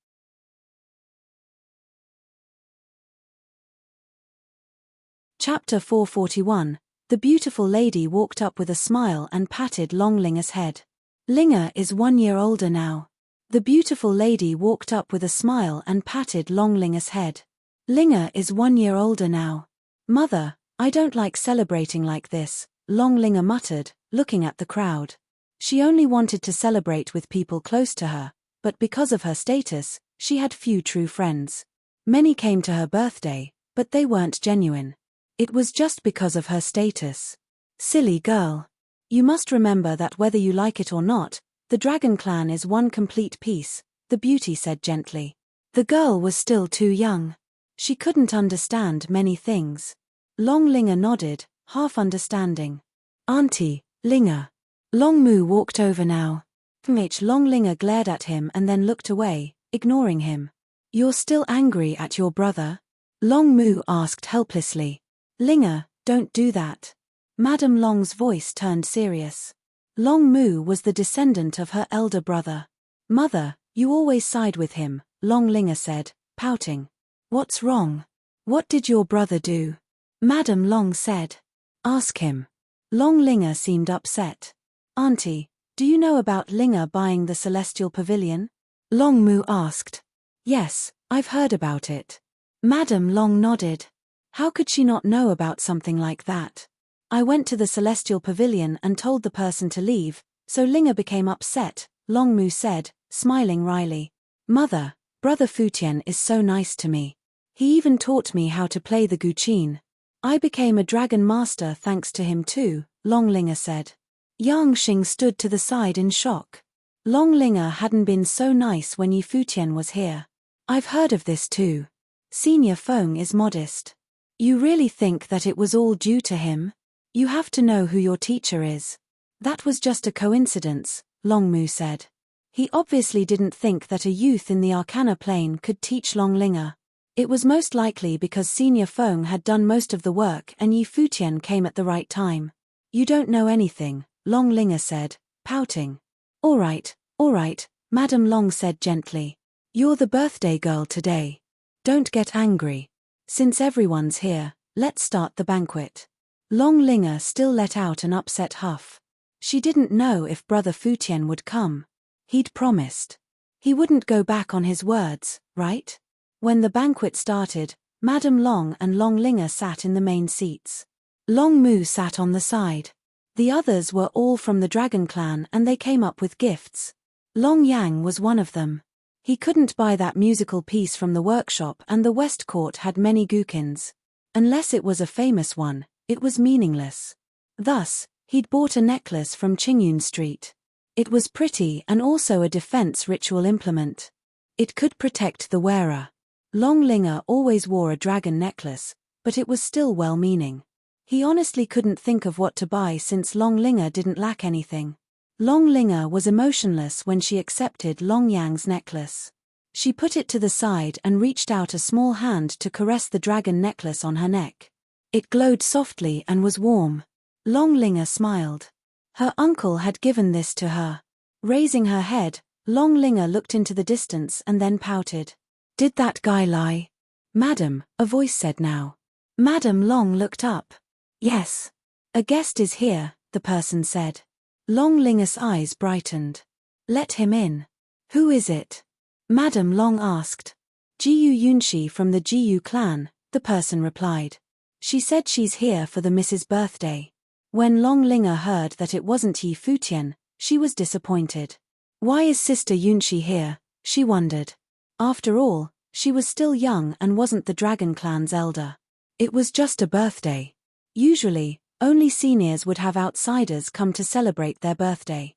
Chapter 441. The beautiful lady walked up with a smile and patted Long Linga's head. Linga is 1 year older now. The beautiful lady walked up with a smile and patted Long Linga's head. Linga is 1 year older now. Mother, I don't like celebrating like this, Long Linga muttered, looking at the crowd. She only wanted to celebrate with people close to her, but because of her status, she had few true friends. Many came to her birthday, but they weren't genuine. It was just because of her status. Silly girl. You must remember that whether you like it or not, the Dragon Clan is one complete piece, the beauty said gently. The girl was still too young. She couldn't understand many things. Long Linga nodded, half understanding. Auntie, Linga. Long Mu walked over now. Long Linga glared at him and then looked away, ignoring him. You're still angry at your brother? Long Mu asked helplessly. Linga, don't do that. Madame Long's voice turned serious. Long Mu was the descendant of her elder brother. Mother, you always side with him, Long Linga said, pouting. What's wrong? What did your brother do? Madame Long said. Ask him. Long Linger seemed upset. Auntie, do you know about Linger buying the Celestial Pavilion? Long Mu asked. Yes, I've heard about it. Madame Long nodded. How could she not know about something like that? I went to the Celestial Pavilion and told the person to leave, so Linger became upset, Long Mu said, smiling wryly. Mother, Brother Futian is so nice to me. He even taught me how to play the guqin. I became a dragon master thanks to him too, Long Linger said. Yang Xing stood to the side in shock. Long Linger hadn't been so nice when Yi Futian was here. I've heard of this too. Senior Feng is modest. You really think that it was all due to him? You have to know who your teacher is. That was just a coincidence, Long Mu said. He obviously didn't think that a youth in the Arcana plane could teach Long Linger. It was most likely because Senior Feng had done most of the work and Yi Futian came at the right time. You don't know anything, Long Linger said, pouting. All right, Madame Long said gently. You're the birthday girl today. Don't get angry. Since everyone's here, let's start the banquet. Long Linger still let out an upset huff. She didn't know if Brother Futian would come. He'd promised. He wouldn't go back on his words, right? When the banquet started, Madame Long and Long Linger sat in the main seats. Long Mu sat on the side. The others were all from the Dragon Clan and they came up with gifts. Long Yang was one of them. He couldn't buy that musical piece from the workshop and the West Court had many gukins. Unless it was a famous one, it was meaningless. Thus, he'd bought a necklace from Qingyun Street. It was pretty and also a defense ritual implement. It could protect the wearer. Long Linger always wore a dragon necklace, but it was still well-meaning. He honestly couldn't think of what to buy since Long Linger didn't lack anything. Long Linger was emotionless when she accepted Long Yang's necklace. She put it to the side and reached out a small hand to caress the dragon necklace on her neck. It glowed softly and was warm. Long Linger smiled. Her uncle had given this to her. Raising her head, Long Linger looked into the distance and then pouted. Did that guy lie? Madam, a voice said now. Madame Long looked up. Yes. A guest is here, the person said. Long Linger's eyes brightened. Let him in. Who is it? Madame Long asked. Jiyu Yunshi from the Jiyu clan, the person replied. She said she's here for the Mrs. birthday. When Long Linger heard that it wasn't Yi Futian, she was disappointed. Why is Sister Yunshi here? She wondered. After all, she was still young and wasn't the Dragon Clan's elder. It was just a birthday. Usually, only seniors would have outsiders come to celebrate their birthday.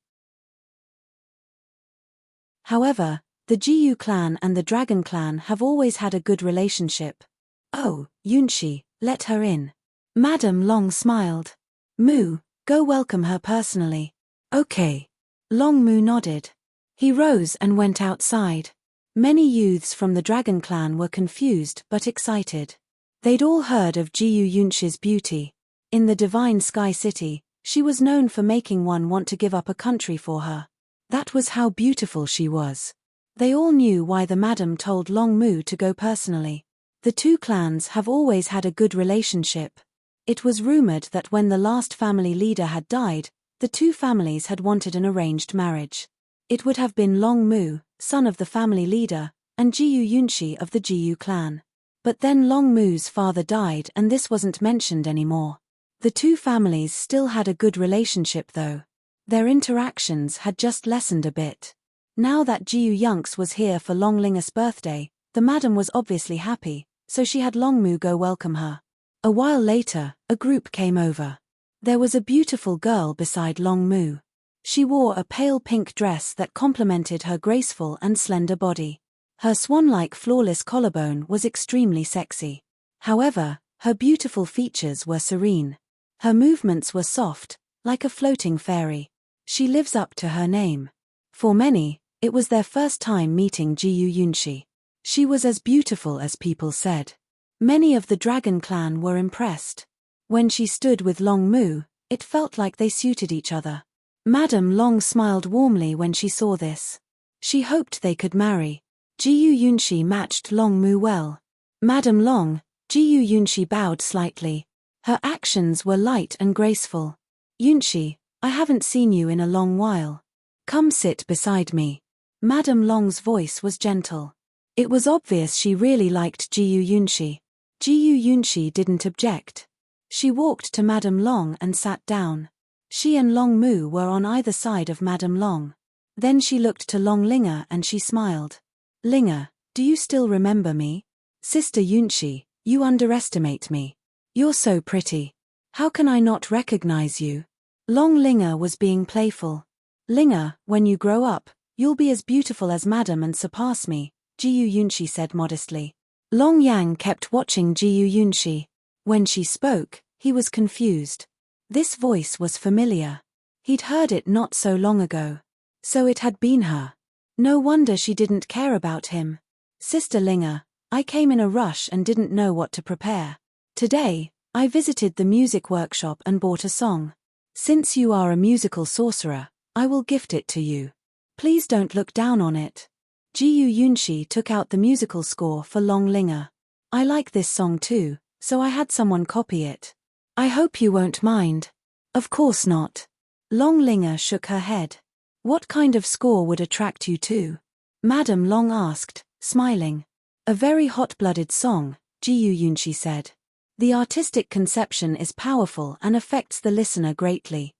However, the Jiyu clan and the Dragon Clan have always had a good relationship. Oh, Yunshi, let her in. Madame Long smiled. Mu, go welcome her personally. Okay. Long Mu nodded. He rose and went outside. Many youths from the Dragon Clan were confused but excited. They'd all heard of Jiyu Yunshi's beauty. In the Divine Sky City, she was known for making one want to give up a country for her. That was how beautiful she was. They all knew why the madam told Long Mu to go personally. The two clans have always had a good relationship. It was rumored that when the last family leader had died, the two families had wanted an arranged marriage. It would have been Long Mu, son of the family leader, and Jiyu Yunshi of the Jiyu clan. But then Long Mu's father died and this wasn't mentioned anymore. The two families still had a good relationship though. Their interactions had just lessened a bit. Now that Jiyu Yunks was here for Long Linger's birthday, the madam was obviously happy, so she had Long Mu go welcome her. A while later, a group came over. There was a beautiful girl beside Long Mu. She wore a pale pink dress that complemented her graceful and slender body. Her swan-like flawless collarbone was extremely sexy. However, her beautiful features were serene. Her movements were soft, like a floating fairy. She lives up to her name. For many, it was their first time meeting Jiyu Yunshi. She was as beautiful as people said. Many of the Dragon Clan were impressed. When she stood with Long Mu, it felt like they suited each other. Madame Long smiled warmly when she saw this. She hoped they could marry. Jiyu Yunshi matched Long Mu well. Madame Long, Jiyu Yunshi bowed slightly. Her actions were light and graceful. Yunshi, I haven't seen you in a long while. Come sit beside me. Madame Long's voice was gentle. It was obvious she really liked Jiyu Yunshi. Jiyu Yunshi didn't object. She walked to Madame Long and sat down. She and Long Mu were on either side of Madame Long. Then she looked to Long Linger and she smiled. Linger, do you still remember me? Sister Yunshi, you underestimate me. You're so pretty. How can I not recognize you? Long Linger was being playful. Linger, when you grow up, you'll be as beautiful as Madame and surpass me, Jiyu Yunshi said modestly. Long Yang kept watching Jiyu Yunshi. When she spoke, he was confused. This voice was familiar. He'd heard it not so long ago. So it had been her. No wonder she didn't care about him. Sister Linger, I came in a rush and didn't know what to prepare. Today, I visited the music workshop and bought a song. Since you are a musical sorcerer, I will gift it to you. Please don't look down on it. Jiyu Yunshi took out the musical score for Long Linger. I like this song too, so I had someone copy it. I hope you won't mind. Of course not. Long Linger shook her head. What kind of score would attract you too? Madame Long asked, smiling. A very hot-blooded song, Jiyu Yunshi said. The artistic conception is powerful and affects the listener greatly.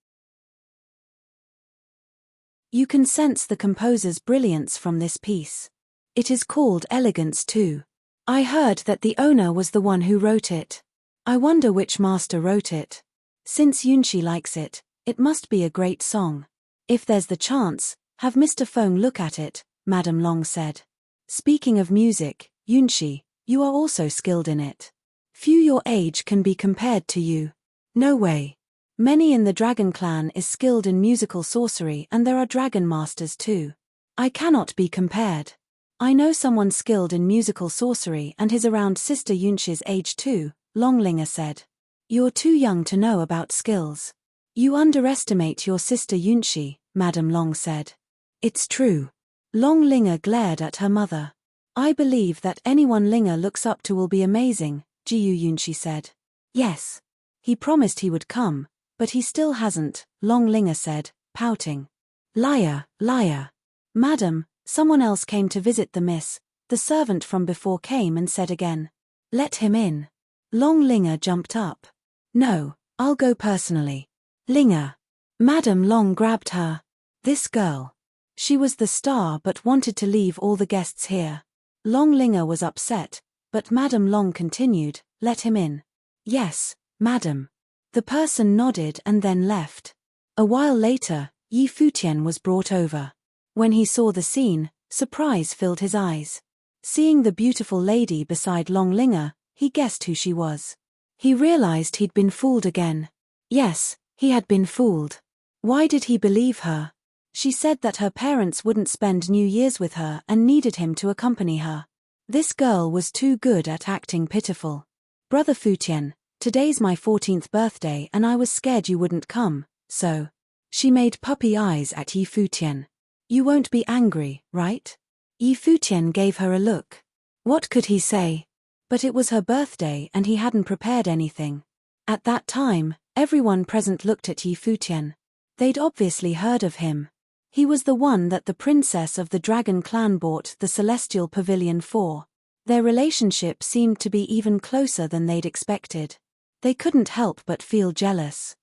You can sense the composer's brilliance from this piece. It is called Elegance too. I heard that the owner was the one who wrote it. I wonder which master wrote it. Since Yunshi likes it, it must be a great song. If there's the chance, have Mr. Feng look at it, Madame Long said. Speaking of music, Yunshi, you are also skilled in it. Few your age can be compared to you. No way. Many in the Dragon Clan is skilled in musical sorcery and there are Dragon Masters too. I cannot be compared. I know someone skilled in musical sorcery and is around Sister Yunshi's age too, Long Linger said. You're too young to know about skills. You underestimate your sister Yunshi, Madame Long said. It's true. Long Linger glared at her mother. I believe that anyone Linger looks up to will be amazing, Jiyu Yunshi said. Yes. He promised he would come, but he still hasn't, Long Linger said, pouting. Liar, liar. Madam, someone else came to visit the miss, the servant from before came and said again. Let him in. Long Linger jumped up. No, I'll go personally. Linger. Madame Long grabbed her. This girl. She was the star but wanted to leave all the guests here. Long Linger was upset, but Madame Long continued, let him in. Yes, madam. The person nodded and then left. A while later, Yi Futian was brought over. When he saw the scene, surprise filled his eyes. Seeing the beautiful lady beside Long Linger, he guessed who she was. He realized he'd been fooled again. Yes, he had been fooled. Why did he believe her? She said that her parents wouldn't spend New Year's with her and needed him to accompany her. This girl was too good at acting pitiful. Brother Futian, today's my 14th birthday and I was scared you wouldn't come, so. She made puppy eyes at Yi Futian. You won't be angry, right? Yi Futian gave her a look. What could he say? But it was her birthday and he hadn't prepared anything. At that time, everyone present looked at Yi Futian. They'd obviously heard of him. He was the one that the princess of the Dragon Clan bought the Celestial Pavilion for. Their relationship seemed to be even closer than they'd expected. They couldn't help but feel jealous.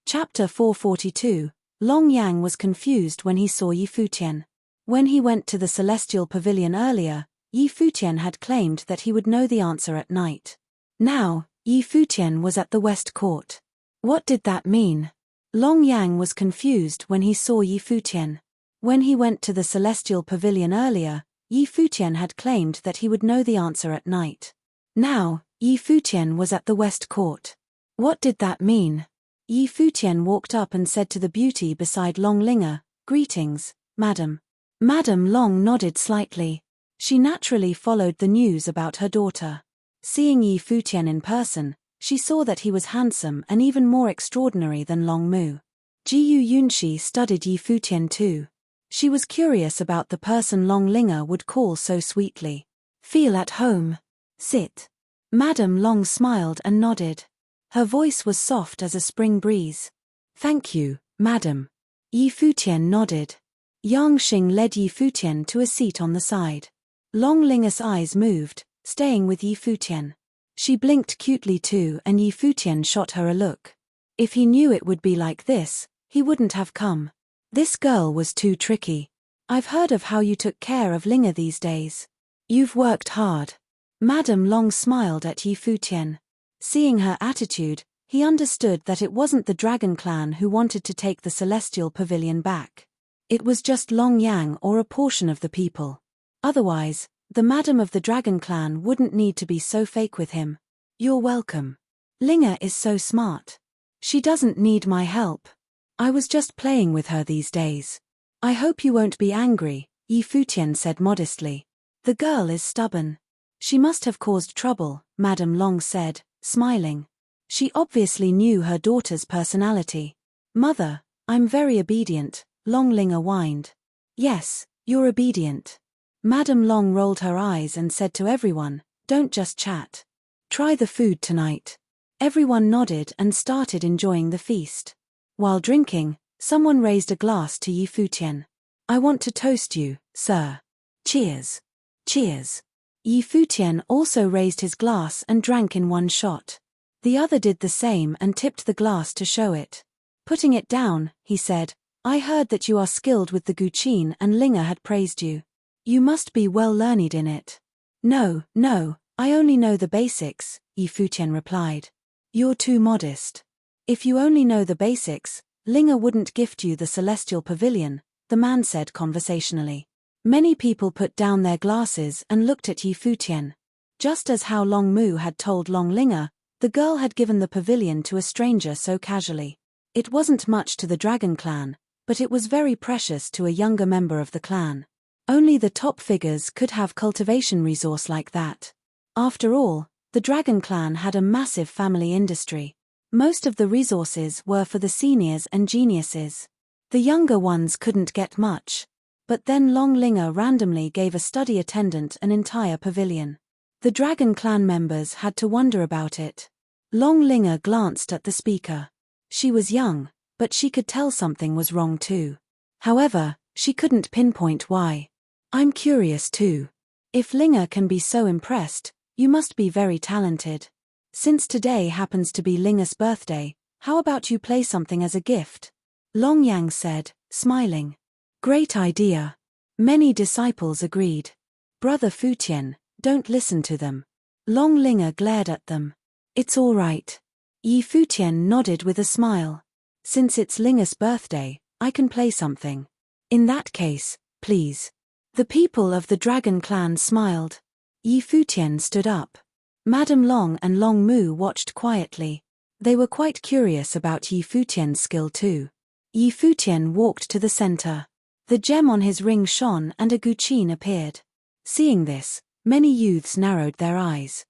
Chapter 442. Long Yang was confused when he saw Yi Futian. When he went to the Celestial Pavilion earlier, Yi Futian had claimed that he would know the answer at night. Now, Yi Futian was at the West Court. What did that mean? Long Yang was confused when he saw Yi Futian. When he went to the Celestial Pavilion earlier, Yi Futian had claimed that he would know the answer at night. Now, Yi Futian was at the West Court. What did that mean? Yi Futian walked up and said to the beauty beside Long Linger, "Greetings, madam." Madame Long nodded slightly. She naturally followed the news about her daughter. Seeing Yi Futian in person, she saw that he was handsome and even more extraordinary than Long Mu. Jiyu Yunshi studied Yi Futian too. She was curious about the person Long Linger would call so sweetly. Feel at home. Sit. Madame Long smiled and nodded. Her voice was soft as a spring breeze. Thank you, madam. Yi Futian nodded. Yang Xing led Yi Futian to a seat on the side. Long Linger's eyes moved, staying with Yi Futian. She blinked cutely too, and Yi Futian shot her a look. If he knew it would be like this, he wouldn't have come. This girl was too tricky. I've heard of how you took care of Linger these days. You've worked hard. Madame Long smiled at Yi Futian. Seeing her attitude, he understood that it wasn't the Dragon Clan who wanted to take the Celestial Pavilion back. It was just Long Yang or a portion of the people. Otherwise, the Madam of the Dragon Clan wouldn't need to be so fake with him. You're welcome. Linger is so smart. She doesn't need my help. I was just playing with her these days. I hope you won't be angry, Yi Futian said modestly. The girl is stubborn. She must have caused trouble, Madame Long said, smiling. She obviously knew her daughter's personality. Mother, I'm very obedient, Long Linger whined. Yes, you're obedient. Madame Long rolled her eyes and said to everyone, don't just chat. Try the food tonight. Everyone nodded and started enjoying the feast. While drinking, someone raised a glass to Yi Futian. I want to toast you, sir. Cheers. Cheers. Yi Futian also raised his glass and drank in one shot. The other did the same and tipped the glass to show it. Putting it down, he said, I heard that you are skilled with the Guqin and Linger had praised you. You must be well learned in it. No, I only know the basics, Yi Futian replied. You're too modest. If you only know the basics, Linger wouldn't gift you the Celestial Pavilion, the man said conversationally. Many people put down their glasses and looked at Yi Futian. Just as how Long Mu had told Long Linger, the girl had given the pavilion to a stranger so casually. It wasn't much to the Dragon Clan, but it was very precious to a younger member of the clan. Only the top figures could have cultivation resource like that. After all, the Dragon Clan had a massive family industry. Most of the resources were for the seniors and geniuses. The younger ones couldn't get much. But then Long Linger randomly gave a study attendant an entire pavilion. The Dragon Clan members had to wonder about it. Long Linger glanced at the speaker. She was young, but she could tell something was wrong too. However, she couldn't pinpoint why. I'm curious too. If Linger can be so impressed, you must be very talented. Since today happens to be Linger's birthday, how about you play something as a gift? Long Yang said, smiling. Great idea. Many disciples agreed. Brother Futian, don't listen to them. Long Linger glared at them. It's all right. Yi Futian nodded with a smile. Since it's Linger's birthday, I can play something. In that case, please. The people of the Dragon Clan smiled. Yi Futian stood up. Madame Long and Long Mu watched quietly. They were quite curious about Yi Futian's skill too. Yi Futian walked to the center. The gem on his ring shone and a Guqin appeared. Seeing this, many youths narrowed their eyes.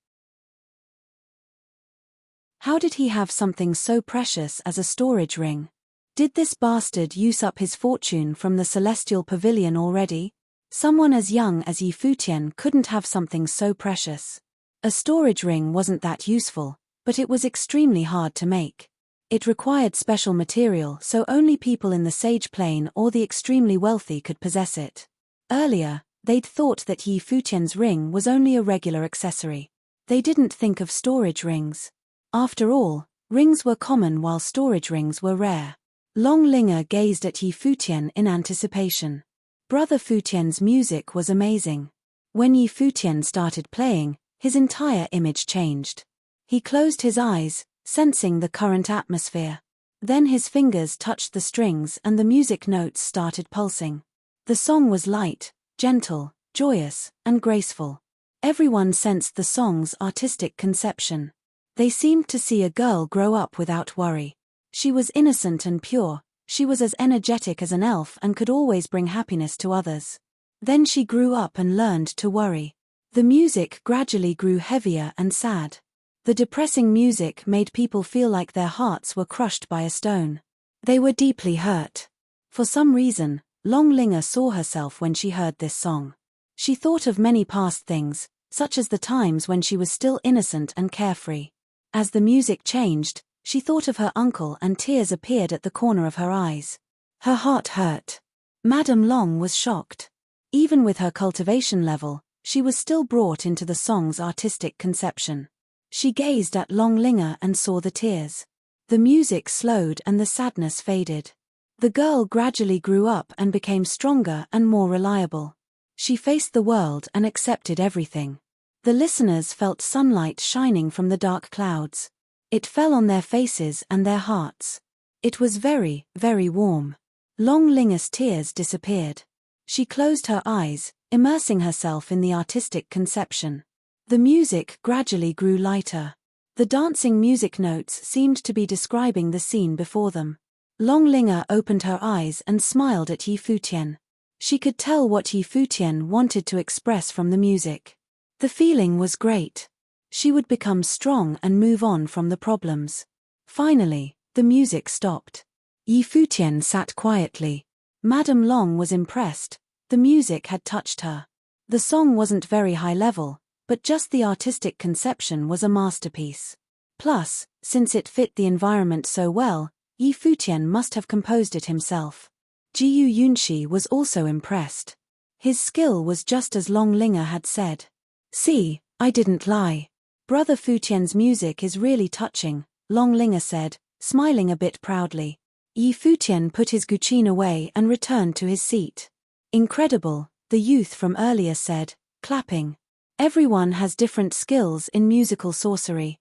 How did he have something so precious as a storage ring? Did this bastard use up his fortune from the Celestial Pavilion already? Someone as young as Yi Futian couldn't have something so precious. A storage ring wasn't that useful, but it was extremely hard to make. It required special material, so only people in the Sage Plane or the extremely wealthy could possess it. Earlier, they'd thought that Yi Futian's ring was only a regular accessory. They didn't think of storage rings. After all, rings were common while storage rings were rare. Long Linger gazed at Yi Futian in anticipation. Brother Futian's music was amazing. When Yi Futian started playing, his entire image changed. He closed his eyes, sensing the current atmosphere. Then his fingers touched the strings and the music notes started pulsing. The song was light, gentle, joyous, and graceful. Everyone sensed the song's artistic conception. They seemed to see a girl grow up without worry. She was innocent and pure, she was as energetic as an elf and could always bring happiness to others. Then she grew up and learned to worry. The music gradually grew heavier and sad. The depressing music made people feel like their hearts were crushed by a stone. They were deeply hurt. For some reason, Long Linga saw herself when she heard this song. She thought of many past things, such as the times when she was still innocent and carefree. As the music changed, she thought of her uncle and tears appeared at the corner of her eyes. Her heart hurt. Madame Long was shocked. Even with her cultivation level, she was still brought into the song's artistic conception. She gazed at Long Linga and saw the tears. The music slowed and the sadness faded. The girl gradually grew up and became stronger and more reliable. She faced the world and accepted everything. The listeners felt sunlight shining from the dark clouds. It fell on their faces and their hearts. It was very, very warm. Long Linga's tears disappeared. She closed her eyes, immersing herself in the artistic conception. The music gradually grew lighter. The dancing music notes seemed to be describing the scene before them. Long Linga opened her eyes and smiled at Futian. She could tell what Futian wanted to express from the music. The feeling was great. She would become strong and move on from the problems. Finally, the music stopped. Futian sat quietly. Madame Long was impressed. The music had touched her. The song wasn't very high level, but just the artistic conception was a masterpiece. Plus, since it fit the environment so well, Futian must have composed it himself. Jiu Yunshi was also impressed. His skill was just as Long Linga had said. "See, I didn't lie. Brother Futian's music is really touching," Long Linga said, smiling a bit proudly. Futian put his guqin away and returned to his seat. "Incredible," the youth from earlier said, clapping. "Everyone has different skills in musical sorcery.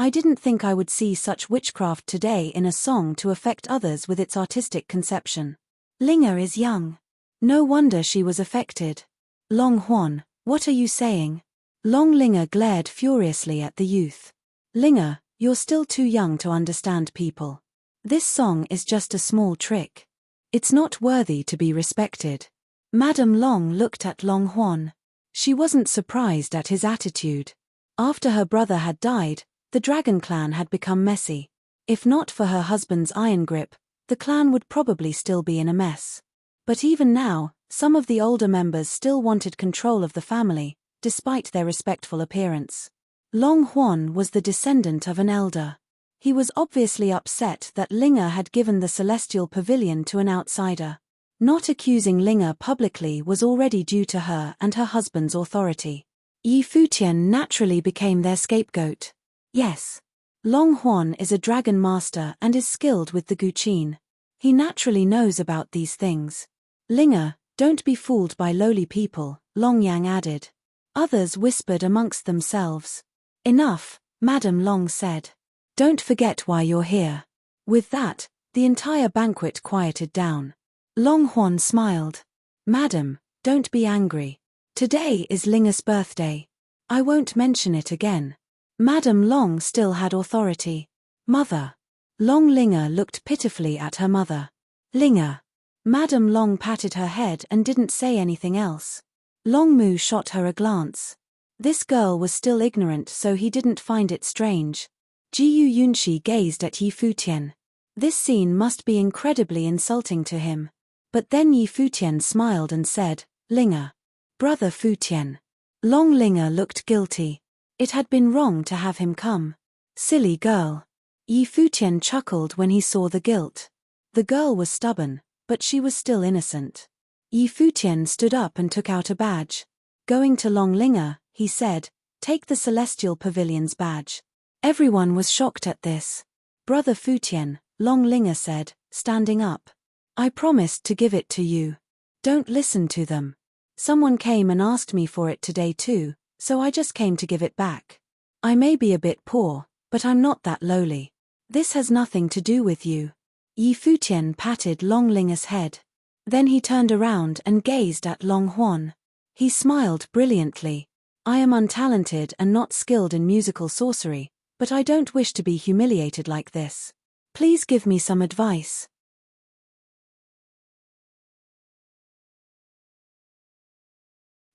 I didn't think I would see such witchcraft today in a song to affect others with its artistic conception. Linga is young. No wonder she was affected. Long Huan, what are you saying?" Long Linga glared furiously at the youth. "Linga, you're still too young to understand people. This song is just a small trick. It's not worthy to be respected." Madame Long looked at Long Huan. She wasn't surprised at his attitude. After her brother had died, the dragon clan had become messy. If not for her husband's iron grip, the clan would probably still be in a mess. But even now, some of the older members still wanted control of the family, despite their respectful appearance. Long Huan was the descendant of an elder. He was obviously upset that Linga had given the celestial pavilion to an outsider. Not accusing Linga publicly was already due to her and her husband's authority. Futian naturally became their scapegoat. Yes. Long Huan is a dragon master and is skilled with the guqin. He naturally knows about these things. "Linga, don't be fooled by lowly people," Long Yang added. Others whispered amongst themselves. "Enough," Madame Long said. "Don't forget why you're here." With that, the entire banquet quieted down. Long Huan smiled. "Madam, don't be angry. Today is Linga's birthday. I won't mention it again." Madame Long still had authority. "Mother." Long Linga looked pitifully at her mother. "Linga." Madame Long patted her head and didn't say anything else. Long Mu shot her a glance. This girl was still ignorant, so he didn't find it strange. Jiu Yunshi gazed at Futian. This scene must be incredibly insulting to him. But then Futian smiled and said, "Linga. Brother Futian." Long Linga looked guilty. It had been wrong to have him come. Silly girl. Futian chuckled when he saw the guilt. The girl was stubborn, but she was still innocent. Futian stood up and took out a badge. Going to Long Linga, he said, "Take the Celestial Pavilion's badge." Everyone was shocked at this. "Brother Futian," Long Linga said, standing up. "I promised to give it to you. Don't listen to them. Someone came and asked me for it today too, so I just came to give it back. I may be a bit poor, but I'm not that lowly. This has nothing to do with you." Futian patted Long Linga's head. Then he turned around and gazed at Long Huan. He smiled brilliantly. "I am untalented and not skilled in musical sorcery, but I don't wish to be humiliated like this. Please give me some advice."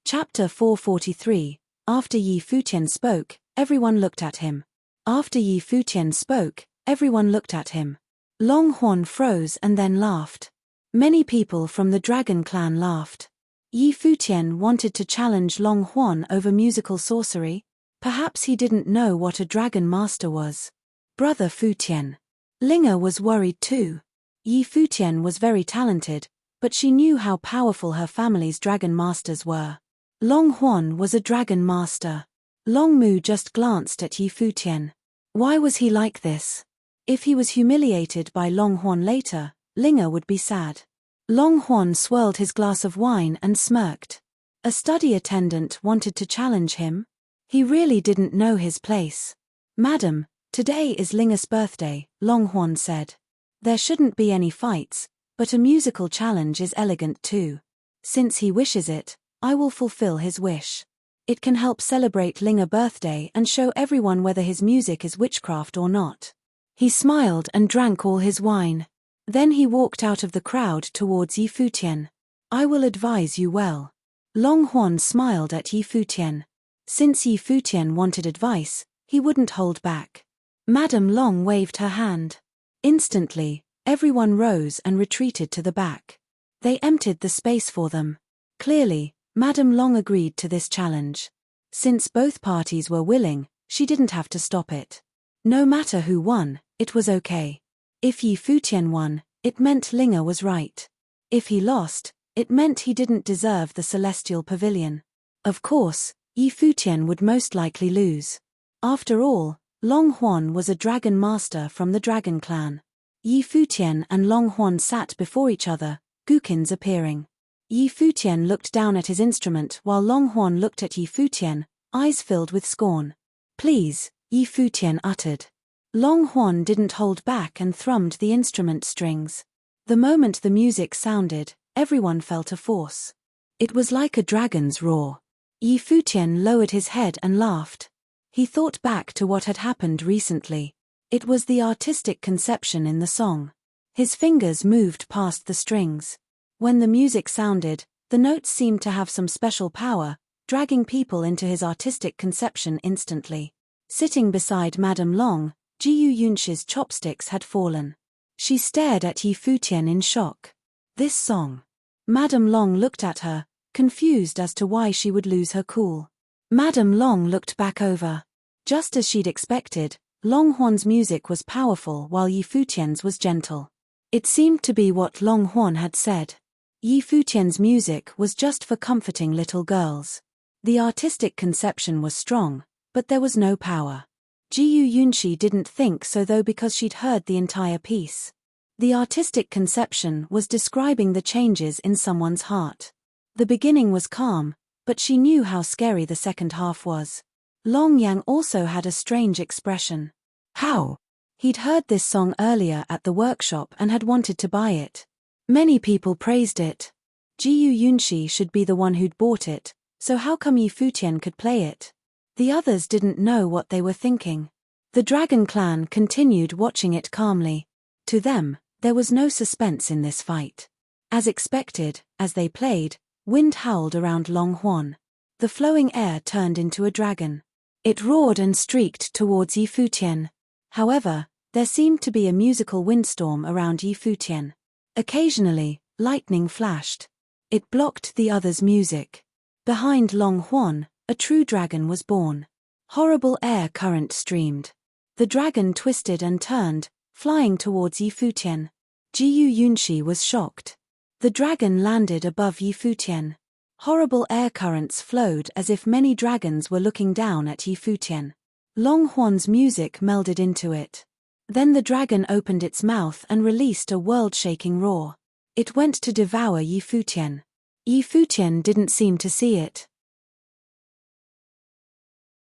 Chapter 443. After Futian spoke, everyone looked at him. After Futian spoke, everyone looked at him. Long Huan froze and then laughed. Many people from the dragon clan laughed. Yi Futian wanted to challenge Long Huan over musical sorcery. Perhaps he didn't know what a dragon master was. Brother Futian. Linga was worried too. Yi Futian was very talented, but she knew how powerful her family's dragon masters were. Long Huan was a dragon master. Long Mu just glanced at Yi Futian. Why was he like this? If he was humiliated by Long Huan later, Linga would be sad. Long Huan swirled his glass of wine and smirked. A study attendant wanted to challenge him. He really didn't know his place. Madam, today is Linga's birthday, Long Huan said. There shouldn't be any fights, but a musical challenge is elegant too. Since he wishes it, I will fulfill his wish. It can help celebrate Linga's birthday and show everyone whether his music is witchcraft or not. He smiled and drank all his wine. Then he walked out of the crowd towards Yi Futian. I will advise you well. Long Huan smiled at Yi Futian. Since Yi Futian wanted advice, he wouldn't hold back. Madame Long waved her hand. Instantly, everyone rose and retreated to the back. They emptied the space for them. Clearly, Madame Long agreed to this challenge. Since both parties were willing, she didn't have to stop it. No matter who won, it was okay. If Yi Futian won, it meant Linga was right. If he lost, it meant he didn't deserve the Celestial Pavilion. Of course, Yi Futian would most likely lose. After all, Long Huan was a dragon master from the dragon clan. Yi Futian and Long Huan sat before each other, Gukins appearing. Yi Futian looked down at his instrument while Long Huan looked at Yi Futian, eyes filled with scorn. Please, Yi Futian uttered. Long Huan didn't hold back and thrummed the instrument strings. The moment the music sounded, everyone felt a force. It was like a dragon's roar. Yi Futian lowered his head and laughed. He thought back to what had happened recently. It was the artistic conception in the song. His fingers moved past the strings. When the music sounded, the notes seemed to have some special power, dragging people into his artistic conception instantly. Sitting beside Madame Long, Jiyu Yunshi's chopsticks had fallen. She stared at Yi Futian in shock. This song. Madame Long looked at her, confused as to why she would lose her cool. Madame Long looked back over. Just as she'd expected, Long Huan's music was powerful while Yi Futian's was gentle. It seemed to be what Long Huan had said. Yi Futian's music was just for comforting little girls. The artistic conception was strong, but there was no power. Jiyu Yunshi didn't think so though because she'd heard the entire piece. The artistic conception was describing the changes in someone's heart. The beginning was calm, but she knew how scary the second half was. Long Yang also had a strange expression. How? He'd heard this song earlier at the workshop and had wanted to buy it. Many people praised it. Jiyu Yunshi should be the one who'd bought it, so how come Yi Futian could play it? The others didn't know what they were thinking. The Dragon Clan continued watching it calmly. To them, there was no suspense in this fight. As expected, as they played, wind howled around Long Huan. The flowing air turned into a dragon. It roared and streaked towards Yi Futian. However, there seemed to be a musical windstorm around Yi Futian. Occasionally, lightning flashed. It blocked the others' music. Behind Long Huan, a true dragon was born. Horrible air current streamed. The dragon twisted and turned, flying towards Yi Futian. Jiyu Yunshi was shocked. The dragon landed above Yi Futian. Horrible air currents flowed as if many dragons were looking down at Yi Futian. Long Huan's music melded into it. Then the dragon opened its mouth and released a world-shaking roar. It went to devour Yi Futian. Yi Futian didn't seem to see it.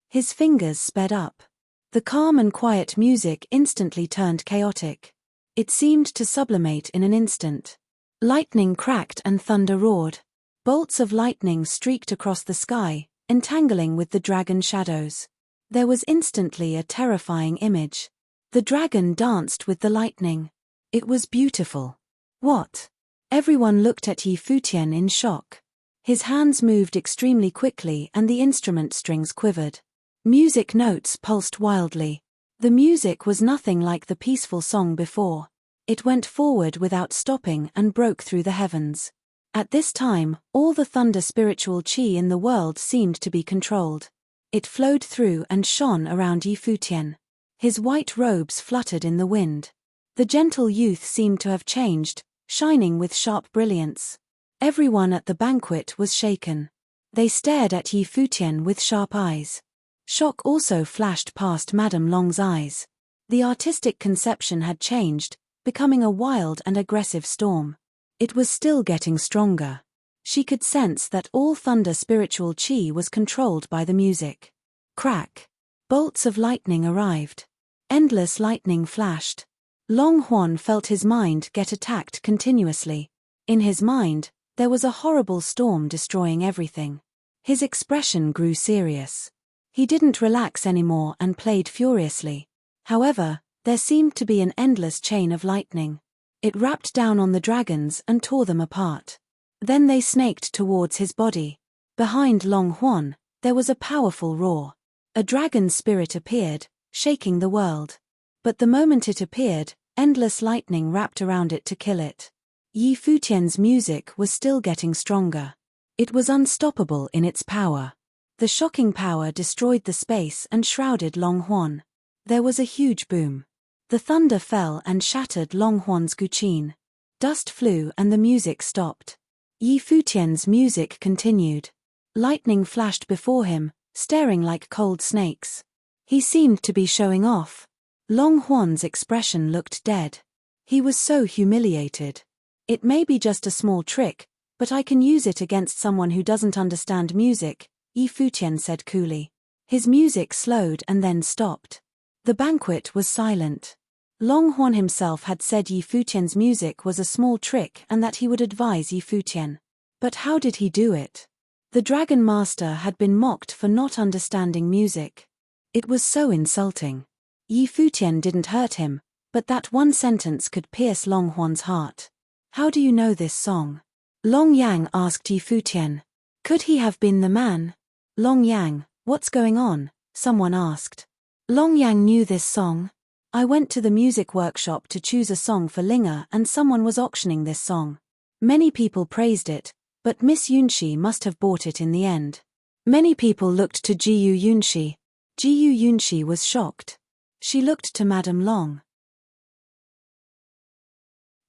His fingers sped up. The calm and quiet music instantly turned chaotic. It seemed to sublimate in an instant. Lightning cracked and thunder roared. Bolts of lightning streaked across the sky, entangling with the dragon shadows. There was instantly a terrifying image. The dragon danced with the lightning. It was beautiful. What? Everyone looked at Yi Futian in shock. His hands moved extremely quickly and the instrument strings quivered. Music notes pulsed wildly. The music was nothing like the peaceful song before. It went forward without stopping and broke through the heavens. At this time, all the thunder spiritual chi in the world seemed to be controlled. It flowed through and shone around Yi Futian. His white robes fluttered in the wind. The gentle youth seemed to have changed, shining with sharp brilliance. Everyone at the banquet was shaken. They stared at Yi Futian with sharp eyes. Shock also flashed past Madame Long's eyes. The artistic conception had changed, becoming a wild and aggressive storm. It was still getting stronger. She could sense that all thunder spiritual chi was controlled by the music. Crack! Bolts of lightning arrived. Endless lightning flashed. Long Huan felt his mind get attacked continuously. In his mind, there was a horrible storm destroying everything. His expression grew serious. He didn't relax anymore and played furiously. However, there seemed to be an endless chain of lightning. It wrapped down on the dragons and tore them apart. Then they snaked towards his body. Behind Long Huan, there was a powerful roar. A dragon spirit appeared, shaking the world. But the moment it appeared, endless lightning wrapped around it to kill it. Yi Futian's music was still getting stronger. It was unstoppable in its power. The shocking power destroyed the space and shrouded Long Huan. There was a huge boom. The thunder fell and shattered Long Huan's guqin. Dust flew and the music stopped. Yi Futian's music continued. Lightning flashed before him, staring like cold snakes. He seemed to be showing off. Long Huan's expression looked dead. He was so humiliated. It may be just a small trick, but I can use it against someone who doesn't understand music, Yi Futian said coolly. His music slowed and then stopped. The banquet was silent. Long Huan himself had said Yi Futian's music was a small trick and that he would advise Yi Futian. But how did he do it? The Dragon Master had been mocked for not understanding music. It was so insulting. Yi Futian didn't hurt him, but that one sentence could pierce Long Huan's heart. How do you know this song? Long Yang asked Yi Futian. Could he have been the man? Long Yang, what's going on? Someone asked. Long Yang knew this song. I went to the music workshop to choose a song for Linga and someone was auctioning this song. Many people praised it, but Miss Yunshi must have bought it in the end. Many people looked to Jiyu Yunshi. Jiyu Yunshi was shocked. She looked to Madame Long.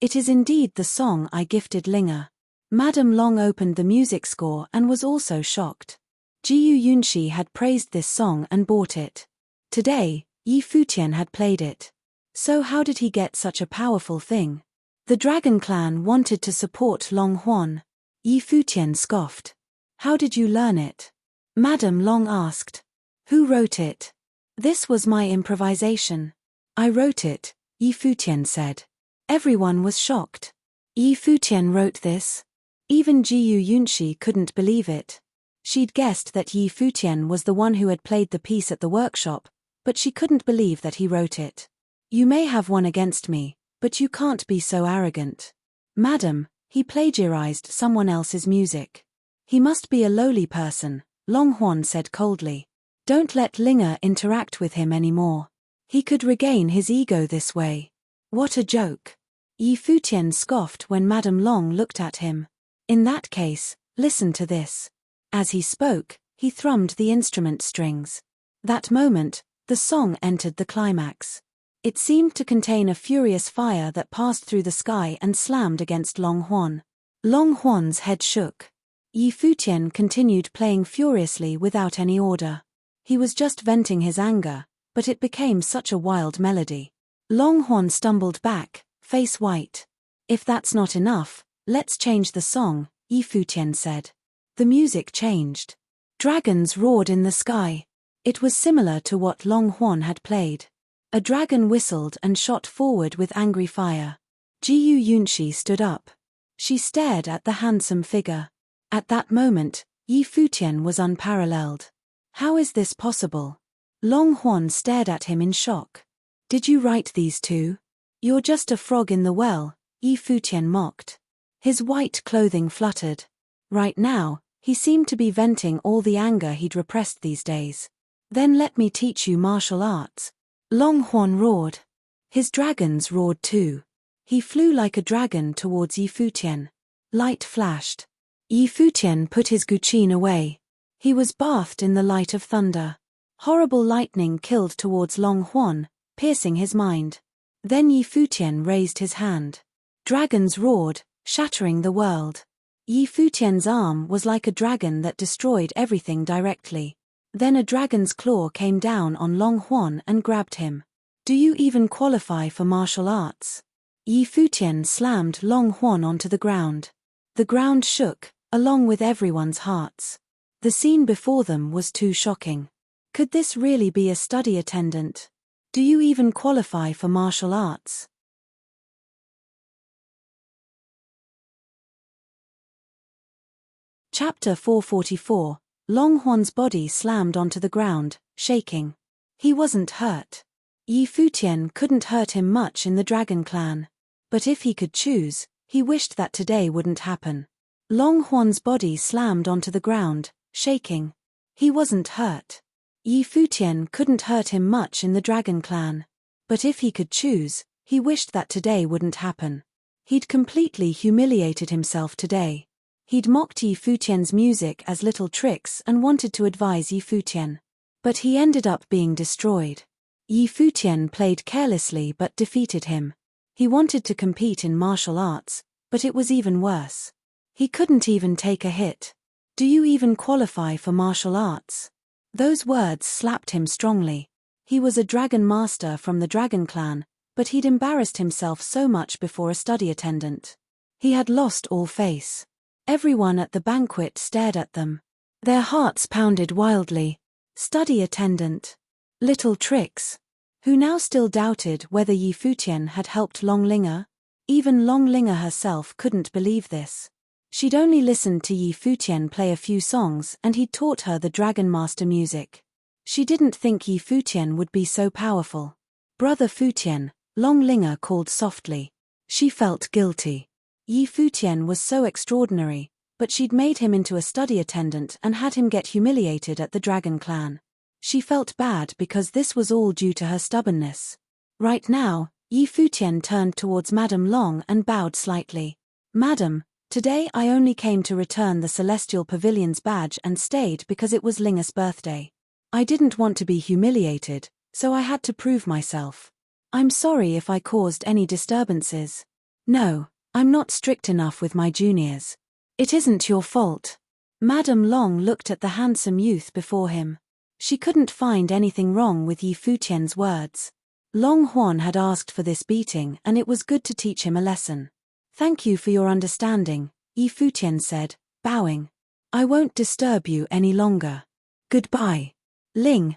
It is indeed the song I gifted Linga. Madame Long opened the music score and was also shocked. Jiyu Yunshi had praised this song and bought it. Today, Yi Futian had played it. So how did he get such a powerful thing? The Dragon Clan wanted to support Long Huan. Yi Futian scoffed. How did you learn it? Madame Long asked. Who wrote it? This was my improvisation. I wrote it, Yi Futian said. Everyone was shocked. Yi Futian wrote this? Even Jiyu Yunshi couldn't believe it. She'd guessed that Yi Futian was the one who had played the piece at the workshop, but she couldn't believe that he wrote it. You may have won against me, but you can't be so arrogant. Madam, he plagiarized someone else's music. He must be a lowly person, Long Huan said coldly. Don't let Linga interact with him anymore. He could regain his ego this way. What a joke. Yi Futian scoffed when Madame Long looked at him. In that case, listen to this. As he spoke, he thrummed the instrument strings. That moment, the song entered the climax. It seemed to contain a furious fire that passed through the sky and slammed against Long Huan. Long Huan's head shook. Yi Futian continued playing furiously without any order. He was just venting his anger, but it became such a wild melody. Long Huan stumbled back, face white. If that's not enough, let's change the song, Yi Futian said. The music changed. Dragons roared in the sky. It was similar to what Long Huan had played. A dragon whistled and shot forward with angry fire. Jiyu Yunshi stood up. She stared at the handsome figure. At that moment, Yi Futian was unparalleled. How is this possible? Long Huan stared at him in shock. Did you write these two? You're just a frog in the well, Yi Futian mocked. His white clothing fluttered. Right now, he seemed to be venting all the anger he'd repressed these days. Then let me teach you martial arts. Long Huan roared. His dragons roared too. He flew like a dragon towards Yi Futian. Light flashed. Yi Futian put his guqin away. He was bathed in the light of thunder. Horrible lightning killed towards Long Huan, piercing his mind. Then Yi Futian raised his hand. Dragons roared, shattering the world. Yi Futian's arm was like a dragon that destroyed everything directly. Then a dragon's claw came down on Long Huan and grabbed him. Do you even qualify for martial arts? Yi Futian slammed Long Huan onto the ground. The ground shook, along with everyone's hearts. The scene before them was too shocking. Could this really be a study attendant? Do you even qualify for martial arts? Chapter 444. Long Huan's body slammed onto the ground, shaking. He wasn't hurt. Yi Futian couldn't hurt him much in the Dragon Clan. But if he could choose, he wished that today wouldn't happen. Long Huan's body slammed onto the ground, shaking. He wasn't hurt. Yi Futian couldn't hurt him much in the Dragon Clan. But if he could choose, he wished that today wouldn't happen. He'd completely humiliated himself today. He'd mocked Yi Futian's music as little tricks and wanted to advise Yi Futian. But he ended up being destroyed. Yi Futian played carelessly but defeated him. He wanted to compete in martial arts, but it was even worse. He couldn't even take a hit. Do you even qualify for martial arts? Those words slapped him strongly. He was a dragon master from the Dragon Clan, but he'd embarrassed himself so much before a study attendant. He had lost all face. Everyone at the banquet stared at them. Their hearts pounded wildly. Study attendant. Little tricks. Who now still doubted whether Yi Futian had helped Long Linger? Even Long Linger herself couldn't believe this. She'd only listened to Yi Futian play a few songs and he'd taught her the Dragon Master music. She didn't think Yi Futian would be so powerful. Brother Futian, Long Linger called softly. She felt guilty. Yi Futian was so extraordinary, but she'd made him into a study attendant and had him get humiliated at the Dragon Clan. She felt bad because this was all due to her stubbornness. Right now, Yi Futian turned towards Madame Long and bowed slightly. Madam, today I only came to return the Celestial Pavilion's badge and stayed because it was Linger's birthday. I didn't want to be humiliated, so I had to prove myself. I'm sorry if I caused any disturbances. No, I'm not strict enough with my juniors. It isn't your fault. Madame Long looked at the handsome youth before him. She couldn't find anything wrong with Yi Futian's words. Long Huan had asked for this beating and it was good to teach him a lesson. Thank you for your understanding, Yi Futian said, bowing. I won't disturb you any longer. Goodbye. Ling,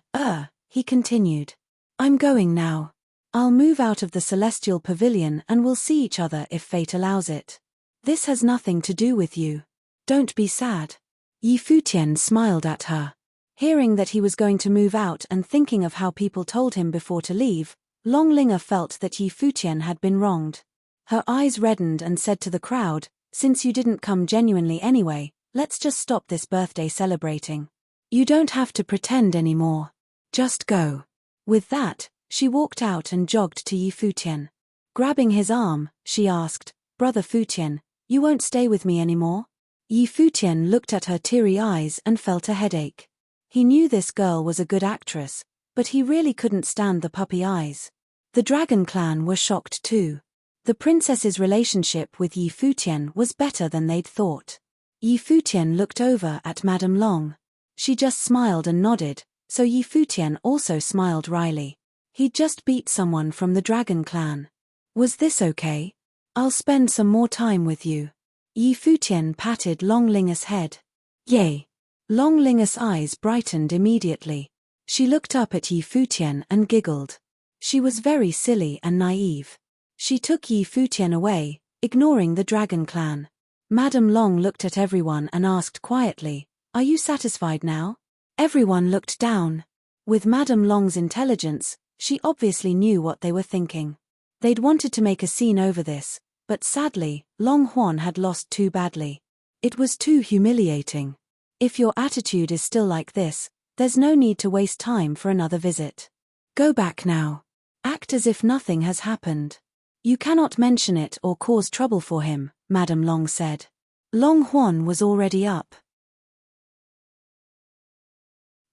he continued. I'm going now. I'll move out of the Celestial Pavilion and we'll see each other if fate allows it. This has nothing to do with you. Don't be sad. Yi Futian smiled at her. Hearing that he was going to move out and thinking of how people told him before to leave, Long Linger felt that Yi Futian had been wronged. Her eyes reddened and said to the crowd, since you didn't come genuinely anyway, let's just stop this birthday celebrating. You don't have to pretend anymore. Just go. With that, she walked out and jogged to Yi Futian. Grabbing his arm, she asked, Brother Futian, you won't stay with me anymore? Yi Futian looked at her teary eyes and felt a headache. He knew this girl was a good actress, but he really couldn't stand the puppy eyes. The Dragon Clan were shocked too. The princess's relationship with Yi Futian was better than they'd thought. Yi Futian looked over at Madame Long. She just smiled and nodded, so Yi Futian also smiled wryly. He'd just beat someone from the Dragon Clan. Was this okay? I'll spend some more time with you. Yi Futian patted Long Linger's head. Yay! Long Linger's eyes brightened immediately. She looked up at Yi Futian and giggled. She was very silly and naive. She took Yi Futian away, ignoring the Dragon Clan. Madame Long looked at everyone and asked quietly, Are you satisfied now? Everyone looked down. With Madame Long's intelligence, she obviously knew what they were thinking. They'd wanted to make a scene over this, but sadly, Long Huan had lost too badly. It was too humiliating. If your attitude is still like this, there's no need to waste time for another visit. Go back now. Act as if nothing has happened. You cannot mention it or cause trouble for him, Madame Long said. Long Huan was already up.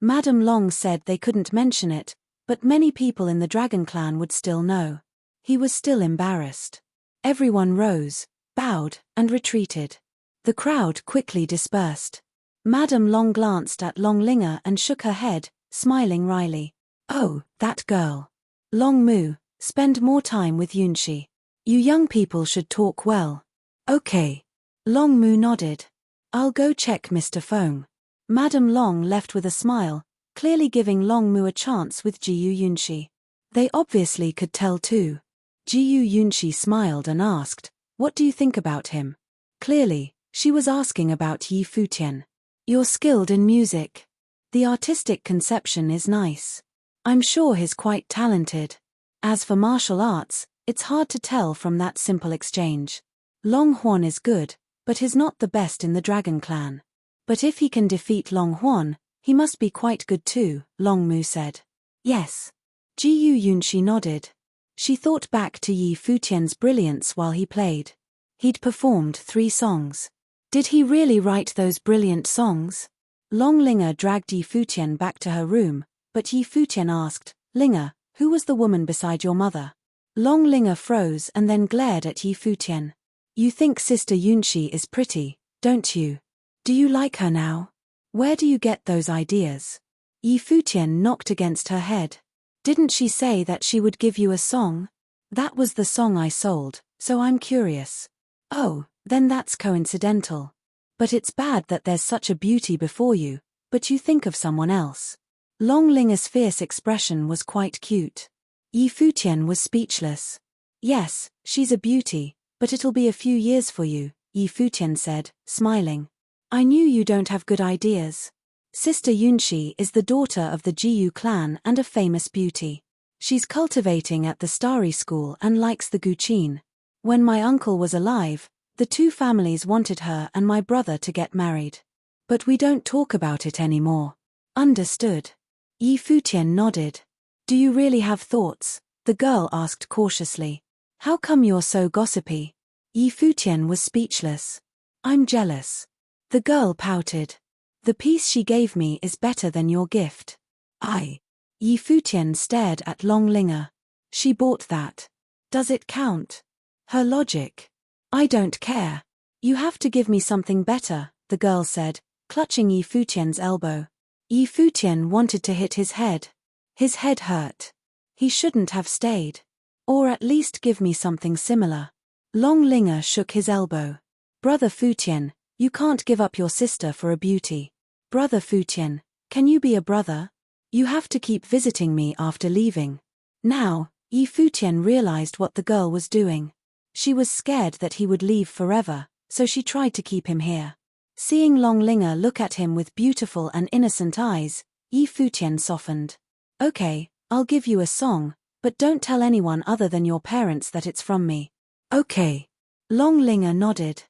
Madame Long said they couldn't mention it, but many people in the Dragon Clan would still know. He was still embarrassed. Everyone rose, bowed, and retreated. The crowd quickly dispersed. Madame Long glanced at Long Linger and shook her head, smiling wryly. Oh, that girl. Long Mu, spend more time with Yunshi. You young people should talk well. Okay. Long Mu nodded. I'll go check Mr. Feng. Madame Long left with a smile, clearly giving Long Mu a chance with Jiyu Yunshi. They obviously could tell too. Jiyu Yunshi smiled and asked, what do you think about him? Clearly, she was asking about Yi Futian. You're skilled in music. The artistic conception is nice. I'm sure he's quite talented. As for martial arts, it's hard to tell from that simple exchange. Long Huan is good, but he's not the best in the Dragon Clan. But if he can defeat Long Huan, he must be quite good too, Long Mu said. Yes. Jiyu Yunshi nodded. She thought back to Yi Futian's brilliance while he played. He'd performed 3 songs. Did he really write those brilliant songs? Long Linger dragged Yi Futian back to her room, but Yi Futian asked, Linger, who was the woman beside your mother? Long Linger froze and then glared at Yi Futian. You think Sister Yunshi is pretty, don't you? Do you like her now? Where do you get those ideas? Yi Futian knocked against her head. Didn't she say that she would give you a song? That was the song I sold, so I'm curious. Oh, then that's coincidental. But it's bad that there's such a beauty before you, but you think of someone else. Long Linger's fierce expression was quite cute. Yi Futian was speechless. Yes, she's a beauty, but it'll be a few years for you, Yi Futian said, smiling. I knew you don't have good ideas. Sister Yunshi is the daughter of the Jiyu clan and a famous beauty. She's cultivating at the Starry School and likes the Guqin. When my uncle was alive, the 2 families wanted her and my brother to get married. But we don't talk about it anymore. Understood. Yi Futian nodded. Do you really have thoughts? The girl asked cautiously. How come you're so gossipy? Yi Futian was speechless. I'm jealous. The girl pouted. The piece she gave me is better than your gift. Yi Futian stared at Long Linger. She bought that. Does it count? Her logic. I don't care. You have to give me something better, the girl said, clutching Yi Futian's elbow. Yi Futian wanted to hit his head. His head hurt. He shouldn't have stayed. Or at least give me something similar. Long Linger shook his elbow. Brother Futian, you can't give up your sister for a beauty. Brother Futian, can you be a brother? You have to keep visiting me after leaving. Now, Yi Futian realized what the girl was doing. She was scared that he would leave forever, so she tried to keep him here. Seeing Long Linger look at him with beautiful and innocent eyes, Yi Futian softened. Okay, I'll give you a song, but don't tell anyone other than your parents that it's from me. Okay. Long Linger nodded.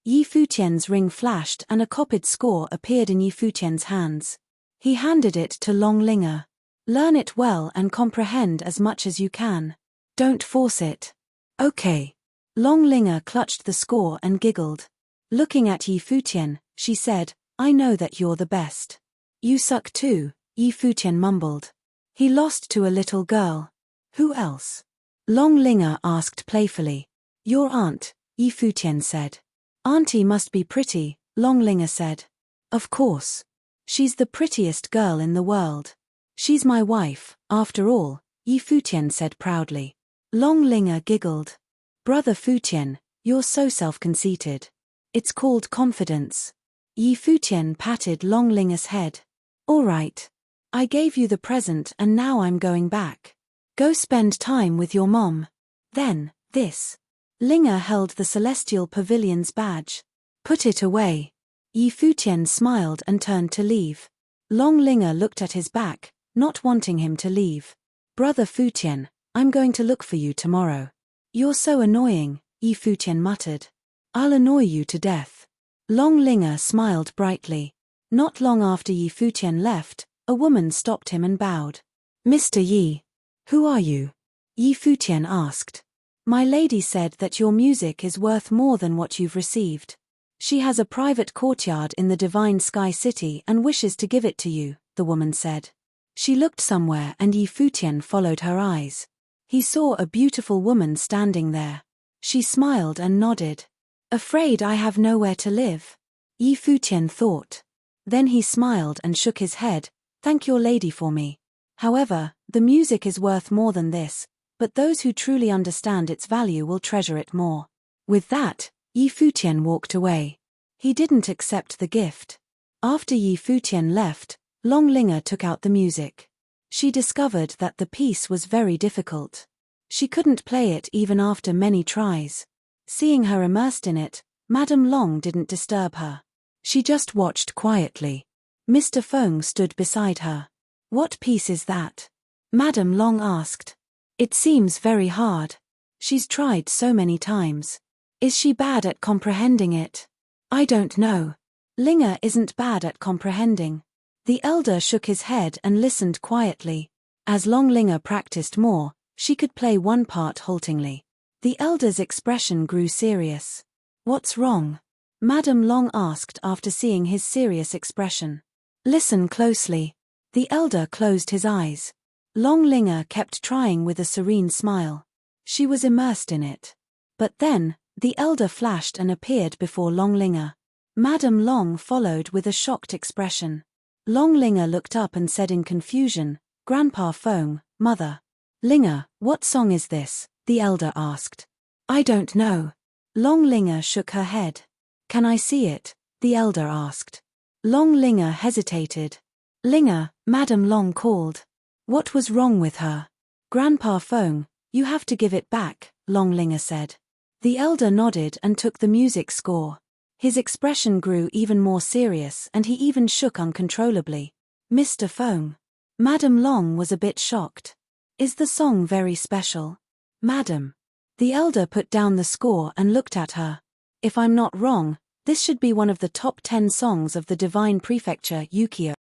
Yi Futian's ring flashed and a copied score appeared in Yi Futian's hands. He handed it to Long Linger. Learn it well and comprehend as much as you can. Don't force it. Okay. Long Linger clutched the score and giggled. Looking at Yi Futian, she said, I know that you're the best. You suck too, Yi Futian mumbled. He lost to a little girl. Who else? Long Linger asked playfully. Your aunt, Yi Futian said. Auntie must be pretty, Long Linger said. Of course. She's the prettiest girl in the world. She's my wife, after all, Yi Futian said proudly. Long Linger giggled. Brother Futian, you're so self-conceited. It's called confidence. Yi Futian patted Long Linger's head. All right. I gave you the present and now I'm going back. Go spend time with your mom. Then, this. Linger held the Celestial Pavilion's badge. Put it away. Yi Futian smiled and turned to leave. Long Linger looked at his back, not wanting him to leave. Brother Futian, I'm going to look for you tomorrow. You're so annoying, Yi Futian muttered. I'll annoy you to death. Long Linger smiled brightly. Not long after Yi Futian left, a woman stopped him and bowed. Mr. Yi. Who are you? Yi Futian asked. My lady said that your music is worth more than what you've received. She has a private courtyard in the divine sky city and wishes to give it to you, the woman said. She looked somewhere and Yi Futian followed her eyes. He saw a beautiful woman standing there. She smiled and nodded. Afraid I have nowhere to live? Yi Futian thought. Then he smiled and shook his head. Thank your lady for me. However, the music is worth more than this, but those who truly understand its value will treasure it more. With that, Yi Futian walked away. He didn't accept the gift. After Yi Futian left, Long Linga took out the music. She discovered that the piece was very difficult. She couldn't play it even after many tries. Seeing her immersed in it, Madame Long didn't disturb her. She just watched quietly. Mr. Feng stood beside her. What piece is that? Madame Long asked. It seems very hard. She's tried so many times. Is she bad at comprehending it? I don't know. Linga isn't bad at comprehending. The elder shook his head and listened quietly. As Long Linga practiced more, she could play one part haltingly. The elder's expression grew serious. What's wrong? Madame Long asked after seeing his serious expression. Listen closely. The elder closed his eyes. Long Linga kept trying with a serene smile. She was immersed in it. But then, the elder flashed and appeared before Long Linga. Madame Long followed with a shocked expression. Long Linga looked up and said in confusion, Grandpa Feng, Mother. Linga, what song is this? The elder asked. I don't know. Long Linga shook her head. Can I see it? The elder asked. Long Linga hesitated. Linga, Madame Long called. What was wrong with her? Grandpa Feng, you have to give it back, Long Linga said. The elder nodded and took the music score. His expression grew even more serious and he even shook uncontrollably. Mr. Feng. Madame Long was a bit shocked. Is the song very special? Madam. The elder put down the score and looked at her. If I'm not wrong, this should be one of the top 10 songs of the Divine Prefecture Yukio.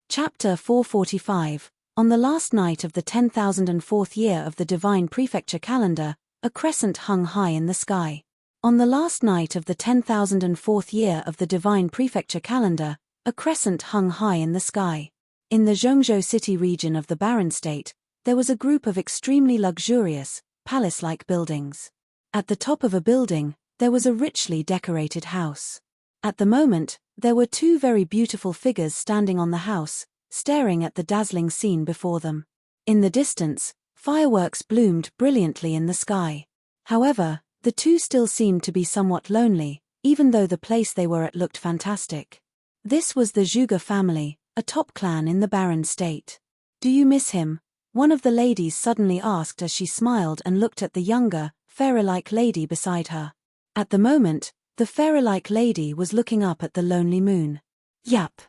Chapter 445. On the last night of the 10,004th year of the Divine Prefecture calendar, a crescent hung high in the sky. On the last night of the 10,004th year of the Divine Prefecture calendar, a crescent hung high in the sky. In the Zhongzhou city region of the Barren State, there was a group of extremely luxurious, palace-like buildings. At the top of a building, there was a richly decorated house. At the moment, there were two very beautiful figures standing on the house, staring at the dazzling scene before them. In the distance, fireworks bloomed brilliantly in the sky. However, the two still seemed to be somewhat lonely, even though the place they were at looked fantastic. This was the Zhuge family, a top clan in the Barren State. Do you miss him? One of the ladies suddenly asked as she smiled and looked at the younger, fairy-like lady beside her. At the moment, the fairy-like lady was looking up at the lonely moon. Yup.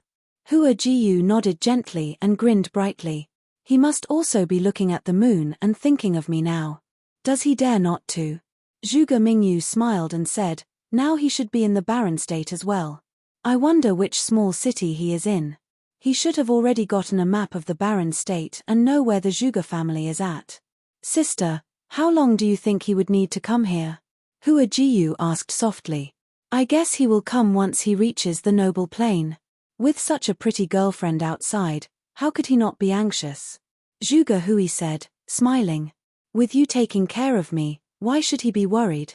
Hua Jiyu nodded gently and grinned brightly. He must also be looking at the moon and thinking of me now. Does he dare not to? Zhuge Mingyu smiled and said, now he should be in the Barren State as well. I wonder which small city he is in. He should have already gotten a map of the Barren State and know where the Zhuge family is at. Sister, how long do you think he would need to come here? Hua Jiyu asked softly. I guess he will come once he reaches the noble plain. With such a pretty girlfriend outside, how could he not be anxious? Zhuge Hui said, smiling. With you taking care of me, why should he be worried?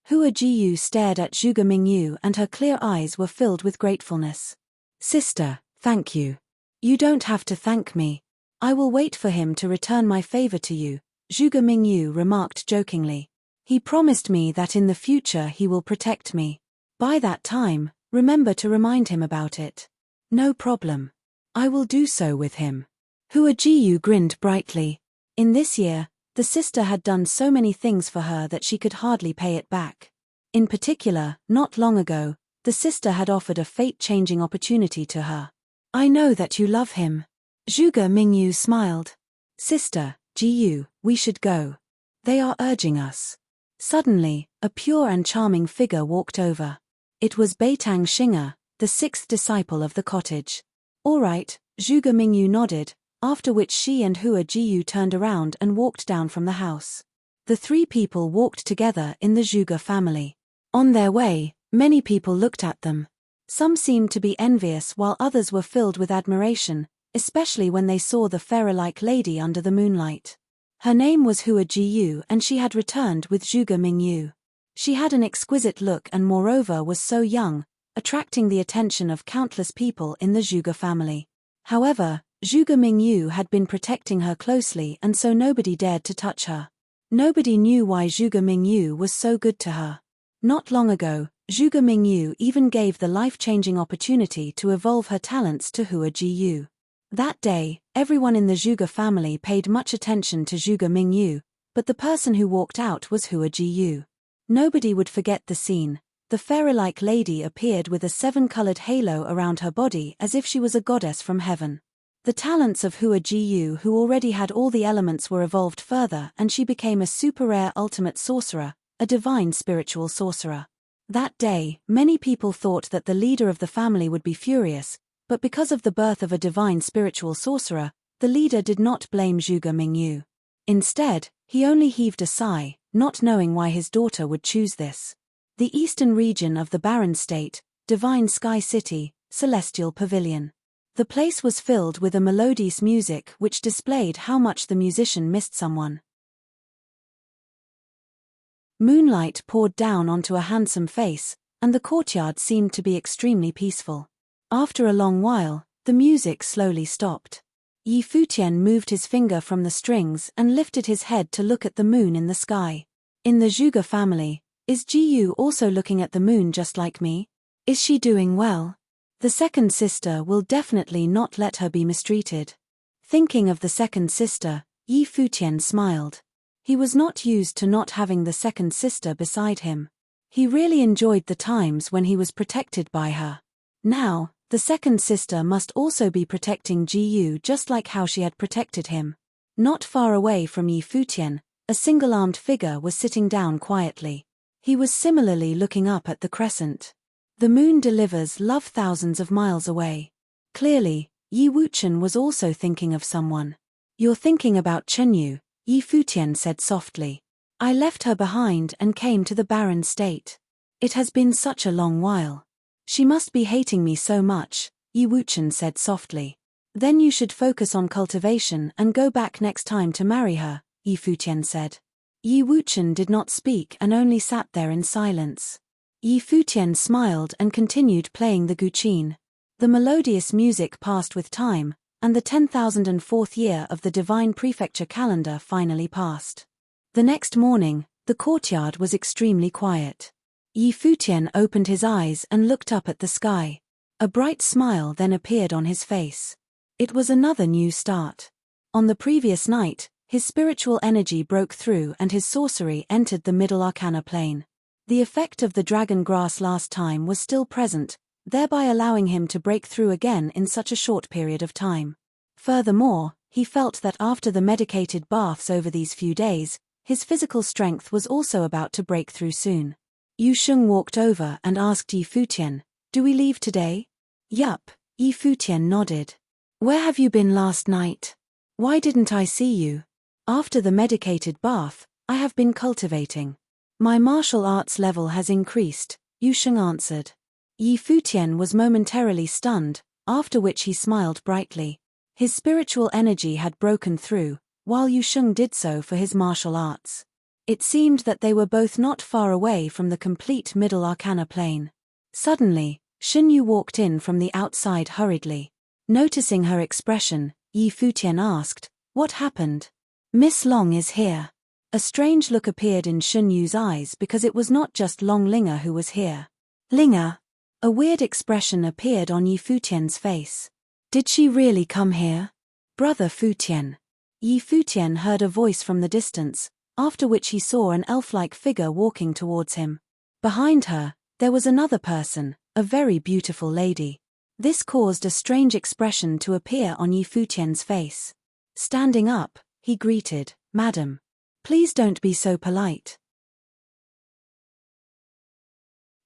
Hua Jiyu stared at Zhuge Mingyu and her clear eyes were filled with gratefulness. Sister, thank you. You don't have to thank me. I will wait for him to return my favor to you, Zhuge Mingyu remarked jokingly. He promised me that in the future he will protect me. By that time, remember to remind him about it. No problem. I will do so with him. Hua Jiyu grinned brightly. In this year, the sister had done so many things for her that she could hardly pay it back. In particular, not long ago, the sister had offered a fate-changing opportunity to her. I know that you love him. Zhuge Mingyu smiled. Sister, Jiyu, we should go. They are urging us. Suddenly, a pure and charming figure walked over. It was Beitang Xing'er, the sixth disciple of the cottage. All right, Zhuge Mingyu nodded, after which she and Hua Jiyu turned around and walked down from the house. The three people walked together in the Zhuge family. On their way, many people looked at them. Some seemed to be envious while others were filled with admiration, especially when they saw the fairy-like lady under the moonlight. Her name was Hua Jiyu and she had returned with Zhuge Mingyu. She had an exquisite look and moreover was so young, attracting the attention of countless people in the Zhuge family. However, Zhuge Mingyu had been protecting her closely and so nobody dared to touch her. Nobody knew why Zhuge Mingyu was so good to her. Not long ago, Zhuge Mingyu even gave the life-changing opportunity to evolve her talents to Hua Jiyu. That day, everyone in the Zhuge family paid much attention to Zhuge Mingyu, but the person who walked out was Hua Jiyu. Nobody would forget the scene. The fairy-like lady appeared with a 7-colored halo around her body as if she was a goddess from heaven. The talents of Hua Jiyu, who already had all the elements, were evolved further and she became a super-rare ultimate sorcerer, a divine spiritual sorcerer. That day, many people thought that the leader of the family would be furious, but because of the birth of a divine spiritual sorcerer, the leader did not blame Zhuge Mingyu. Instead, he only heaved a sigh, not knowing why his daughter would choose this. The eastern region of the Barren State, Divine Sky City, Celestial Pavilion. The place was filled with a melodious music which displayed how much the musician missed someone. Moonlight poured down onto a handsome face, and the courtyard seemed to be extremely peaceful. After a long while, the music slowly stopped. Futian moved his finger from the strings and lifted his head to look at the moon in the sky. In the Zhuge family, is Jiyu also looking at the moon just like me? Is she doing well? The second sister will definitely not let her be mistreated. Thinking of the second sister, Futian smiled. He was not used to not having the second sister beside him. He really enjoyed the times when he was protected by her. Now, the second sister must also be protecting Jiyu just like how she had protected him. Not far away from Futian, a single-armed figure was sitting down quietly. He was similarly looking up at the crescent. The moon delivers love thousands of miles away. Clearly, Yi Wuchen was also thinking of someone. You're thinking about Chenyu, Futian said softly. I left her behind and came to the Barren State. It has been such a long while. She must be hating me so much, Wuchen said softly. Then you should focus on cultivation and go back next time to marry her, Futian said. Wuchen did not speak and only sat there in silence. Futian smiled and continued playing the guqin. The melodious music passed with time, and the 10,004th year of the divine prefecture calendar finally passed. The next morning, the courtyard was extremely quiet. Futian opened his eyes and looked up at the sky. A bright smile then appeared on his face. It was another new start. On the previous night, his spiritual energy broke through and his sorcery entered the middle arcana plane. The effect of the dragon grass last time was still present, thereby allowing him to break through again in such a short period of time. Furthermore, he felt that after the medicated baths over these few days, his physical strength was also about to break through soon. Yusheng walked over and asked Futian, "Do we leave today?" "Yup," Futian nodded. "Where have you been last night? Why didn't I see you?" "After the medicated bath, I have been cultivating. My martial arts level has increased," Yusheng answered. Futian was momentarily stunned, after which he smiled brightly. His spiritual energy had broken through, while Yusheng did so for his martial arts. It seemed that they were both not far away from the complete middle arcana plane. Suddenly, Xinyu walked in from the outside hurriedly. Noticing her expression, Futian asked, "What happened?" "Miss Long is here." A strange look appeared in Xinyu's eyes because it was not just Long Linger who was here. "Linger?" A weird expression appeared on Futian's face. "Did she really come here?" "Brother Futian." Futian heard a voice from the distance, after which he saw an elf-like figure walking towards him. Behind her, there was another person, a very beautiful lady. This caused a strange expression to appear on Futian's face. Standing up, he greeted, "Madam. Please don't be so polite."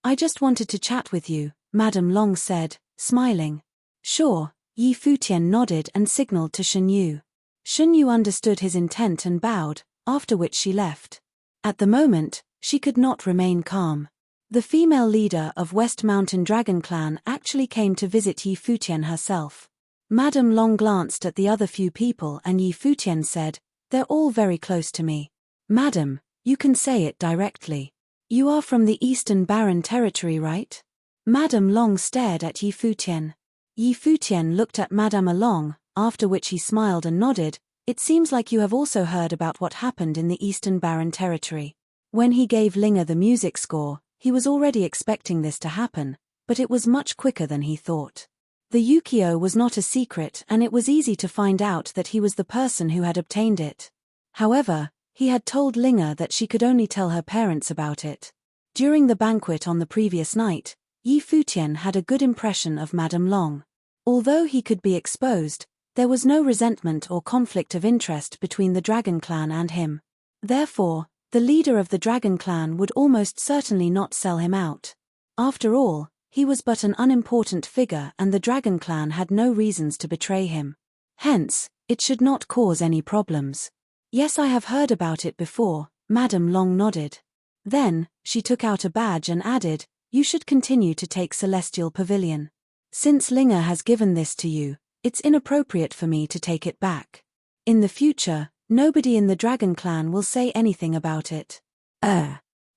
"I just wanted to chat with you," Madam Long said, smiling. "Sure, Yi Futian nodded and signaled to Shen Yu. Shen Yu understood his intent and bowed, after which she left. At the moment, she could not remain calm. The female leader of West Mountain Dragon Clan actually came to visit Yi Futian herself. Madame Long glanced at the other few people and Yi Futian said, "They're all very close to me." "Madam, you can say it directly. You are from the Eastern Barren Territory, right?" Madame Long stared at Yi Futian. Yi Futian looked at Madame Long, after which he smiled and nodded. "It seems like you have also heard about what happened in the Eastern Barren Territory." When he gave Linga the music score, he was already expecting this to happen, but it was much quicker than he thought. The Yukio was not a secret and it was easy to find out that he was the person who had obtained it. However, he had told Linga that she could only tell her parents about it. During the banquet on the previous night, Yi Futian had a good impression of Madame Long. Although he could be exposed, there was no resentment or conflict of interest between the Dragon Clan and him. Therefore, the leader of the Dragon Clan would almost certainly not sell him out. After all, he was but an unimportant figure and the Dragon Clan had no reasons to betray him. Hence, it should not cause any problems. "Yes, I have heard about it before," Madame Long nodded. Then, she took out a badge and added, "You should continue to take Celestial Pavilion. Since Linga has given this to you, it's inappropriate for me to take it back. In the future, nobody in the Dragon Clan will say anything about it."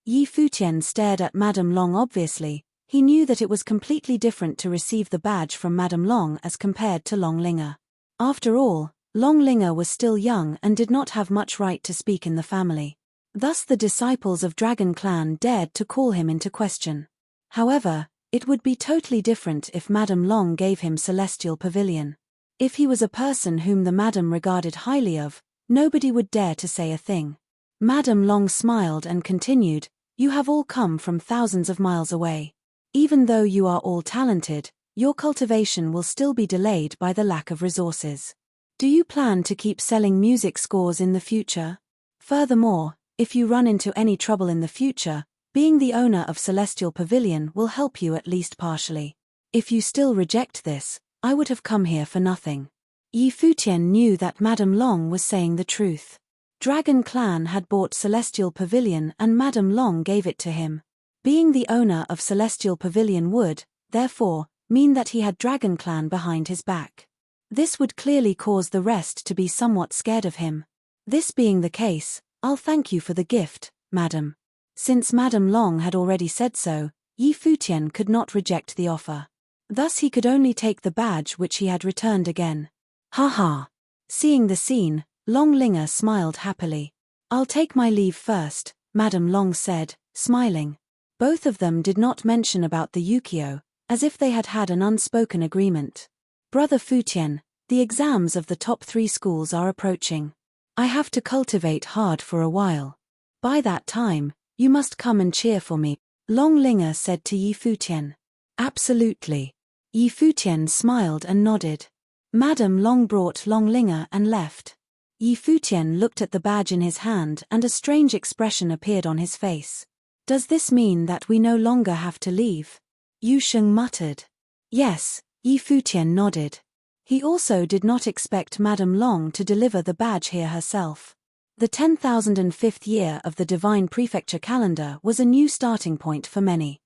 Yi Futian stared at Madame Long. Obviously, he knew that it was completely different to receive the badge from Madame Long as compared to Long Linga. After all, Long Linga was still young and did not have much right to speak in the family. Thus the disciples of Dragon Clan dared to call him into question. However, it would be totally different if Madame Long gave him Celestial Pavilion. If he was a person whom the Madame regarded highly of, nobody would dare to say a thing. Madame Long smiled and continued, "You have all come from thousands of miles away. Even though you are all talented, your cultivation will still be delayed by the lack of resources. Do you plan to keep selling music scores in the future? Furthermore, if you run into any trouble in the future, being the owner of Celestial Pavilion will help you at least partially. If you still reject this, I would have come here for nothing." Yi Futian knew that Madame Long was saying the truth. Dragon Clan had bought Celestial Pavilion and Madame Long gave it to him. Being the owner of Celestial Pavilion would, therefore, mean that he had Dragon Clan behind his back. This would clearly cause the rest to be somewhat scared of him. This being the case, "I'll thank you for the gift, Madam." Since Madame Long had already said so, Yi Futian could not reject the offer. Thus he could only take the badge which he had returned again. "Ha ha." Seeing the scene, Long Linga smiled happily. "I'll take my leave first," Madame Long said, smiling. Both of them did not mention about the Yukio, as if they had had an unspoken agreement. "Brother Futian, the exams of the top 3 schools are approaching. I have to cultivate hard for a while. By that time, you must come and cheer for me," Long Linga said to Yi Futian. "Absolutely." Yi Futian smiled and nodded. Madame Long brought Long Linga and left. Yi Futian looked at the badge in his hand and a strange expression appeared on his face. "Does this mean that we no longer have to leave?" Yu Sheng muttered. "Yes," Yi Futian nodded. He also did not expect Madame Long to deliver the badge here herself. The 10,005th year of the Divine Prefecture calendar was a new starting point for many.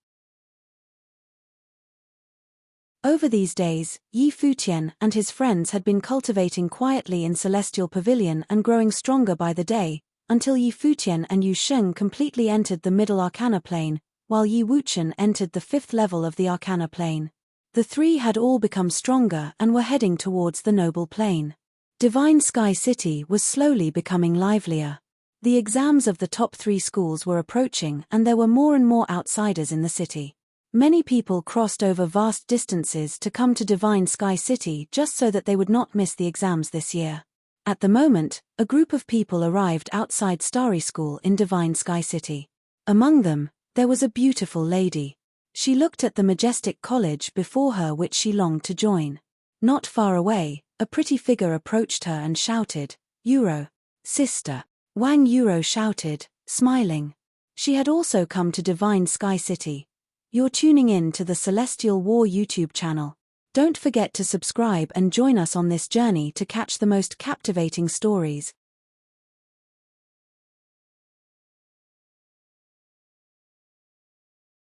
Over these days, Yi Futian and his friends had been cultivating quietly in Celestial Pavilion and growing stronger by the day, until Yi Futian and Yu Sheng completely entered the middle arcana plane, while Yi Wuchen entered the 5th level of the arcana plane. The three had all become stronger and were heading towards the noble plane. Divine Sky City was slowly becoming livelier. The exams of the top 3 schools were approaching and there were more and more outsiders in the city. Many people crossed over vast distances to come to Divine Sky City just so that they would not miss the exams this year. At the moment, a group of people arrived outside Starry School in Divine Sky City. Among them, there was a beautiful lady. She looked at the majestic college before her which she longed to join. Not far away, a pretty figure approached her and shouted, "Euro, sister." Wang Euro shouted, smiling. She had also come to Divine Sky City. "You're tuning in to the Celestial War YouTube channel. Don't forget to subscribe and join us on this journey to catch the most captivating stories.